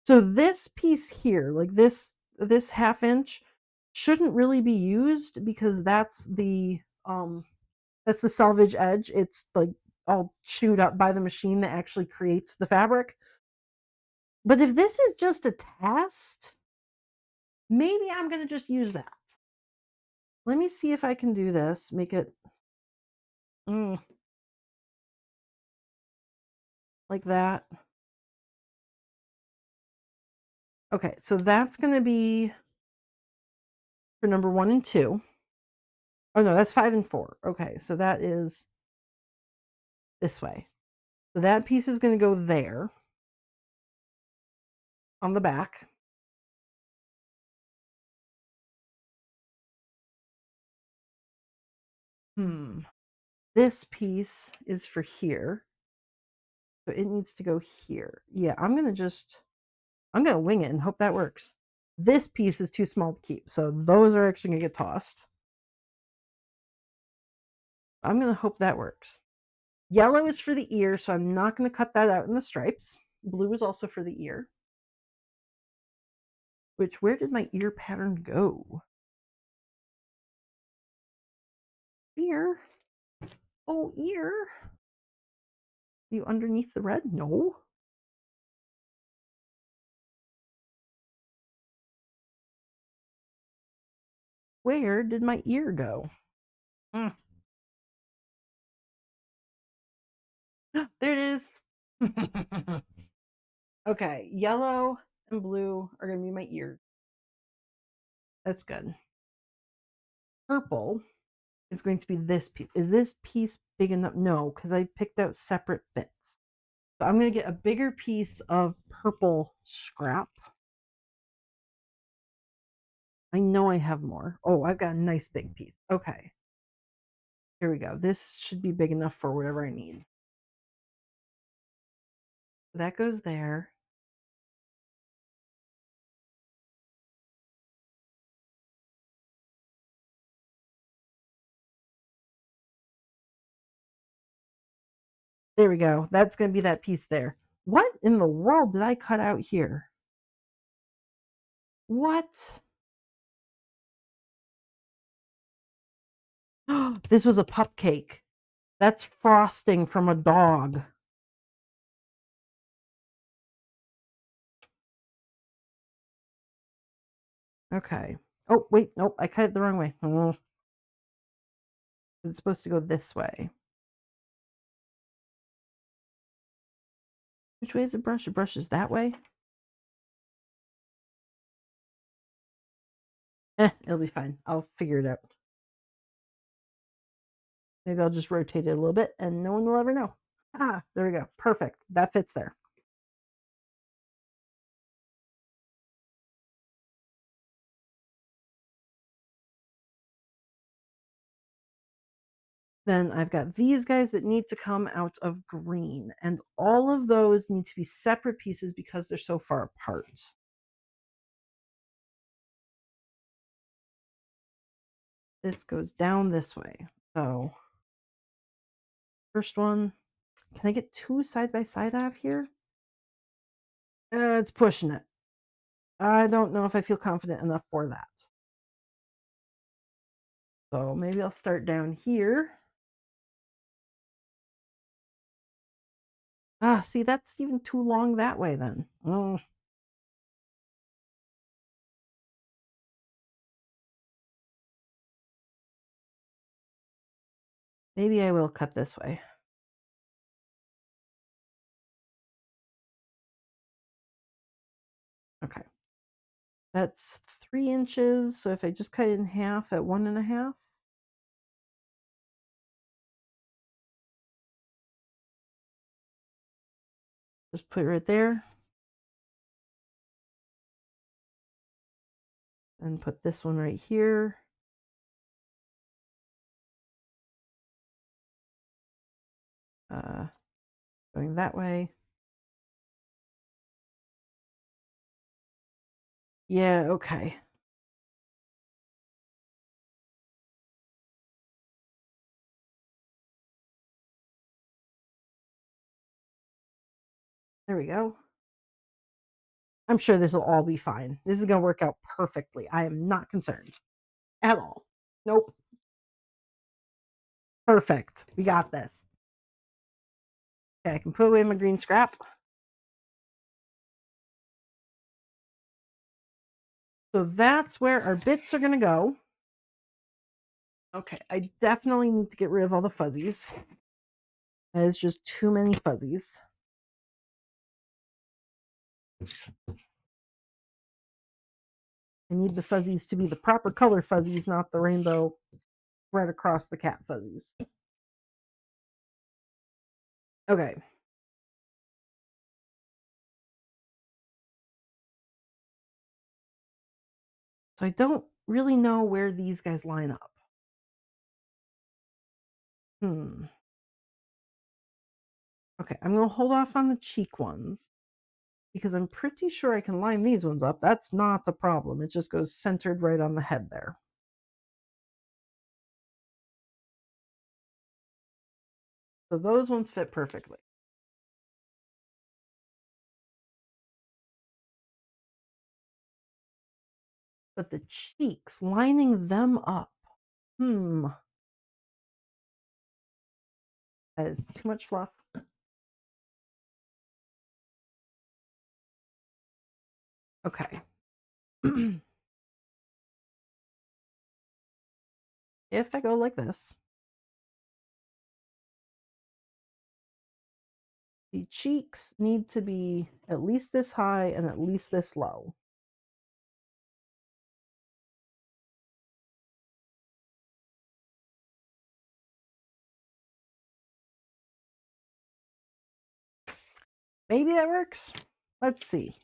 So this piece here, like this half inch, shouldn't really be used because that's the selvage edge. It's like all chewed up by the machine that actually creates the fabric. But if this is just a test, maybe I'm gonna just use that. Let me see if I can do this. Make it mm, like that. Okay, so that's gonna be for number 1 and 2. Oh no, that's 5 and 4. Okay, so that is this way. So that piece is going to go there on the back. This piece is for here. So it needs to go here. Yeah, I'm going to wing it and hope that works. This piece is too small to keep. So those are actually going to get tossed. I'm going to hope that works. Yellow is for the ear, so I'm not going to cut that out in the stripes. Blue is also for the ear. Which, where did my ear pattern go? Ear? Oh, ear? You underneath the red? No. Where did my ear go? Mm. There it is. Okay, yellow and blue are going to be my ears. That's good. Purple is going to be this piece. Is this piece big enough? No, because I picked out separate bits. So I'm going to get a bigger piece of purple scrap. I know I have more. Oh, I've got a nice big piece. Okay. Here we go. This should be big enough for whatever I need. That goes there. There we go. That's going to be that piece there. What in the world did I cut out here? What? This was a cupcake. That's frosting from a dog. Okay. Oh, wait. Nope. I cut it the wrong way. It's supposed to go this way. Which way is the brush? The brush is that way? It'll be fine. I'll figure it out. Maybe I'll just rotate it a little bit and no one will ever know. Ah, there we go. Perfect. That fits there. Then I've got these guys that need to come out of green, and all of those need to be separate pieces because they're so far apart. This goes down this way. So, first one, can I get 2 side by side out of here? It's pushing it. I don't know if I feel confident enough for that. So maybe I'll start down here. Ah, see, that's even too long that way then. Maybe I will cut this way. Okay. That's 3 inches. So if I just cut it in half at 1.5. Just put it right there. And put this one right here. Going that way. Yeah, okay. There we go. I'm sure this will all be fine. This is going to work out perfectly. I am not concerned at all. Nope. Perfect. We got this. Okay, I can put away my green scrap. So that's where our bits are going to go. Okay, I definitely need to get rid of all the fuzzies. That is just too many fuzzies. I need the fuzzies to be the proper color fuzzies, not the rainbow right across the cat fuzzies. Okay. So I don't really know where these guys line up. Okay, I'm going to hold off on the cheek ones because I'm pretty sure I can line these ones up. That's not the problem. It just goes centered right on the head there. So those ones fit perfectly. But the cheeks, lining them up. That is too much fluff. Okay. If I go like this, the cheeks need to be at least this high and at least this low. Maybe that works. Let's see.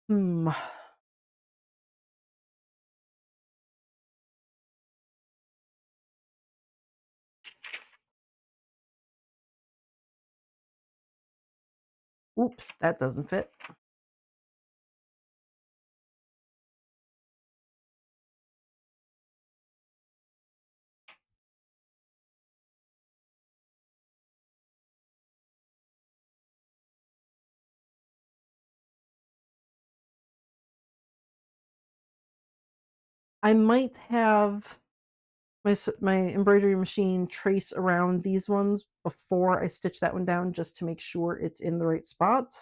Hmm. Oops, that doesn't fit. I might have my embroidery machine trace around these ones before I stitch that one down just to make sure it's in the right spot.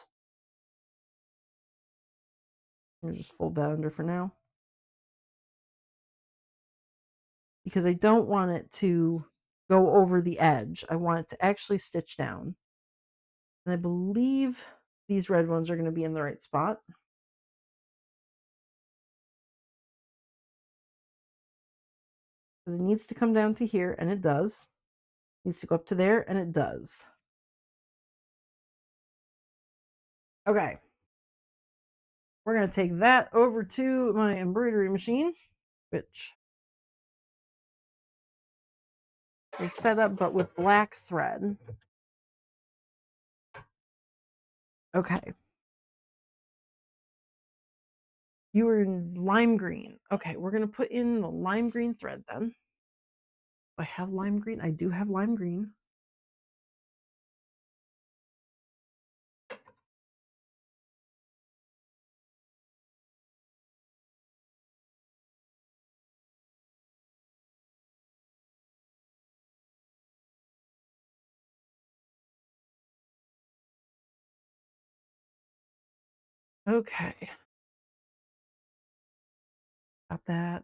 I'll just fold that under for now. Because I don't want it to go over the edge. I want it to actually stitch down. And I believe these red ones are going to be in the right spot. Because it needs to come down to here, and it does. It needs to go up to there, and it does. Okay. We're going to take that over to my embroidery machine, which is set up but with black thread. Okay. You were in lime green. Okay, we're going to put in the lime green thread then. I have lime green. I do have lime green. Okay. Got that.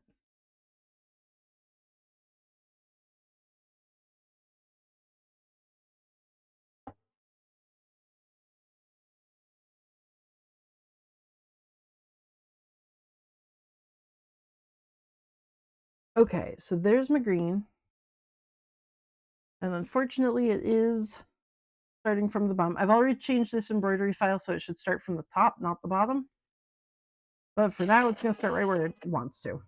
Okay, so there's my green. And unfortunately, it is starting from the bottom. I've already changed this embroidery file, so it should start from the top, not the bottom. But for now, it's going to start right where it wants to.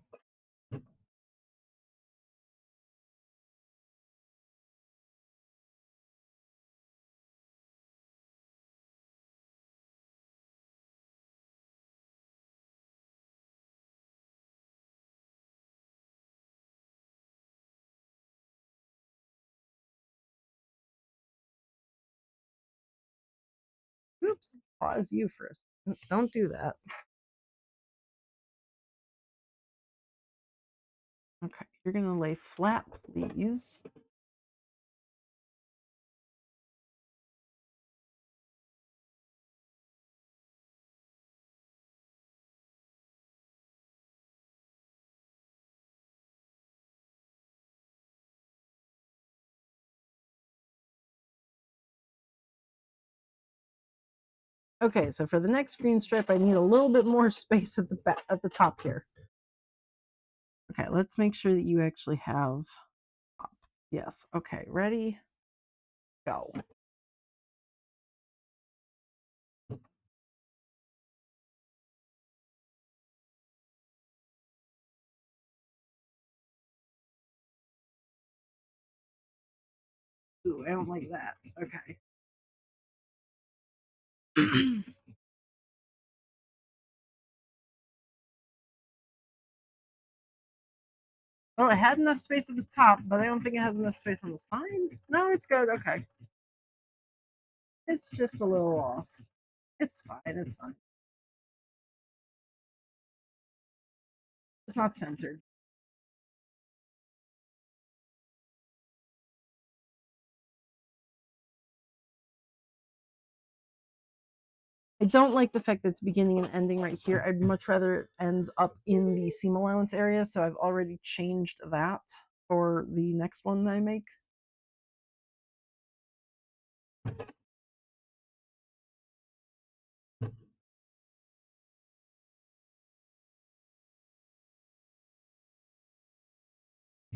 Oops, pause you first. Don't do that. Okay, you're going to lay flat, please. Okay, so for the next green strip, I need a little bit more space at the back, at the top here. Okay, let's make sure that you actually have top. Yes. Okay, ready? Go. Ooh, I don't like that. Okay. Well, it had enough space at the top, but I don't think it has enough space on the side. No, it's good. Okay. It's just a little off. It's fine. It's fine. It's not centered. I don't like the fact that it's beginning and ending right here. I'd much rather it ends up in the seam allowance area, so I've already changed that for the next one that I make.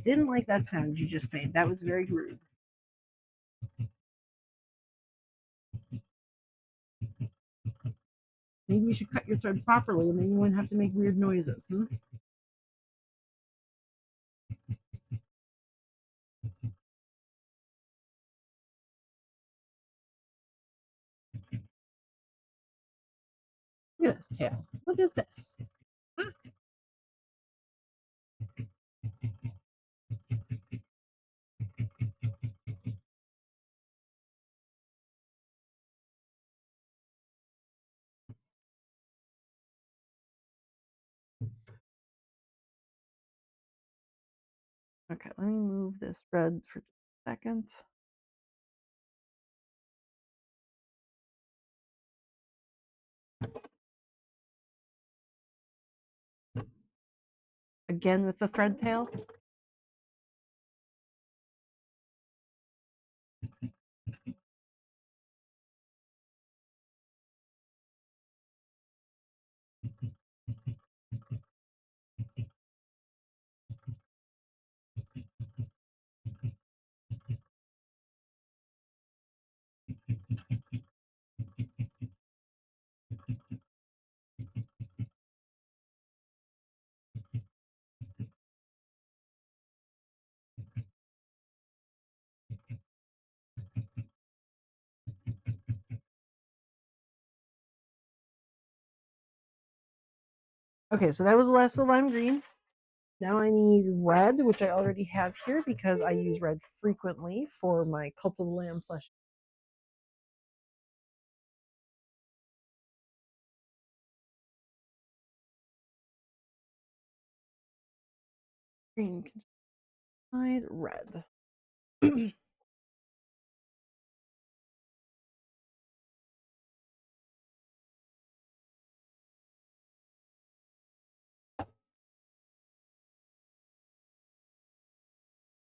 Didn't like that sound you just made. That was very rude. Maybe you should cut your thread properly and then you wouldn't have to make weird noises. Look at this tail. What is this? Okay, let me move this thread for a second. Again with the thread tail. Okay, so that was the last of lime green. Now I need red, which I already have here because I use red frequently for my Cult of the Lamb plush. Green, red.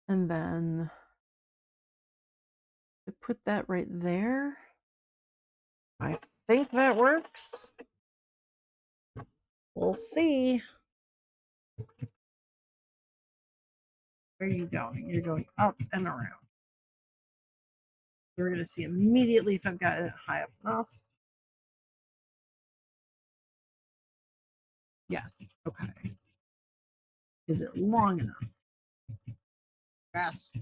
And then I put that right there. I think that works. We'll see. Where are you going? You're going up and around. We're going to see immediately if I've got it high up enough. Yes. Okay. Is it long enough? Yes.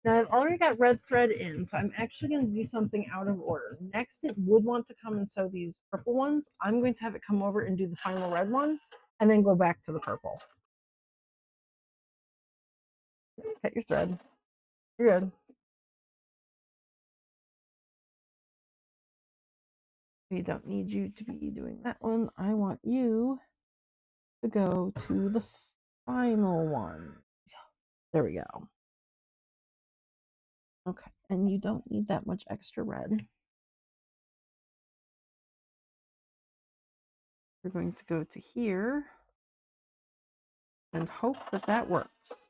Now I've already got red thread in, so I'm actually going to do something out of order. Next, it would want to come and sew these purple ones. I'm going to have it come over and do the final red one, and then go back to the purple. Cut your thread. You're good. We don't need you to be doing that one. I want you to go to the final one. There we go. Okay, and you don't need that much extra red. We're going to go to here and hope that that works.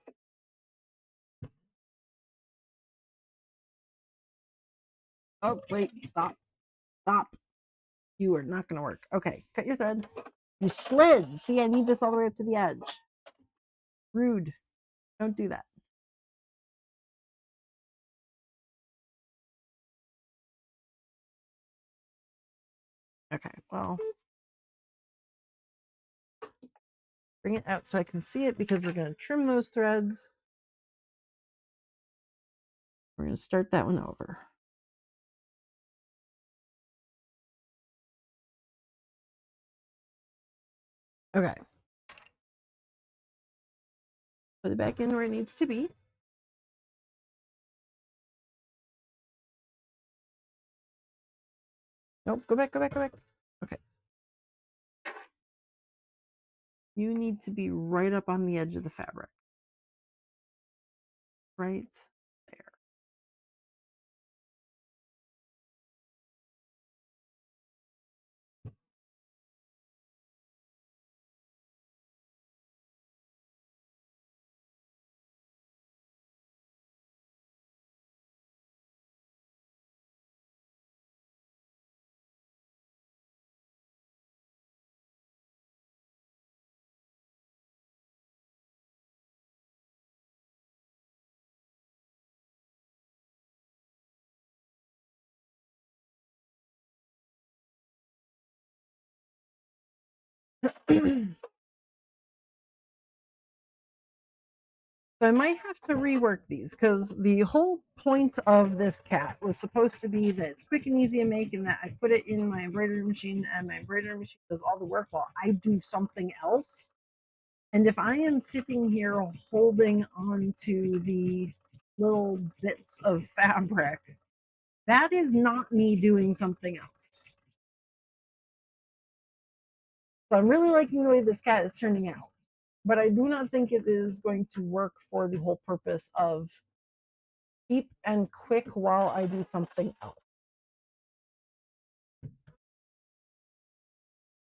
Oh, wait, stop. Stop. You are not going to work. Okay, cut your thread. You slid. See, I need this all the way up to the edge. Rude. Don't do that. Okay, well, bring it out so I can see it because we're going to trim those threads. We're going to start that one over. Okay. Put it back in where it needs to be. Nope, go back, go back, go back. Okay. You need to be right up on the edge of the fabric. Right there. So I might have to rework these because the whole point of this cat was supposed to be that it's quick and easy to make and that I put it in my embroidery machine and my embroidery machine does all the work while I do something else. And if I am sitting here holding on to the little bits of fabric, that is not me doing something else. So I'm really liking the way this cat is turning out, but I do not think it is going to work for the whole purpose of cheap and quick while I do something else.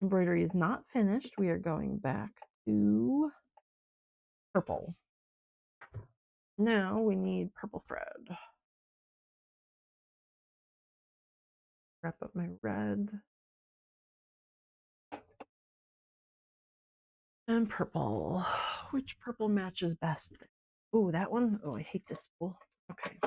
Embroidery is not finished. We are going back to purple. Now we need purple thread. Wrap up my red. And purple. Which purple matches best? Oh, that one? Oh, I hate this spool. Okay.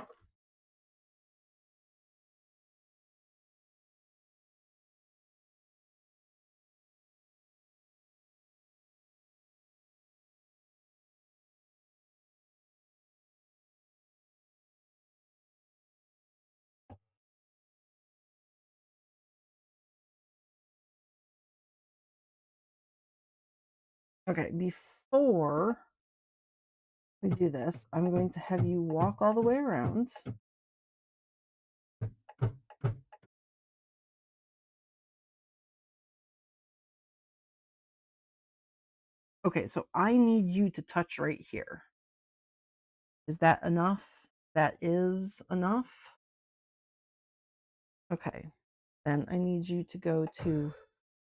Okay, before we do this, I'm going to have you walk all the way around. Okay, so I need you to touch right here. Is that enough? That is enough? Okay. Then I need you to go to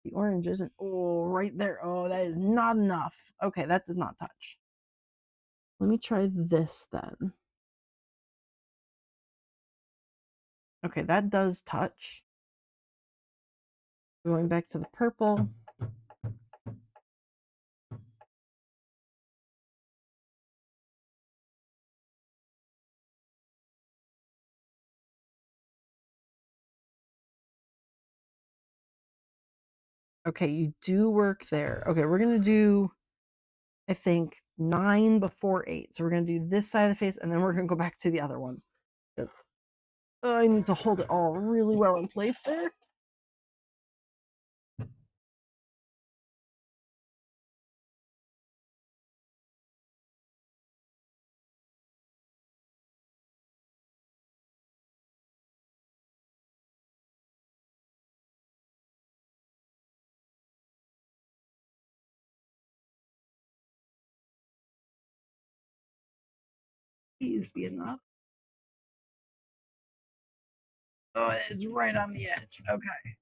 the oranges and oh, right there. Oh, that is not enough. Okay, that does not touch. Let me try this then. Okay, that does touch. Going back to the purple. Okay, you do work there. Okay, we're going to do, I think, 9 before 8. So we're going to do this side of the face and then we're going to go back to the other one. I need to hold it all really well in place there. Please be enough. Oh, it is right on the edge. Okay.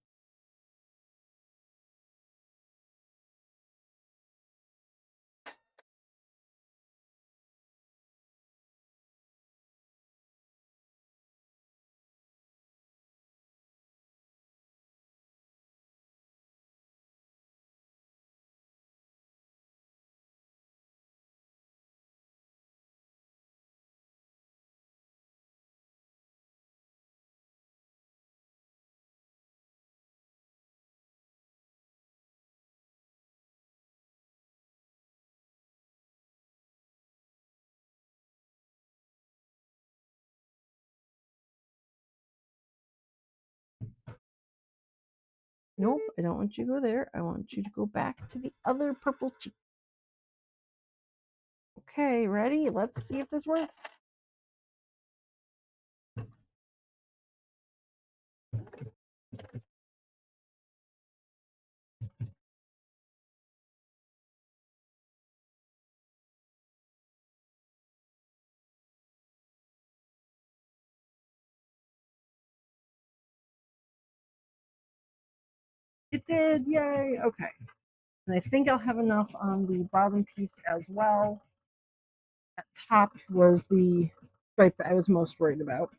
Nope, I don't want you to go there. I want you to go back to the other purple cheek. Okay, ready? Let's see if this works. It did, yay, okay. And I think I'll have enough on the bottom piece as well. That top was the stripe that I was most worried about.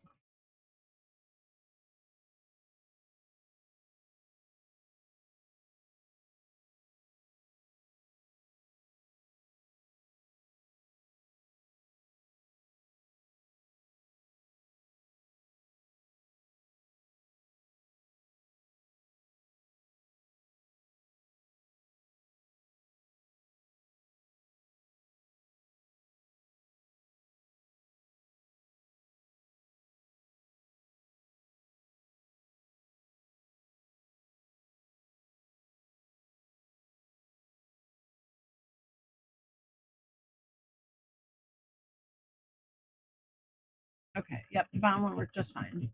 Okay, yep, the bottom one worked just fine.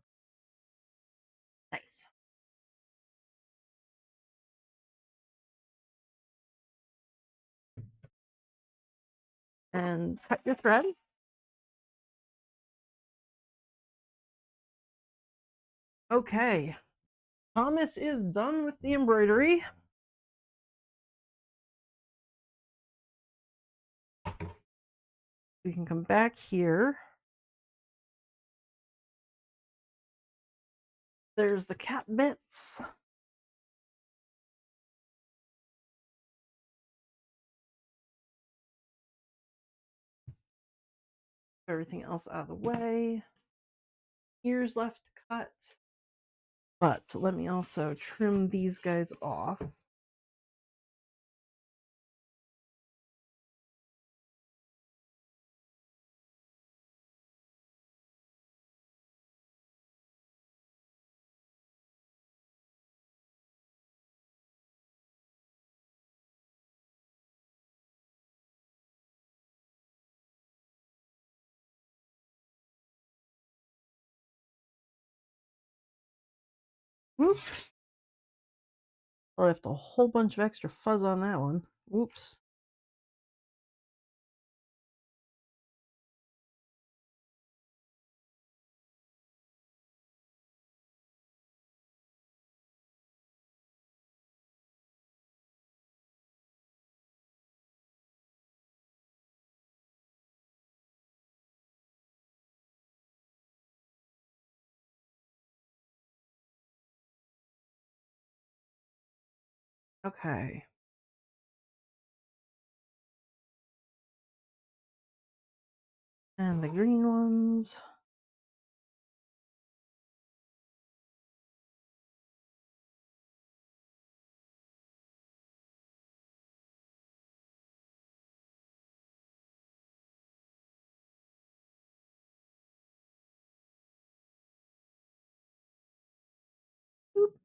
Nice. And cut your thread. Okay, Thomas is done with the embroidery. We can come back here. There's the cat bits. Everything else out of the way. Ears left to cut. But let me also trim these guys off. Oop. I left a whole bunch of extra fuzz on that one. Oops. Okay. And the green ones. Oop.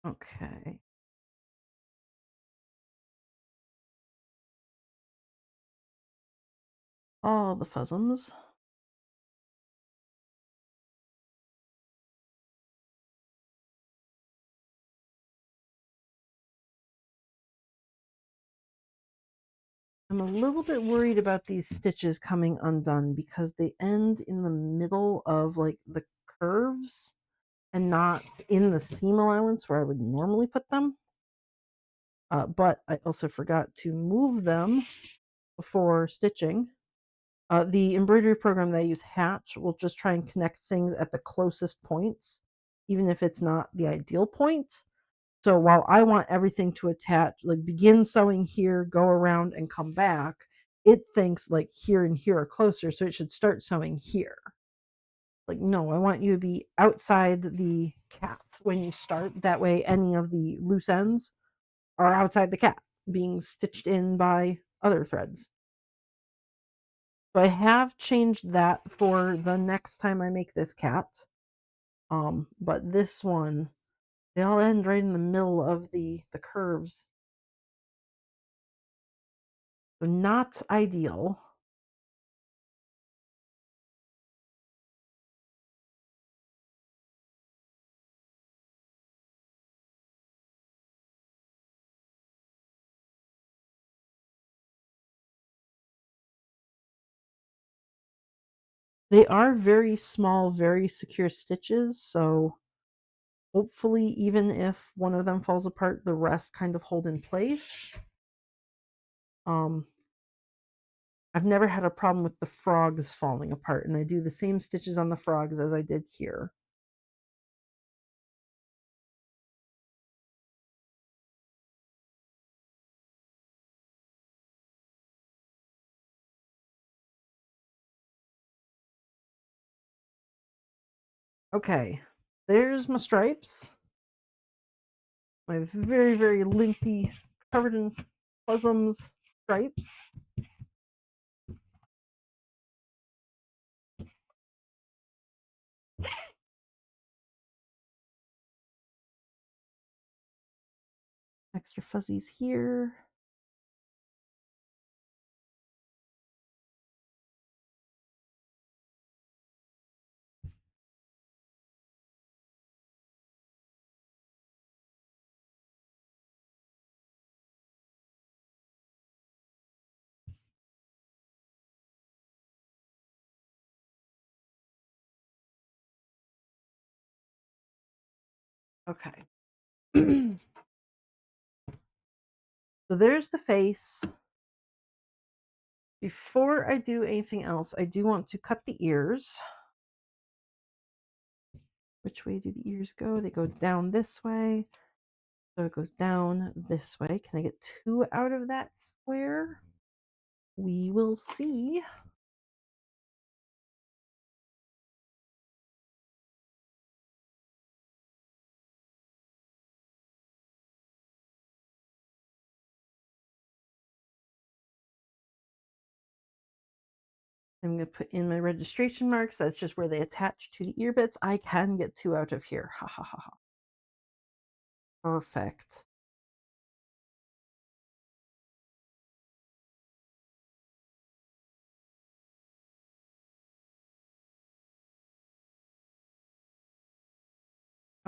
Okay. All the fuzzums. I'm a little bit worried about these stitches coming undone because they end in the middle of like the curves and not in the seam allowance where I would normally put them. But I also forgot to move them before stitching. The embroidery program that I use, Hatch, will just try and connect things at the closest points, even if it's not the ideal point. So while I want everything to attach, like begin sewing here, go around and come back, it thinks like here and here are closer, so it should start sewing here. Like, no, I want you to be outside the cat when you start. That way, any of the loose ends are outside the cat, being stitched in by other threads. So I have changed that for the next time I make this cat. But this one, they all end right in the middle of the curves. So not ideal. They are very small, very secure stitches, so hopefully even if one of them falls apart, the rest kind of hold in place. Um, I've never had a problem with the frogs falling apart, and I do the same stitches on the frogs as I did here. Okay, there's my stripes. My very, very limpy, covered in fuzzums stripes. Extra fuzzies here. Okay. So there's the face. Before I do anything else, I do want to cut the ears. Which way do the ears go? They go down this way. So it goes down this way. Can I get 2 out of that square? We will see. I'm going to put in my registration marks. That's just where they attach to the ear bits. I can get 2 out of here. Ha ha ha ha. Perfect.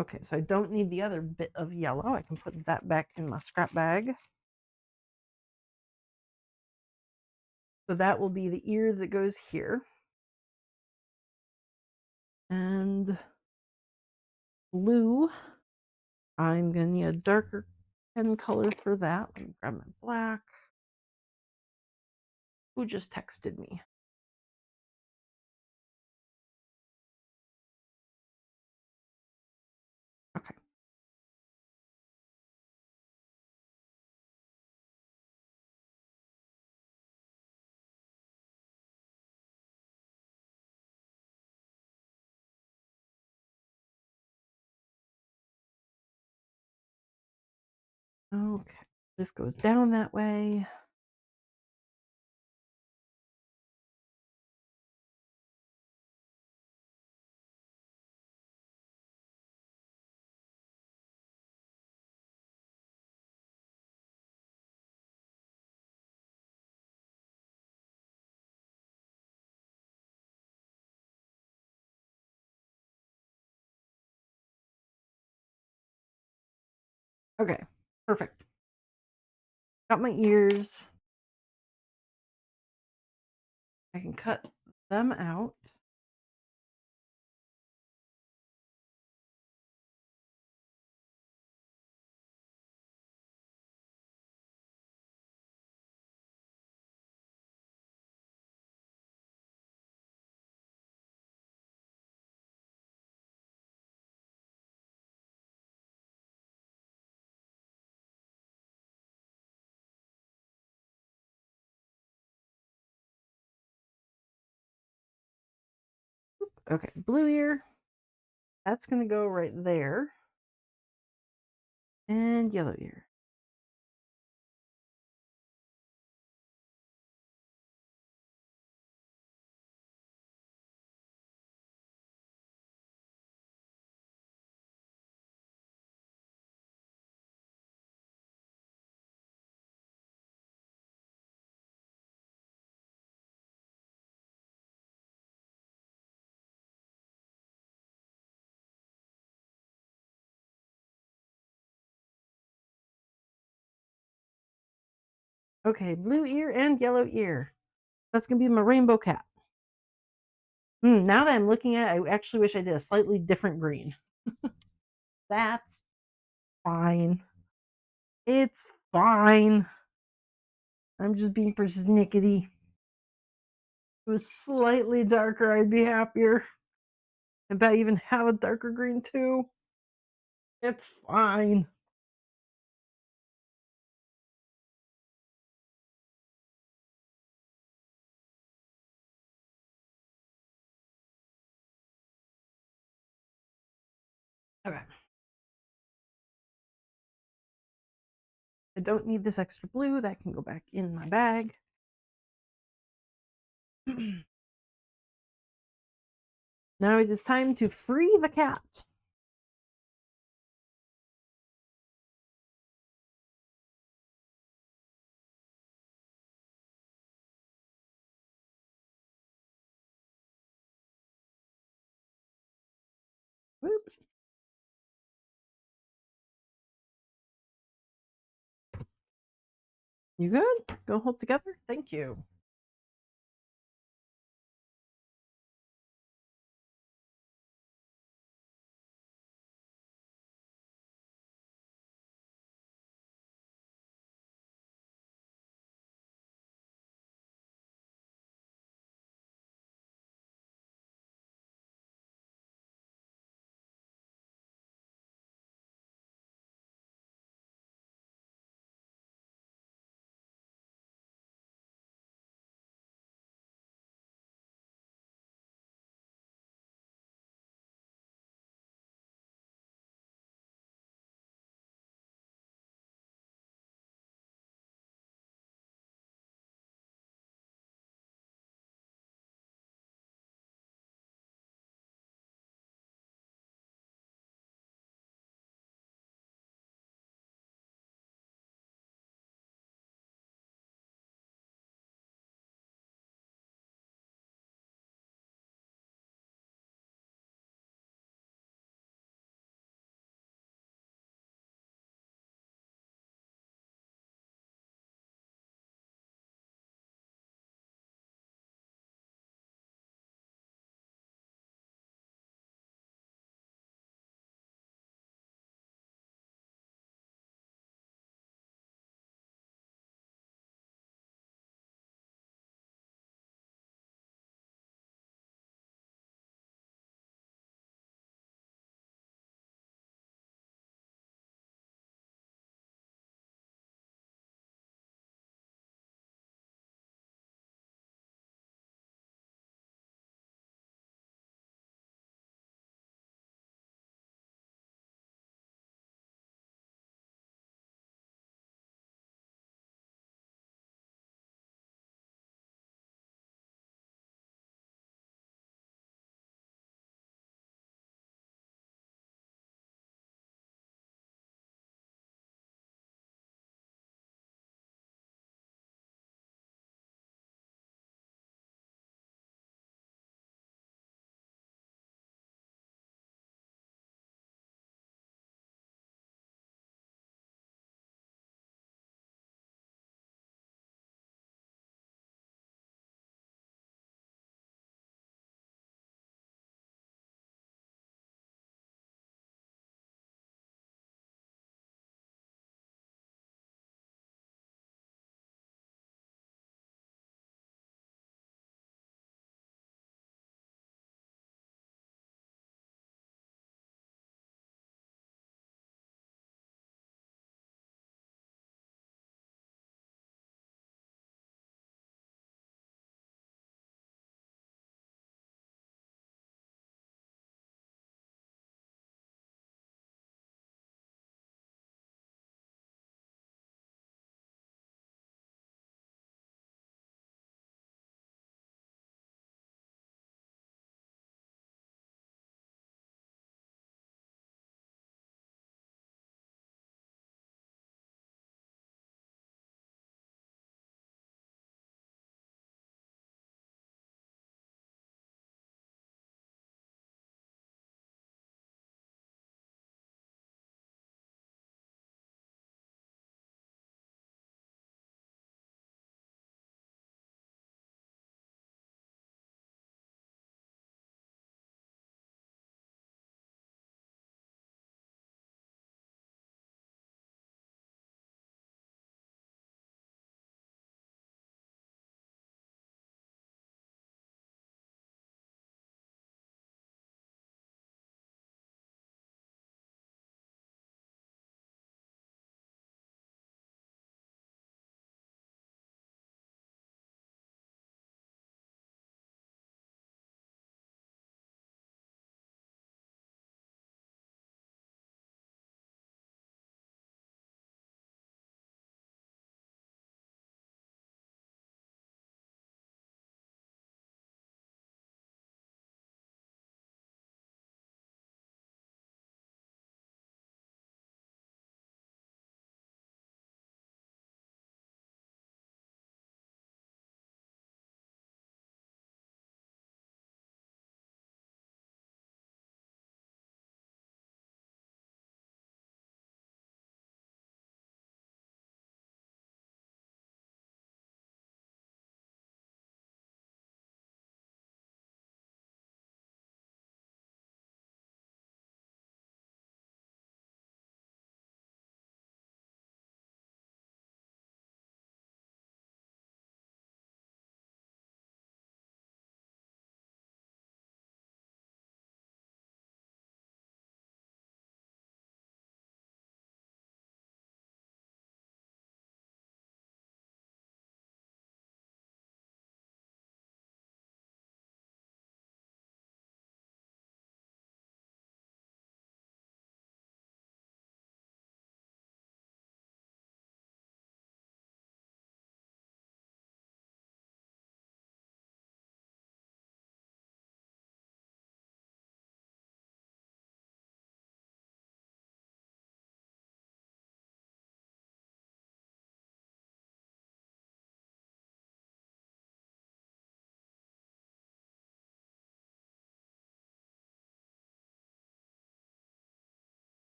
Okay, so I don't need the other bit of yellow. I can put that back in my scrap bag. So that will be the ear that goes here. And blue, I'm going to need a darker pen color for that. Let me grab my black. Who just texted me? Okay. Okay. This goes down that way. Okay, perfect. Got my ears. I can cut them out. Okay, blue ear. That's going to go right there. And yellow ear. Okay, blue ear and yellow ear. That's going to be my rainbow cat. Now that I'm looking at it, I actually wish I did a slightly different green. That's fine. It's fine. I'm just being persnickety. If it was slightly darker, I'd be happier. I bet I even have a darker green too. It's fine. Okay. I don't need this extra blue. That can go back in my bag. Now it is time to free the cat. Whoop. You good? Go hold together? Thank you.